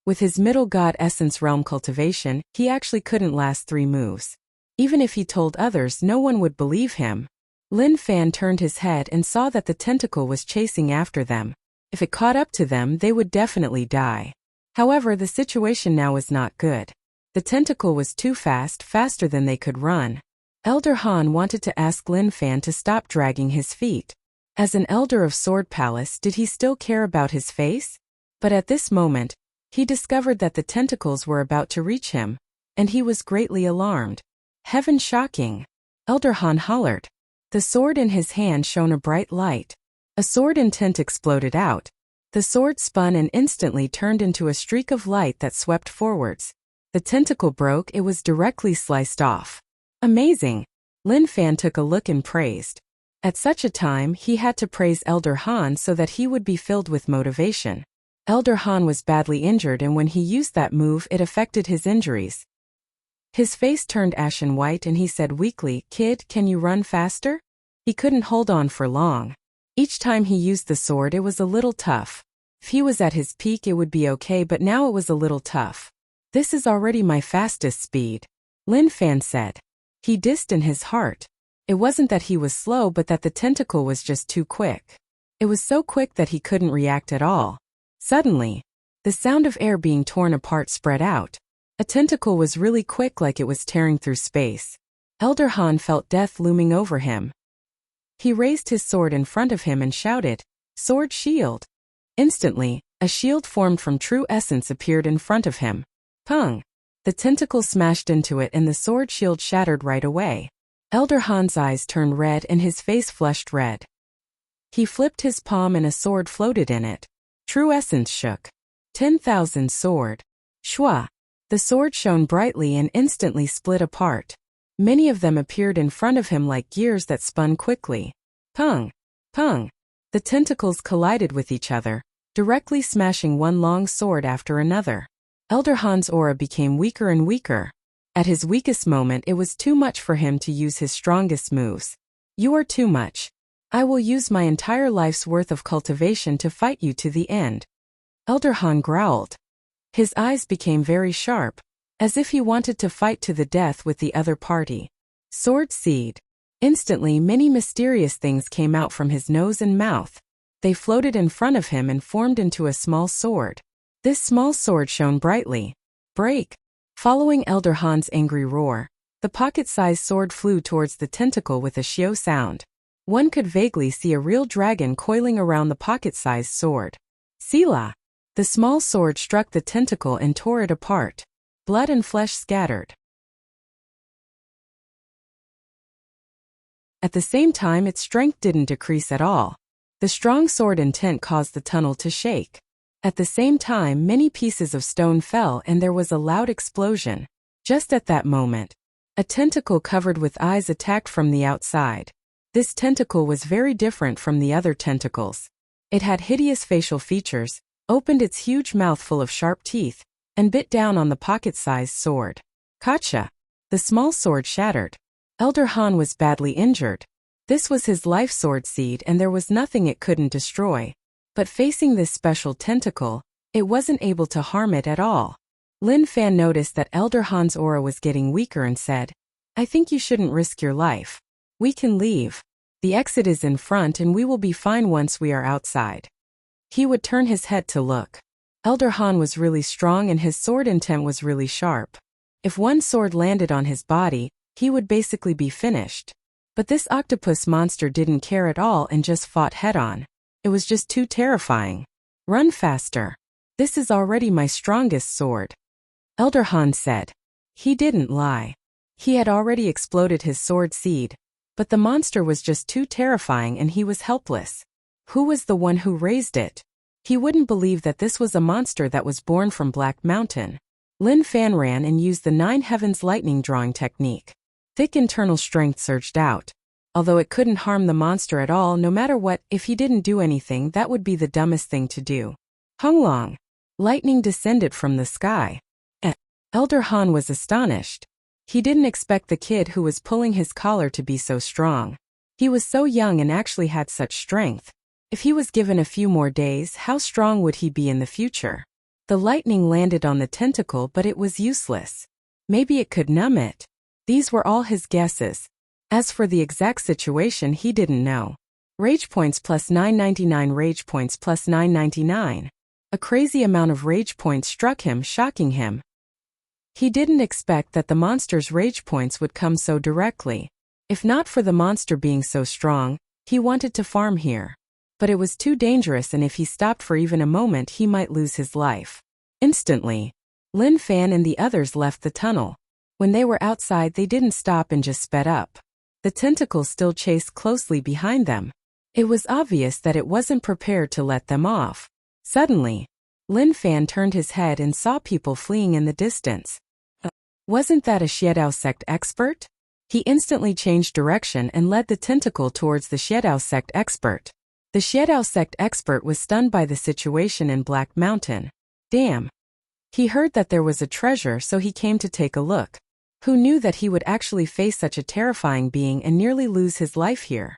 With his middle god essence realm cultivation, he actually couldn't last 3 moves. Even if he told others, no one would believe him. Lin Fan turned his head and saw that the tentacle was chasing after them. If it caught up to them, they would definitely die. However, the situation now was not good. The tentacle was too fast, faster than they could run. Elder Han wanted to ask Lin Fan to stop dragging his feet. As an elder of Sword Palace, did he still care about his face? But at this moment, he discovered that the tentacles were about to reach him, and he was greatly alarmed. Heaven shocking! Elder Han hollered. The sword in his hand shone a bright light. A sword intent exploded out. The sword spun and instantly turned into a streak of light that swept forwards. The tentacle broke, it was directly sliced off. Amazing! Lin Fan took a look and praised. At such a time, he had to praise Elder Han so that he would be filled with motivation. Elder Han was badly injured, and when he used that move, it affected his injuries. His face turned ashen white and he said weakly, "Kid, can you run faster?" He couldn't hold on for long. Each time he used the sword, it was a little tough. If he was at his peak, it would be okay, but now it was a little tough. "This is already my fastest speed," Lin Fan said. He dissed in his heart. It wasn't that he was slow, but that the tentacle was just too quick. It was so quick that he couldn't react at all. Suddenly, the sound of air being torn apart spread out. A tentacle was really quick, like it was tearing through space. Elder Han felt death looming over him. He raised his sword in front of him and shouted, "Sword shield!" Instantly, a shield formed from true essence appeared in front of him. Pung! The tentacle smashed into it and the sword shield shattered right away. Elder Han's eyes turned red and his face flushed red. He flipped his palm and a sword floated in it. True essence shook. 10,000 sword. Shwa! The sword shone brightly and instantly split apart. Many of them appeared in front of him like gears that spun quickly. Pung! Pung! The tentacles collided with each other, directly smashing one long sword after another. Elder Han's aura became weaker and weaker. At his weakest moment, it was too much for him to use his strongest moves. "You are too much. I will use my entire life's worth of cultivation to fight you to the end." Elder Han growled. His eyes became very sharp, as if he wanted to fight to the death with the other party. Sword seed. Instantly, many mysterious things came out from his nose and mouth. They floated in front of him and formed into a small sword. This small sword shone brightly. Break! Following Elder Han's angry roar, the pocket-sized sword flew towards the tentacle with a shio sound. One could vaguely see a real dragon coiling around the pocket-sized sword. Sila! The small sword struck the tentacle and tore it apart. Blood and flesh scattered. At the same time, its strength didn't decrease at all. The strong sword intent caused the tunnel to shake. At the same time, many pieces of stone fell and there was a loud explosion. Just at that moment, a tentacle covered with eyes attacked from the outside. This tentacle was very different from the other tentacles. It had hideous facial features, opened its huge mouth full of sharp teeth, and bit down on the pocket-sized sword. Gotcha! The small sword shattered. Elder Han was badly injured. This was his life sword seed and there was nothing it couldn't destroy. But facing this special tentacle, it wasn't able to harm it at all. Lin Fan noticed that Elder Han's aura was getting weaker and said, "I think you shouldn't risk your life. We can leave. The exit is in front and we will be fine once we are outside." He would turn his head to look. Elder Han was really strong and his sword intent was really sharp. If one sword landed on his body, he would basically be finished. But this octopus monster didn't care at all and just fought head-on. It was just too terrifying. "Run faster. This is already my strongest sword," Elder Han said. He didn't lie. He had already exploded his sword seed, but the monster was just too terrifying and he was helpless. Who was the one who raised it? He wouldn't believe that this was a monster that was born from Black Mountain. Lin Fan ran and used the 9 Heavens lightning drawing technique. Thick internal strength surged out. Although it couldn't harm the monster at all no matter what, if he didn't do anything that would be the dumbest thing to do. Honglong. Lightning descended from the sky. Elder Han was astonished. He didn't expect the kid who was pulling his collar to be so strong. He was so young and actually had such strength. If he was given a few more days, how strong would he be in the future? The lightning landed on the tentacle, but it was useless. Maybe it could numb it. These were all his guesses. As for the exact situation, he didn't know. Rage points plus 999, rage points plus 999. A crazy amount of rage points struck him, shocking him. He didn't expect that the monster's rage points would come so directly. If not for the monster being so strong, he wanted to farm here. But it was too dangerous, and if he stopped for even a moment he might lose his life. Instantly, Lin Fan and the others left the tunnel. When they were outside they didn't stop and just sped up. The tentacles still chased closely behind them. It was obvious that it wasn't prepared to let them off. Suddenly, Lin Fan turned his head and saw people fleeing in the distance. Wasn't that a Xiedao sect expert? He instantly changed direction and led the tentacle towards the Xiedao sect expert. The Xiedao sect expert was stunned by the situation in Black Mountain. Damn. He heard that there was a treasure, so he came to take a look. Who knew that he would actually face such a terrifying being and nearly lose his life here?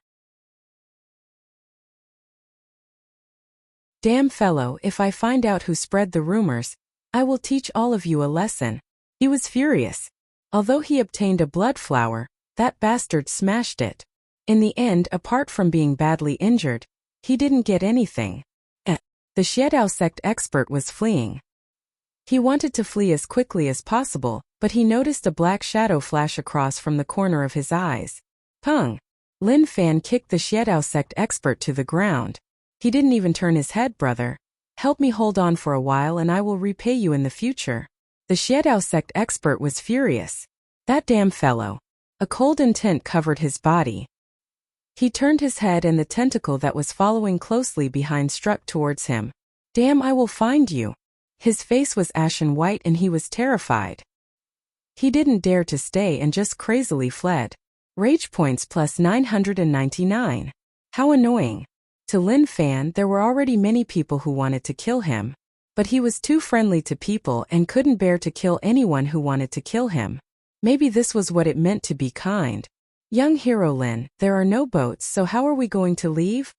Damn fellow, if I find out who spread the rumors, I will teach all of you a lesson. He was furious. Although he obtained a blood flower, that bastard smashed it. In the end, apart from being badly injured, he didn't get anything. The Xiedao sect expert was fleeing. He wanted to flee as quickly as possible, but he noticed a black shadow flash across from the corner of his eyes. Pung! Lin Fan kicked the Xiedao sect expert to the ground. He didn't even turn his head. Brother, help me hold on for a while and I will repay you in the future. The Xiedao sect expert was furious. That damn fellow. A cold intent covered his body. He turned his head and the tentacle that was following closely behind struck towards him. Damn, I will find you. His face was ashen white and he was terrified. He didn't dare to stay and just crazily fled. Rage points plus 999. How annoying. To Lin Fan, there were already many people who wanted to kill him. But he was too friendly to people and couldn't bear to kill anyone who wanted to kill him. Maybe this was what it meant to be kind. Young hero Lin, there are no boats, so how are we going to leave?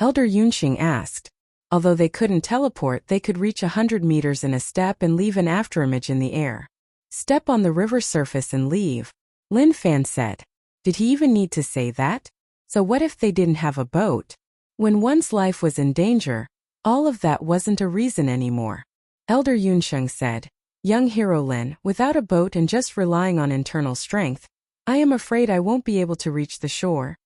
Elder Yunxing asked. Although they couldn't teleport, they could reach 100 meters in a step and leave an afterimage in the air. Step on the river surface and leave, Lin Fan said. Did he even need to say that? So what if they didn't have a boat? When one's life was in danger, all of that wasn't a reason anymore. Elder Yunxing said, Young hero Lin, without a boat and just relying on internal strength, I am afraid I won't be able to reach the shore.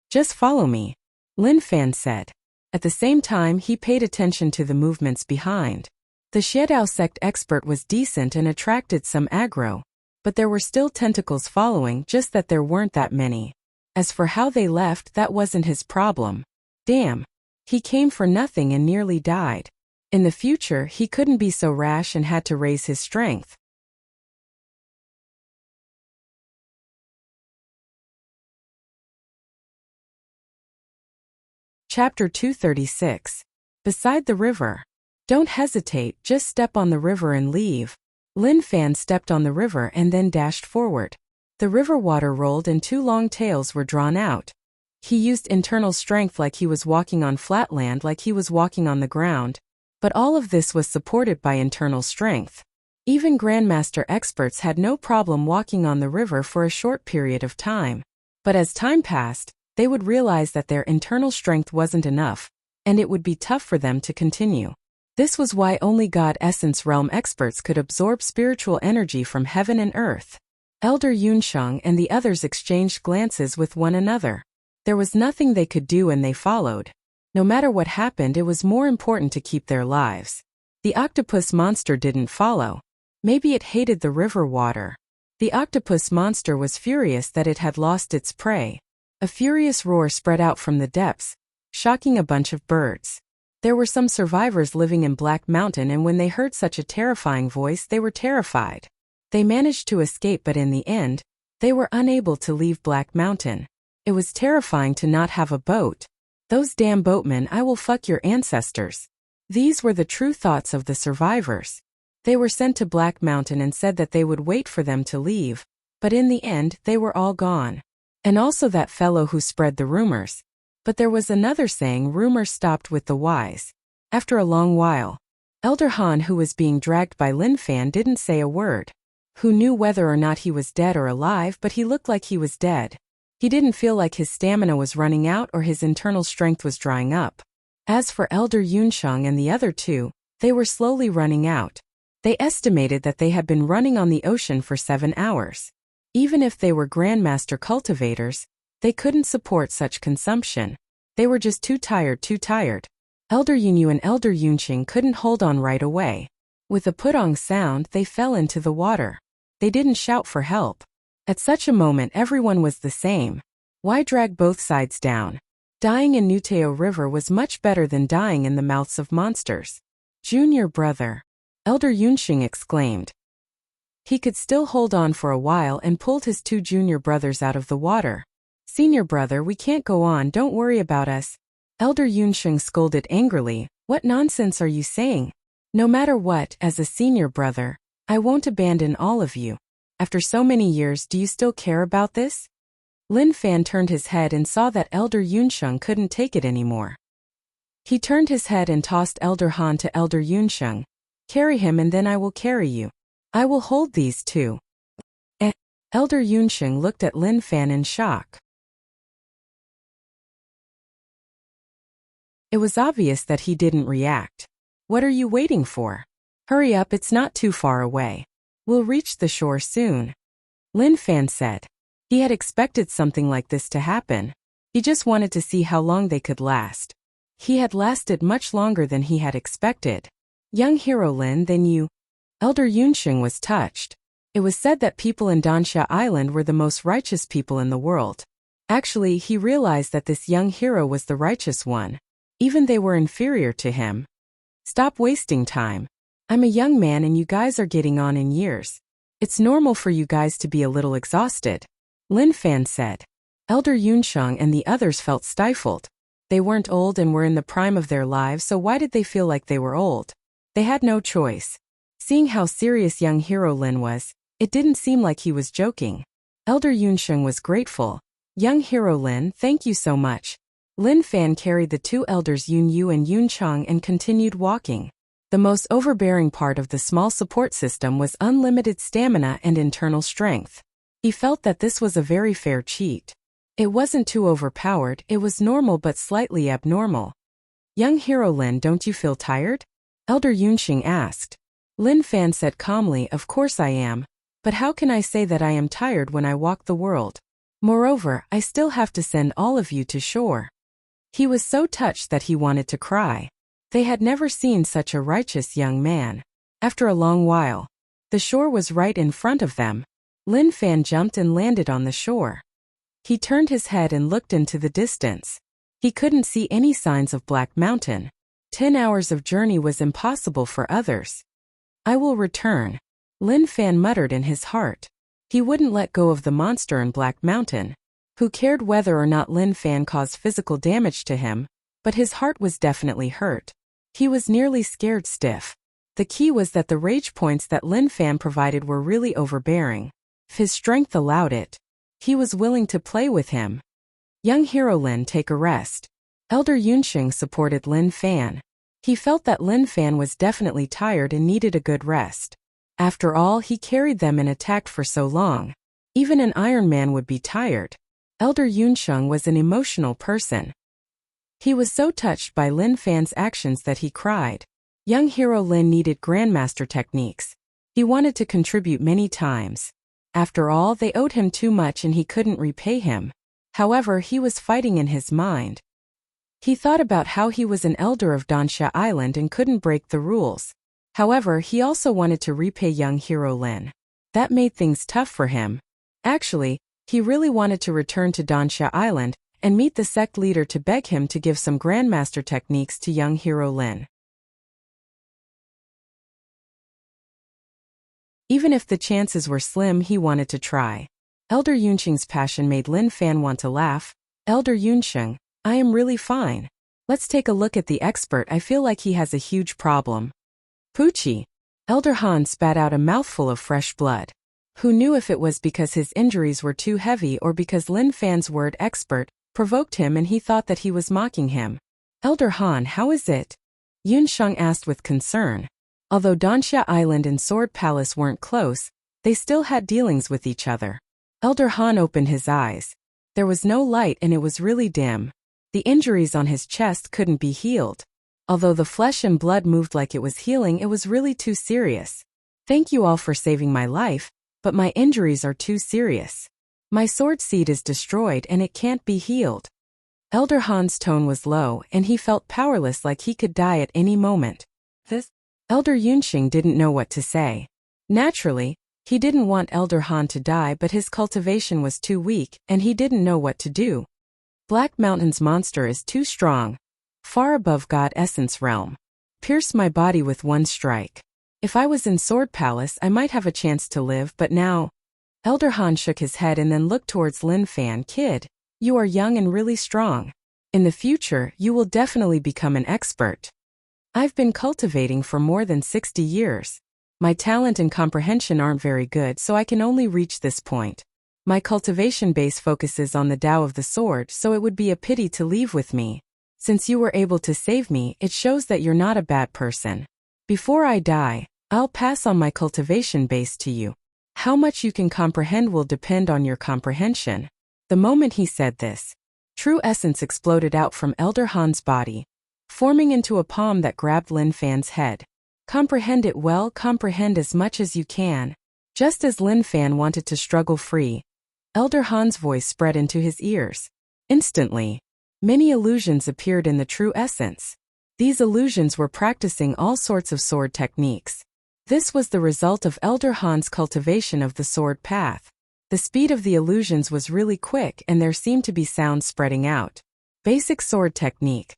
Just follow me, Lin Fan said. At the same time, he paid attention to the movements behind. The Xiedao sect expert was decent and attracted some aggro, but there were still tentacles following, just that there weren't that many. As for how they left, that wasn't his problem. Damn. He came for nothing and nearly died. In the future, he couldn't be so rash and had to raise his strength. Chapter 236. Beside the river. Don't hesitate, just step on the river and leave. Lin Fan stepped on the river and then dashed forward. The river water rolled and 2 long tails were drawn out. He used internal strength like he was walking on flat land, like he was walking on the ground. But all of this was supported by internal strength. Even Grandmaster experts had no problem walking on the river for a short period of time. But as time passed, they would realize that their internal strength wasn't enough, and it would be tough for them to continue. This was why only God Essence Realm experts could absorb spiritual energy from heaven and earth. Elder Yunsheng and the others exchanged glances with one another. There was nothing they could do and they followed. No matter what happened, it was more important to keep their lives. The octopus monster didn't follow. Maybe it hated the river water. The octopus monster was furious that it had lost its prey. A furious roar spread out from the depths. shocking a bunch of birds. There were some survivors living in Black Mountain, and when they heard such a terrifying voice, they were terrified. They managed to escape, but in the end, they were unable to leave Black Mountain. It was terrifying to not have a boat. Those damn boatmen, I will fuck your ancestors. These were the true thoughts of the survivors. They were sent to Black Mountain and said that they would wait for them to leave, but in the end, they were all gone. And also that fellow who spread the rumors. But there was another saying, rumors stopped with the wise. After a long while, Elder Han, who was being dragged by Lin Fan, didn't say a word. Who knew whether or not he was dead or alive, but he looked like he was dead. He didn't feel like his stamina was running out or his internal strength was drying up. As for Elder Yunsheng and the other two, they were slowly running out. They estimated that they had been running on the ocean for 7 hours. Even if they were Grandmaster cultivators, they couldn't support such consumption. They were just too tired. Elder Yunyu and Elder Yunqing couldn't hold on right away. With a putong sound, they fell into the water. They didn't shout for help. At such a moment, everyone was the same. Why drag both sides down? Dying in Nuteo River was much better than dying in the mouths of monsters. Junior brother, Elder Yunqing exclaimed. He could still hold on for a while and pulled his 2 junior brothers out of the water. Senior brother, we can't go on, don't worry about us. Elder Yunsheng scolded angrily. What nonsense are you saying? No matter what, as a senior brother, I won't abandon all of you. After so many years, do you still care about this? Lin Fan turned his head and saw that Elder Yunsheng couldn't take it anymore. He turned his head and tossed Elder Han to Elder Yunsheng. Carry him and then I will carry you. I will hold these two. Elder Yunsheng looked at Lin Fan in shock. It was obvious that he didn't react. What are you waiting for? Hurry up, it's not too far away. We'll reach the shore soon. Lin Fan said. He had expected something like this to happen. He just wanted to see how long they could last. He had lasted much longer than he had expected. Young hero Lin, then you. Elder Yunsheng was touched. It was said that people in Dansha Island were the most righteous people in the world. Actually, he realized that this young hero was the righteous one. Even they were inferior to him. Stop wasting time. I'm a young man and you guys are getting on in years. It's normal for you guys to be a little exhausted. Lin Fan said. Elder Yunsheng and the others felt stifled. They weren't old and were in the prime of their lives, so why did they feel like they were old? They had no choice. Seeing how serious young hero Lin was, it didn't seem like he was joking. Elder Yunsheng was grateful. Young hero Lin, thank you so much. Lin Fan carried the 2 elders Yun Yu and Yun Chang and continued walking. The most overbearing part of the small support system was unlimited stamina and internal strength. He felt that this was a very fair cheat. It wasn't too overpowered, it was normal but slightly abnormal. Young hero Lin, don't you feel tired? Elder Yunqing asked. Lin Fan said calmly, of course I am. But how can I say that I am tired when I walk the world? Moreover, I still have to send all of you to shore. He was so touched that he wanted to cry. They had never seen such a righteous young man. After a long while, the shore was right in front of them. Lin Fan jumped and landed on the shore. He turned his head and looked into the distance. He couldn't see any signs of Black Mountain. 10 hours of journey was impossible for others. I will return, Lin Fan muttered in his heart. He wouldn't let go of the monster in Black Mountain. Who cared whether or not Lin Fan caused physical damage to him, but his heart was definitely hurt. He was nearly scared stiff. The key was that the rage points that Lin Fan provided were really overbearing. If his strength allowed it, he was willing to play with him. Young hero Lin, take a rest. Elder Yunqing supported Lin Fan. He felt that Lin Fan was definitely tired and needed a good rest. After all, he carried them and attacked for so long. Even an Iron Man would be tired. Elder Yunsheng was an emotional person. He was so touched by Lin Fan's actions that he cried. Young hero Lin needed Grandmaster techniques. He wanted to contribute many times. After all, they owed him too much and he couldn't repay him. However, he was fighting in his mind. He thought about how he was an elder of Dansha Island and couldn't break the rules. However, he also wanted to repay young hero Lin. That made things tough for him. Actually, he really wanted to return to Dansha Island and meet the sect leader to beg him to give some grandmaster techniques to young hero Lin. Even if the chances were slim, he wanted to try. Elder Yunqing's passion made Lin Fan want to laugh. Elder Yunqing, I am really fine. Let's take a look at the expert. I feel like he has a huge problem. Poochie. Elder Han spat out a mouthful of fresh blood. Who knew if it was because his injuries were too heavy or because Lin Fan's word expert provoked him and he thought that he was mocking him. Elder Han, how is it? Yunsheng asked with concern. Although Danxia Island and Sword Palace weren't close, they still had dealings with each other. Elder Han opened his eyes. There was no light and it was really dim. The injuries on his chest couldn't be healed. Although the flesh and blood moved like it was healing, it was really too serious. Thank you all for saving my life, but my injuries are too serious. My sword seed is destroyed and it can't be healed. Elder Han's tone was low and he felt powerless, like he could die at any moment. Elder Yunqing didn't know what to say. Naturally, he didn't want Elder Han to die, but his cultivation was too weak and he didn't know what to do. Black Mountain's monster is too strong. Far above God Essence realm. Pierce my body with one strike. If I was in Sword Palace, I might have a chance to live, but now... Elder Han shook his head and then looked towards Lin Fan. Kid, you are young and really strong. In the future, you will definitely become an expert. I've been cultivating for more than 60 years. My talent and comprehension aren't very good, so I can only reach this point. My cultivation base focuses on the Tao of the sword, so it would be a pity to leave with me. Since you were able to save me, it shows that you're not a bad person. Before I die, I'll pass on my cultivation base to you. How much you can comprehend will depend on your comprehension. The moment he said this, true essence exploded out from Elder Han's body, forming into a palm that grabbed Lin Fan's head. Comprehend it well, comprehend as much as you can. Just as Lin Fan wanted to struggle free, Elder Han's voice spread into his ears. Instantly, many illusions appeared in the true essence. These illusions were practicing all sorts of sword techniques. This was the result of Elder Han's cultivation of the sword path. The speed of the illusions was really quick and there seemed to be sounds spreading out. Basic sword technique.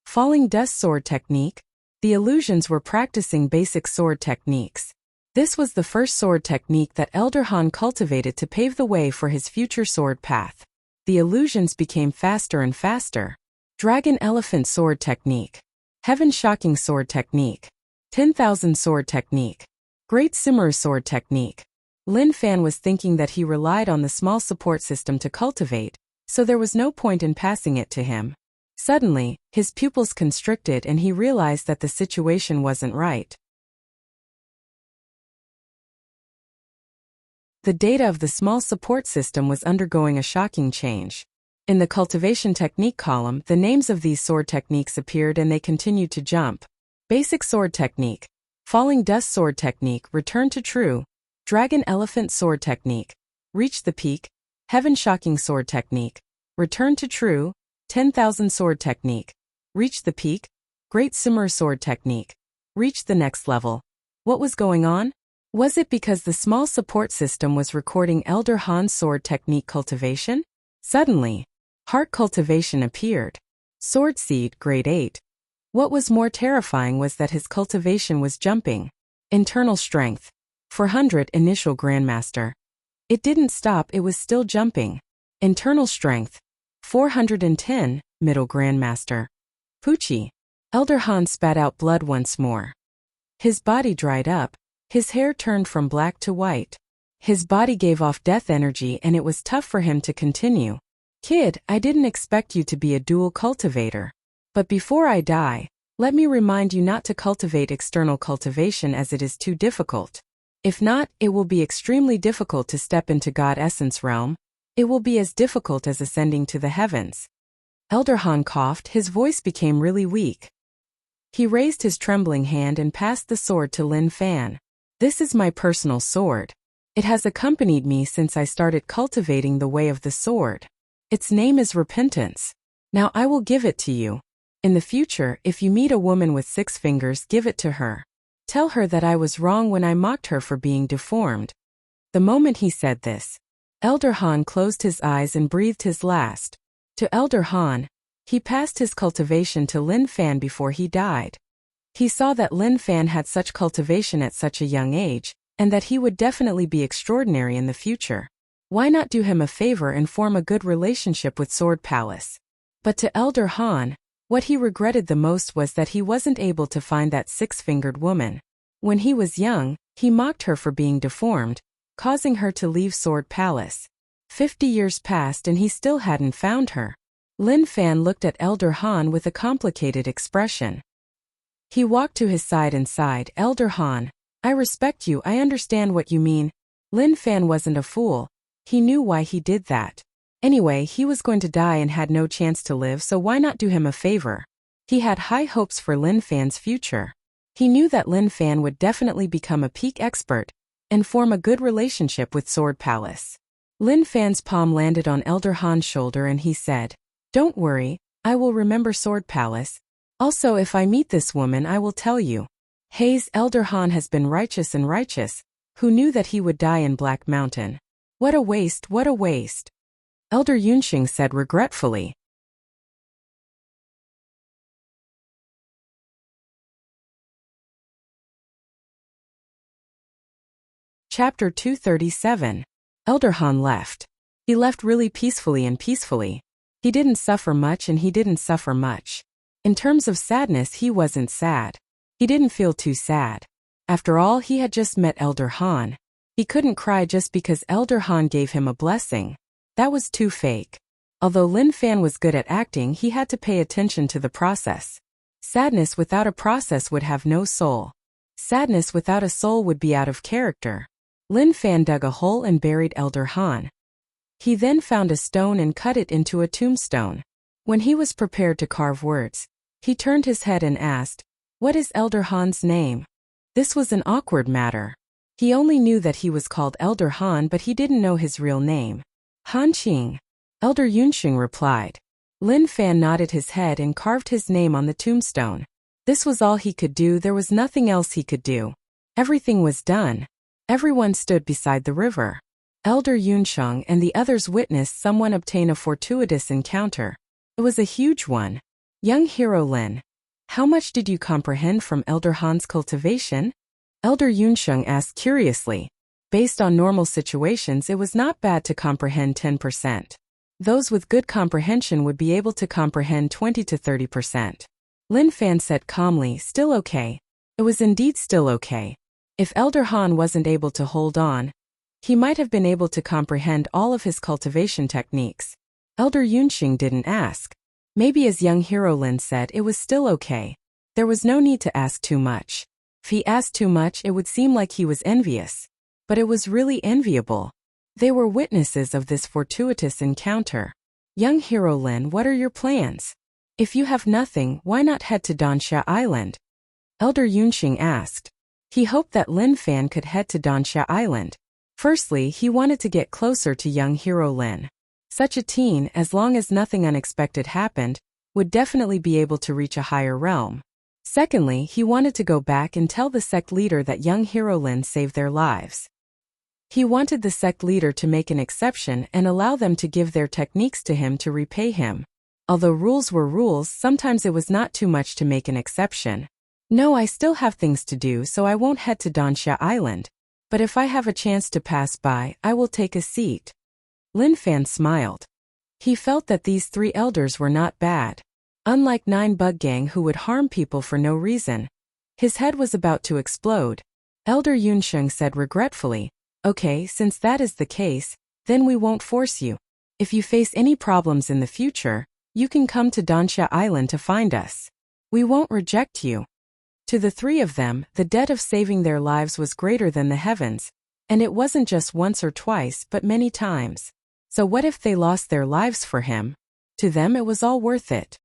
Falling dust sword technique. The illusions were practicing basic sword techniques. This was the first sword technique that Elder Han cultivated to pave the way for his future sword path. The illusions became faster and faster. Dragon Elephant sword technique. Heaven Shocking sword technique. 10,000 sword technique. Great Simmer sword technique. Lin Fan was thinking that he relied on the small support system to cultivate, so there was no point in passing it to him. Suddenly, his pupils constricted and he realized that the situation wasn't right. The data of the small support system was undergoing a shocking change. In the cultivation technique column, the names of these sword techniques appeared and they continued to jump. Basic sword technique. Falling dust sword technique. Return to true. Dragon Elephant sword technique. Reach the peak. Heaven Shocking sword technique. Return to true. 10,000 sword technique. Reach the peak. Great Simmer sword technique. Reach the next level. What was going on? Was it because the small support system was recording Elder Han's sword technique cultivation? Suddenly, heart cultivation appeared. Sword seed, grade 8. What was more terrifying was that his cultivation was jumping. Internal strength. 400 initial grandmaster. It didn't stop, it was still jumping. Internal strength. 410, middle grandmaster. Poochie. Elder Han spat out blood once more. His body dried up. His hair turned from black to white. His body gave off death energy and it was tough for him to continue. Kid, I didn't expect you to be a dual cultivator. But before I die, let me remind you not to cultivate external cultivation as it is too difficult. If not, it will be extremely difficult to step into God Essence realm. It will be as difficult as ascending to the heavens. Elder Han coughed, his voice became really weak. He raised his trembling hand and passed the sword to Lin Fan. This is my personal sword. It has accompanied me since I started cultivating the way of the sword. Its name is repentance. Now I will give it to you. In the future, if you meet a woman with 6 fingers, give it to her. Tell her that I was wrong when I mocked her for being deformed. The moment he said this, Elder Han closed his eyes and breathed his last. To Elder Han, he passed his cultivation to Lin Fan before he died. He saw that Lin Fan had such cultivation at such a young age, and that he would definitely be extraordinary in the future. Why not do him a favor and form a good relationship with Sword Palace? But to Elder Han, what he regretted the most was that he wasn't able to find that six-fingered woman. When he was young, he mocked her for being deformed, causing her to leave Sword Palace. 50 years passed and he still hadn't found her. Lin Fan looked at Elder Han with a complicated expression. He walked to his side and sighed. Elder Han, I respect you, I understand what you mean. Lin Fan wasn't a fool. He knew why he did that. Anyway, he was going to die and had no chance to live, so why not do him a favor? He had high hopes for Lin Fan's future. He knew that Lin Fan would definitely become a peak expert and form a good relationship with Sword Palace. Lin Fan's palm landed on Elder Han's shoulder and he said, Don't worry, I will remember Sword Palace. Also, if I meet this woman, I will tell you. Hayes, Elder Han has been righteous and righteous. Who knew that he would die in Black Mountain? What a waste, what a waste. Elder Yunxing said regretfully. Chapter 237. Elder Han left. He left really peacefully and peacefully. He didn't suffer much and he didn't suffer much. In terms of sadness, he wasn't sad. He didn't feel too sad. After all, he had just met Elder Han. He couldn't cry just because Elder Han gave him a blessing. That was too fake. Although Lin Fan was good at acting, he had to pay attention to the process. Sadness without a process would have no soul. Sadness without a soul would be out of character. Lin Fan dug a hole and buried Elder Han. He then found a stone and cut it into a tombstone. When he was prepared to carve words, he turned his head and asked, What is Elder Han's name? This was an awkward matter. He only knew that he was called Elder Han, but he didn't know his real name. Han Qing. Elder Yunxing replied. Lin Fan nodded his head and carved his name on the tombstone. This was all he could do, there was nothing else he could do. Everything was done. Everyone stood beside the river. Elder Yunsheng and the others witnessed someone obtain a fortuitous encounter. It was a huge one. Young hero Lin, how much did you comprehend from Elder Han's cultivation? Elder Yunsheng asked curiously. Based on normal situations, it was not bad to comprehend 10%. Those with good comprehension would be able to comprehend 20 to 30%. Lin Fan said calmly, Still okay. It was indeed still okay. If Elder Han wasn't able to hold on, he might have been able to comprehend all of his cultivation techniques. Elder Yunxing didn't ask. Maybe as young hero Lin said, it was still okay. There was no need to ask too much. If he asked too much, it would seem like he was envious. But it was really enviable. They were witnesses of this fortuitous encounter. Young hero Lin, what are your plans? If you have nothing, why not head to Dansha Island? Elder Yunxing asked. He hoped that Lin Fan could head to Dansha Island. Firstly, he wanted to get closer to young hero Lin. Such a teen, as long as nothing unexpected happened, would definitely be able to reach a higher realm. Secondly, he wanted to go back and tell the sect leader that young hero Lin saved their lives. He wanted the sect leader to make an exception and allow them to give their techniques to him to repay him. Although rules were rules, sometimes it was not too much to make an exception. No, I still have things to do, so I won't head to Dansha Island. But if I have a chance to pass by, I will take a seat. Lin Fan smiled. He felt that these three elders were not bad. Unlike 9 Bug Gang who would harm people for no reason. His head was about to explode. Elder Yunsheng said regretfully, Okay, since that is the case, then we won't force you. If you face any problems in the future, you can come to Dansha Island to find us. We won't reject you. To the three of them, the debt of saving their lives was greater than the heavens, and it wasn't just once or twice but many times. So what if they lost their lives for him? To them it was all worth it.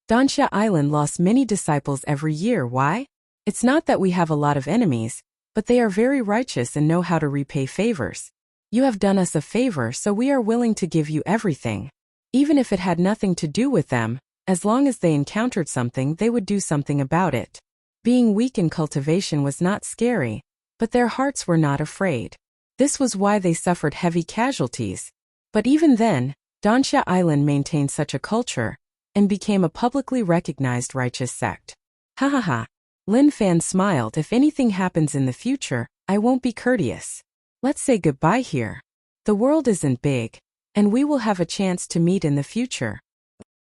Dansha Island lost many disciples every year. Why? It's not that we have a lot of enemies, but they are very righteous and know how to repay favors. You have done us a favor, so we are willing to give you everything. Even if it had nothing to do with them, as long as they encountered something, they would do something about it. Being weak in cultivation was not scary, but their hearts were not afraid. This was why they suffered heavy casualties. But even then, Dansha Island maintained such a culture and became a publicly recognized righteous sect. Ha ha ha. Lin Fan smiled. If anything happens in the future, I won't be courteous. Let's say goodbye here. The world isn't big, and we will have a chance to meet in the future.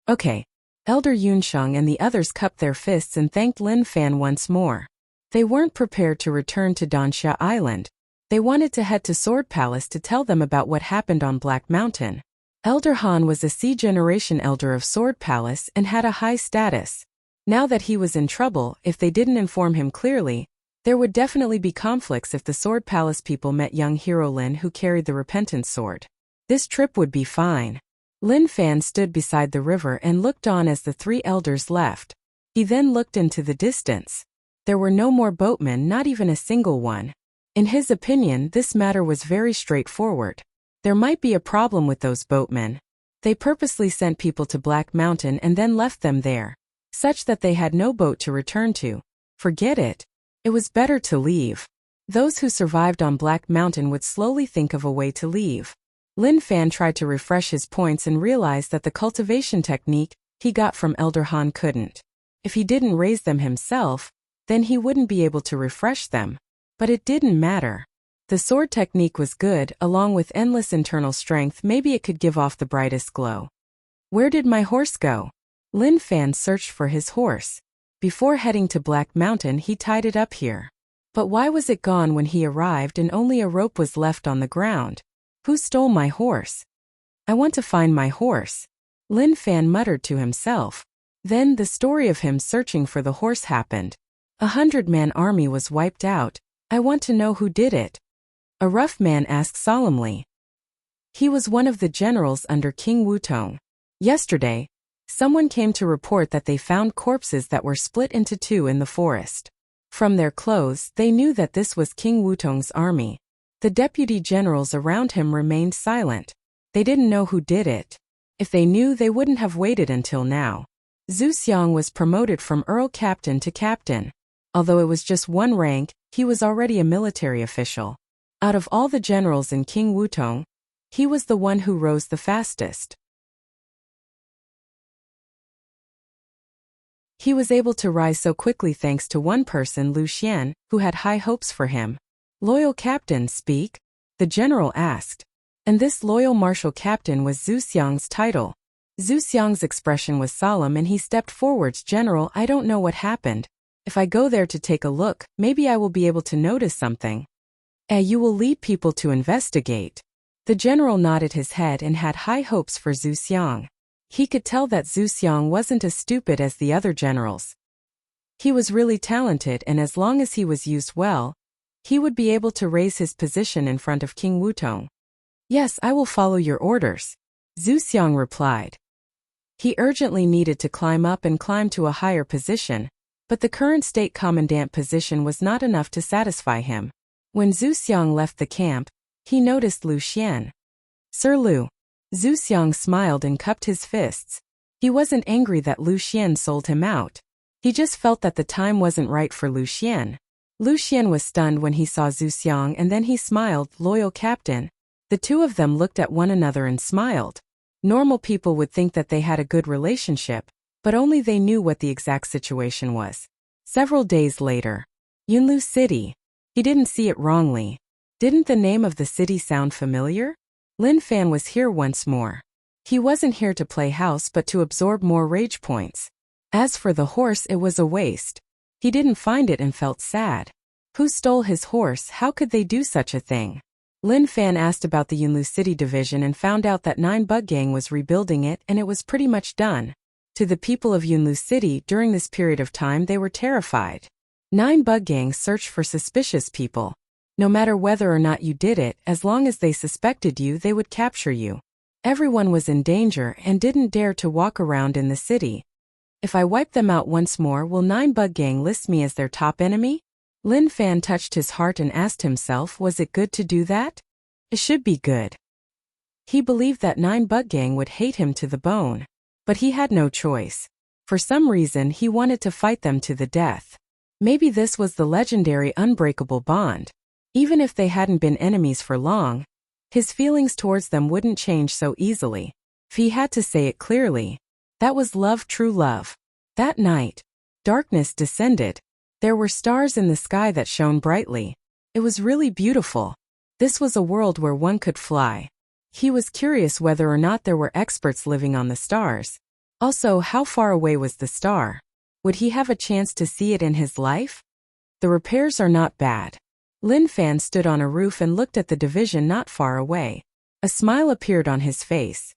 Okay. Elder Yunsheng and the others cupped their fists and thanked Lin Fan once more. They weren't prepared to return to Dansha Island. They wanted to head to Sword Palace to tell them about what happened on Black Mountain. Elder Han was a C-generation elder of Sword Palace and had a high status. Now that he was in trouble, if they didn't inform him clearly, there would definitely be conflicts if the Sword Palace people met young hero Lin who carried the Repentance Sword. This trip would be fine. Lin Fan stood beside the river and looked on as the three elders left. He then looked into the distance. There were no more boatmen, not even a single one. In his opinion, this matter was very straightforward. There might be a problem with those boatmen. They purposely sent people to Black Mountain and then left them there, such that they had no boat to return to. Forget it. It was better to leave. Those who survived on Black Mountain would slowly think of a way to leave. Lin Fan tried to refresh his points and realized that the cultivation technique he got from Elder Han couldn't. If he didn't raise them himself, then he wouldn't be able to refresh them. But it didn't matter. The sword technique was good, along with endless internal strength. Maybe it could give off the brightest glow. Where did my horse go? Lin Fan searched for his horse. Before heading to Black Mountain, he tied it up here. But why was it gone when he arrived and only a rope was left on the ground? Who stole my horse? I want to find my horse. Lin Fan muttered to himself. Then the story of him searching for the horse happened. 100-man army was wiped out. I want to know who did it. A rough man asked solemnly. He was one of the generals under King Wutong. Yesterday, someone came to report that they found corpses that were split into two in the forest. From their clothes, they knew that this was King Wutong's army. The deputy generals around him remained silent. They didn't know who did it. If they knew, they wouldn't have waited until now. Zhu Xiang was promoted from Earl Captain to Captain. Although it was just one rank, he was already a military official. Out of all the generals in King Wutong, he was the one who rose the fastest. He was able to rise so quickly thanks to one person, Lu Xian, who had high hopes for him. Loyal captain, speak? The general asked. And this loyal martial captain was Zhu Xiang's title. Zhu Xiang's expression was solemn and he stepped forwards. General, I don't know what happened. If I go there to take a look, maybe I will be able to notice something. You will lead people to investigate. The general nodded his head and had high hopes for Zhu Xiang. He could tell that Zhu Xiang wasn't as stupid as the other generals. He was really talented, and as long as he was used well, he would be able to raise his position in front of King Wutong. Yes, I will follow your orders, Zhu Xiang replied. He urgently needed to climb up and climb to a higher position, but the current state commandant position was not enough to satisfy him. When Zhu Xiang left the camp, he noticed Lu Xian. Sir Lu. Zhu Xiang smiled and cupped his fists. He wasn't angry that Lu Xian sold him out. He just felt that the time wasn't right for Lu Xian. Lu Xian was stunned when he saw Zhu Xiang, and then he smiled. Loyal captain. The two of them looked at one another and smiled. Normal people would think that they had a good relationship, but only they knew what the exact situation was. Several days later. Yunlu City. He didn't see it wrongly. Didn't the name of the city sound familiar? Lin Fan was here once more. He wasn't here to play house but to absorb more rage points. As for the horse, it was a waste. He didn't find it and felt sad. Who stole his horse? How could they do such a thing? Lin Fan asked about the Yunlu City division and found out that 9 Bug Gang was rebuilding it and it was pretty much done. To the people of Yunlu City, during this period of time, they were terrified. 9 Bug Gangs searched for suspicious people. No matter whether or not you did it, as long as they suspected you, they would capture you. Everyone was in danger and didn't dare to walk around in the city. If I wipe them out once more, will 9 Bug Gang list me as their top enemy? Lin Fan touched his heart and asked himself, was it good to do that? It should be good. He believed that 9 Bug Gang would hate him to the bone. But he had no choice. For some reason, he wanted to fight them to the death. Maybe this was the legendary unbreakable bond. Even if they hadn't been enemies for long, his feelings towards them wouldn't change so easily. If he had to say it clearly, that was love, true love. That night, darkness descended. There were stars in the sky that shone brightly. It was really beautiful. This was a world where one could fly. He was curious whether or not there were experts living on the stars. Also, how far away was the star? Would he have a chance to see it in his life? The repairs are not bad. Lin Fan stood on a roof and looked at the division not far away. A smile appeared on his face.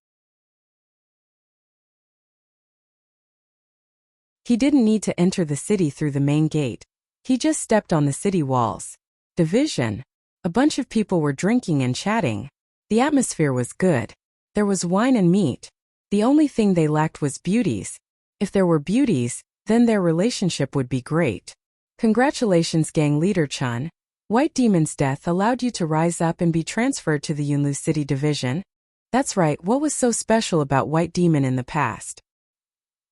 He didn't need to enter the city through the main gate. He just stepped on the city walls. Division. A bunch of people were drinking and chatting. The atmosphere was good. There was wine and meat. The only thing they lacked was beauties. If there were beauties, then their relationship would be great. Congratulations, gang leader Chun. White Demon's death allowed you to rise up and be transferred to the Yunlu City Division. That's right, what was so special about White Demon in the past?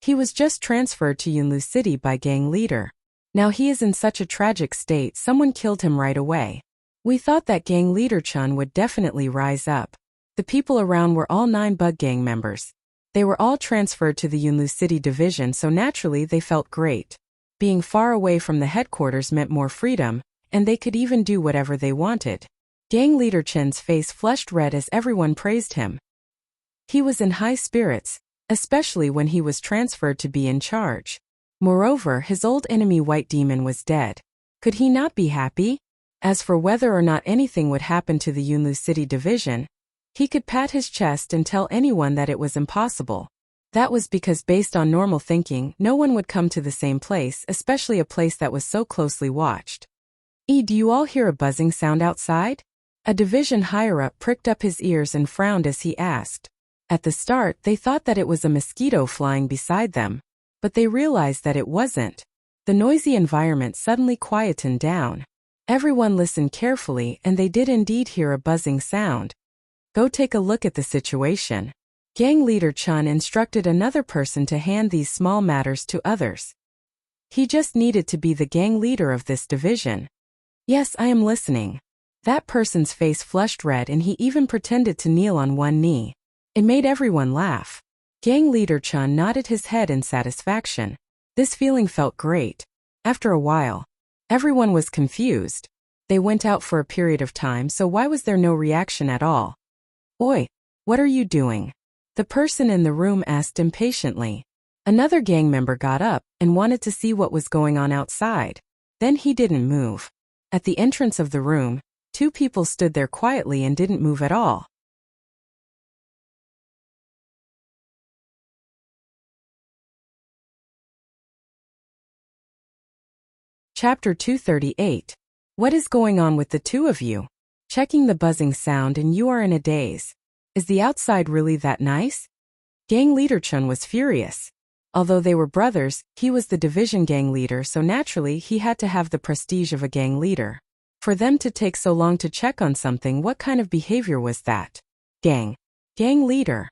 He was just transferred to Yunlu City by gang leader. Now he is in such a tragic state, someone killed him right away. We thought that gang leader Chun would definitely rise up. The people around were all 9 bug gang members. They were all transferred to the Yunlu City Division, so naturally they felt great. Being far away from the headquarters meant more freedom, and they could even do whatever they wanted. Gang leader Chen's face flushed red as everyone praised him. He was in high spirits, especially when he was transferred to be in charge. Moreover, his old enemy White Demon was dead. Could he not be happy? As for whether or not anything would happen to the Yunlu City Division, he could pat his chest and tell anyone that it was impossible. That was because based on normal thinking, no one would come to the same place, especially a place that was so closely watched. Do you all hear a buzzing sound outside? A division higher-up pricked up his ears and frowned as he asked. At the start, they thought that it was a mosquito flying beside them, but they realized that it wasn't. The noisy environment suddenly quietened down. Everyone listened carefully and they did indeed hear a buzzing sound. Go take a look at the situation. Gang leader Chun instructed another person to hand these small matters to others. He just needed to be the gang leader of this division. Yes, I am listening. That person's face flushed red and he even pretended to kneel on one knee. It made everyone laugh. Gang leader Chun nodded his head in satisfaction. This feeling felt great. After a while, everyone was confused. They went out for a period of time, so why was there no reaction at all? Oi, what are you doing? The person in the room asked impatiently. Another gang member got up and wanted to see what was going on outside. Then he didn't move. At the entrance of the room, 2 people stood there quietly and didn't move at all. Chapter 238. What is going on with the 2 of you? Checking the buzzing sound and you are in a daze. Is the outside really that nice? Gang leader Chun was furious. Although they were brothers, he was the division gang leader, so naturally he had to have the prestige of a gang leader. For them to take so long to check on something, what kind of behavior was that? Gang leader.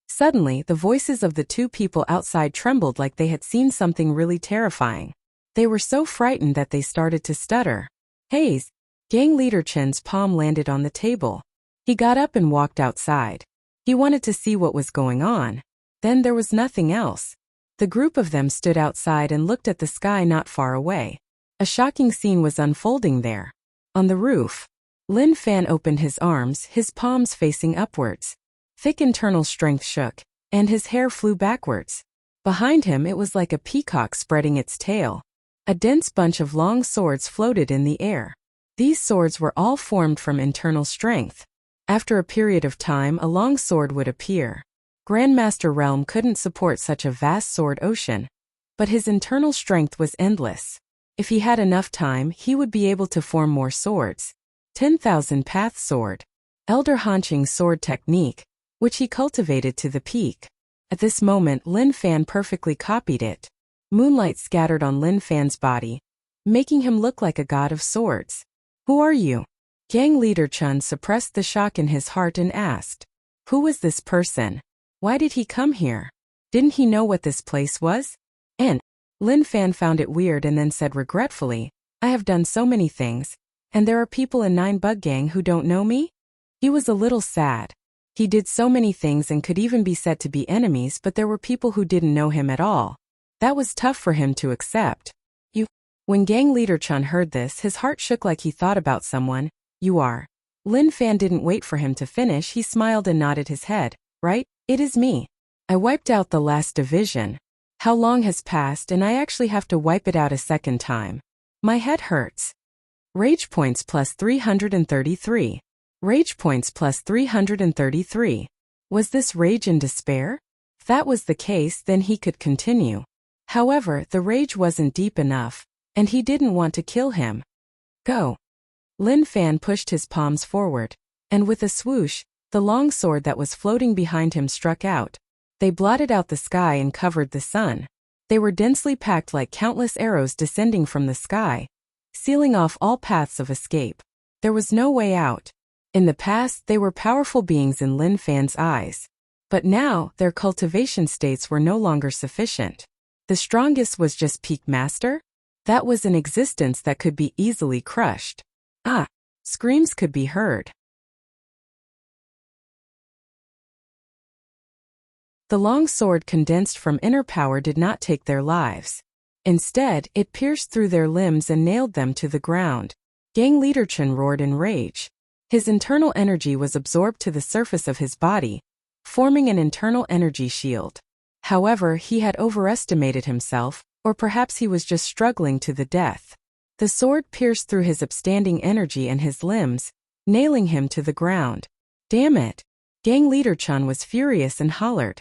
Suddenly, the voices of the 2 people outside trembled like they had seen something really terrifying. They were so frightened that they started to stutter. Haze. Gang leader Chen's palm landed on the table. He got up and walked outside. He wanted to see what was going on. Then there was nothing else. The group of them stood outside and looked at the sky not far away. A shocking scene was unfolding there. On the roof, Lin Fan opened his arms, his palms facing upwards. Thick internal strength shook, and his hair flew backwards. Behind him it was like a peacock spreading its tail. A dense bunch of long swords floated in the air. These swords were all formed from internal strength. After a period of time, a long sword would appear. Grandmaster Realm couldn't support such a vast sword ocean, but his internal strength was endless. If he had enough time, he would be able to form more swords. 10,000 Path Sword. Elder Hanqing's sword technique, which he cultivated to the peak. At this moment, Lin Fan perfectly copied it. Moonlight scattered on Lin Fan's body, making him look like a god of swords. Who are you? Gang leader Chun suppressed the shock in his heart and asked. Who was this person? Why did he come here? Didn't he know what this place was? And Lin Fan found it weird and then said regretfully, I have done so many things. And there are people in 9 Bug Gang who don't know me? He was a little sad. He did so many things and could even be said to be enemies, but there were people who didn't know him at all. That was tough for him to accept. When Gang Leader Chun heard this, his heart shook like he thought about someone. You are. Lin Fan didn't wait for him to finish. He smiled and nodded his head. Right? It is me. I wiped out the last division. How long has passed and I actually have to wipe it out a second time. My head hurts. Rage points plus 333. Rage points plus 333. Was this rage and despair? If that was the case, then he could continue. However, the rage wasn't deep enough, and he didn't want to kill him. Go. Lin Fan pushed his palms forward, and with a swoosh, the long sword that was floating behind him struck out. They blotted out the sky and covered the sun. They were densely packed like countless arrows descending from the sky, sealing off all paths of escape. There was no way out. In the past, they were powerful beings in Lin Fan's eyes. But now, their cultivation states were no longer sufficient. The strongest was just peak master? That was an existence that could be easily crushed. Ah! Screams could be heard. The long sword condensed from inner power did not take their lives. Instead, it pierced through their limbs and nailed them to the ground. Gang Leader Chun roared in rage. His internal energy was absorbed to the surface of his body, forming an internal energy shield. However, he had overestimated himself, or perhaps he was just struggling to the death. The sword pierced through his upstanding energy and his limbs, nailing him to the ground. Damn it! Gang Leader Chun was furious and hollered.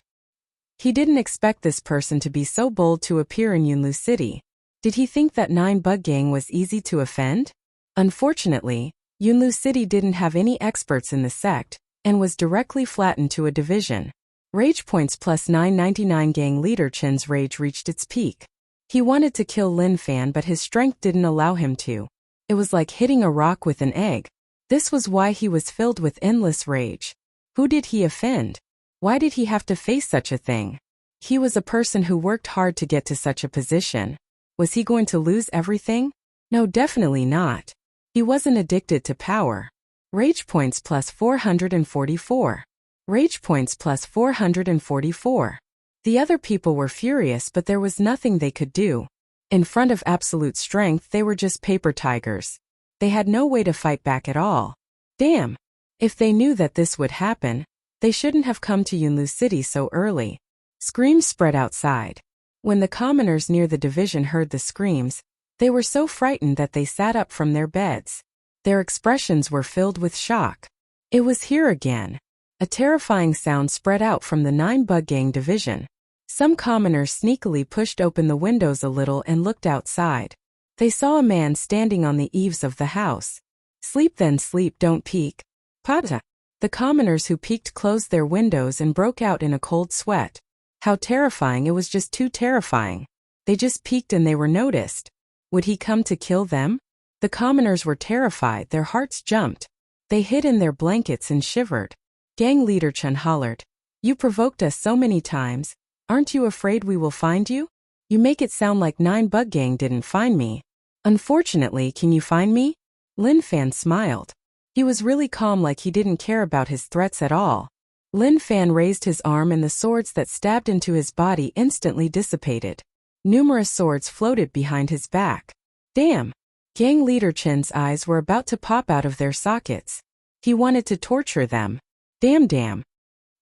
He didn't expect this person to be so bold to appear in Yunlu City. Did he think that 9 Bug Gang was easy to offend? Unfortunately, Yunlu City didn't have any experts in the sect, and was directly flattened to a division. Rage points plus 999. Gang Leader Chun's rage reached its peak. He wanted to kill Lin Fan, but his strength didn't allow him to. It was like hitting a rock with an egg. This was why he was filled with endless rage. Who did he offend? Why did he have to face such a thing? He was a person who worked hard to get to such a position. Was he going to lose everything? No, definitely not. He wasn't addicted to power. Rage points plus 444. Rage points plus 444. The other people were furious, but there was nothing they could do. In front of absolute strength, they were just paper tigers. They had no way to fight back at all. Damn! If they knew that this would happen, they shouldn't have come to Yunlu City so early. Screams spread outside. When the commoners near the division heard the screams, they were so frightened that they sat up from their beds. Their expressions were filled with shock. It was here again. A terrifying sound spread out from the 9 Bug Gang division. Some commoners sneakily pushed open the windows a little and looked outside. They saw a man standing on the eaves of the house. Sleep then sleep, don't peek. Pata. The commoners who peeked closed their windows and broke out in a cold sweat. How terrifying! It was just too terrifying. They just peeked and they were noticed. Would he come to kill them? The commoners were terrified, their hearts jumped. They hid in their blankets and shivered. Gang Leader Chun hollered. You provoked us so many times. Aren't you afraid we will find you? You make it sound like 9 Bug Gang didn't find me. Unfortunately, can you find me? Lin Fan smiled. He was really calm, like he didn't care about his threats at all. Lin Fan raised his arm and the swords that stabbed into his body instantly dissipated. Numerous swords floated behind his back. Damn! Gang Leader Chun's eyes were about to pop out of their sockets. He wanted to torture them. Damn.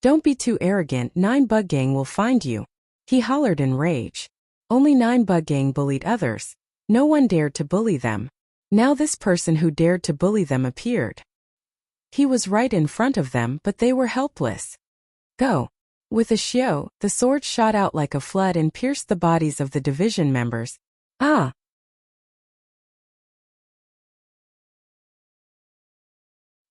Don't be too arrogant, 9 Bug Gang will find you. He hollered in rage. Only 9 Bug Gang bullied others. No one dared to bully them. Now this person who dared to bully them appeared. He was right in front of them, but they were helpless. Go. With a xiao, the sword shot out like a flood and pierced the bodies of the division members. Ah!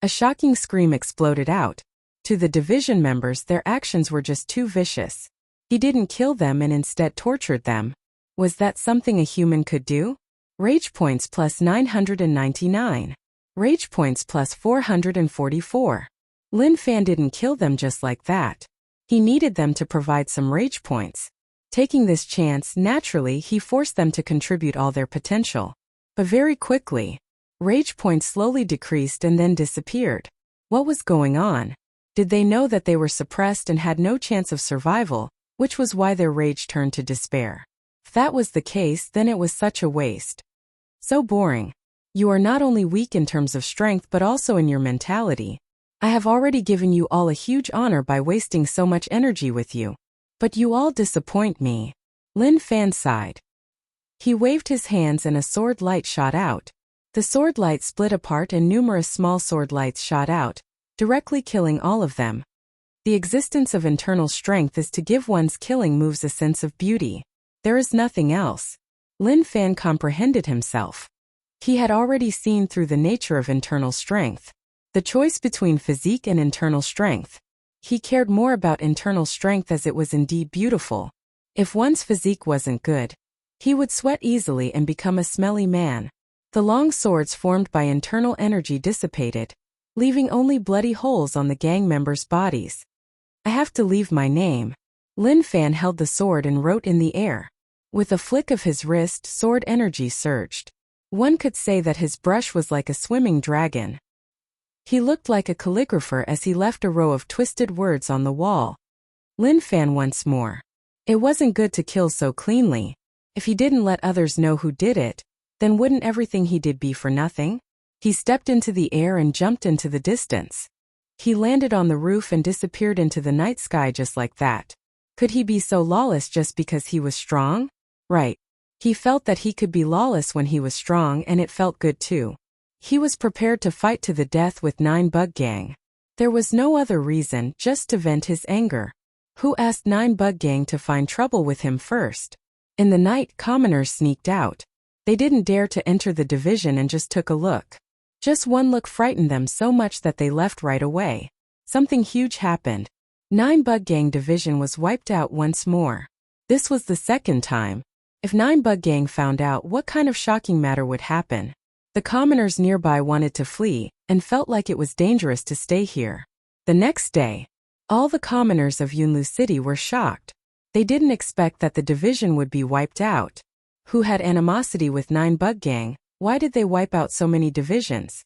A shocking scream exploded out. To the division members, their actions were just too vicious. He didn't kill them and instead tortured them. Was that something a human could do? Rage points plus 999. Rage points plus 444. Lin Fan didn't kill them just like that. He needed them to provide some rage points. Taking this chance, naturally, he forced them to contribute all their potential. But very quickly, Rage points slowly decreased and then disappeared. What was going on? Did they know that they were suppressed and had no chance of survival, which was why their rage turned to despair? If that was the case, then it was such a waste. So boring. You are not only weak in terms of strength but also in your mentality. I have already given you all a huge honor by wasting so much energy with you. But you all disappoint me. Lin Fan sighed. He waved his hands and a sword light shot out. The sword light split apart and numerous small sword lights shot out, directly killing all of them. The existence of internal strength is to give one's killing moves a sense of beauty. There is nothing else. Lin Fan comprehended himself. He had already seen through the nature of internal strength. The choice between physique and internal strength. He cared more about internal strength as it was indeed beautiful. If one's physique wasn't good, he would sweat easily and become a smelly man. The long swords formed by internal energy dissipated, leaving only bloody holes on the gang members' bodies. I have to leave my name. Lin Fan held the sword and wrote in the air. With a flick of his wrist, sword energy surged. One could say that his brush was like a swimming dragon. He looked like a calligrapher as he left a row of twisted words on the wall. Lin Fan once more. It wasn't good to kill so cleanly. If he didn't let others know who did it, then wouldn't everything he did be for nothing? He stepped into the air and jumped into the distance. He landed on the roof and disappeared into the night sky just like that. Could he be so lawless just because he was strong? Right. He felt that he could be lawless when he was strong, and it felt good too. He was prepared to fight to the death with 9 Bug Gang. There was no other reason, just to vent his anger. Who asked 9 Bug Gang to find trouble with him first? In the night, commoners sneaked out. They didn't dare to enter the division and just took a look. Just one look frightened them so much that they left right away. Something huge happened. 9 Bug Gang division was wiped out once more. This was the second time. If 9 Bug Gang found out, what kind of shocking matter would happen? The commoners nearby wanted to flee, and felt like it was dangerous to stay here. The next day, all the commoners of Yunlu City were shocked. They didn't expect that the division would be wiped out. Who had animosity with 9 Bug Gang? Why did they wipe out so many divisions?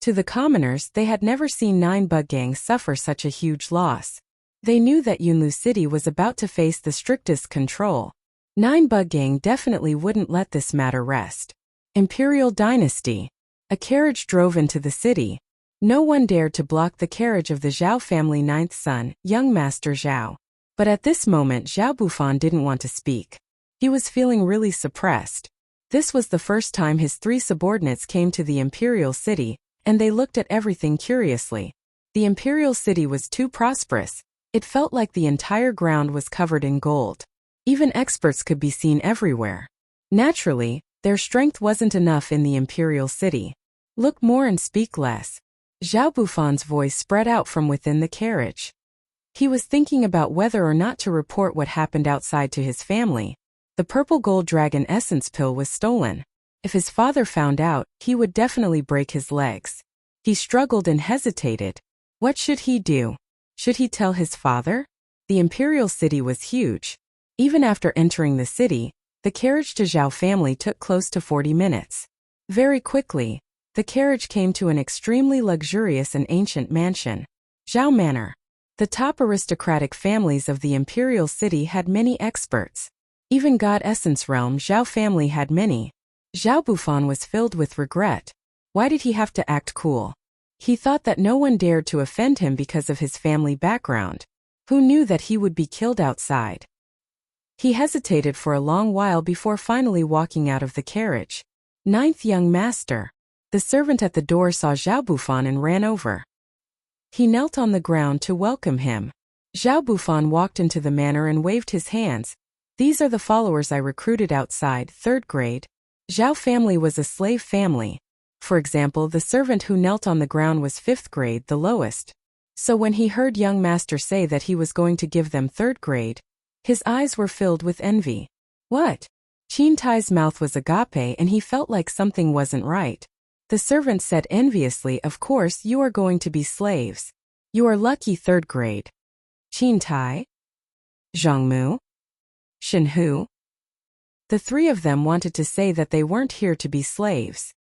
To the commoners, they had never seen 9 Bug Gang suffer such a huge loss. They knew that Yunlu City was about to face the strictest control. 9 Bug Gang definitely wouldn't let this matter rest. Imperial Dynasty. A carriage drove into the city. No one dared to block the carriage of the Zhao family 9th son, young Master Zhao. But at this moment, Zhao Bufan didn't want to speak. He was feeling really suppressed. This was the first time his 3 subordinates came to the Imperial City, and they looked at everything curiously. The Imperial City was too prosperous. It felt like the entire ground was covered in gold. Even experts could be seen everywhere. Naturally, their strength wasn't enough in the Imperial City. Look more and speak less. Zhao Bufan's voice spread out from within the carriage. He was thinking about whether or not to report what happened outside to his family. The purple gold dragon essence pill was stolen. If his father found out, he would definitely break his legs. He struggled and hesitated. What should he do? Should he tell his father? The Imperial City was huge. Even after entering the city, the carriage to Zhao family took close to 40 minutes. Very quickly, the carriage came to an extremely luxurious and ancient mansion. Zhao Manor. The top aristocratic families of the Imperial City had many experts. Even God Essence Realm Zhao family had many. Zhao Bufan was filled with regret. Why did he have to act cool? He thought that no one dared to offend him because of his family background. Who knew that he would be killed outside? He hesitated for a long while before finally walking out of the carriage. 9th young master. The servant at the door saw Zhao Bufan and ran over. He knelt on the ground to welcome him. Zhao Bufan walked into the manor and waved his hands. These are the followers I recruited outside, 3rd grade. Zhao family was a slave family. For example, the servant who knelt on the ground was 5th grade, the lowest. So when he heard young master say that he was going to give them 3rd grade, his eyes were filled with envy. What? Qin Tai's mouth was agape and he felt like something wasn't right. The servant said enviously, of course you are going to be slaves. You are lucky 3rd grade. Qin Tai? Zhongmu? Shenhu? The three of them wanted to say that they weren't here to be slaves.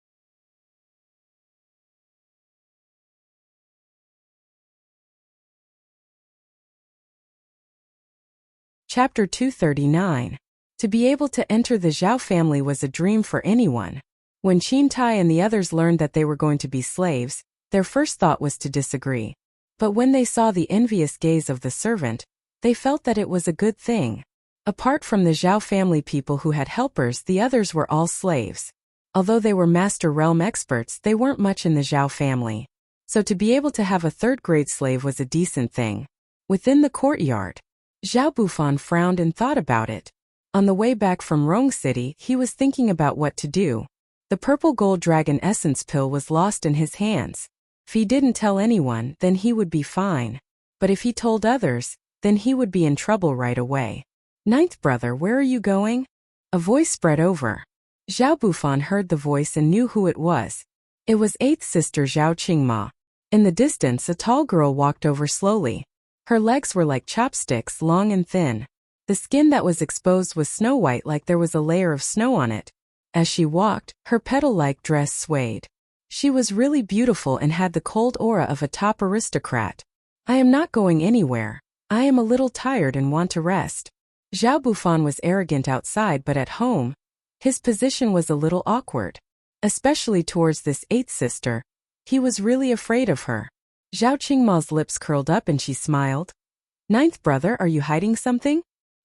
Chapter 239. To be able to enter the Zhao family was a dream for anyone. When Qin Tai and the others learned that they were going to be slaves, their first thought was to disagree. But when they saw the envious gaze of the servant, they felt that it was a good thing. Apart from the Zhao family people who had helpers, the others were all slaves. Although they were master realm experts, they weren't much in the Zhao family. So to be able to have a third-grade slave was a decent thing. Within the courtyard, Zhao Bufan frowned and thought about it. On the way back from Rong City, he was thinking about what to do. The purple gold dragon essence pill was lost in his hands. If he didn't tell anyone, then he would be fine. But if he told others, then he would be in trouble right away. Ninth brother, where are you going? A voice spread over. Zhao Bufan heard the voice and knew who it was. It was eighth sister Zhao Qingma. In the distance, a tall girl walked over slowly. Her legs were like chopsticks, long and thin. The skin that was exposed was snow white, like there was a layer of snow on it. As she walked, her petal-like dress swayed. She was really beautiful and had the cold aura of a top aristocrat. I am not going anywhere. I am a little tired and want to rest. Zhao Bufan was arrogant outside, but at home, his position was a little awkward. Especially towards this eighth sister. He was really afraid of her. Zhao Qingma's lips curled up and she smiled. Ninth brother, are you hiding something?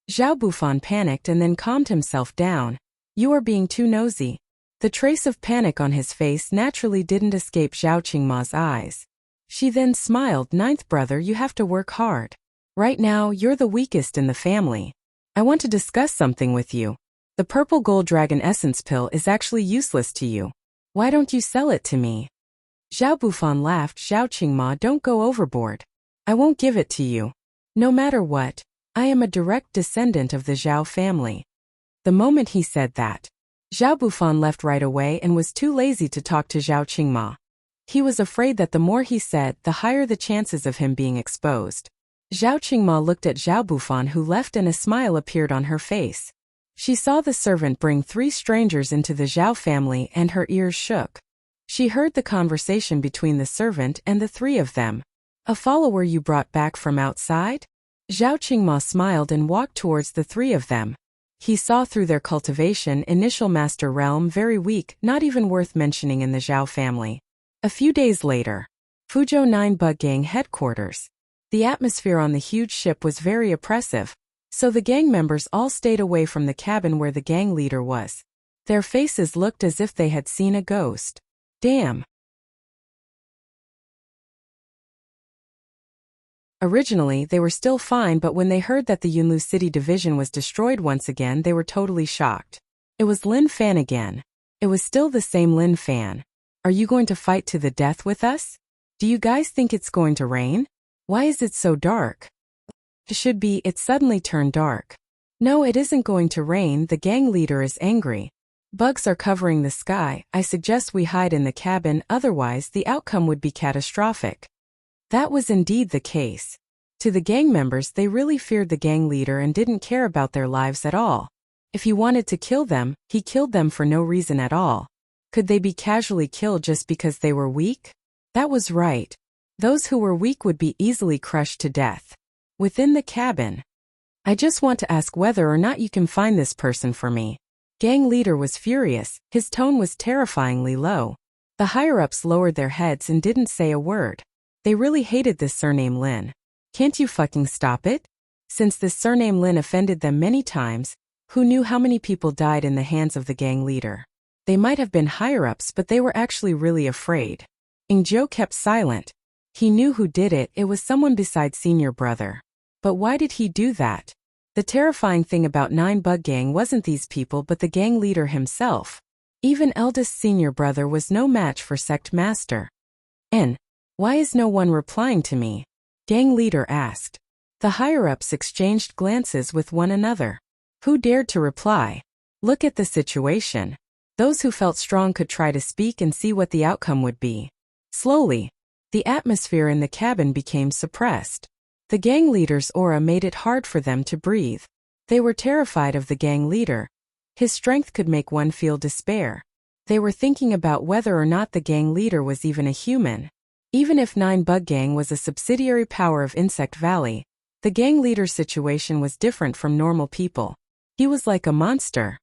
Zhao Bufan panicked and then calmed himself down. You are being too nosy. The trace of panic on his face naturally didn't escape Zhao Qingma's eyes. She then smiled. Ninth brother, you have to work hard. Right now, you're the weakest in the family. I want to discuss something with you. The purple gold dragon essence pill is actually useless to you. Why don't you sell it to me? Zhao Bufan laughed. Zhao Qingma, don't go overboard. I won't give it to you. No matter what, I am a direct descendant of the Zhao family. The moment he said that, Zhao Bufan left right away and was too lazy to talk to Zhao Qingma. He was afraid that the more he said, the higher the chances of him being exposed. Zhao Qingma looked at Zhao Bufan, who left, and a smile appeared on her face. She saw the servant bring three strangers into the Zhao family and her ears shook. She heard the conversation between the servant and the three of them. A follower you brought back from outside? Zhao Qingma smiled and walked towards the three of them. He saw through their cultivation, initial master realm, very weak, not even worth mentioning in the Zhao family. A few days later, Fuzhou 9 Bug Gang headquarters. The atmosphere on the huge ship was very oppressive, so the gang members all stayed away from the cabin where the gang leader was. Their faces looked as if they had seen a ghost. Damn. Originally, they were still fine, but when they heard that the Yunlu City division was destroyed once again, they were totally shocked. It was Lin Fan again. It was still the same Lin Fan. Are you going to fight to the death with us? Do you guys think it's going to rain? Why is it so dark? It should be. It suddenly turned dark. No, it isn't going to rain. The gang leader is angry. Bugs are covering the sky. I suggest we hide in the cabin, otherwise the outcome would be catastrophic. That was indeed the case. To the gang members, they really feared the gang leader and didn't care about their lives at all. If he wanted to kill them, he killed them for no reason at all. Could they be casually killed just because they were weak? That was right. Those who were weak would be easily crushed to death. Within the cabin. I just want to ask whether or not you can find this person for me. Gang leader was furious. His tone was terrifyingly low. The higher-ups lowered their heads and didn't say a word. They really hated this surname Lin. Can't you fucking stop it? Since this surname Lin offended them many times, who knew how many people died in the hands of the gang leader? They might have been higher-ups, but they were actually really afraid. Ingzhou kept silent. He knew who did it. It was someone besides senior brother. But why did he do that? The terrifying thing about 9 Bug Gang wasn't these people but the gang leader himself. Even eldest senior brother was no match for sect master. Why is no one replying to me? Gang leader asked. The higher-ups exchanged glances with one another. Who dared to reply? Look at the situation. Those who felt strong could try to speak and see what the outcome would be. Slowly, the atmosphere in the cabin became suppressed. The gang leader's aura made it hard for them to breathe. They were terrified of the gang leader. His strength could make one feel despair. They were thinking about whether or not the gang leader was even a human. Even if Nine Bug Gang was a subsidiary power of Insect Valley, the gang leader's situation was different from normal people. He was like a monster.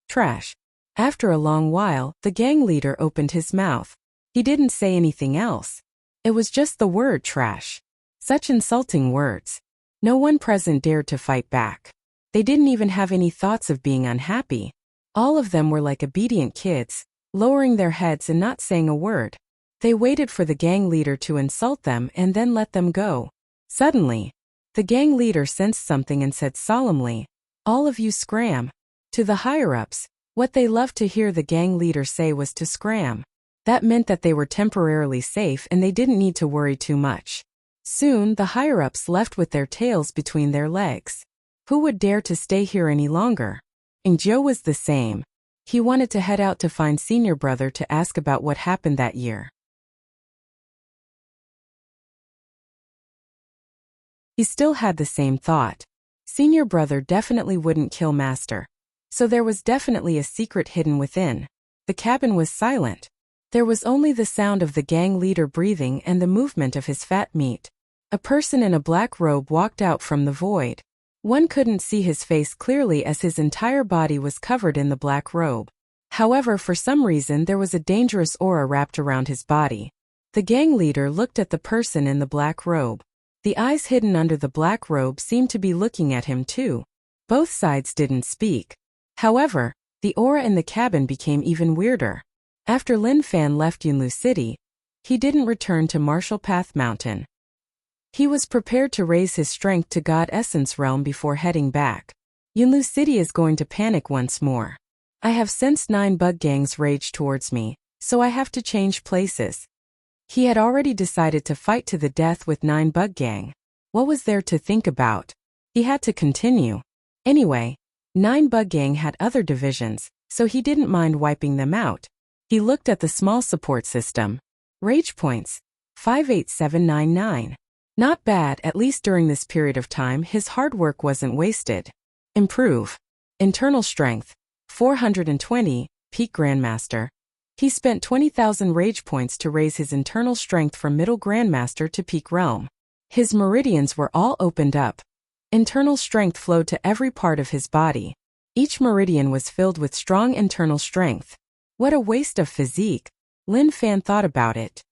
Trash. After a long while, the gang leader opened his mouth. He didn't say anything else. It was just the word trash. Such insulting words. No one present dared to fight back. They didn't even have any thoughts of being unhappy. All of them were like obedient kids, lowering their heads and not saying a word. They waited for the gang leader to insult them and then let them go. Suddenly, the gang leader sensed something and said solemnly, "All of you scram." To the higher-ups, what they loved to hear the gang leader say was to scram. That meant that they were temporarily safe and they didn't need to worry too much. Soon, the higher-ups left with their tails between their legs. Who would dare to stay here any longer? And Joe was the same. He wanted to head out to find Senior Brother to ask about what happened that year. He still had the same thought. Senior Brother definitely wouldn't kill Master. So there was definitely a secret hidden within. The cabin was silent. There was only the sound of the gang leader breathing and the movement of his fat meat. A person in a black robe walked out from the void. One couldn't see his face clearly as his entire body was covered in the black robe. However, for some reason there was a dangerous aura wrapped around his body. The gang leader looked at the person in the black robe. The eyes hidden under the black robe seemed to be looking at him too. Both sides didn't speak. However, the aura in the cabin became even weirder. After Lin Fan left Yunlu City, he didn't return to Martial Path Mountain. He was prepared to raise his strength to God Essence Realm before heading back. Yunlu City is going to panic once more. I have sensed 9 bug gangs rage towards me, so I have to change places. He had already decided to fight to the death with 9 bug gang. What was there to think about? He had to continue. Anyway, 9 bug gang had other divisions, so he didn't mind wiping them out. He looked at the small support system. Rage points, 58799. Not bad, at least during this period of time his hard work wasn't wasted. Improve. Internal strength, 420, peak Grandmaster. He spent 20,000 rage points to raise his internal strength from middle Grandmaster to peak realm. His meridians were all opened up. Internal strength flowed to every part of his body. Each meridian was filled with strong internal strength. What a waste of physique. Lin Fan thought about it.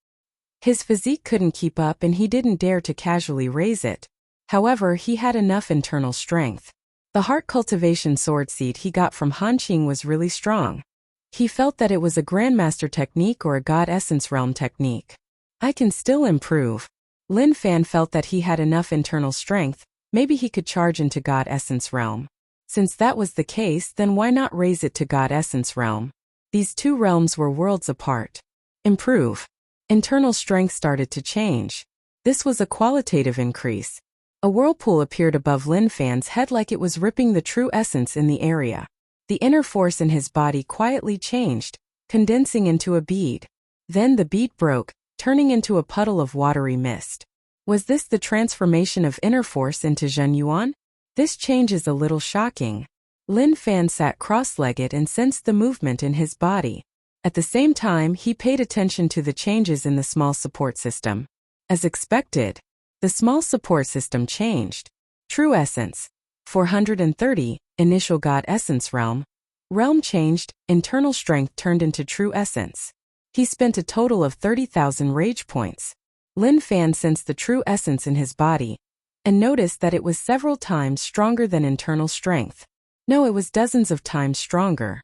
His physique couldn't keep up and he didn't dare to casually raise it. However, he had enough internal strength. The heart cultivation sword seed he got from Hanqing was really strong. He felt that it was a Grandmaster technique or a God Essence Realm technique. I can still improve. Lin Fan felt that he had enough internal strength, maybe he could charge into God Essence Realm. Since that was the case, then why not raise it to God Essence Realm? These two realms were worlds apart. Improve. Internal strength started to change. This was a qualitative increase. A whirlpool appeared above Lin Fan's head like it was ripping the true essence in the area. The inner force in his body quietly changed, condensing into a bead. Then the bead broke, turning into a puddle of watery mist. Was this the transformation of inner force into Zhen Yuan? This change is a little shocking. Lin Fan sat cross-legged and sensed the movement in his body. At the same time, he paid attention to the changes in the small support system. As expected, the small support system changed. True Essence, 430, Initial God Essence Realm. Realm changed, internal strength turned into True Essence. He spent a total of 30,000 rage points. Lin Fan sensed the True Essence in his body, and noticed that it was several times stronger than internal strength. No, it was dozens of times stronger.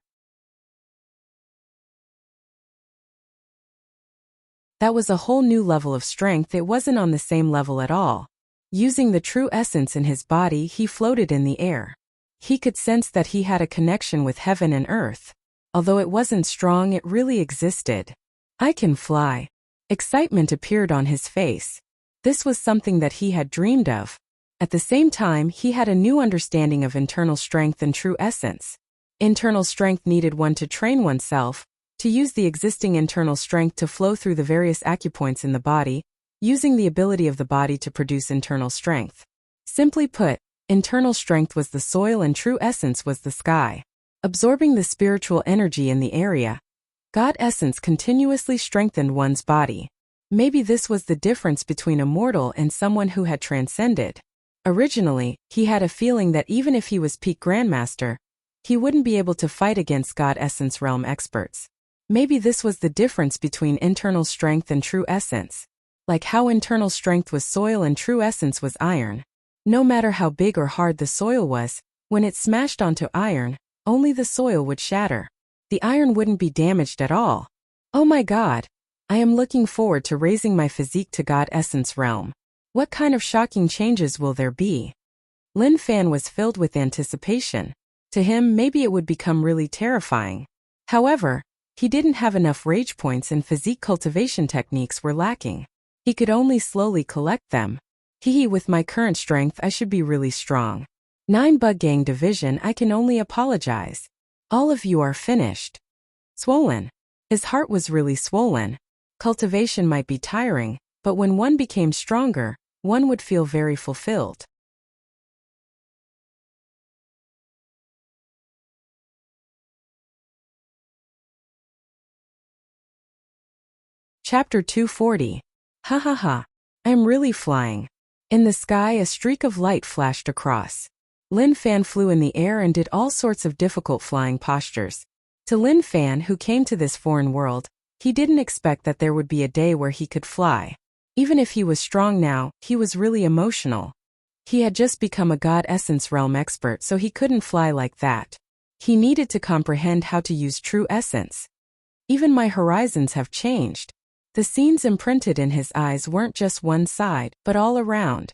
That was a whole new level of strength, it wasn't on the same level at all. Using the true essence in his body, he floated in the air. He could sense that he had a connection with heaven and earth. Although it wasn't strong, it really existed. I can fly. Excitement appeared on his face. This was something that he had dreamed of. At the same time, he had a new understanding of internal strength and true essence. Internal strength needed one to train oneself, to use the existing internal strength to flow through the various acupoints in the body, using the ability of the body to produce internal strength. Simply put, internal strength was the soil and true essence was the sky. absorbing the spiritual energy in the area. God essence continuously strengthened one's body. Maybe this was the difference between a mortal and someone who had transcended. Originally, he had a feeling that even if he was peak grandmaster, he wouldn't be able to fight against God essence realm experts. Maybe this was the difference between internal strength and true essence. Like how internal strength was soil and true essence was iron. No matter how big or hard the soil was, when it smashed onto iron, only the soil would shatter. The iron wouldn't be damaged at all. Oh my God! I am looking forward to raising my physique to God essence realm. What kind of shocking changes will there be? Lin Fan was filled with anticipation. To him, maybe it would become really terrifying. However, he didn't have enough rage points and physique cultivation techniques were lacking. He could only slowly collect them. With my current strength I should be really strong. 9 Bug Gang Division, I can only apologize. All of you are finished. Swollen. His heart was really swollen. Cultivation might be tiring, but when one became stronger, one would feel very fulfilled. Chapter 240. Ha ha ha. I'm really flying. In the sky a streak of light flashed across. Lin Fan flew in the air and did all sorts of difficult flying postures. To Lin Fan, who came to this foreign world, he didn't expect that there would be a day where he could fly. Even if he was strong now, he was really emotional. He had just become a God Essence Realm expert, so he couldn't fly like that. He needed to comprehend how to use true essence. Even my horizons have changed. The scenes imprinted in his eyes weren't just one side, but all around.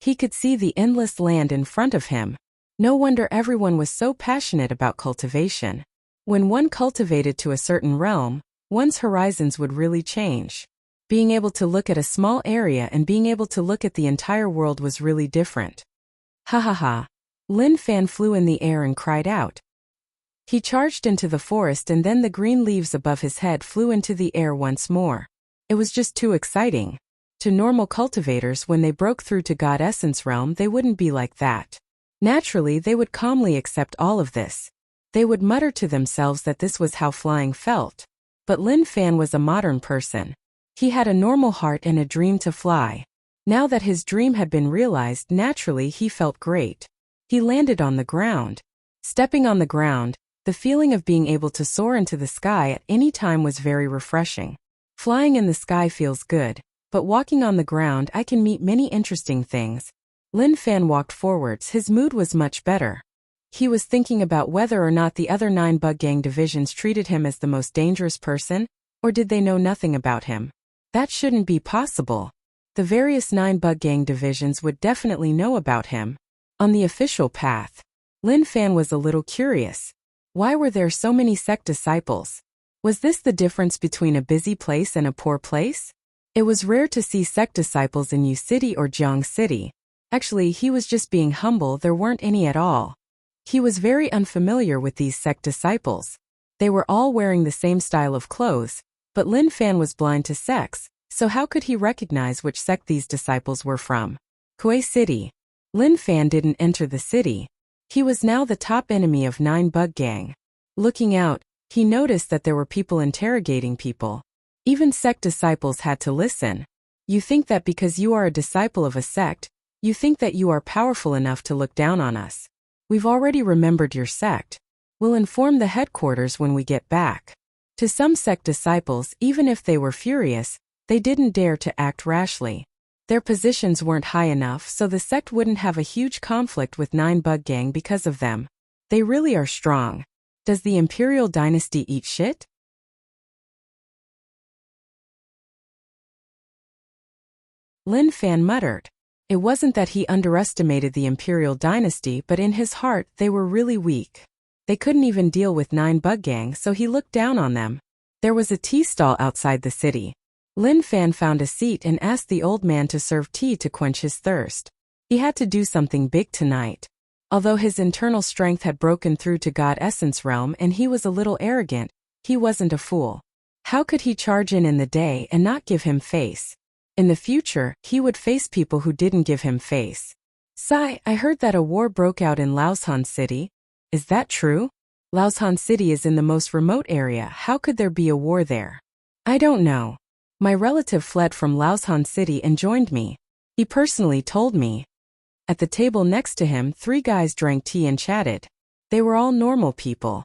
He could see the endless land in front of him. No wonder everyone was so passionate about cultivation. When one cultivated to a certain realm, one's horizons would really change. Being able to look at a small area and being able to look at the entire world was really different. Ha ha ha. Lin Fan flew in the air and cried out. He charged into the forest and then the green leaves above his head flew into the air once more. It was just too exciting. To normal cultivators, when they broke through to God Essence Realm, they wouldn't be like that. Naturally, they would calmly accept all of this. They would mutter to themselves that this was how flying felt. But Lin Fan was a modern person. He had a normal heart and a dream to fly. Now that his dream had been realized, naturally he felt great. He landed on the ground. Stepping on the ground, the feeling of being able to soar into the sky at any time was very refreshing. Flying in the sky feels good, but walking on the ground I can meet many interesting things. Lin Fan walked forwards, his mood was much better. He was thinking about whether or not the other 9 Bug Gang divisions treated him as the most dangerous person, or did they know nothing about him? That shouldn't be possible. The various 9 Bug Gang divisions would definitely know about him. On the official path, Lin Fan was a little curious. Why were there so many sect disciples? Was this the difference between a busy place and a poor place? It was rare to see sect disciples in Yu City or Jiang City. Actually, he was just being humble, there weren't any at all. He was very unfamiliar with these sect disciples. They were all wearing the same style of clothes, but Lin Fan was blind to sects, so how could he recognize which sect these disciples were from? Kuei City. Lin Fan didn't enter the city. He was now the top enemy of 9 Bug Gang. Looking out, he noticed that there were people interrogating people. Even sect disciples had to listen. You think that because you are a disciple of a sect, you think that you are powerful enough to look down on us. We've already remembered your sect. We'll inform the headquarters when we get back. To some sect disciples, even if they were furious, they didn't dare to act rashly. Their positions weren't high enough, so the sect wouldn't have a huge conflict with 9 Bug Gang because of them. They really are strong. Does the Imperial Dynasty eat shit? Lin Fan muttered. It wasn't that he underestimated the Imperial Dynasty, but in his heart they were really weak. They couldn't even deal with 9 Bug Gang, so he looked down on them. There was a tea stall outside the city. Lin Fan found a seat and asked the old man to serve tea to quench his thirst. He had to do something big tonight. Although his internal strength had broken through to God Essence Realm and he was a little arrogant, he wasn't a fool. How could he charge in the day and not give him face? In the future, he would face people who didn't give him face. Sigh, I heard that a war broke out in Laoshan City. Is that true? Laoshan City is in the most remote area. How could there be a war there? I don't know. My relative fled from Laoshan City and joined me. He personally told me. At the table next to him, 3 guys drank tea and chatted. They were all normal people.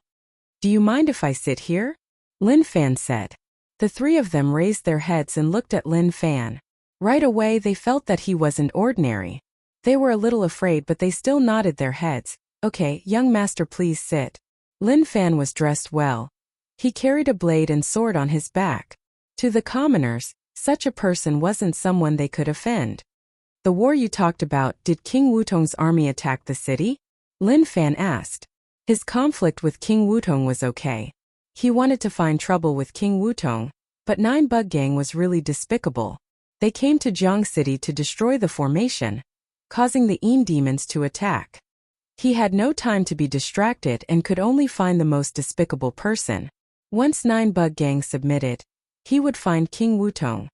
Do you mind if I sit here? Lin Fan said. The 3 of them raised their heads and looked at Lin Fan. Right away they felt that he wasn't ordinary. They were a little afraid, but they still nodded their heads. Okay, young master, please sit. Lin Fan was dressed well. He carried a blade and sword on his back. To the commoners, such a person wasn't someone they could offend. The war you talked about, did King Wutong's army attack the city? Lin Fan asked. His conflict with King Wutong was okay. He wanted to find trouble with King Wutong, but 9 Bug Gang was really despicable. They came to Jiang City to destroy the formation, causing the Yin demons to attack. He had no time to be distracted and could only find the most despicable person. Once 9 Bug Gang submitted, he would find King Wutong.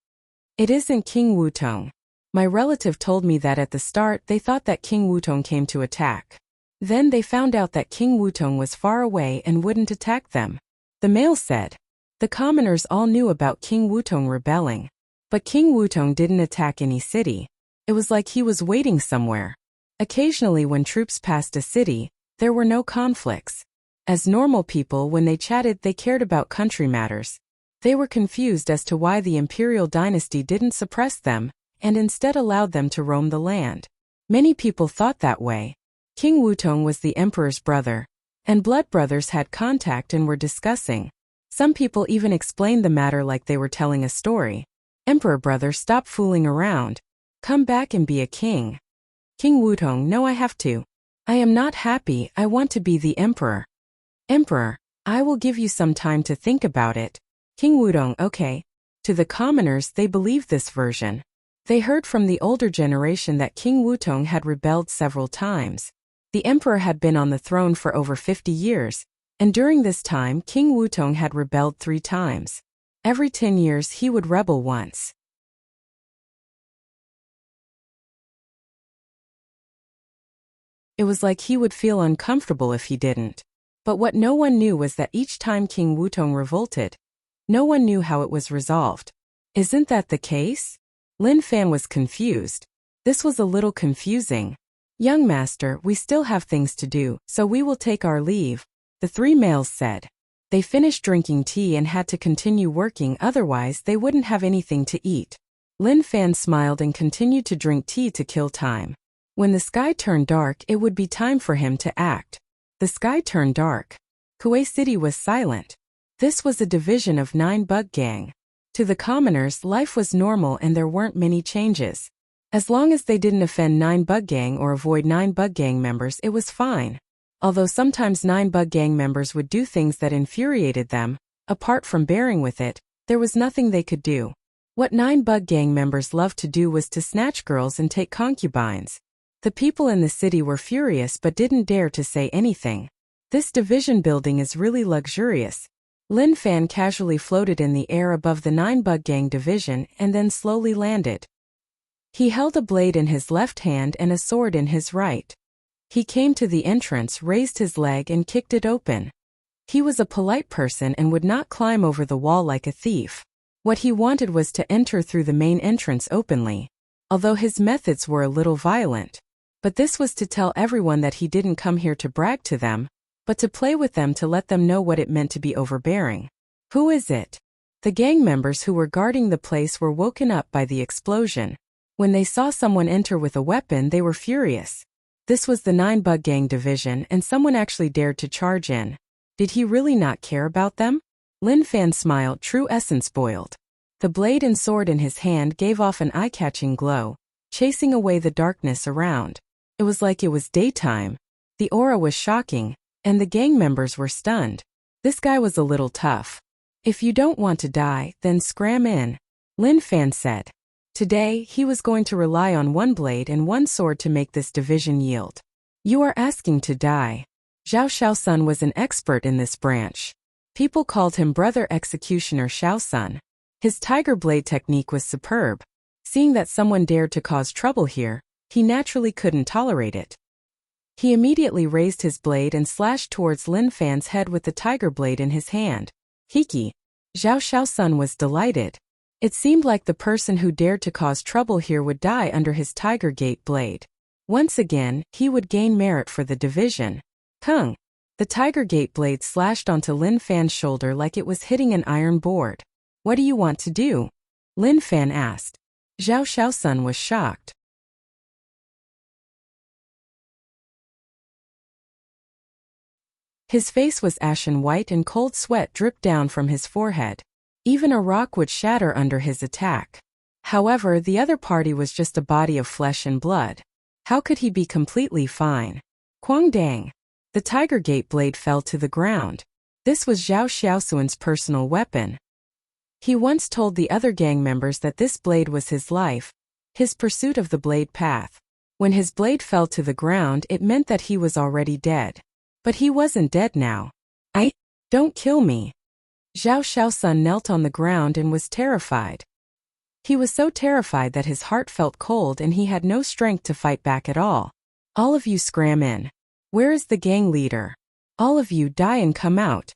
It isn't King Wutong. My relative told me that at the start they thought that King Wutong came to attack. Then they found out that King Wutong was far away and wouldn't attack them. The male said. The commoners all knew about King Wutong rebelling. But King Wutong didn't attack any city. It was like he was waiting somewhere. Occasionally when troops passed a city, there were no conflicts. As normal people, when they chatted, they cared about country matters. They were confused as to why the imperial dynasty didn't suppress them, and instead allowed them to roam the land. Many people thought that way. King Wutong was the emperor's brother, and blood brothers had contact and were discussing. Some people even explained the matter like they were telling a story. Emperor brother, stop fooling around. Come back and be a king. King Wutong, no, I have to. I am not happy, I want to be the emperor. Emperor, I will give you some time to think about it. King Wutong, okay. To the commoners, they believed this version. They heard from the older generation that King Wutong had rebelled several times. The emperor had been on the throne for over 50 years, and during this time King Wutong had rebelled 3 times. Every 10 years he would rebel once. It was like he would feel uncomfortable if he didn't. But what no one knew was that each time King Wutong revolted, no one knew how it was resolved. Isn't that the case? Lin Fan was confused. This was a little confusing. Young master, we still have things to do, so we will take our leave, the 3 males said. They finished drinking tea and had to continue working, otherwise they wouldn't have anything to eat. Lin Fan smiled and continued to drink tea to kill time. When the sky turned dark, it would be time for him to act. The sky turned dark. Kuei City was silent. This was a division of 9 Bug Gang. To the commoners, life was normal and there weren't many changes. As long as they didn't offend 9 Bug Gang or avoid 9 Bug Gang members, it was fine. Although sometimes 9 Bug Gang members would do things that infuriated them, apart from bearing with it, there was nothing they could do. What 9 Bug Gang members loved to do was to snatch girls and take concubines. The people in the city were furious but didn't dare to say anything. This division building is really luxurious. Lin Fan casually floated in the air above the 9 Bug Gang division and then slowly landed. He held a blade in his left hand and a sword in his right. He came to the entrance, raised his leg and kicked it open. He was a polite person and would not climb over the wall like a thief. What he wanted was to enter through the main entrance openly, although his methods were a little violent. But this was to tell everyone that he didn't come here to brag to them, but to play with them, to let them know what it meant to be overbearing. Who is it? The gang members who were guarding the place were woken up by the explosion. When they saw someone enter with a weapon, they were furious. This was the 9 Bug Gang division, and someone actually dared to charge in. Did he really not care about them? Lin Fan smiled, true essence boiled. The blade and sword in his hand gave off an eye-catching glow, chasing away the darkness around. It was like it was daytime. The aura was shocking, and the gang members were stunned. This guy was a little tough. If you don't want to die, then scram in, Lin Fan said. Today, he was going to rely on 1 blade and 1 sword to make this division yield. You are asking to die. Zhao Shaosun was an expert in this branch. People called him Brother Executioner Shaosun. His tiger blade technique was superb. Seeing that someone dared to cause trouble here, he naturally couldn't tolerate it. He immediately raised his blade and slashed towards Lin Fan's head with the tiger blade in his hand. Hiki. Zhao Shaosun was delighted. It seemed like the person who dared to cause trouble here would die under his tiger gate blade. Once again, he would gain merit for the division. Kung. The tiger gate blade slashed onto Lin Fan's shoulder like it was hitting an iron board. What do you want to do? Lin Fan asked. Zhao Shaosun was shocked. His face was ashen white and cold sweat dripped down from his forehead. Even a rock would shatter under his attack. However, the other party was just a body of flesh and blood. How could he be completely fine? Quang Dang. The tiger gate blade fell to the ground. This was Zhao Xiaosun's personal weapon. He once told the other gang members that this blade was his life, his pursuit of the blade path. When his blade fell to the ground, it meant that he was already dead. But he wasn't dead now. Don't kill me. Zhao Shaosun knelt on the ground and was terrified. He was so terrified that his heart felt cold and he had no strength to fight back at all. All of you scram in. Where is the gang leader? All of you die and come out.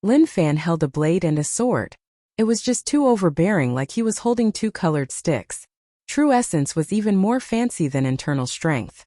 Lin Fan held a blade and a sword. It was just too overbearing, like he was holding two colored sticks. True essence was even more fancy than internal strength.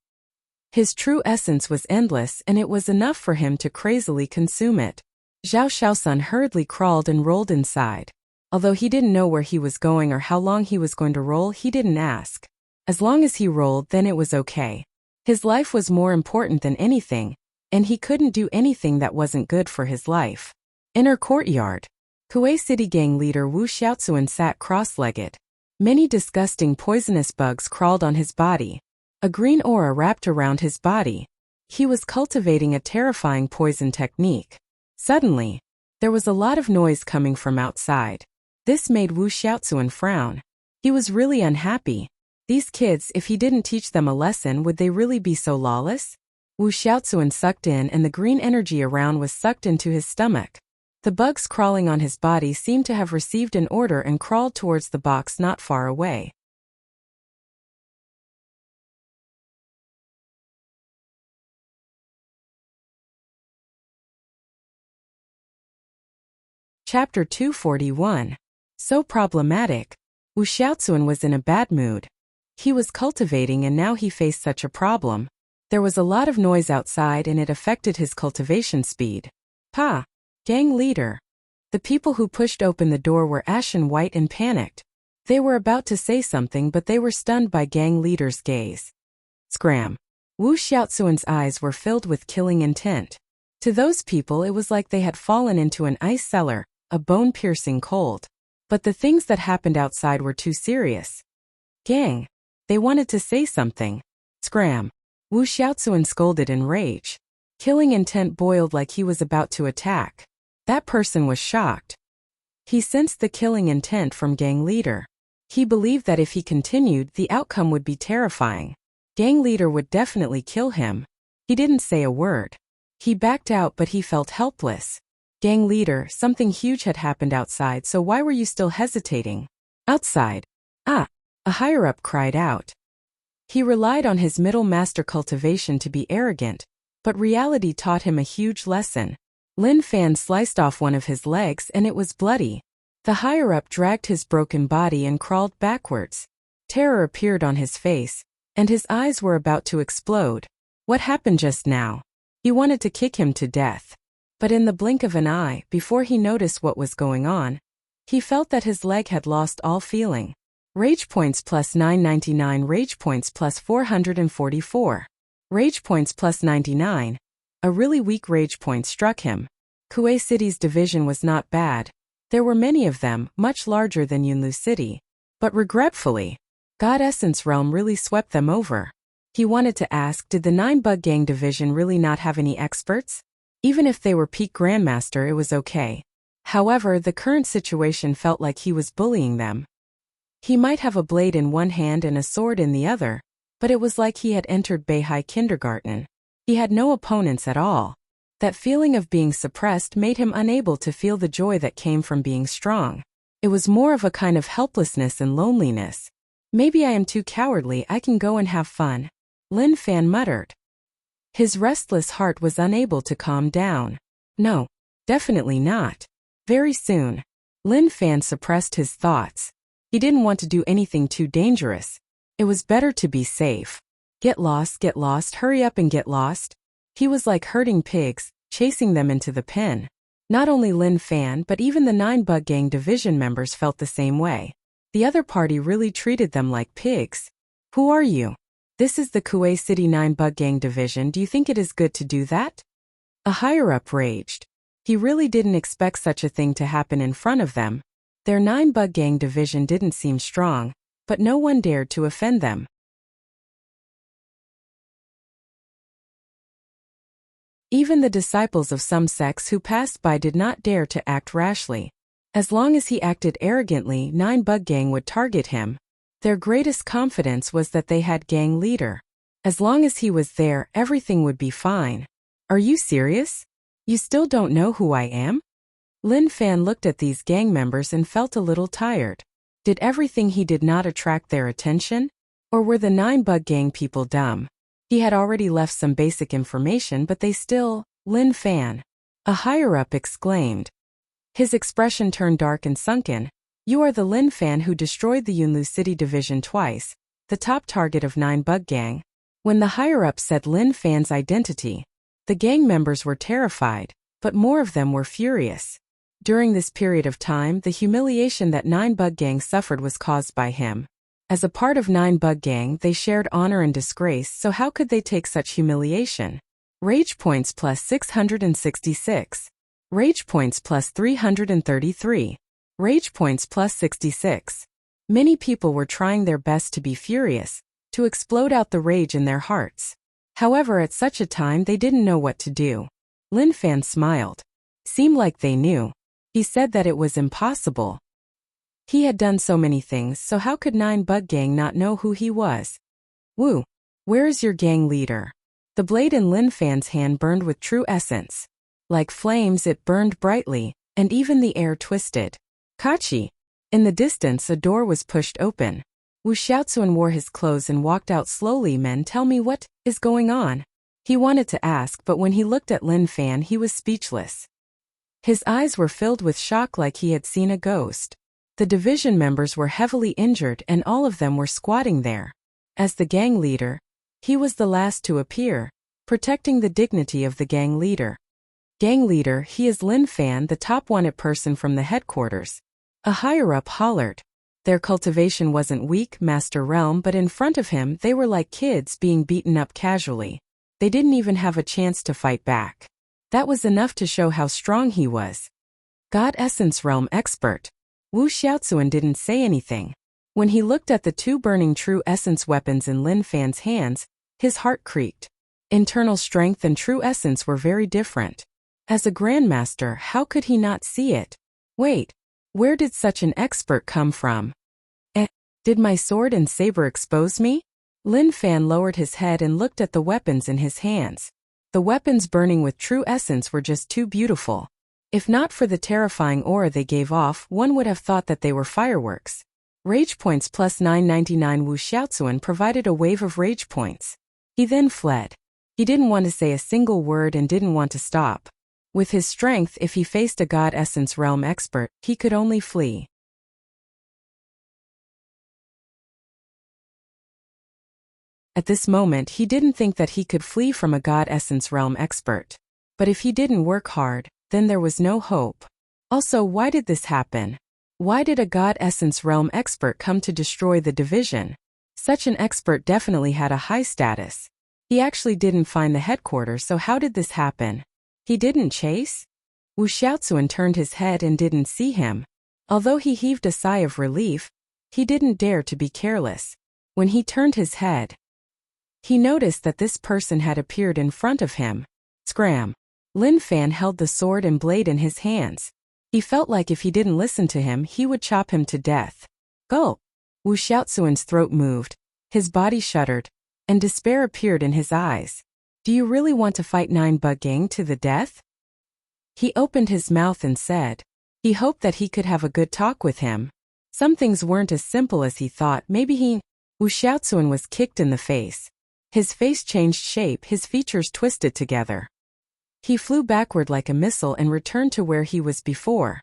His true essence was endless and it was enough for him to crazily consume it. Zhao Shaosun hurriedly crawled and rolled inside. Although he didn't know where he was going or how long he was going to roll, he didn't ask. As long as he rolled, then it was okay. His life was more important than anything, and he couldn't do anything that wasn't good for his life. Inner courtyard. Kuei City gang leader Wu Xiaozuan sat cross-legged. Many disgusting poisonous bugs crawled on his body. A green aura wrapped around his body. He was cultivating a terrifying poison technique. Suddenly, there was a lot of noise coming from outside. This made Wu Xiaozuan frown. He was really unhappy. These kids, if he didn't teach them a lesson, would they really be so lawless? Wu Xiaozuan sucked in and the green energy around was sucked into his stomach. The bugs crawling on his body seemed to have received an order and crawled towards the box not far away. Chapter 241. So problematic. Wu Xiaozuan was in a bad mood. He was cultivating and now he faced such a problem. There was a lot of noise outside and it affected his cultivation speed. Pa! Gang leader. The people who pushed open the door were ashen white and panicked. They were about to say something but they were stunned by gang leader's gaze. Scram. Wu Xiaozuan's eyes were filled with killing intent. To those people it was like they had fallen into an ice cellar, a bone-piercing cold. But the things that happened outside were too serious. Gang. They wanted to say something. Scram. Wu Xiaozuan scolded in rage. Killing intent boiled like he was about to attack. That person was shocked. He sensed the killing intent from gang leader. He believed that if he continued, the outcome would be terrifying. Gang leader would definitely kill him. He didn't say a word. He backed out but he felt helpless. Gang leader, something huge had happened outside, so why were you still hesitating? Outside. Ah! A higher-up cried out. He relied on his middle master cultivation to be arrogant, but reality taught him a huge lesson. Lin Fan sliced off one of his legs and it was bloody. The higher-up dragged his broken body and crawled backwards. Terror appeared on his face, and his eyes were about to explode. What happened just now? He wanted to kick him to death. But in the blink of an eye, before he noticed what was going on, he felt that his leg had lost all feeling. Rage points plus 999, rage points plus 444. Rage points plus 99. A really weak rage point struck him. Kuei City's division was not bad. There were many of them, much larger than Yunlu City. But regretfully, God Essence Realm really swept them over. He wanted to ask, did the 9-Bug Gang division really not have any experts? Even if they were peak Grandmaster, it was okay. However, the current situation felt like he was bullying them. He might have a blade in one hand and a sword in the other, but it was like he had entered Beihai kindergarten. He had no opponents at all. That feeling of being suppressed made him unable to feel the joy that came from being strong. It was more of a kind of helplessness and loneliness. Maybe I am too cowardly, I can go and have fun. Lin Fan muttered. His restless heart was unable to calm down. No, definitely not. Very soon, Lin Fan suppressed his thoughts. He didn't want to do anything too dangerous. It was better to be safe. Get lost, hurry up and get lost. He was like herding pigs, chasing them into the pen. Not only Lin Fan but even the 9-Bug Gang division members felt the same way. The other party really treated them like pigs. Who are you? This is the Kuei City 9-Bug Gang division. Do you think it is good to do that? A higher-up raged. He really didn't expect such a thing to happen in front of them. Their 9-Bug Gang division didn't seem strong, but no one dared to offend them. Even the disciples of some sects who passed by did not dare to act rashly. As long as he acted arrogantly, 9-Bug Gang would target him. Their greatest confidence was that they had gang leader. As long as he was there, everything would be fine. Are you serious? You still don't know who I am? Lin Fan looked at these gang members and felt a little tired. Did everything he did not attract their attention? Or were the 9-Bug Gang people dumb? He had already left some basic information, but they still, Lin Fan. A higher-up exclaimed. His expression turned dark and sunken. You are the Lin Fan who destroyed the Yunlu City Division twice, the top target of 9-Bug Gang. When the higher-up said Lin Fan's identity, the gang members were terrified, but more of them were furious. During this period of time, the humiliation that 9-Bug Gang suffered was caused by him. As a part of 9-Bug Gang, they shared honor and disgrace, so how could they take such humiliation? Rage points plus 666. Rage points plus 333. Rage points plus 66. Many people were trying their best to be furious, to explode out the rage in their hearts. However, at such a time they didn't know what to do. Lin Fan smiled. Seemed like they knew. He said that it was impossible. He had done so many things, so how could 9-Bug Gang not know who he was? Wu, where is your gang leader? The blade in Lin Fan's hand burned with true essence. Like flames it burned brightly, and even the air twisted. Kachi! In the distance a door was pushed open. Wu Xiaozuan wore his clothes and walked out slowly. Men, tell me what is going on? He wanted to ask, but when he looked at Lin Fan he was speechless. His eyes were filled with shock like he had seen a ghost. The division members were heavily injured and all of them were squatting there. As the gang leader, he was the last to appear, protecting the dignity of the gang leader. Gang leader, he is Lin Fan, the top wanted person from the headquarters. A higher-up hollered. Their cultivation wasn't weak, Master Realm, but in front of him they were like kids being beaten up casually. They didn't even have a chance to fight back. That was enough to show how strong he was. God Essence Realm expert. Wu Xiaozuan didn't say anything. When he looked at the two burning true essence weapons in Lin Fan's hands, his heart creaked. Internal strength and true essence were very different. As a grandmaster, how could he not see it? Wait, where did such an expert come from? Did my sword and saber expose me? Lin Fan lowered his head and looked at the weapons in his hands. The weapons burning with true essence were just too beautiful. If not for the terrifying aura they gave off, one would have thought that they were fireworks. Rage points plus 999. Wu Xiaozuan provided a wave of rage points. He then fled. He didn't want to say a single word and didn't want to stop. With his strength, if he faced a God Essence Realm expert, he could only flee. At this moment, he didn't think that he could flee from a God Essence Realm expert. But if he didn't work hard, then there was no hope. Also, why did this happen? Why did a God Essence Realm expert come to destroy the division? Such an expert definitely had a high status. He actually didn't find the headquarters, so how did this happen? He didn't chase? Wu Xiaozuan turned his head and didn't see him. Although he heaved a sigh of relief, he didn't dare to be careless. When he turned his head, he noticed that this person had appeared in front of him. Scram! Lin Fan held the sword and blade in his hands. He felt like if he didn't listen to him, he would chop him to death. Gulp! Wu Xiaozuan's throat moved, his body shuddered, and despair appeared in his eyes. Do you really want to fight 9-Bug Gang to the death? He opened his mouth and said. He hoped that he could have a good talk with him. Some things weren't as simple as he thought. Maybe Wu Xiaozuan was kicked in the face. His face changed shape, his features twisted together. He flew backward like a missile and returned to where he was before.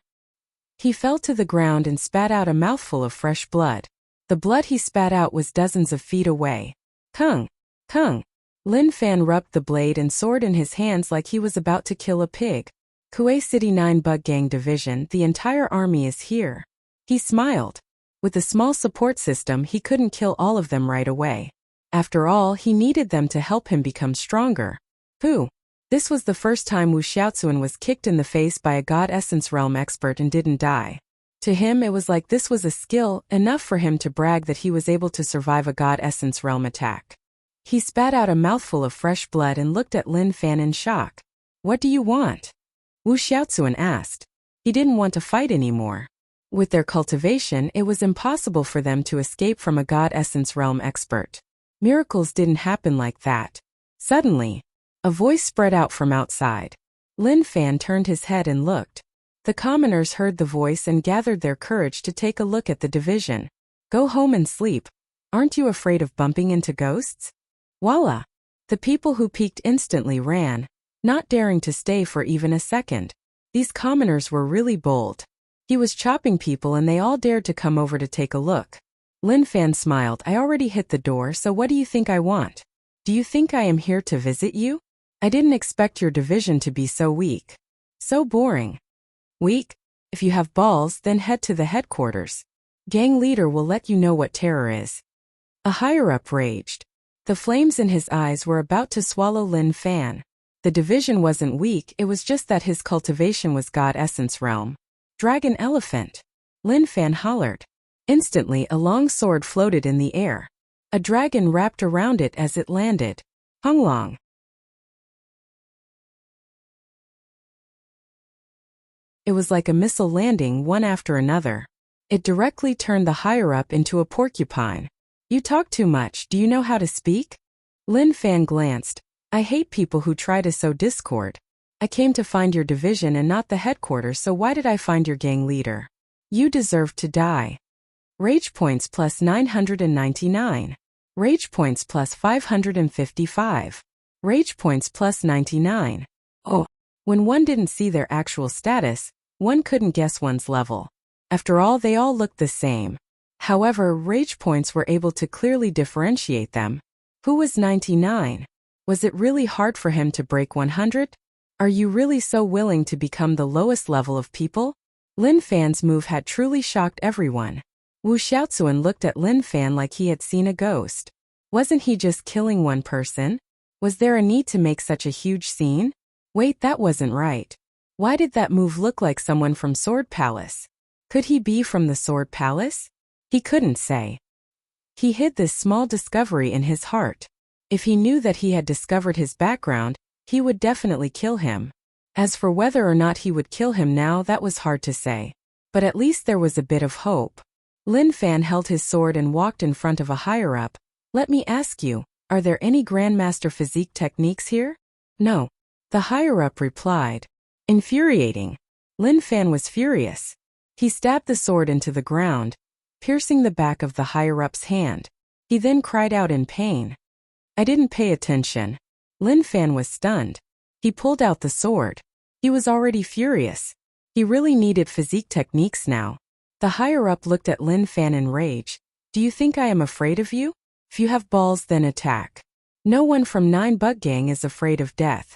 He fell to the ground and spat out a mouthful of fresh blood. The blood he spat out was dozens of feet away. Kung! Kung! Lin Fan rubbed the blade and sword in his hands like he was about to kill a pig. Kuei City 9 Bug Gang Division, the entire army is here. He smiled. With a small support system, he couldn't kill all of them right away. After all, he needed them to help him become stronger. Who? This was the first time Wu Xiaozuan was kicked in the face by a God Essence Realm expert and didn't die. To him it was like this was a skill, enough for him to brag that he was able to survive a God Essence Realm attack. He spat out a mouthful of fresh blood and looked at Lin Fan in shock. What do you want? Wu Xiaozuan asked. He didn't want to fight anymore. With their cultivation, it was impossible for them to escape from a God Essence Realm expert. Miracles didn't happen like that. Suddenly, a voice spread out from outside. Lin Fan turned his head and looked. The commoners heard the voice and gathered their courage to take a look at the division. Go home and sleep. Aren't you afraid of bumping into ghosts? Voila! The people who peeked instantly ran, not daring to stay for even a second. These commoners were really bold. He was chopping people and they all dared to come over to take a look. Lin Fan smiled. I already hit the door, so what do you think I want? Do you think I am here to visit you? I didn't expect your division to be so weak. So boring. Weak? If you have balls, then head to the headquarters. Gang leader will let you know what terror is. A higher-up raged. The flames in his eyes were about to swallow Lin Fan. The division wasn't weak, it was just that his cultivation was God Essence Realm. Dragon Elephant. Lin Fan hollered. Instantly a long sword floated in the air. A dragon wrapped around it as it landed. Honglong. It was like a missile landing one after another. It directly turned the higher-up into a porcupine. You talk too much, do you know how to speak? Lin Fan glanced. I hate people who try to sow discord. I came to find your division and not the headquarters, so why did I find your gang leader? You deserve to die. Rage points plus 999. Rage points plus 555. Rage points plus 99. Oh. When one didn't see their actual status, one couldn't guess one's level. After all, they all looked the same. However, rage points were able to clearly differentiate them. Who was 99? Was it really hard for him to break 100? Are you really so willing to become the lowest level of people? Lin Fan's move had truly shocked everyone. Wu Xiaozuan looked at Lin Fan like he had seen a ghost. Wasn't he just killing one person? Was there a need to make such a huge scene? Wait, that wasn't right. Why did that move look like someone from Sword Palace? Could he be from the Sword Palace? He couldn't say. He hid this small discovery in his heart. If he knew that he had discovered his background, he would definitely kill him. As for whether or not he would kill him now, that was hard to say. But at least there was a bit of hope. Lin Fan held his sword and walked in front of a higher-up. Let me ask you, are there any Grandmaster Physique techniques here? No. The higher-up replied. Infuriating. Lin Fan was furious. He stabbed the sword into the ground, piercing the back of the higher-up's hand. He then cried out in pain. I didn't pay attention. Lin Fan was stunned. He pulled out the sword. He was already furious. He really needed physique techniques now. The higher-up looked at Lin Fan in rage. Do you think I am afraid of you? If you have balls, then attack. No one from 9 Bug Gang is afraid of death.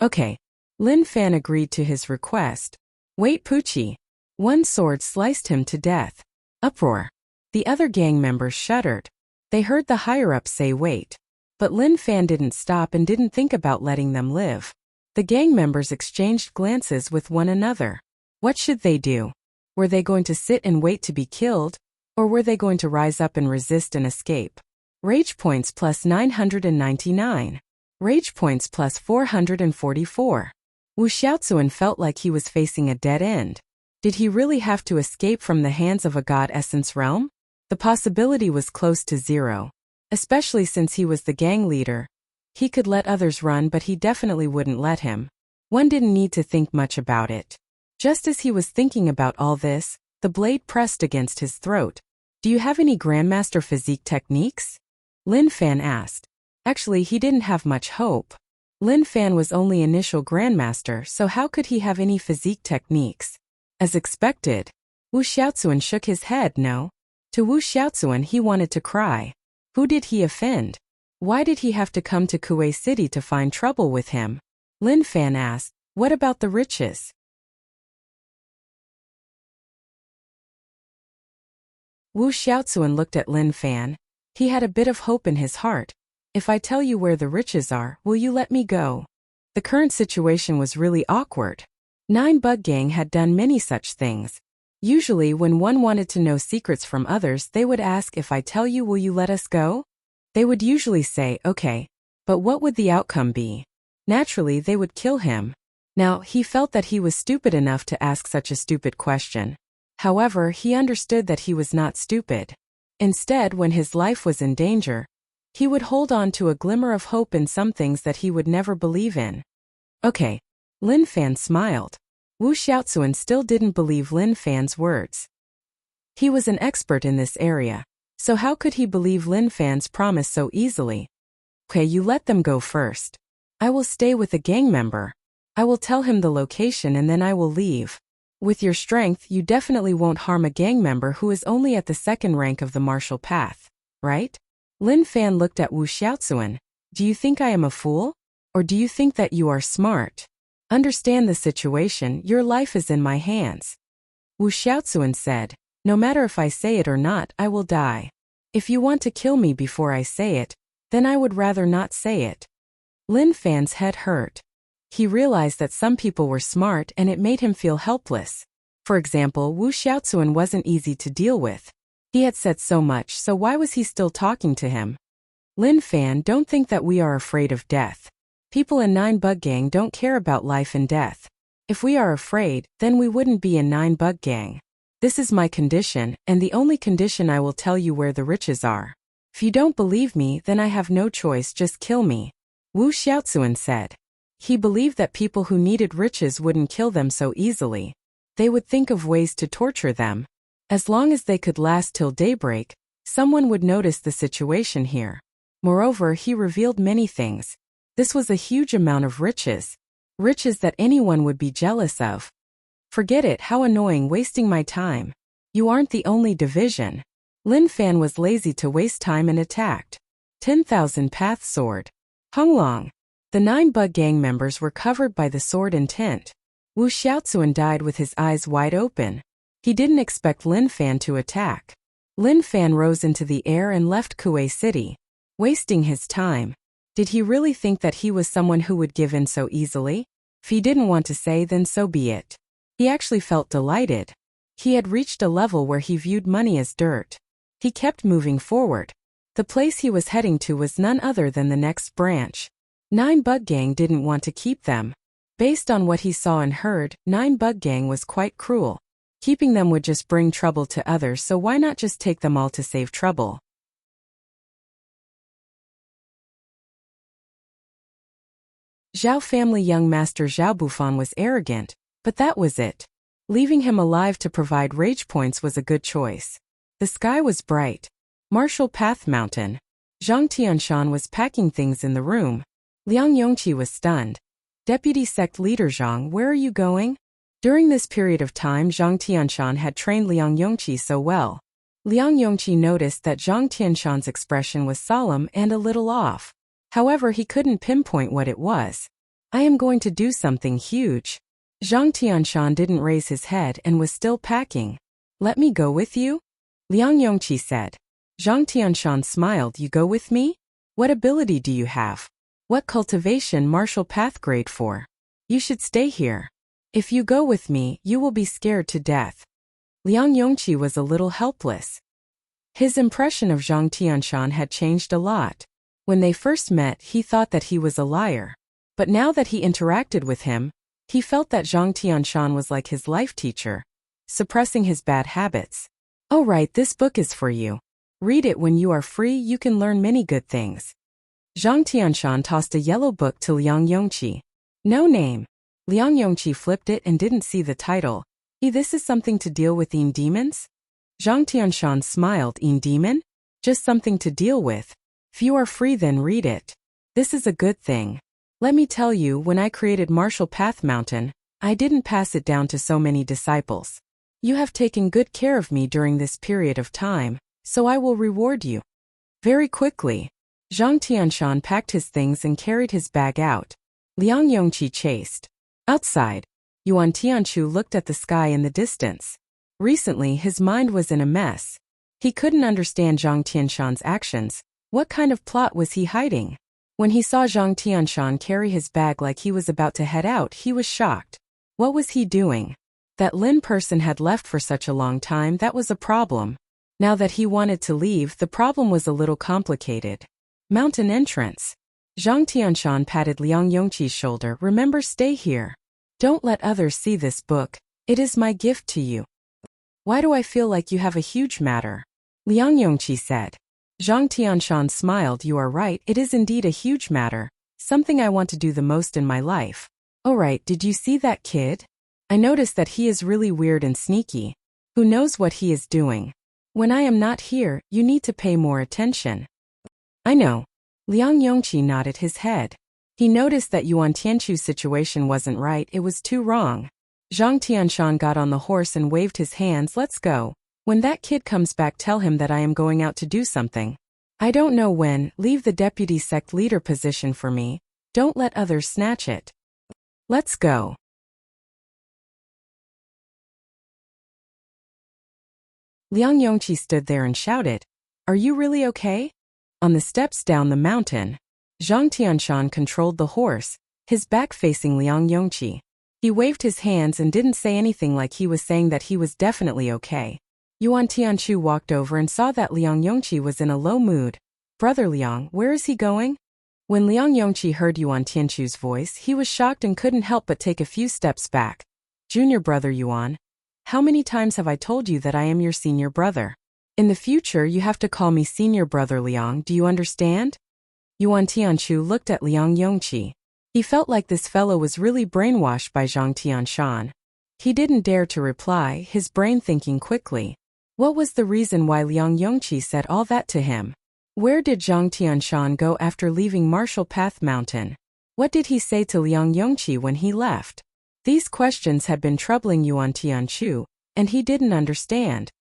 Okay. Lin Fan agreed to his request. Wait, Poochie. One sword sliced him to death. Uproar. The other gang members shuddered. They heard the higher-up say wait. But Lin Fan didn't stop and didn't think about letting them live. The gang members exchanged glances with one another. What should they do? Were they going to sit and wait to be killed? Or were they going to rise up and resist and escape? Rage points plus 999. Rage points plus 444. Wu Xiaozuan felt like he was facing a dead end. Did he really have to escape from the hands of a God Essence Realm? The possibility was close to zero. Especially since he was the gang leader. He could let others run, but he definitely wouldn't let him. One didn't need to think much about it. Just as he was thinking about all this, the blade pressed against his throat. Do you have any Grandmaster Physique techniques? Lin Fan asked. Actually, he didn't have much hope. Lin Fan was only initial grandmaster, so how could he have any physique techniques? As expected, Wu Xiaozuan shook his head no. To Wu Xiaozuan he wanted to cry. Who did he offend? Why did he have to come to Kuei City to find trouble with him? Lin Fan asked, what about the riches? Wu Xiaozuan looked at Lin Fan. He had a bit of hope in his heart. If I tell you where the riches are, will you let me go? The current situation was really awkward. Nine Bug Gang had done many such things. Usually when one wanted to know secrets from others, they would ask, if I tell you, will you let us go? They would usually say, okay. But what would the outcome be? Naturally, they would kill him. Now, he felt that he was stupid enough to ask such a stupid question. However, he understood that he was not stupid. Instead, when his life was in danger, he would hold on to a glimmer of hope in some things that he would never believe in. Okay. Lin Fan smiled. Wu Xiaozuan still didn't believe Lin Fan's words. He was an expert in this area, so how could he believe Lin Fan's promise so easily? Okay, you let them go first. I will stay with a gang member. I will tell him the location and then I will leave. With your strength, you definitely won't harm a gang member who is only at the second rank of the martial path, right? Lin Fan looked at Wu Xiaozuan. Do you think I am a fool? Or do you think that you are smart? Understand the situation, your life is in my hands. Wu Xiaozuan said, no matter if I say it or not, I will die. If you want to kill me before I say it, then I would rather not say it. Lin Fan's head hurt. He realized that some people were smart and it made him feel helpless. For example, Wu Xiaozuan wasn't easy to deal with. He had said so much, so why was he still talking to him? Lin Fan, don't think that we are afraid of death. People in Nine Bug Gang don't care about life and death. If we are afraid, then we wouldn't be in Nine Bug Gang. This is my condition, and the only condition I will tell you where the riches are. If you don't believe me, then I have no choice, just kill me. Wu Xiaozuan said. He believed that people who needed riches wouldn't kill them so easily. They would think of ways to torture them. As long as they could last till daybreak, someone would notice the situation here. Moreover, he revealed many things. This was a huge amount of riches. Riches that anyone would be jealous of. Forget it, how annoying, wasting my time. You aren't the only division. Lin Fan was lazy to waste time and attacked. 10,000 Path Sword. Honglong. The 9 Bug Gang members were covered by the sword and tint. Wu Xiaozuan died with his eyes wide open. He didn't expect Lin Fan to attack. Lin Fan rose into the air and left Kuei City, wasting his time. Did he really think that he was someone who would give in so easily? If he didn't want to say, then so be it. He actually felt delighted. He had reached a level where he viewed money as dirt. He kept moving forward. The place he was heading to was none other than the next branch. 9 Bug Gang didn't want to keep them. Based on what he saw and heard, 9 Bug Gang was quite cruel. Keeping them would just bring trouble to others, so why not just take them all to save trouble? Zhao family young master Zhao Bufan was arrogant, but that was it. Leaving him alive to provide rage points was a good choice. The sky was bright. Martial Path Mountain. Zhang Tianshan was packing things in the room. Liang Yongqi was stunned. Deputy Sect Leader Zhang, where are you going? During this period of time, Zhang Tianshan had trained Liang Yongqi so well. Liang Yongqi noticed that Zhang Tianshan's expression was solemn and a little off. However, he couldn't pinpoint what it was. I am going to do something huge. Zhang Tianshan didn't raise his head and was still packing. Let me go with you? Liang Yongqi said. Zhang Tianshan smiled. You go with me? What ability do you have? What cultivation martial path grade for? You should stay here. If you go with me, you will be scared to death. Liang Yongqi was a little helpless. His impression of Zhang Tianshan had changed a lot. When they first met, he thought that he was a liar. But now that he interacted with him, he felt that Zhang Tianshan was like his life teacher, suppressing his bad habits. Oh right, this book is for you. Read it when you are free, you can learn many good things. Zhang Tianshan tossed a yellow book to Liang Yongqi. No name. Liang Yongqi flipped it and didn't see the title. This is something to deal with in demons? Zhang Tianshan smiled. In demon? Just something to deal with. If you are free, then read it. This is a good thing. Let me tell you, when I created Martial Path Mountain, I didn't pass it down to so many disciples. You have taken good care of me during this period of time, so I will reward you. Very quickly, Zhang Tianshan packed his things and carried his bag out. Liang Yongqi chased. Outside, Yuan Tianchu looked at the sky in the distance. Recently, his mind was in a mess. He couldn't understand Zhang Tianshan's actions. What kind of plot was he hiding? When he saw Zhang Tianshan carry his bag like he was about to head out, he was shocked. What was he doing? That Lin person had left for such a long time, that was a problem. Now that he wanted to leave, the problem was a little complicated. Mountain entrance. Zhang Tianshan patted Liang Yongqi's shoulder. Remember, stay here. Don't let others see this book. It is my gift to you. Why do I feel like you have a huge matter? Liang Yongqi said. Zhang Tianshan smiled. You are right, it is indeed a huge matter. Something I want to do the most in my life. Oh right, did you see that kid? I noticed that he is really weird and sneaky. Who knows what he is doing? When I am not here, you need to pay more attention. I know. Liang Yongqi nodded his head. He noticed that Yuan Tianchu's situation wasn't right, it was too wrong. Zhang Tianshan got on the horse and waved his hands. Let's go. When that kid comes back, tell him that I am going out to do something. I don't know when. Leave the deputy sect leader position for me. Don't let others snatch it. Let's go. Liang Yongqi stood there and shouted, Are you really okay? On the steps down the mountain, Zhang Tianshan controlled the horse, his back facing Liang Yongqi. He waved his hands and didn't say anything, like he was saying that he was definitely okay. Yuan Tianchu walked over and saw that Liang Yongqi was in a low mood. Brother Liang, where is he going? When Liang Yongqi heard Yuan Tianchu's voice, he was shocked and couldn't help but take a few steps back. Junior brother Yuan, how many times have I told you that I am your senior brother? In the future, you have to call me senior brother Liang, do you understand? Yuan Tianchu looked at Liang Yongqi. He felt like this fellow was really brainwashed by Zhang Tianshan. He didn't dare to reply, his brain thinking quickly. What was the reason why Liang Yongqi said all that to him? Where did Zhang Tianshan go after leaving Martial Path Mountain? What did he say to Liang Yongqi when he left? These questions had been troubling Yuan Tianchu, and he didn't understand.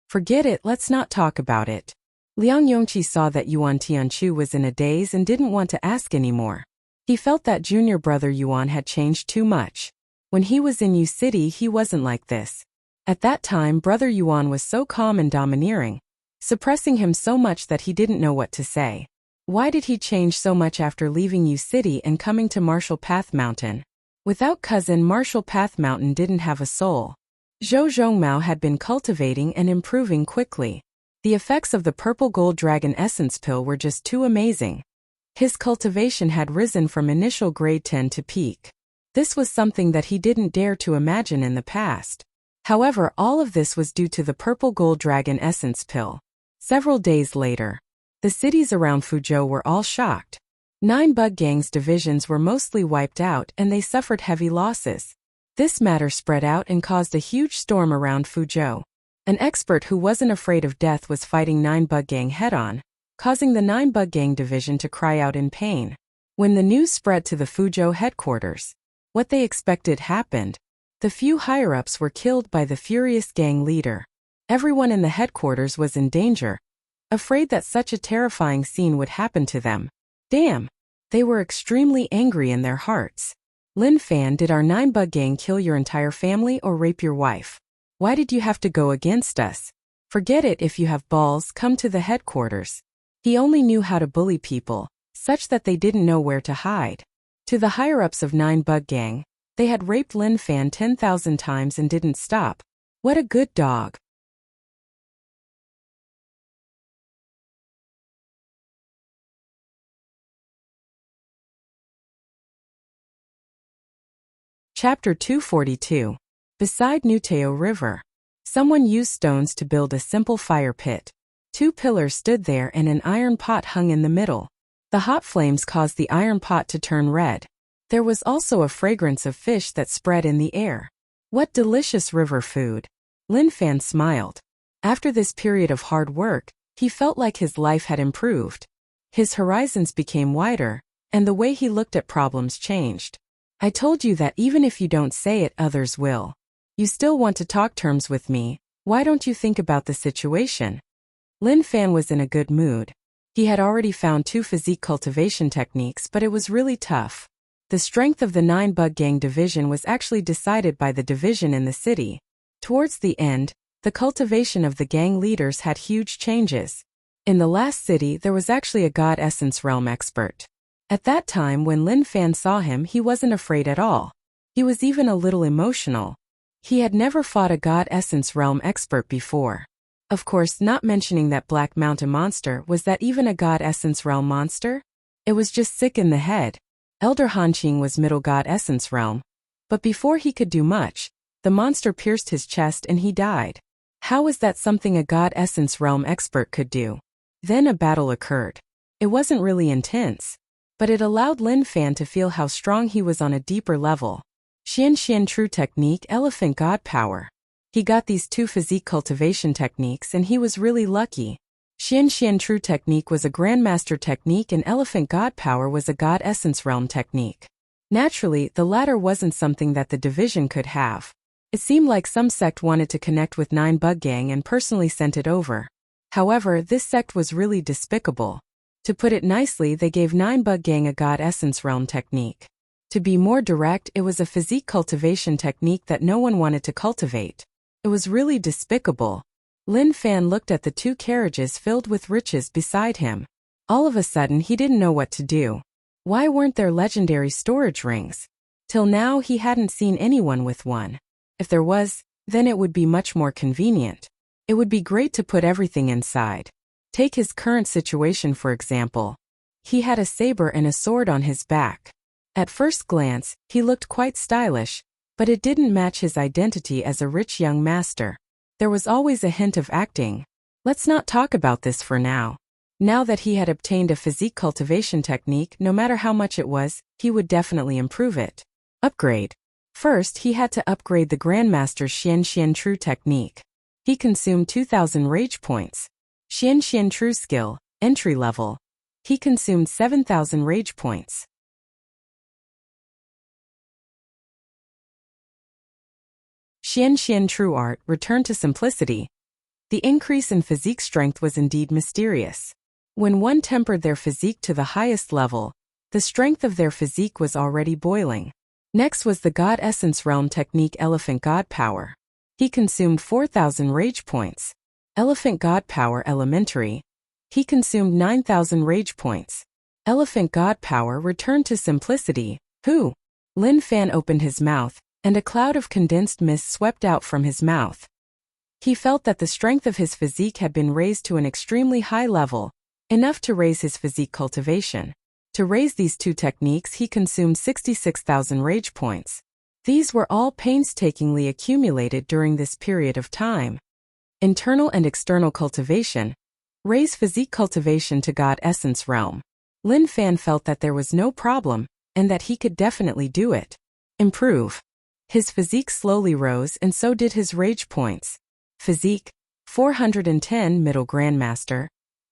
Forget it, let's not talk about it. Liang Yongqi saw that Yuan Tianchu was in a daze and didn't want to ask anymore. He felt that junior brother Yuan had changed too much. When he was in U City, he wasn't like this. At that time, brother Yuan was so calm and domineering, suppressing him so much that he didn't know what to say. Why did he change so much after leaving U City and coming to Martial Path Mountain? Without cousin, Martial Path Mountain didn't have a soul. Zhou Zhongmao had been cultivating and improving quickly. The effects of the purple gold dragon essence pill were just too amazing. His cultivation had risen from initial grade 10 to peak. This was something that he didn't dare to imagine in the past. However, all of this was due to the purple gold dragon essence pill. Several days later, the cities around Fuzhou were all shocked. 9 bug gangs divisions were mostly wiped out and they suffered heavy losses. This matter spread out and caused a huge storm around Fuzhou. An expert who wasn't afraid of death was fighting 9 bug gang head-on, causing the 9 bug gang division to cry out in pain. When the news spread to the Fuzhou headquarters, what they expected happened. The few higher-ups were killed by the furious gang leader. Everyone in the headquarters was in danger, afraid that such a terrifying scene would happen to them. Damn! They were extremely angry in their hearts. Lin Fan, did our 9 bug gang kill your entire family or rape your wife? Why did you have to go against us? Forget it, if you have balls, come to the headquarters. He only knew how to bully people, such that they didn't know where to hide. To the higher-ups of 9 bug gang, they had raped Lin Fan 10,000 times and didn't stop. What a good dog. Chapter 242. Beside Nuteo River. Someone used stones to build a simple fire pit. 2 pillars stood there and an iron pot hung in the middle. The hot flames caused the iron pot to turn red. There was also a fragrance of fish that spread in the air. What delicious river food. Lin Fan smiled. After this period of hard work, he felt like his life had improved. His horizons became wider, And the way he looked at problems changed. I told you that even if you don't say it, others will. You still want to talk terms with me, why don't you think about the situation? Lin Fan was in a good mood. He had already found 2 physique cultivation techniques, but it was really tough. The strength of the 9-bug gang division was actually decided by the division in the city. Towards the end, the cultivation of the gang leaders had huge changes. In the last city, there was actually a God Essence Realm expert. At that time, when Lin Fan saw him, he wasn't afraid at all. He was even a little emotional. He had never fought a God Essence Realm expert before. Of course, not mentioning that Black Mountain monster, was that even a God Essence Realm monster? It was just sick in the head. Elder Hanqing was Middle God Essence Realm. But before he could do much, the monster pierced his chest and he died. How was that something a God Essence Realm expert could do? Then a battle occurred. It wasn't really intense, but it allowed Lin Fan to feel how strong he was on a deeper level. Xian True Technique, Elephant God Power. He got these 2 physique cultivation techniques and he was really lucky. Xian True Technique was a Grandmaster technique and Elephant God Power was a God Essence Realm technique. Naturally, the latter wasn't something that the division could have. It seemed like some sect wanted to connect with 9-bug gang and personally sent it over. However, this sect was really despicable. To put it nicely, they gave 9-bug gang a God Essence Realm technique. To be more direct, it was a physique cultivation technique that no one wanted to cultivate. It was really despicable. Lin Fan looked at the 2 carriages filled with riches beside him. All of a sudden, he didn't know what to do. Why weren't there legendary storage rings? Till now, he hadn't seen anyone with one. If there was, then it would be much more convenient. It would be great to put everything inside. Take his current situation for example. He had a saber and a sword on his back. At first glance, he looked quite stylish, but it didn't match his identity as a rich young master. There was always a hint of acting. Let's not talk about this for now. Now that he had obtained a physique cultivation technique, no matter how much it was, he would definitely improve it. Upgrade. First, he had to upgrade the Grandmaster's Xian True technique. He consumed 2,000 rage points. Xian True skill, entry level. He consumed 7,000 rage points. Xian True art, return to simplicity. The increase in physique strength was indeed mysterious. When one tempered their physique to the highest level, the strength of their physique was already boiling. Next was the God Essence Realm technique Elephant God Power. He consumed 4,000 rage points. Elephant God Power Elementary. He consumed 9,000 rage points. Elephant God Power returned to simplicity. Who? Lin Fan opened his mouth, and a cloud of condensed mist swept out from his mouth. He felt that the strength of his physique had been raised to an extremely high level, enough to raise his physique cultivation. To raise these 2 techniques, he consumed 66,000 rage points. These were all painstakingly accumulated during this period of time. Internal and external cultivation. Raise physique cultivation to God Essence Realm. Lin Fan felt that there was no problem, and that he could definitely do it. Improve. His physique slowly rose and so did his rage points. Physique, 410 Middle Grandmaster.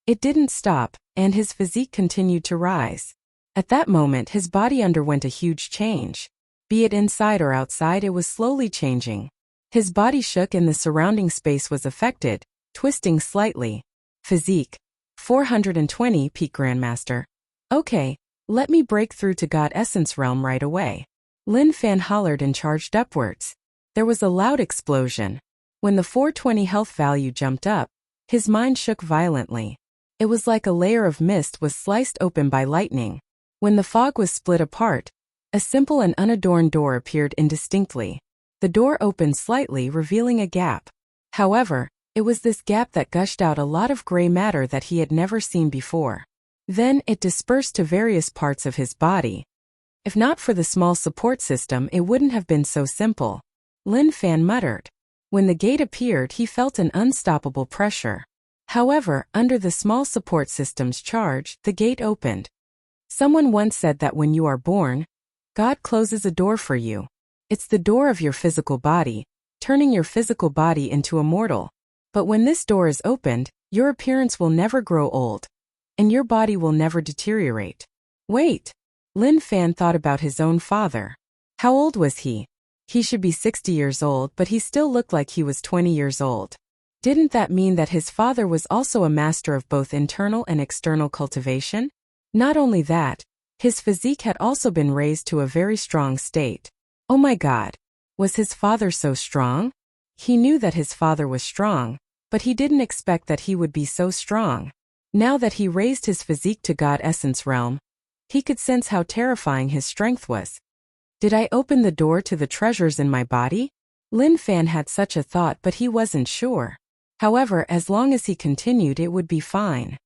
It didn't stop, and his physique continued to rise. At that moment, his body underwent a huge change. Be it inside or outside, it was slowly changing. His body shook and the surrounding space was affected, twisting slightly. Physique, 420 Peak Grandmaster. Okay, let me break through to God Essence Realm right away. Lin Fan hollered and charged upwards. There was a loud explosion. When the 420 health value jumped up, his mind shook violently. It was like a layer of mist was sliced open by lightning. When the fog was split apart, a simple and unadorned door appeared indistinctly. The door opened slightly, revealing a gap. However, it was this gap that gushed out a lot of gray matter that he had never seen before. Then it dispersed to various parts of his body. If not for the small support system, it wouldn't have been so simple. Lin Fan muttered. When the gate appeared, he felt an unstoppable pressure. However, under the small support system's charge, the gate opened. Someone once said that when you are born, God closes a door for you. It's the door of your physical body, turning your physical body into a mortal. But when this door is opened, your appearance will never grow old, and your body will never deteriorate. Wait, Lin Fan thought about his own father. How old was he? He should be 60 years old, but he still looked like he was 20 years old. Didn't that mean that his father was also a master of both internal and external cultivation? Not only that, his physique had also been raised to a very strong state. Oh my God! Was his father so strong? He knew that his father was strong, but he didn't expect that he would be so strong. Now that he raised his physique to God Essence realm, he could sense how terrifying his strength was. Did I open the door to the treasures in my body? Lin Fan had such a thought, but he wasn't sure. However, as long as he continued, it would be fine.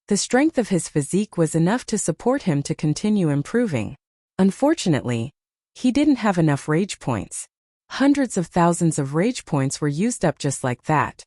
The strength of his physique was enough to support him to continue improving. Unfortunately, he didn't have enough rage points. Hundreds of thousands of rage points were used up just like that.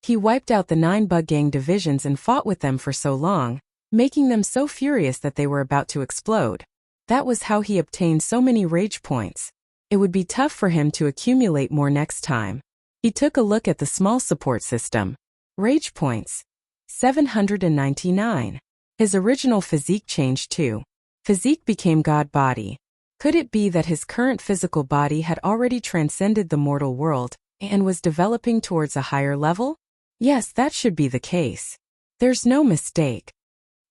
He wiped out the 9 bug gang divisions and fought with them for so long, making them so furious that they were about to explode. That was how he obtained so many rage points. It would be tough for him to accumulate more next time. He took a look at the small support system. Rage points. 799. His original physique changed too. Physique became God body. Could it be that his current physical body had already transcended the mortal world and was developing towards a higher level? Yes, that should be the case. There's no mistake.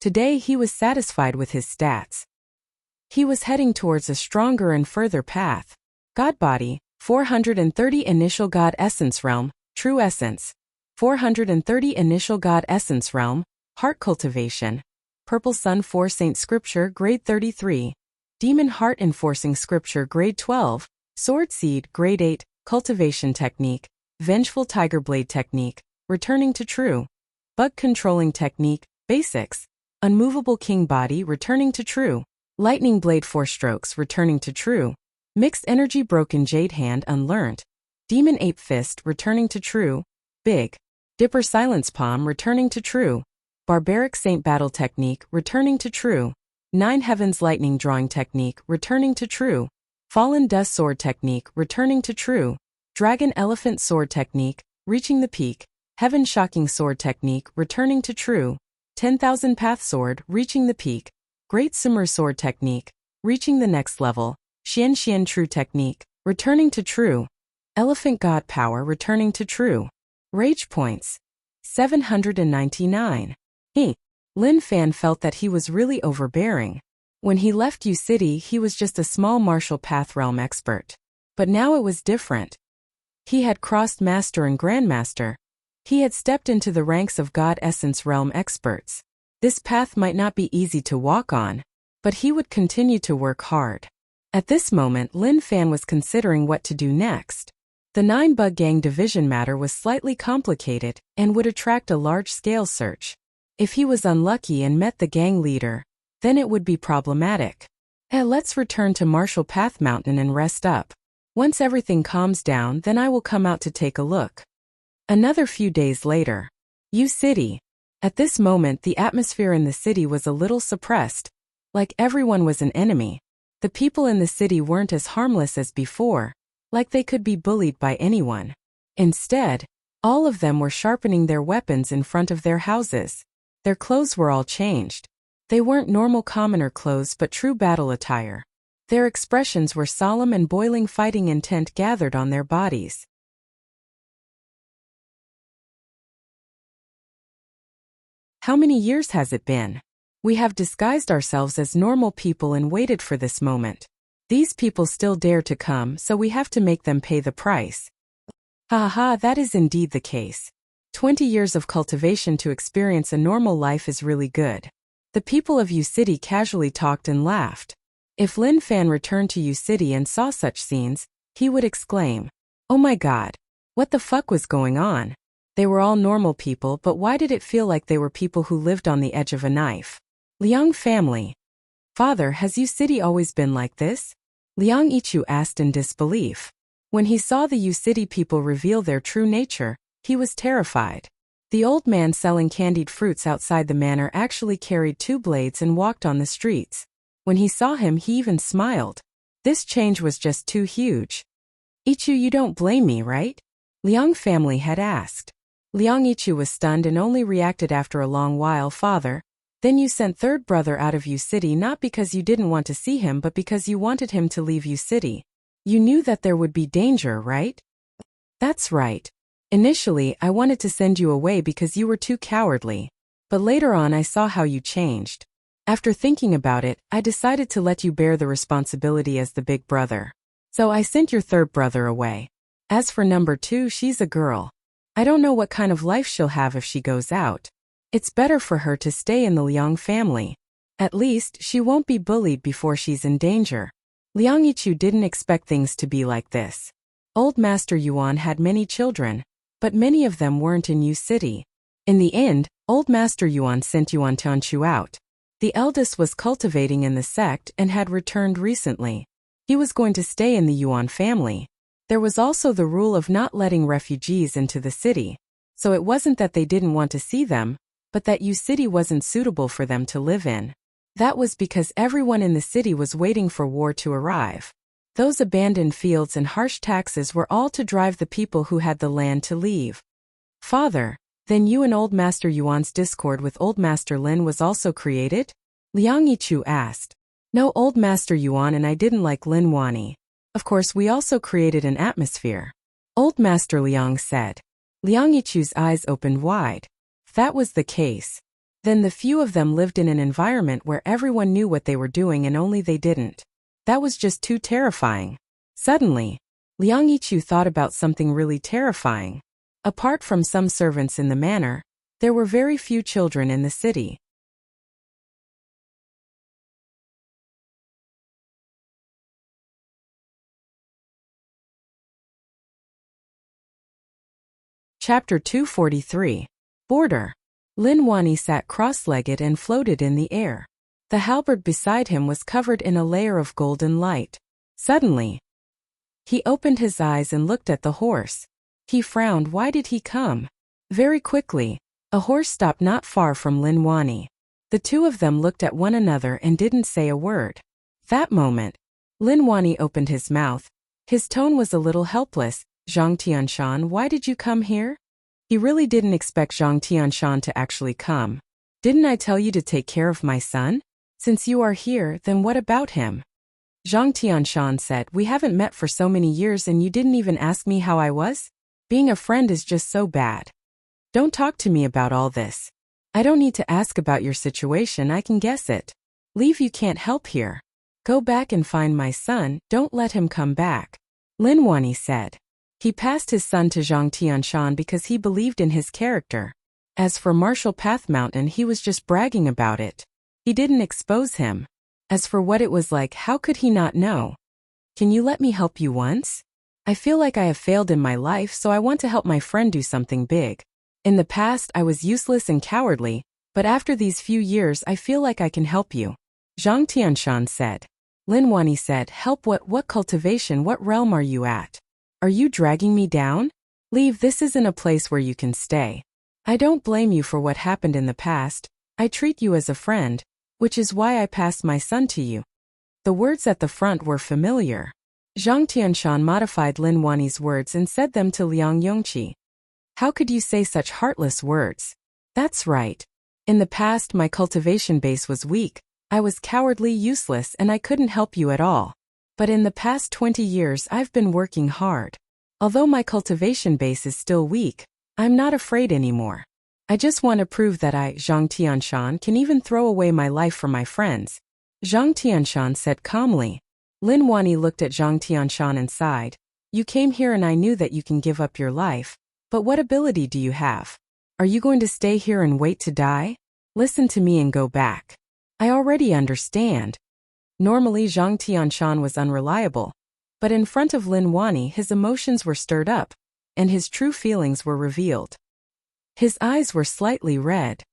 Today he was satisfied with his stats. He was heading towards a stronger and further path. God body, 430 initial God essence realm, true essence. 430 initial God essence realm, heart cultivation. Purple Sun 4 Saint Scripture grade 33. Demon Heart Enforcing Scripture grade 12. Sword Seed grade 8, cultivation technique. Vengeful Tiger Blade technique, returning to true. Bug controlling technique, basics. Unmovable King body, returning to true. Lightning Blade 4 strokes, returning to true. Mixed Energy Broken Jade Hand, unlearned. Demon Ape Fist, returning to true. Big Dipper Silence Palm, returning to true. Barbaric Saint Battle technique, returning to true. 9 Heavens Lightning Drawing technique, returning to true. Fallen Dust Sword technique, returning to true. Dragon Elephant Sword technique, reaching the peak. Heaven Shocking Sword technique, returning to true. 10,000 Path Sword, reaching the peak. Great Sumer Sword technique, reaching the next level. Xian Xian True technique, returning to true. Elephant God Power, returning to true. Rage points. 799. Lin Fan felt that he was really overbearing. When he left U City, he was just a small martial path realm expert. But now it was different. He had crossed Master and Grandmaster. He had stepped into the ranks of God Essence realm experts. This path might not be easy to walk on, but he would continue to work hard. At this moment, Lin Fan was considering what to do next. The 9 bug gang division matter was slightly complicated and would attract a large-scale search. If he was unlucky and met the gang leader, then it would be problematic. Let's return to Marshall Path Mountain and rest up. Once everything calms down, then I will come out to take a look. Another few days later. U City. At this moment, the atmosphere in the city was a little suppressed. Like everyone was an enemy. The people in the city weren't as harmless as before, like they could be bullied by anyone. Instead, all of them were sharpening their weapons in front of their houses. Their clothes were all changed. They weren't normal commoner clothes but true battle attire. Their expressions were solemn and boiling fighting intent gathered on their bodies. How many years has it been? We have disguised ourselves as normal people and waited for this moment. These people still dare to come, so we have to make them pay the price. Ha ha, that is indeed the case. 20 years of cultivation to experience a normal life is really good. The people of U City casually talked and laughed. If Lin Fan returned to U City and saw such scenes, he would exclaim, "Oh my God, what the fuck was going on?" They were all normal people, but why did it feel like they were people who lived on the edge of a knife? Liang family. Father, has U City always been like this? Liang Ichu asked in disbelief. When he saw the U City people reveal their true nature, he was terrified. The old man selling candied fruits outside the manor actually carried 2 blades and walked on the streets. When he saw him, he even smiled. This change was just too huge. Ichu, you don't blame me, right? Liang family had asked. Liang Yichu was stunned and only reacted after a long while. Father, then you sent third brother out of Yu City not because you didn't want to see him but because you wanted him to leave Yu City. You knew that there would be danger, right? That's right. Initially, I wanted to send you away because you were too cowardly. But later on I saw how you changed. After thinking about it, I decided to let you bear the responsibility as the big brother. So I sent your third brother away. As for number 2, she's a girl. I don't know what kind of life she'll have if she goes out. It's better for her to stay in the Liang family. At least, she won't be bullied before she's in danger. Liang Yichu didn't expect things to be like this. Old Master Yuan had many children, but many of them weren't in Yu City. In the end, Old Master Yuan sent Yuan Tianchu out. The eldest was cultivating in the sect and had returned recently. He was going to stay in the Yuan family. There was also the rule of not letting refugees into the city. So it wasn't that they didn't want to see them, but that Yu City wasn't suitable for them to live in. That was because everyone in the city was waiting for war to arrive. Those abandoned fields and harsh taxes were all to drive the people who had the land to leave. Father, then you and Old Master Yuan's discord with Old Master Lin was also created? Liang Yichu asked. No, Old Master Yuan and I didn't like Lin Wani. Of course, we also created an atmosphere. Old Master Liang said. Liang Yichu's eyes opened wide. If that was the case, then the few of them lived in an environment where everyone knew what they were doing and only they didn't. That was just too terrifying. Suddenly, Liang Yichu thought about something really terrifying. Apart from some servants in the manor, there were very few children in the city. Chapter 243. Border. Lin Wani sat cross-legged and floated in the air. The halberd beside him was covered in a layer of golden light. Suddenly, he opened his eyes and looked at the horse. He frowned. Why did he come? Very quickly, a horse stopped not far from Lin Wani. The two of them looked at one another and didn't say a word. That moment, Lin Wani opened his mouth. His tone was a little helpless. Zhang Tianshan, why did you come here? He really didn't expect Zhang Tianshan to actually come. Didn't I tell you to take care of my son? Since you are here, then what about him? Zhang Tianshan said, we haven't met for so many years and you didn't even ask me how I was? Being a friend is just so bad. Don't talk to me about all this. I don't need to ask about your situation, I can guess it. Leave, you can't help here. Go back and find my son, don't let him come back. Lin Wani said. He passed his son to Zhang Tianshan because he believed in his character. As for Martial Path Mountain, he was just bragging about it. He didn't expose him. As for what it was like, how could he not know? Can you let me help you once? I feel like I have failed in my life, so I want to help my friend do something big. In the past, I was useless and cowardly, but after these few years, I feel like I can help you. Zhang Tianshan said. Lin Wani said, help what cultivation, what realm are you at? Are you dragging me down? Leave, this isn't a place where you can stay. I don't blame you for what happened in the past. I treat you as a friend, which is why I passed my son to you. The words at the front were familiar. Zhang Tianshan modified Lin Wani's words and said them to Liang Yongqi. How could you say such heartless words? That's right. In the past, my cultivation base was weak. I was cowardly, useless, and I couldn't help you at all. But in the past 20 years, I've been working hard. Although my cultivation base is still weak, I'm not afraid anymore. I just want to prove that I, Zhang Tianshan, can even throw away my life for my friends. Zhang Tianshan said calmly. Lin Wani looked at Zhang Tianshan and sighed. You came here and I knew that you can give up your life. But what ability do you have? Are you going to stay here and wait to die? Listen to me and go back. I already understand. Normally Zhang Tianshan was unreliable, but in front of Lin Wani his emotions were stirred up, and his true feelings were revealed. His eyes were slightly red.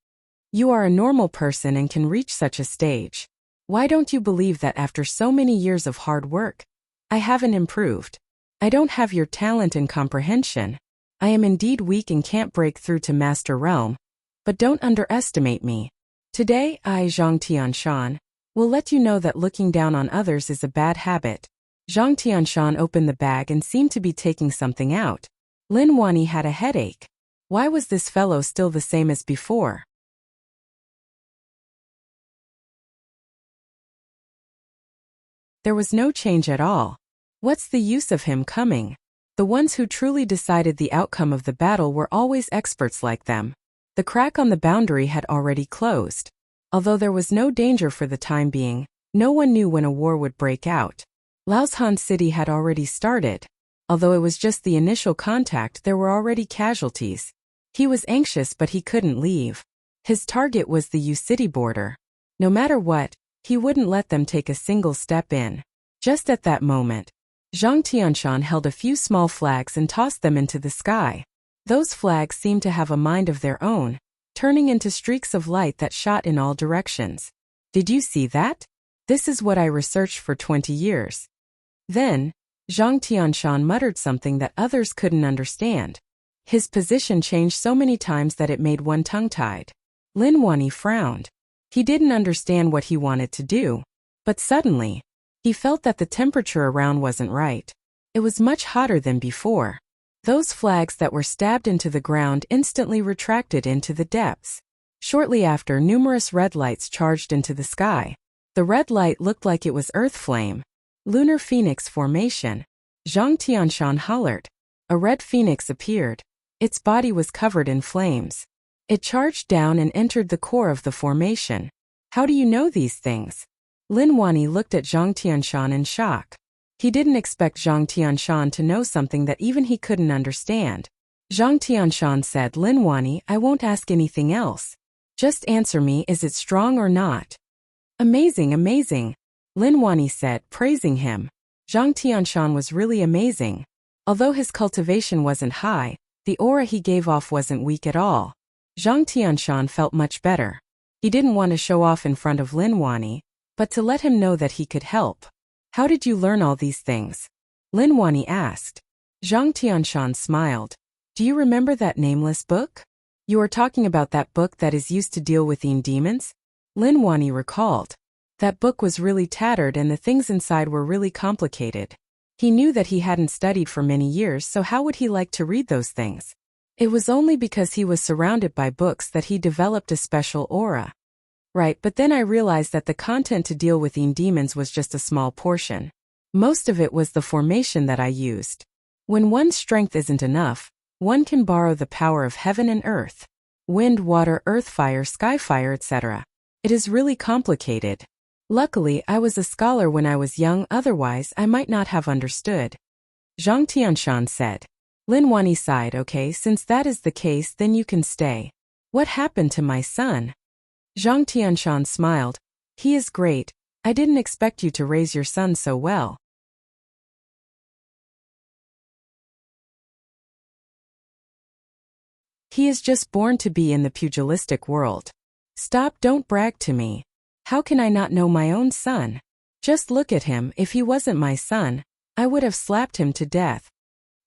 You are a normal person and can reach such a stage. Why don't you believe that after so many years of hard work, I haven't improved? I don't have your talent and comprehension. I am indeed weak and can't break through to Master Realm, but don't underestimate me. Today I, Zhang Tianshan, will let you know that looking down on others is a bad habit. Zhang Tianshan opened the bag and seemed to be taking something out. Lin Wani had a headache. Why was this fellow still the same as before? There was no change at all. What's the use of him coming? The ones who truly decided the outcome of the battle were always experts like them. The crack on the boundary had already closed. Although there was no danger for the time being, no one knew when a war would break out. Laoshan City had already started. Although it was just the initial contact, there were already casualties. He was anxious, but he couldn't leave. His target was the U-City border. No matter what, he wouldn't let them take a single step in. Just at that moment, Zhang Tianshan held a few small flags and tossed them into the sky. Those flags seemed to have a mind of their own, turning into streaks of light that shot in all directions. Did you see that? This is what I researched for 20 years. Then, Zhang Tianshan muttered something that others couldn't understand. His position changed so many times that it made one tongue-tied. Lin Wani frowned. He didn't understand what he wanted to do. But suddenly, he felt that the temperature around wasn't right. It was much hotter than before. Those flags that were stabbed into the ground instantly retracted into the depths. Shortly after, numerous red lights charged into the sky. The red light looked like it was earth flame. Lunar Phoenix Formation. Zhang Tianshan hollered. A red phoenix appeared. Its body was covered in flames. It charged down and entered the core of the formation. How do you know these things? Lin Wani looked at Zhang Tianshan in shock. He didn't expect Zhang Tianshan to know something that even he couldn't understand. Zhang Tianshan said, Lin Wani, I won't ask anything else. Just answer me, is it strong or not? Amazing, amazing. Lin Wani said, praising him. Zhang Tianshan was really amazing. Although his cultivation wasn't high, the aura he gave off wasn't weak at all. Zhang Tianshan felt much better. He didn't want to show off in front of Lin Wani, but to let him know that he could help. How did you learn all these things? Lin Wani asked. Zhang Tianshan smiled. Do you remember that nameless book? You are talking about that book that is used to deal with demons? Lin Wani recalled. That book was really tattered and the things inside were really complicated. He knew that he hadn't studied for many years, so how would he like to read those things? It was only because he was surrounded by books that he developed a special aura. Right, but then I realized that the content to deal with demons was just a small portion. Most of it was the formation that I used. When one's strength isn't enough, one can borrow the power of heaven and earth. Wind, water, earth, fire, sky fire, etc. It is really complicated. Luckily, I was a scholar when I was young, otherwise I might not have understood. Zhang Tianshan said. Lin Wani sighed. Okay, since that is the case, then you can stay. What happened to my son? Zhang Tianshan smiled. He is great. I didn't expect you to raise your son so well. He is just born to be in the pugilistic world. Stop, don't brag to me. How can I not know my own son? Just look at him. If he wasn't my son, I would have slapped him to death.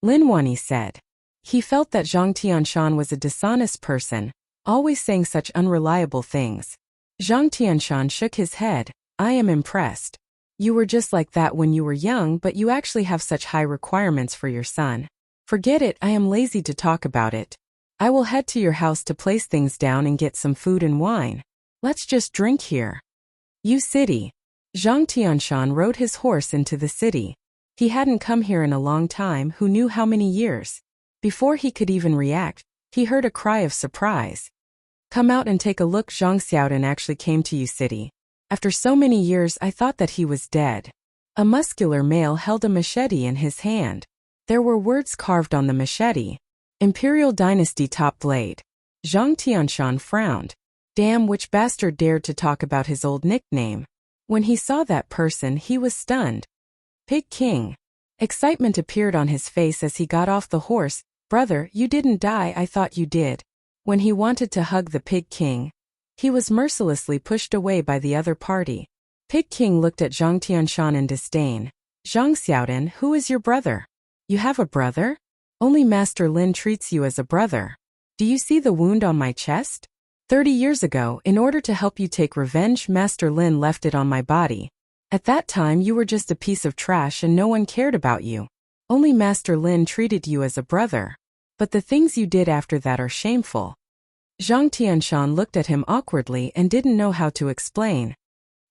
Lin Wani said. He felt that Zhang Tianshan was a dishonest person, always saying such unreliable things. Zhang Tianshan shook his head. I am impressed. You were just like that when you were young, but you actually have such high requirements for your son. Forget it, I am lazy to talk about it. I will head to your house to place things down and get some food and wine. Let's just drink here. U-City. Zhang Tianshan rode his horse into the city. He hadn't come here in a long time, who knew how many years. Before he could even react, he heard a cry of surprise. Come out and take a look. Zhang Xiaodan actually came to U-City. After so many years, I thought that he was dead. A muscular male held a machete in his hand. There were words carved on the machete. Imperial Dynasty Top Blade. Zhang Tianshan frowned. Damn, which bastard dared to talk about his old nickname? When he saw that person, he was stunned. Pig King. Excitement appeared on his face as he got off the horse. Brother, you didn't die, I thought you did. When he wanted to hug the Pig King, he was mercilessly pushed away by the other party. Pig King looked at Zhang Tianshan in disdain. Zhang Xiaodan, who is your brother? You have a brother? Only Master Lin treats you as a brother. Do you see the wound on my chest? 30 years ago, in order to help you take revenge, Master Lin left it on my body. At that time you were just a piece of trash and no one cared about you. Only Master Lin treated you as a brother. but the things you did after that are shameful. Zhang Tianshan looked at him awkwardly and didn't know how to explain.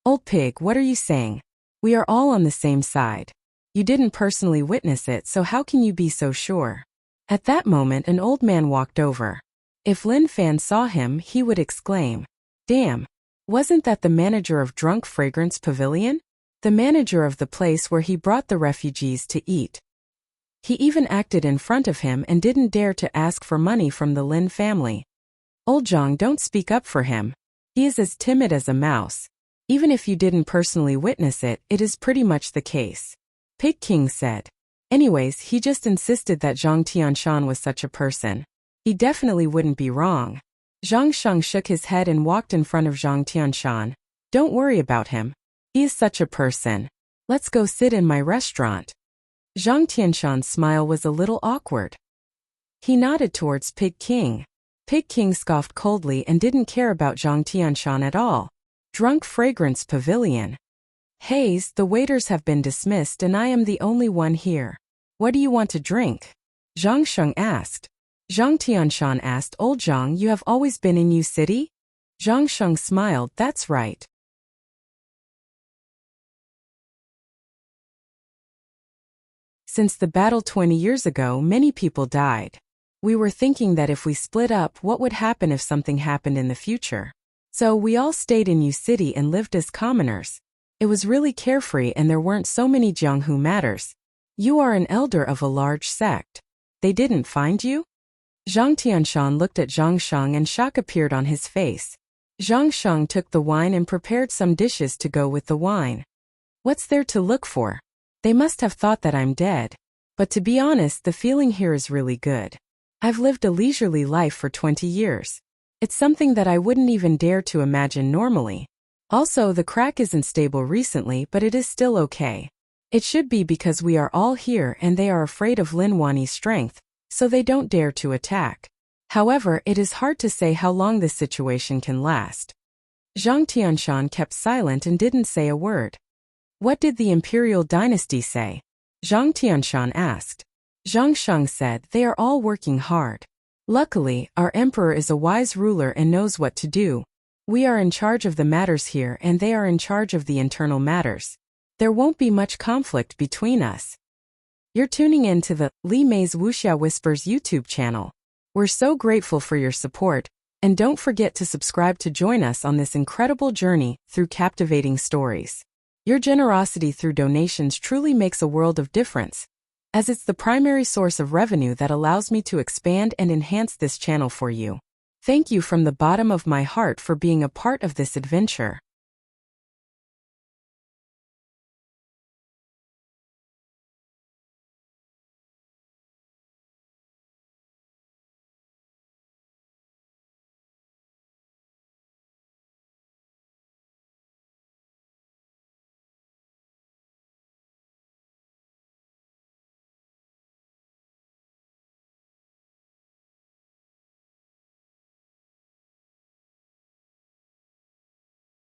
Old pig, what are you saying? We are all on the same side. You didn't personally witness it, so how can you be so sure? At that moment an old man walked over. If Lin Fan saw him, he would exclaim, "Damn! Wasn't that the manager of Drunk Fragrance Pavilion? The manager of the place where he brought the refugees to eat." He even acted in front of him and didn't dare to ask for money from the Lin family. Old Zhang, don't speak up for him. He is as timid as a mouse. Even if you didn't personally witness it, it is pretty much the case. Pig King said. Anyways, he just insisted that Zhang Tianshan was such a person. He definitely wouldn't be wrong. Zhang Sheng shook his head and walked in front of Zhang Tianshan. Don't worry about him. He is such a person. Let's go sit in my restaurant. Zhang Tianshan's smile was a little awkward. He nodded towards Pig King. Pig King scoffed coldly and didn't care about Zhang Tianshan at all. Drunk Fragrance Pavilion. Haze, the waiters have been dismissed and I am the only one here. What do you want to drink? Zhang Sheng asked. Zhang Tianshan asked, Old Zhang, you have always been in Yu City? Zhang Sheng smiled, that's right. Since the battle 20 years ago, many people died. We were thinking that if we split up, what would happen if something happened in the future? So we all stayed in Yu City and lived as commoners. It was really carefree and there weren't so many Jianghu matters. You are an elder of a large sect. They didn't find you? Zhang Tianshan looked at Zhang Sheng and shock appeared on his face. Zhang Sheng took the wine and prepared some dishes to go with the wine. What's there to look for? They must have thought that I'm dead. But to be honest, the feeling here is really good. I've lived a leisurely life for 20 years. It's something that I wouldn't even dare to imagine normally. Also, the crack isn't stable recently, but it is still okay. It should be because we are all here and they are afraid of Lin Wani's strength, so they don't dare to attack. However, it is hard to say how long this situation can last. Zhang Tianshan kept silent and didn't say a word. What did the imperial dynasty say? Zhang Tianshan asked. Zhang Sheng said, they are all working hard. Luckily, our emperor is a wise ruler and knows what to do. We are in charge of the matters here and they are in charge of the internal matters. There won't be much conflict between us. You're tuning in to the Li Mei's Wuxia Whispers YouTube channel. We're so grateful for your support, and don't forget to subscribe to join us on this incredible journey through captivating stories. Your generosity through donations truly makes a world of difference, as it's the primary source of revenue that allows me to expand and enhance this channel for you. Thank you from the bottom of my heart for being a part of this adventure.